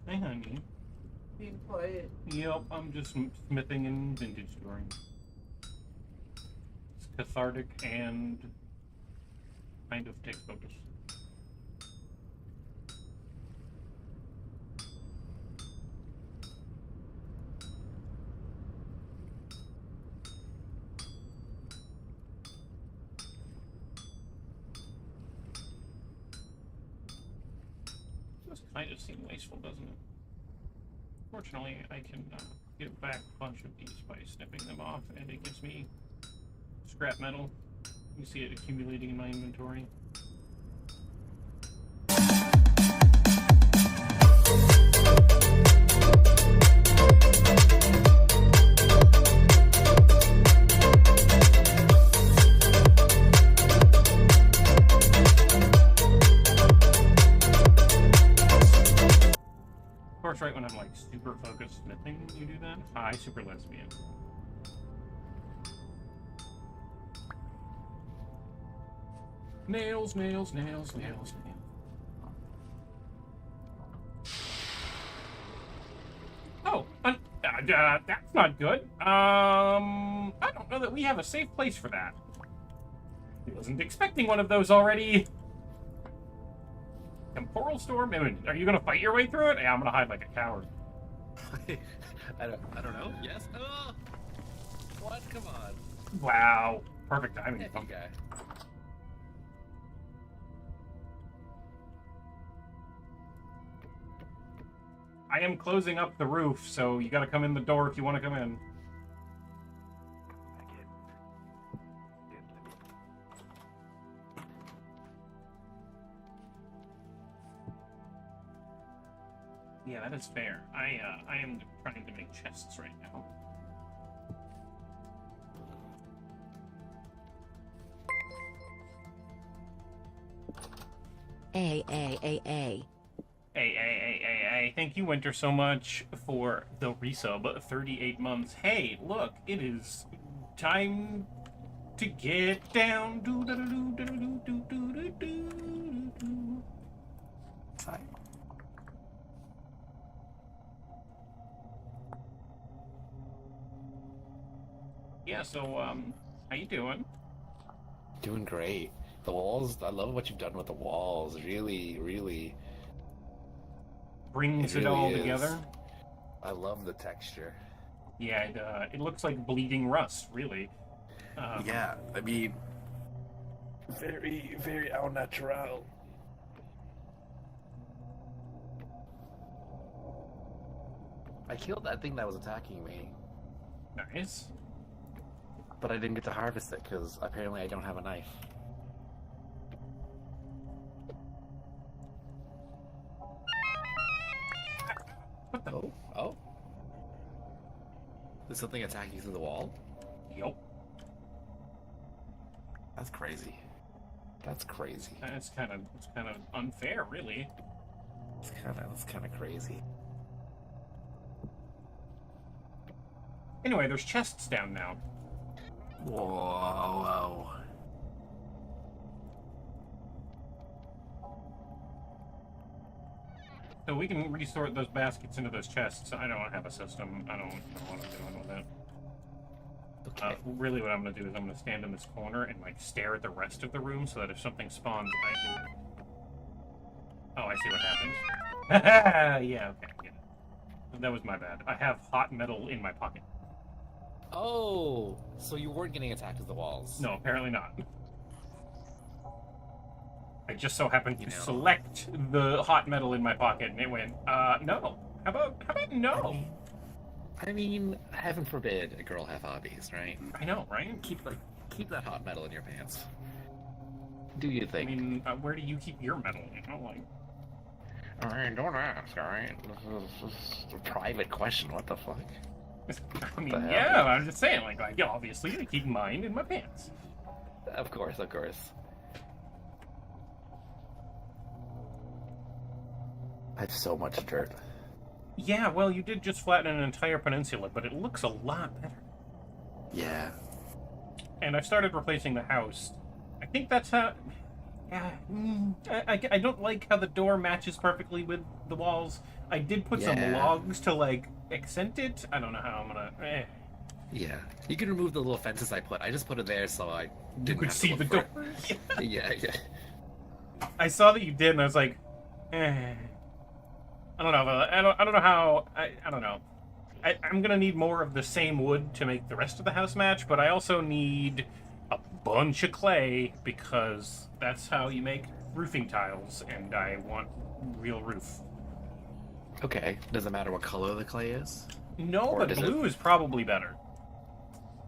Hey, honey. Being quiet. Yep, I'm just smithing and vintage storing. It's cathartic and kind of takes focus. This kind of seems wasteful, doesn't it? Fortunately, I can get back a bunch of these by snipping them off, and it gives me scrap metal. You see it accumulating in my inventory. Of course, right when I'm like super focused smithing, you do that. Hi, super lesbian. Nails, nails, nails, nails, nails. Oh, that's not good. I don't know that we have a safe place for that. I wasn't expecting one of those already. Temporal storm? Are you gonna fight your way through it? Yeah, I'm gonna hide like a coward. I don't know. Yes. Oh! What? Come on. Wow. Perfect timing. Heavy guy. I am closing up the roof, so you gotta come in the door if you want to come in. Yeah, that is fair. I am trying to make chests right now. Hey, thank you, Winter, so much for the resub. 38 months. Hey, look, it is time to get down. Hi. Yeah, so, how you doing? Doing great. The walls, I love what you've done with the walls. Really, really. Brings it really all is. together. I love the texture. Yeah, it looks like bleeding rust, really. Yeah, I mean, very, very au natural. I killed that thing that was attacking me. Nice. But I didn't get to harvest it because apparently I don't have a knife. What the? Oh. There's something attacking you through the wall? Yup. That's crazy. That's crazy. It's kind of unfair, really. It's kind of crazy. Anyway, there's chests down now. Whoa. So we can resort those baskets into those chests. I don't have a system. I don't know what I'm doing with it. Okay. Really what I'm going to do is I'm going to stand in this corner and, like, stare at the rest of the room so that if something spawns, I can... Oh, I see what happens. Yeah, okay. Yeah. That was my bad. I have hot metal in my pocket. Oh, so you weren't getting attacked with the walls? No, apparently not. I just so happened to You know. select the hot metal in my pocket, and it went, no. How about no? I mean, heaven forbid a girl have hobbies, right? I know, right? Keep that hot metal in your pants. Do you I think? mean, where do you keep your metal? You know, like... I mean, don't ask, alright? This is a private question, what the fuck? I mean, The hell? yeah, I'm just saying, like, yeah, obviously, I keep mine in my pants. Of course. I have so much dirt. Yeah, well, you did just flatten an entire peninsula, but it looks a lot better. Yeah. And I've started replacing the house. I think that's how... Yeah, I don't like how the door matches perfectly with the walls. I did put some Yeah. logs to, like, accent it. I don't know how I'm gonna... Yeah. You can remove the little fences I put. I just put it there so I You didn't could have to see look the for door. it. Yeah. I saw that you did, and I was like, I don't know. I don't know how. I don't know. I'm gonna need more of the same wood to make the rest of the house match, but I also need a bunch of clay because that's how you make roofing tiles, and I want real roof. Okay. Does it matter what color the clay is? No, Or but does blue is probably better.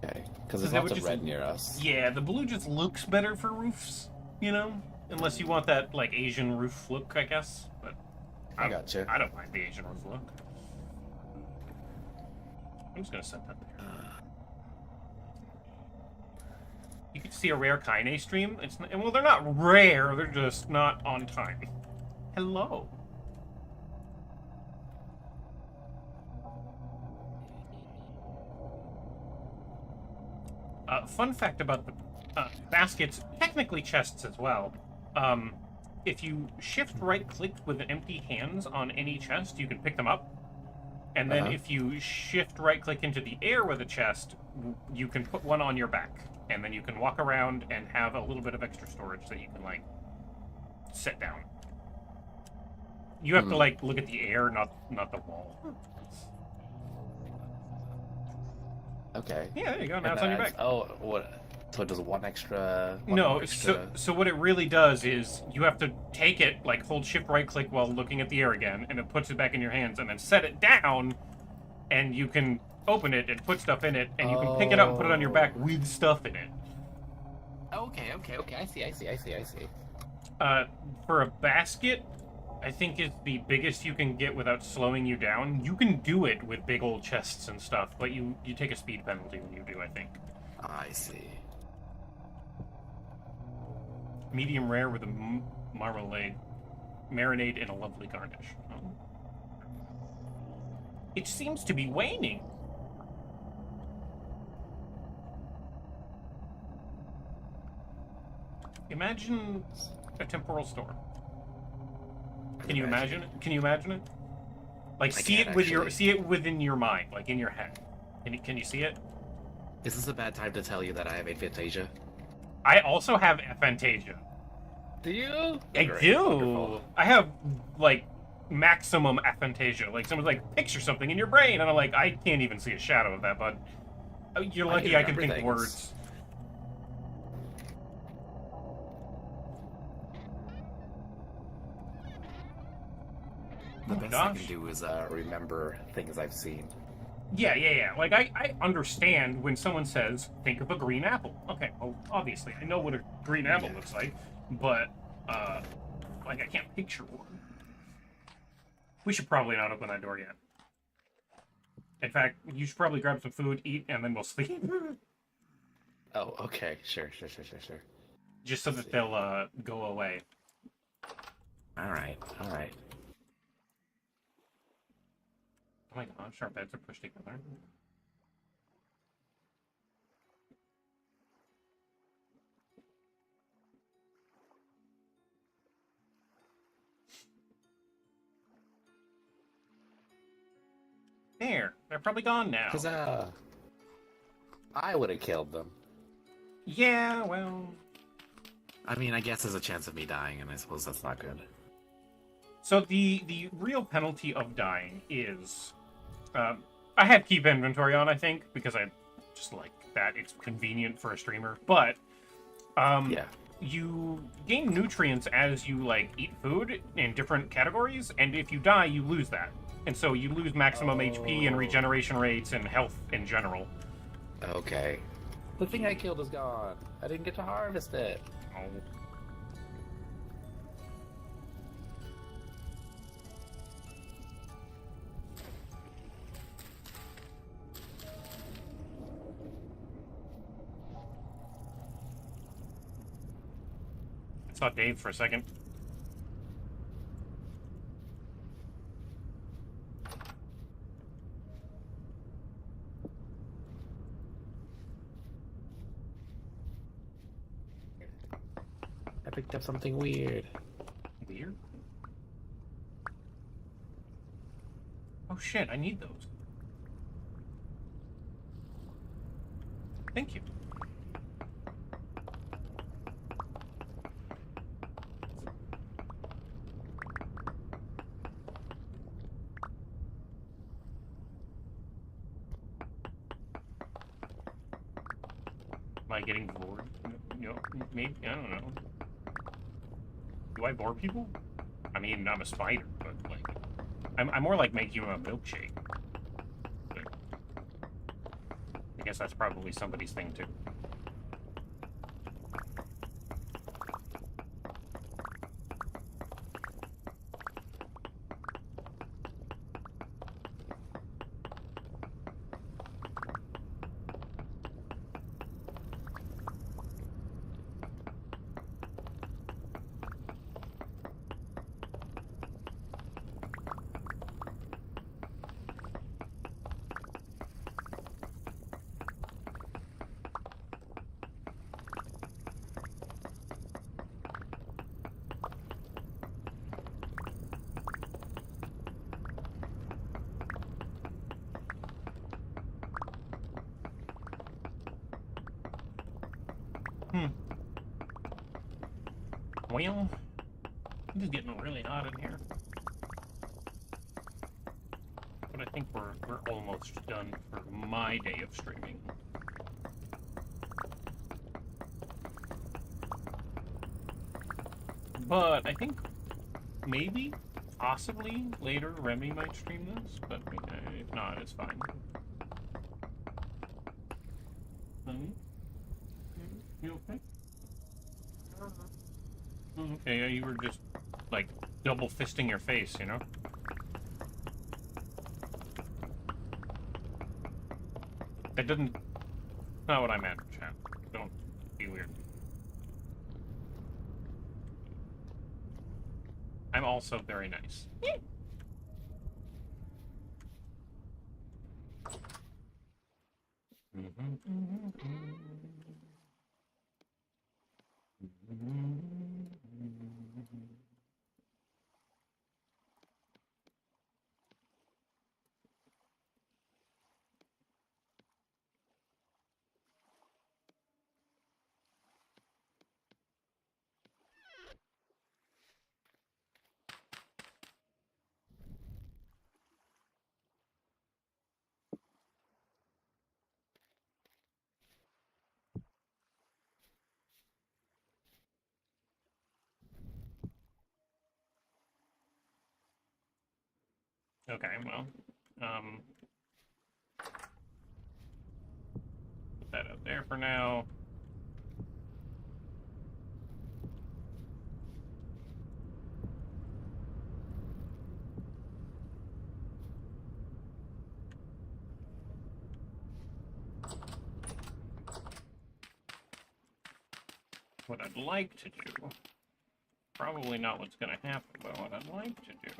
Okay. Because there's it lots would of just- red near us. Yeah, the blue just looks better for roofs, you know? Unless you want that, like, Asian roof look, I guess. But I gotcha. I don't mind the Asian roof look. I'm just gonna set that there. You can see a rare Kaine stream. It's not, well, they're not rare. They're just not on time. Hello. Fun fact about the baskets, technically chests as well. If you shift right-click with empty hands on any chest, you can pick them up. And then if you shift right-click into the air with a chest, you can put one on your back. And then you can walk around and have a little bit of extra storage that you can, like, set down. You have to, like, look at the air, not the wall. Okay. Yeah, there you go. And Now it's on your that's- back. Oh, what? So it does one extra? No, more extra... so what it really does is you have to take it, like hold shift right click while looking at the air again, and it puts it back in your hands, and then set it down, and you can open it and put stuff in it, and you can pick it up and put it on your back with stuff in it. Okay. I see. For a basket, I think is the biggest you can get without slowing you down. You can do it with big old chests and stuff, but you take a speed penalty when you do, I think. I see. Medium rare with a marmalade, marinade, and a lovely garnish. Oh. It seems to be waning. Imagine a temporal storm. Can you imagine it? Can you imagine it? Like I see can't it with your actually. see it within your mind, like in your head. Can you see it? Is this a bad time to tell you that I have aphantasia? I also have aphantasia. Do you? I Great, do. wonderful. I have like maximum aphantasia. Like someone's like, picture something in your brain, and I'm like, I can't even see a shadow of that, bud. You're lucky I can think remember words. The Oh my best I gosh. can do is remember things I've seen. Yeah. Like, I understand when someone says, think of a green apple. Okay, well, obviously, I know what a green apple looks like, but, like, I can't picture one. We should probably not open that door yet. In fact, you should probably grab some food, eat, and then we'll sleep. Oh, okay. Sure. Just so that they'll, go away. Alright. Oh my gosh, our beds are pushed together. There, they're probably gone now. Because, I would have killed them. Yeah, well... I mean, I guess there's a chance of me dying, and I suppose that's not good. So the real penalty of dying is... I have keep inventory on, I think, because I just like that. It's convenient for a streamer. But, yeah. You gain nutrients as you, like, eat food in different categories, and if you die, you lose that. And so you lose maximum HP and regeneration rates and health in general. Okay. The thing I killed is gone. I didn't get to harvest it. Oh. I saw Dave for a second. I picked up something weird. Weird? Oh shit, I need those. Thank you. Am I getting bored? No, maybe, I don't know. Do I bore people? I mean, I'm a spider, but like, I'm more like making a milkshake. But I guess that's probably somebody's thing too. Well, it is getting really hot in here. But I think we're almost done for my day of streaming. But I think maybe, possibly, later Remy might stream this, but if not, it's fine. Honey? You okay? Okay, you were just, like, double fisting your face, you know? That didn't... not what I meant, chat. Don't be weird. I'm also very nice. Okay, well, put that out there for now. What I'd like to do, probably not what's going to happen, but what I'd like to do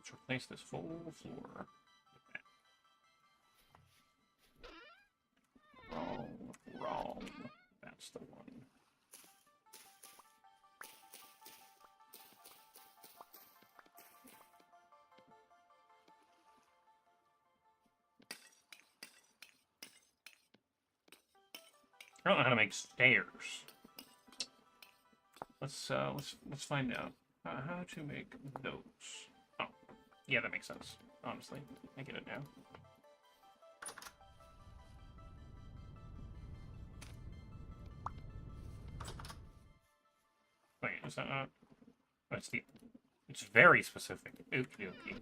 let's replace this full floor. Wrong. That's the one. I don't know how to make stairs. Let's find out how to make those. Oh, yeah, that makes sense. Honestly, I get it now. Wait, is that not? Oh, it's very specific. Okie dokie.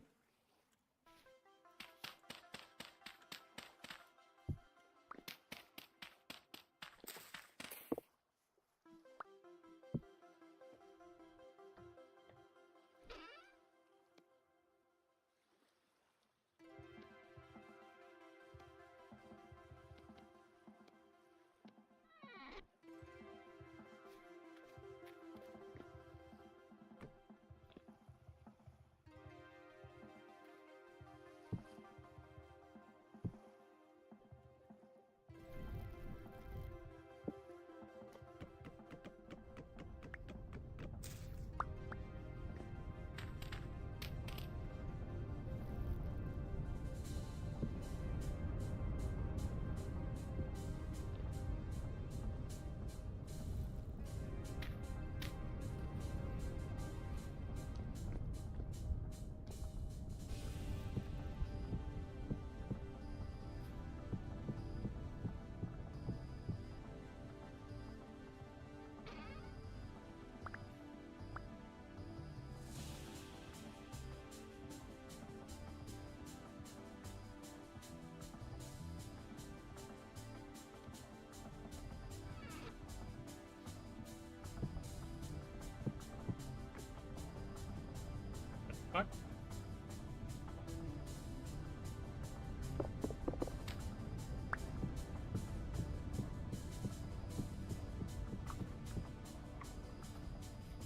Fuck.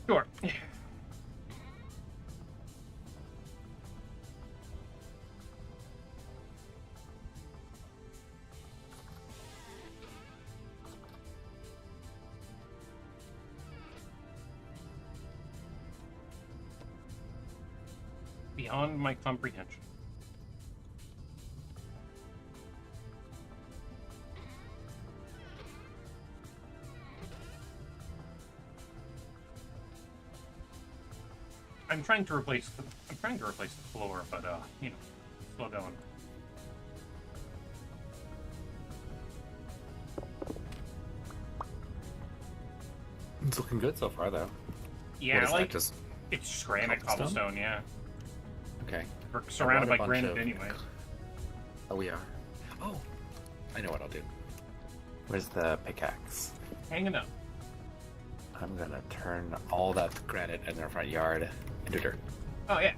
Sure. Beyond my comprehension. I'm trying to replace the floor, but you know, slow going. It's looking good so far, though. Yeah, like just it's just granite cobblestone, yeah. Okay. We're surrounded by granite anyway. Oh, we are. Oh, I know what I'll do. Where's the pickaxe? Hanging up. I'm gonna turn all that granite in their front yard into dirt. Oh yeah.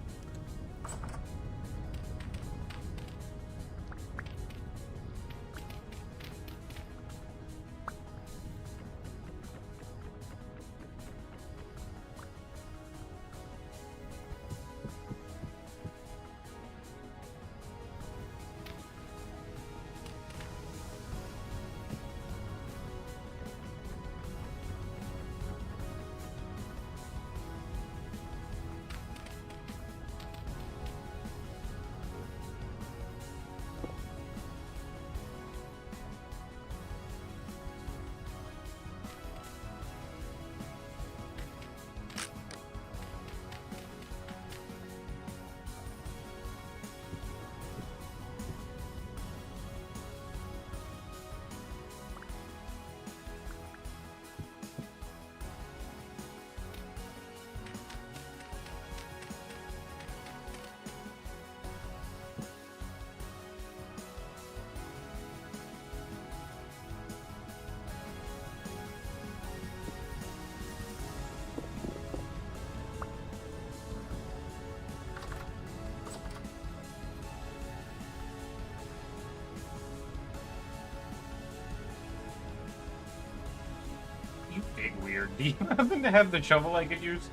weird. Do you happen to have the shovel I could use?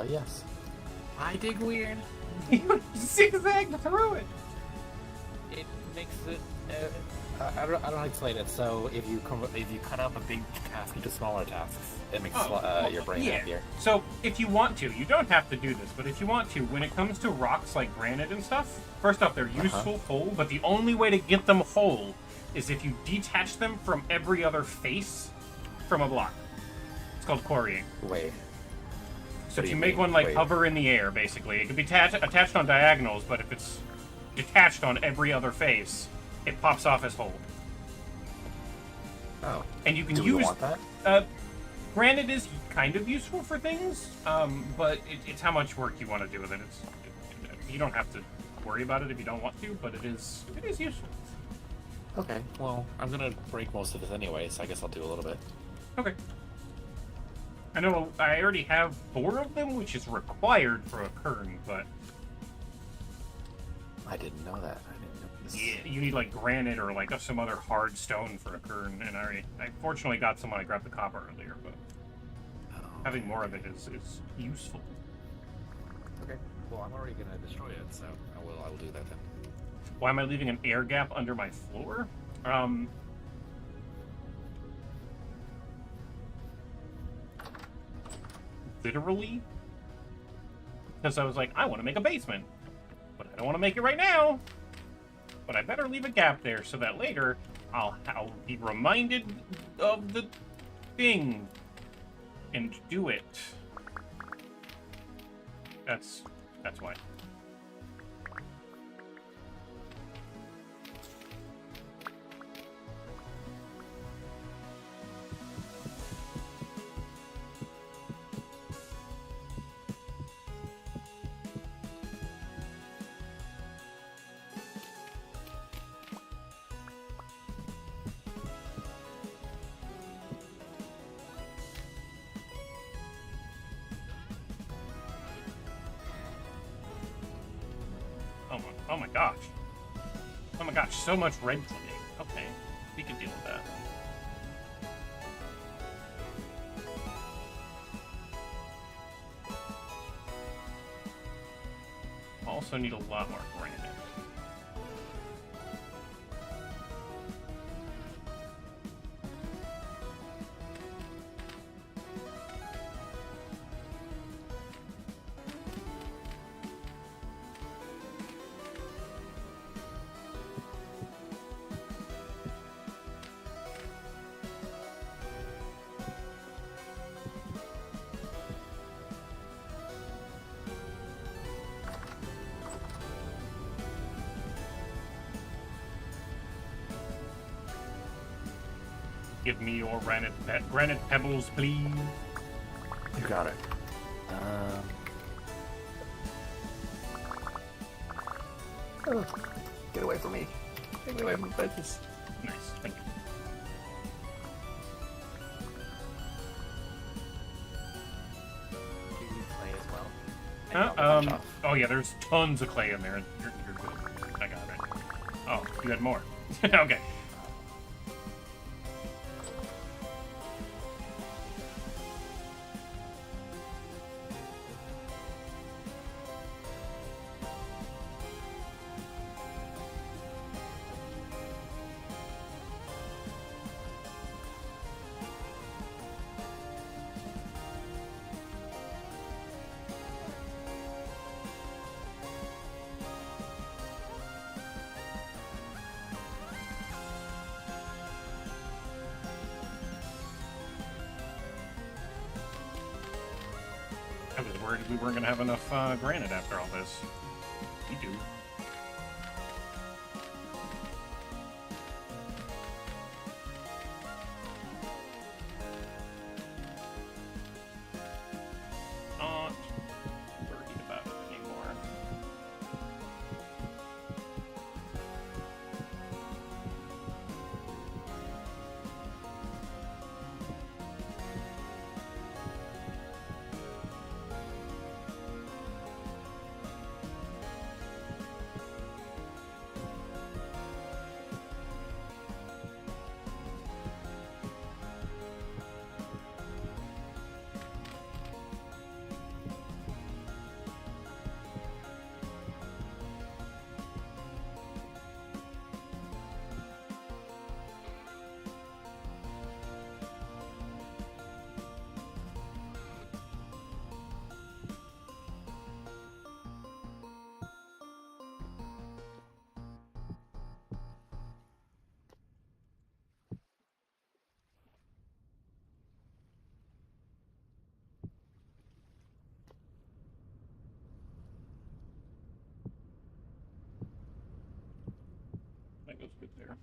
Yes. I dig weird. You zigzag through it. It makes it. I don't know how to explain it. So if you cut up a big task into smaller tasks, it makes your brain happier. So if you want to, you don't have to do this, but if you want to, when it comes to rocks like granite and stuff, first off, they're useful whole, but the only way to get them whole is if you detach them from every other face from a block. It's called quarrying. Wait. So if you make one like hover in the air, basically, it can be attached on diagonals, but if it's detached on every other face, it pops off as whole. Oh. And you can Do use. we want that? Granite is kind of useful for things, but it's how much work you want to do with it. You don't have to worry about it if you don't want to, but it is useful. Okay. Well, I'm gonna break most of this anyway, so I guess I'll do a little bit. Okay. I know I already have 4 of them, which is required for a kern, but I didn't know that. I didn't know this. yeah, you need like granite or like some other hard stone for a kern, and I fortunately got some when I grabbed the copper earlier, but having more of it is useful. Okay. Well, I'm already gonna destroy it, so I will do that then. Why am I leaving an air gap under my floor? Literally, because I was like, I want to make a basement, but I don't want to make it right now. But I better leave a gap there so that later I'll be reminded of the thing and do it. That's why. Oh my gosh. Oh my gosh, so much red today. Okay, we can deal with that. Also need a lot more granite. Give me your granite pebbles, please. You got it. Oh, get away from me. Get away from the benches. Nice, thank you. Do you need clay as well? Oh yeah, there's tons of clay in there. You're good. I got it. Oh, you had more. Okay. I was worried we weren't going to have enough granite after all this. We do. Not worried about it anymore. goes good there.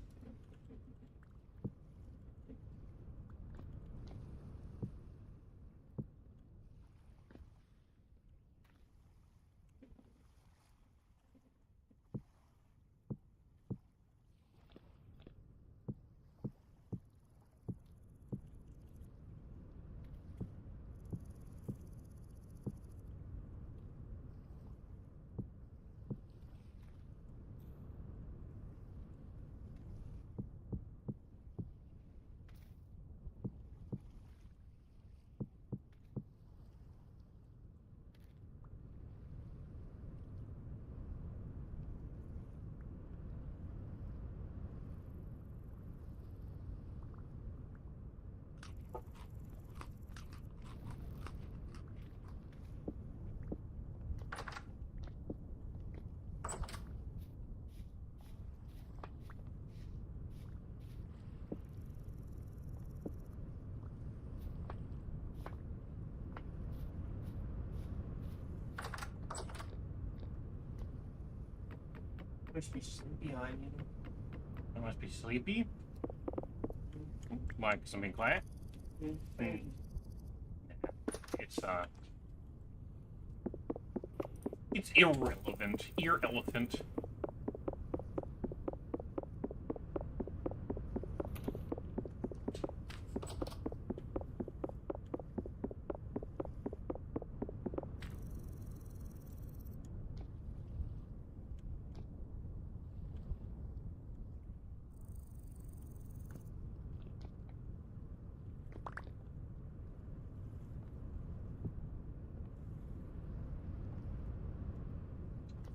Must be sleepy, I must be sleepy? Like something quiet? It's irrelevant. Ear elephant.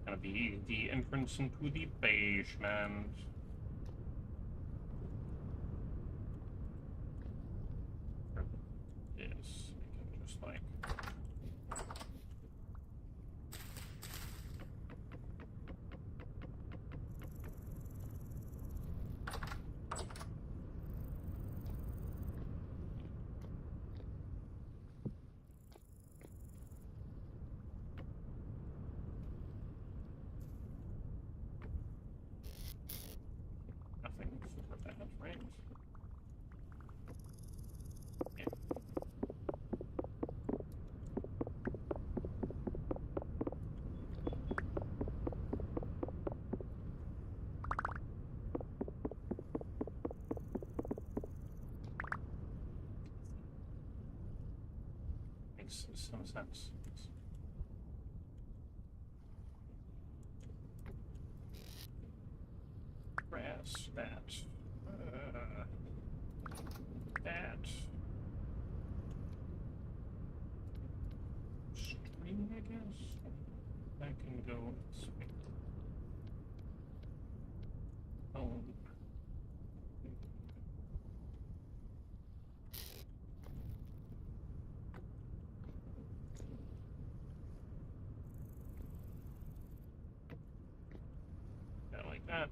Gonna be the entrance into the basement. Yes, I can just like. Nothing for that, right? Yeah. Makes some sense. Grass, that. That. String, I guess? That can go this way. Oh. Kinda like that.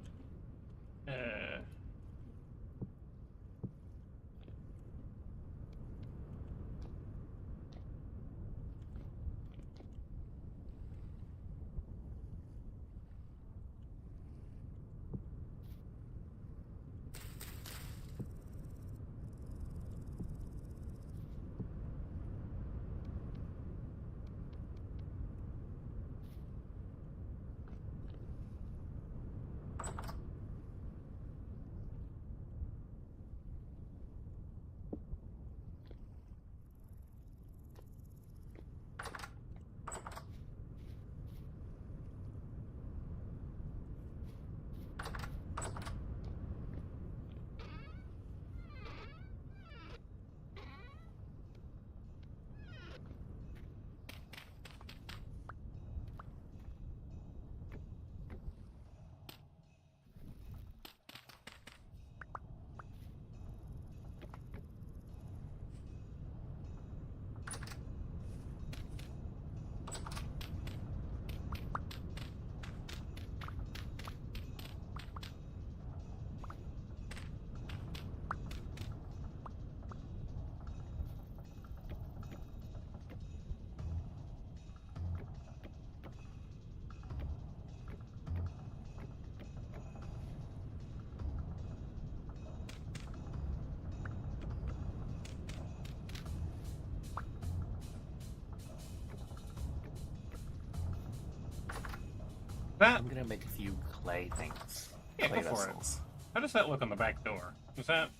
That? I'm gonna make a few clay things. Yeah, clay go for vessels. it. How does that look on the back door? Is that...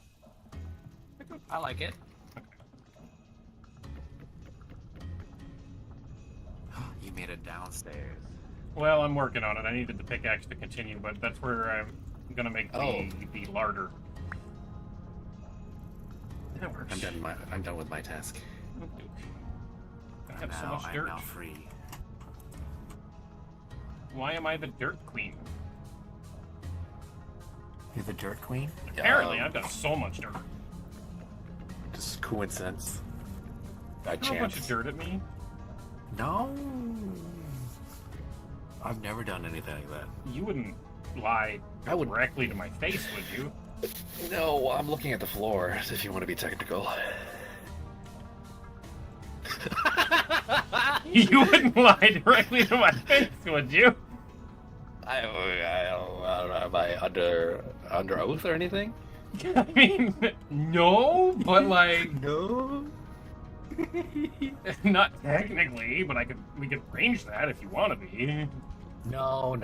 I like it. You made it downstairs. Well, I'm working on it. I needed the pickaxe to continue, but that's where I'm gonna make the larder. That works. I'm done with my task. I have so much dirt. I'm now free. Why am I the dirt queen? You're the dirt queen? Apparently, I've got so much dirt. Just coincidence. By Throw a bunch of dirt at me. No. I've never done anything like that. You wouldn't lie directly to my face, would you? No, I'm looking at the floor, if you want to be technical. You wouldn't lie directly to my face, would you? Am I under oath or anything? I mean, no, but like... No? Not technically, but we could arrange that if you want to be. No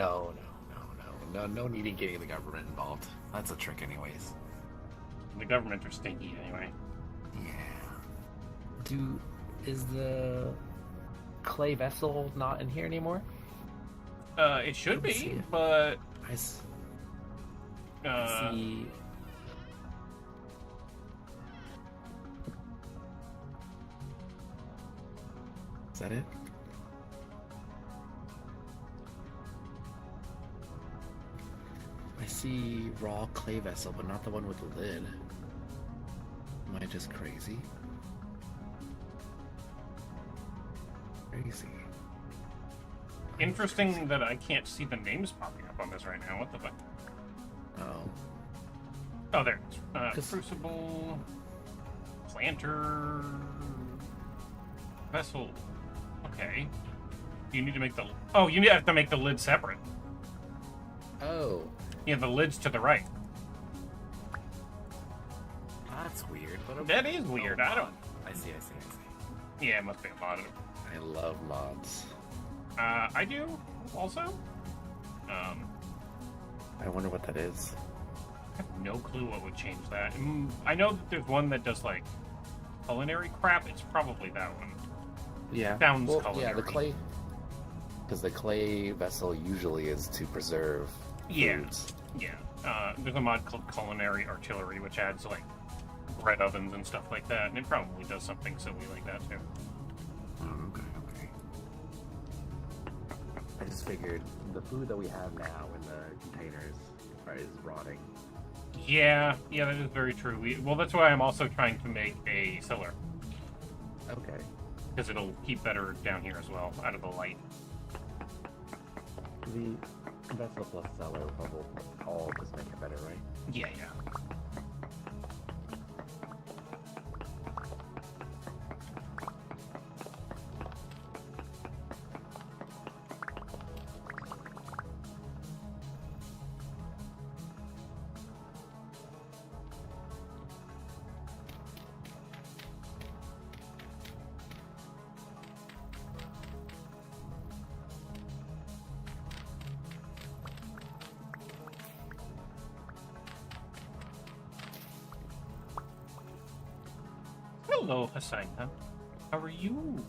needing getting the government involved. That's a trick anyways. The government are stinky anyway. Yeah. Is the clay vessel not in here anymore? It should be, but... I see... Is that it? I see raw clay vessel, but not the one with the lid. Am I just crazy? Crazy. Interesting that I can't see the names popping up on this right now. What the fuck? Oh. Oh, there it is. Crucible... Planter... Vessel... Okay. You need to make the... Oh, you have to make the lid separate. Oh. Yeah, the lid's to the right. That's weird. But That is weird. I don't... I see. Yeah, it must be a mod. I love mods. I do, also. I wonder what that is. I have no clue what would change that. I know that there's one that does, like, culinary crap. It's probably that one. Yeah. Sounds culinary. Yeah, the clay... Because the clay vessel usually is to preserve foods. Yeah. There's a mod called Culinary Artillery, which adds, like, bread ovens and stuff like that, and it probably does something silly like that, too. Oh, okay. I just figured the food that we have now in the containers is rotting. Yeah, that is very true. Well, that's why I'm also trying to make a cellar. Okay. Because it'll keep better down here as well, out of the light. The vessel plus cellar will all just make it better, right? Yeah. Hello, Hasina. How are you?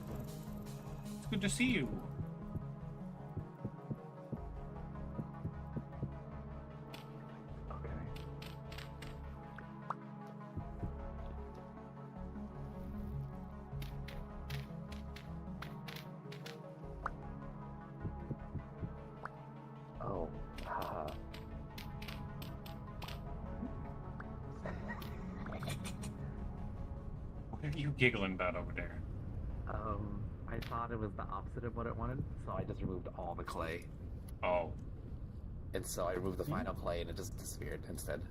It's good to see you. Oh, haha. What are you giggling about over there? I thought it was the opposite of what it wanted, so I just removed all the clay. Oh. And so I removed the final clay and it just disappeared instead.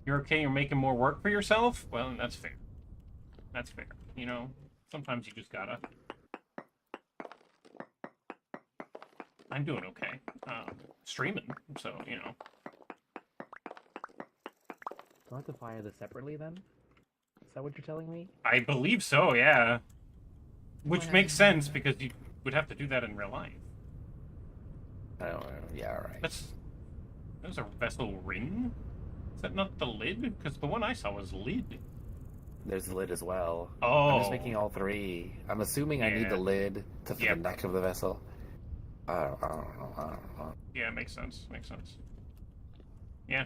You're okay? You're making more work for yourself? Well, that's fair. That's fair. You know, sometimes you just gotta. I'm doing okay. Streaming, so, you know. Do I have to fire this separately then? Is that what you're telling me? I believe so, yeah. Which makes sense because you would have to do that in real life. Oh, yeah, right. That's a vessel ring? Is that not the lid? Because the one I saw was lid. There's the lid as well. Oh. I'm just making all three. I'm assuming I need the lid for the neck of the vessel. I don't know. Yeah, makes sense. Makes sense. Yeah.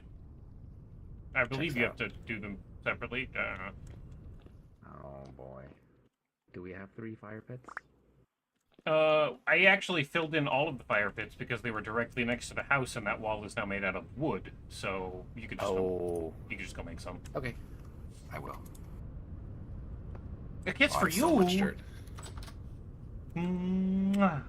I believe you have to do them separately. Oh boy. Do we have 3 fire pits? I actually filled in all of the fire pits because they were directly next to the house, and that wall is now made out of wood. So you could just you could just go make some. Okay, I will. A kiss for you. So much dirt. Mwah.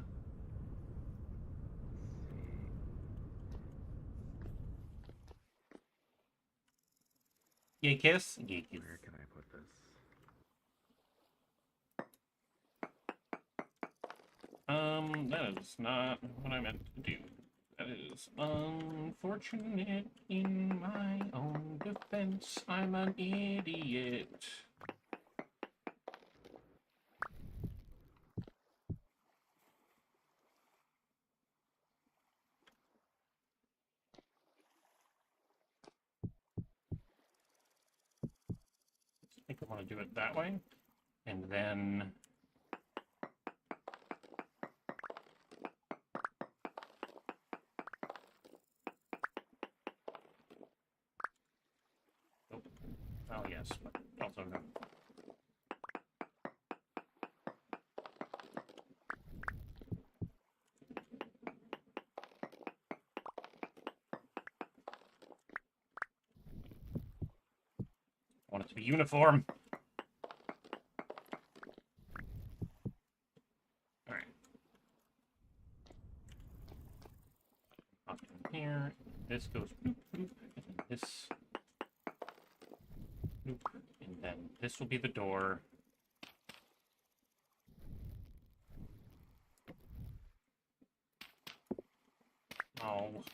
Yay kiss. Yay kiss. Where can I put this? That is not what I meant to do. That is unfortunate in my own defense. I'm an idiot. I think I want to do it that way. And then... Oh, yes, but also no. I want it to be uniform. Alright. Up in here. This goes bloop, bloop, and then this. Bloop, and then this will be the door. Oh.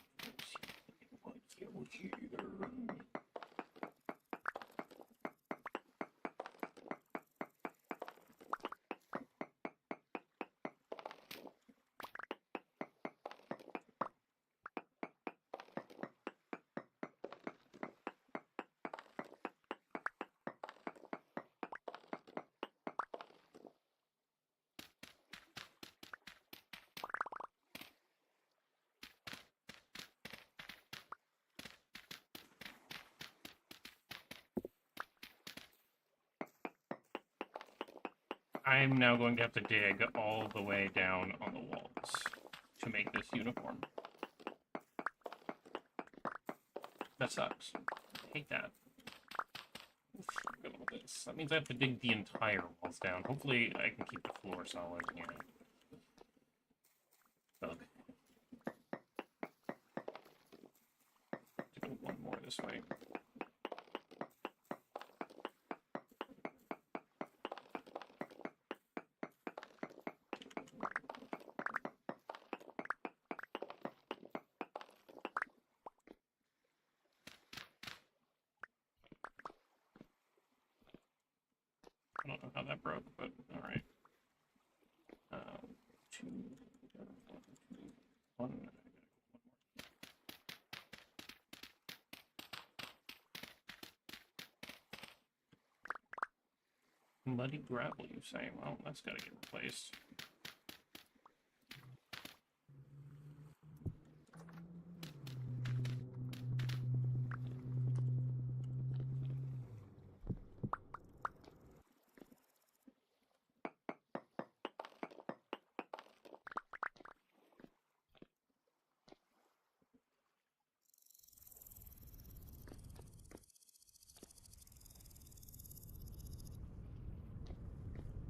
What's here? I'm now going to have to dig all the way down on the walls to make this uniform. That sucks. I hate that. Look at all this. That means I have to dig the entire walls down. Hopefully I can keep the floor solid here. Bug. To go one more this way. I don't know how that broke, but alright. 2, 1. Muddy gravel, you say? Well, that's gotta get replaced.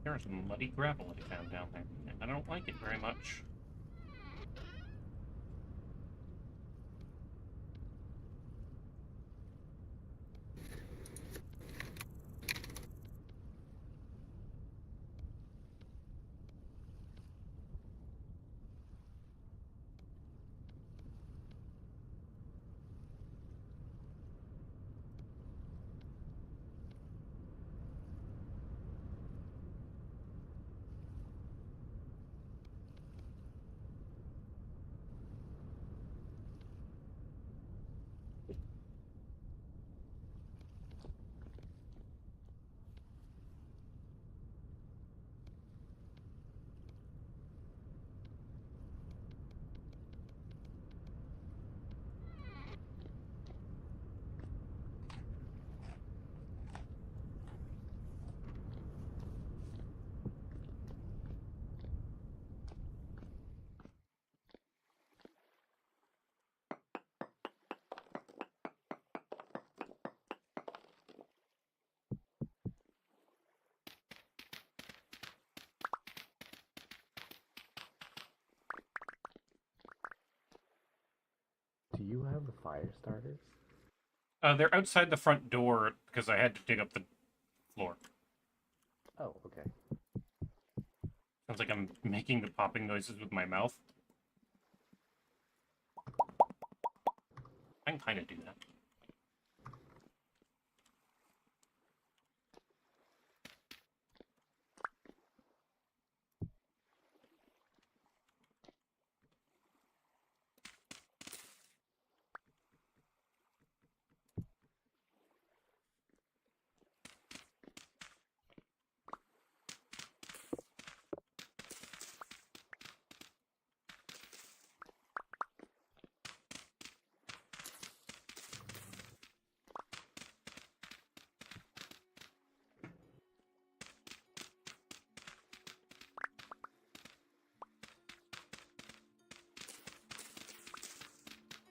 There's muddy gravel I found down there, and I don't like it very much. Do you have the fire starters? They're outside the front door because I had to dig up the floor. Oh, okay. Sounds like I'm making the popping noises with my mouth. I can kind of do that.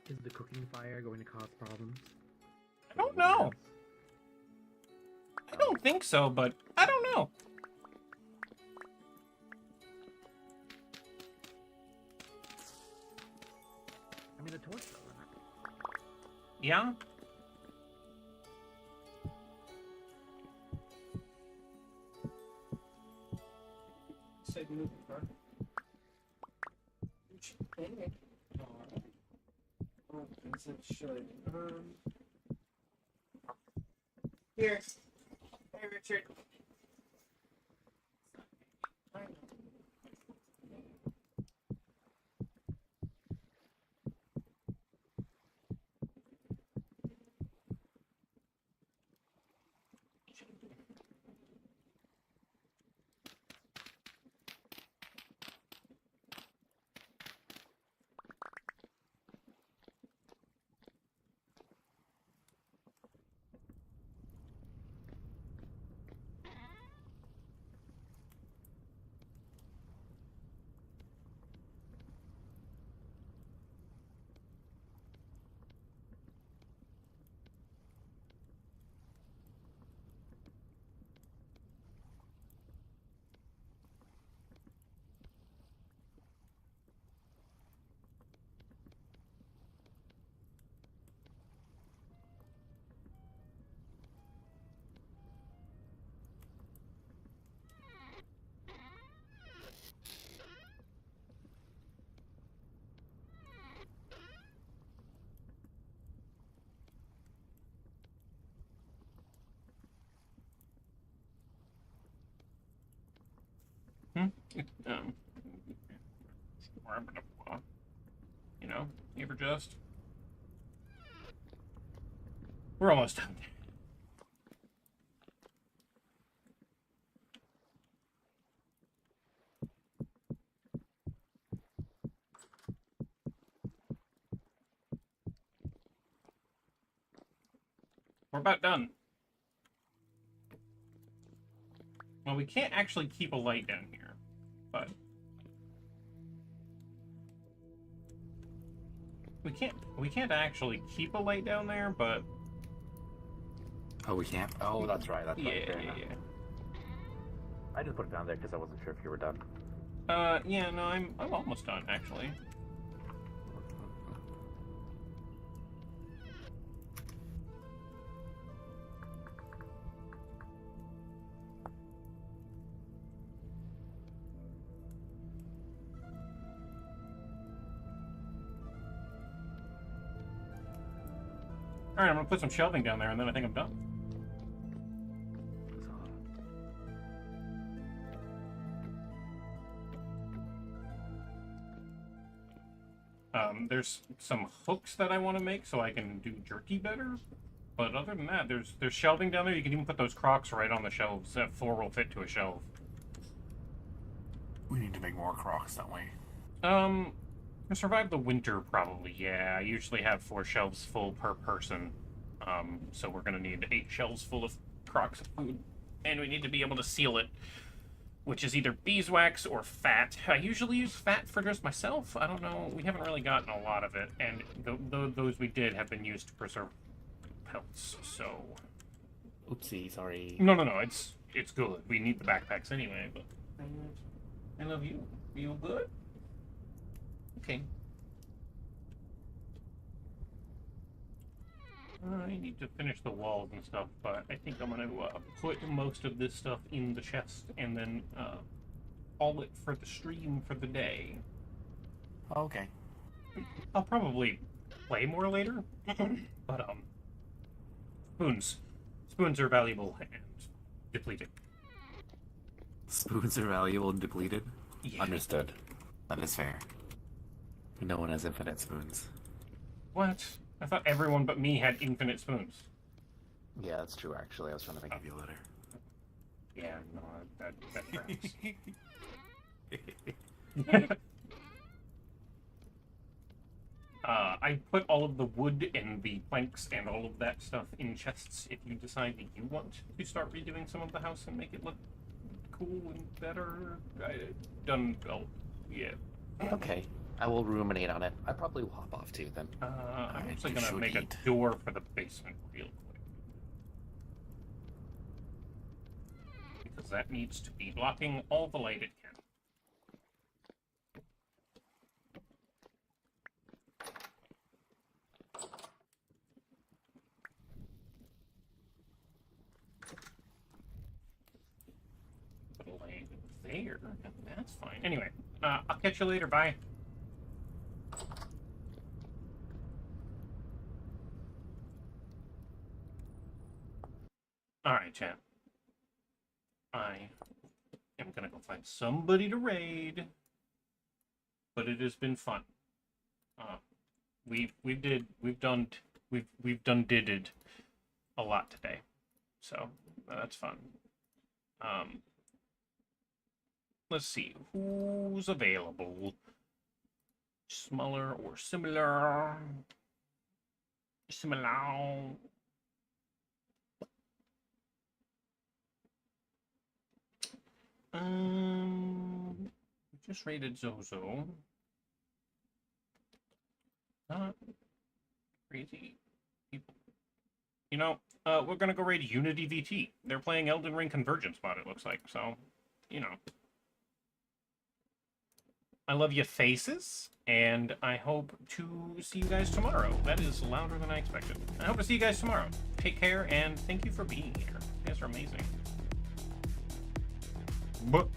Is the cooking fire going to cause problems? I don't know. I don't think so, but I don't know. I mean, a torch doesn't. Yeah? Say move it, bro. As it should. Here. Hey, Richard. You know, ever just. We're almost done. We're about done. Well, we can't actually keep a light down here, but we can't actually keep a light down there, but Oh, we can't? Oh, that's right. That's right. Fair enough. I just put it down there because I wasn't sure if you were done. Yeah, no, I'm almost done, actually. Alright, I'm gonna put some shelving down there, and then I think I'm done. There's some hooks that I want to make so I can do jerky better. But other than that, there's shelving down there. You can even put those Crocs right on the shelves. That 4 will fit to a shelf. We need to make more Crocs, don't we? To survive the winter, probably, yeah. I usually have 4 shelves full per person. So we're gonna need 8 shelves full of Crocs of food. And we need to be able to seal it, which is either beeswax or fat. I usually use fat for just myself. I don't know. We haven't really gotten a lot of it. And those we did have been used to preserve pelts, so... Oopsie, sorry. No, it's good. We need the backpacks anyway, but... I love you. You good? Okay. I need to finish the walls and stuff, but I think I'm gonna put most of this stuff in the chest and then haul it for the stream for the day. Okay. I'll probably play more later, but spoons are valuable and depleted. Spoons are valuable and depleted? Yeah. Understood. That is fair. No one has infinite spoons. What? I thought everyone but me had infinite spoons. Yeah, that's true, actually. I was trying to think of you later. Yeah, no, that tracks. I put all of the wood and the planks and all of that stuff in chests if you decide that you want to start redoing some of the house and make it look cool and better. Yeah. Okay. I will ruminate on it. I probably will hop off too then. I'm actually gonna make a door for the basement real quick. Because that needs to be blocking all the light it can. Put a light there, and that's fine. Anyway, I'll catch you later. Bye. Alright, chat. I am gonna go find somebody to raid. But it has been fun. We've done a lot today. So that's fun. Let's see, who's available? Smaller or similar? Similar. Just raided Zozo. Not crazy people. You know, we're gonna go raid Unity VT. They're playing Elden Ring Convergence mod, it looks like, so, you know. I love your faces, and I hope to see you guys tomorrow. That is louder than I expected. I hope to see you guys tomorrow. Take care, and thank you for being here. You guys are amazing. But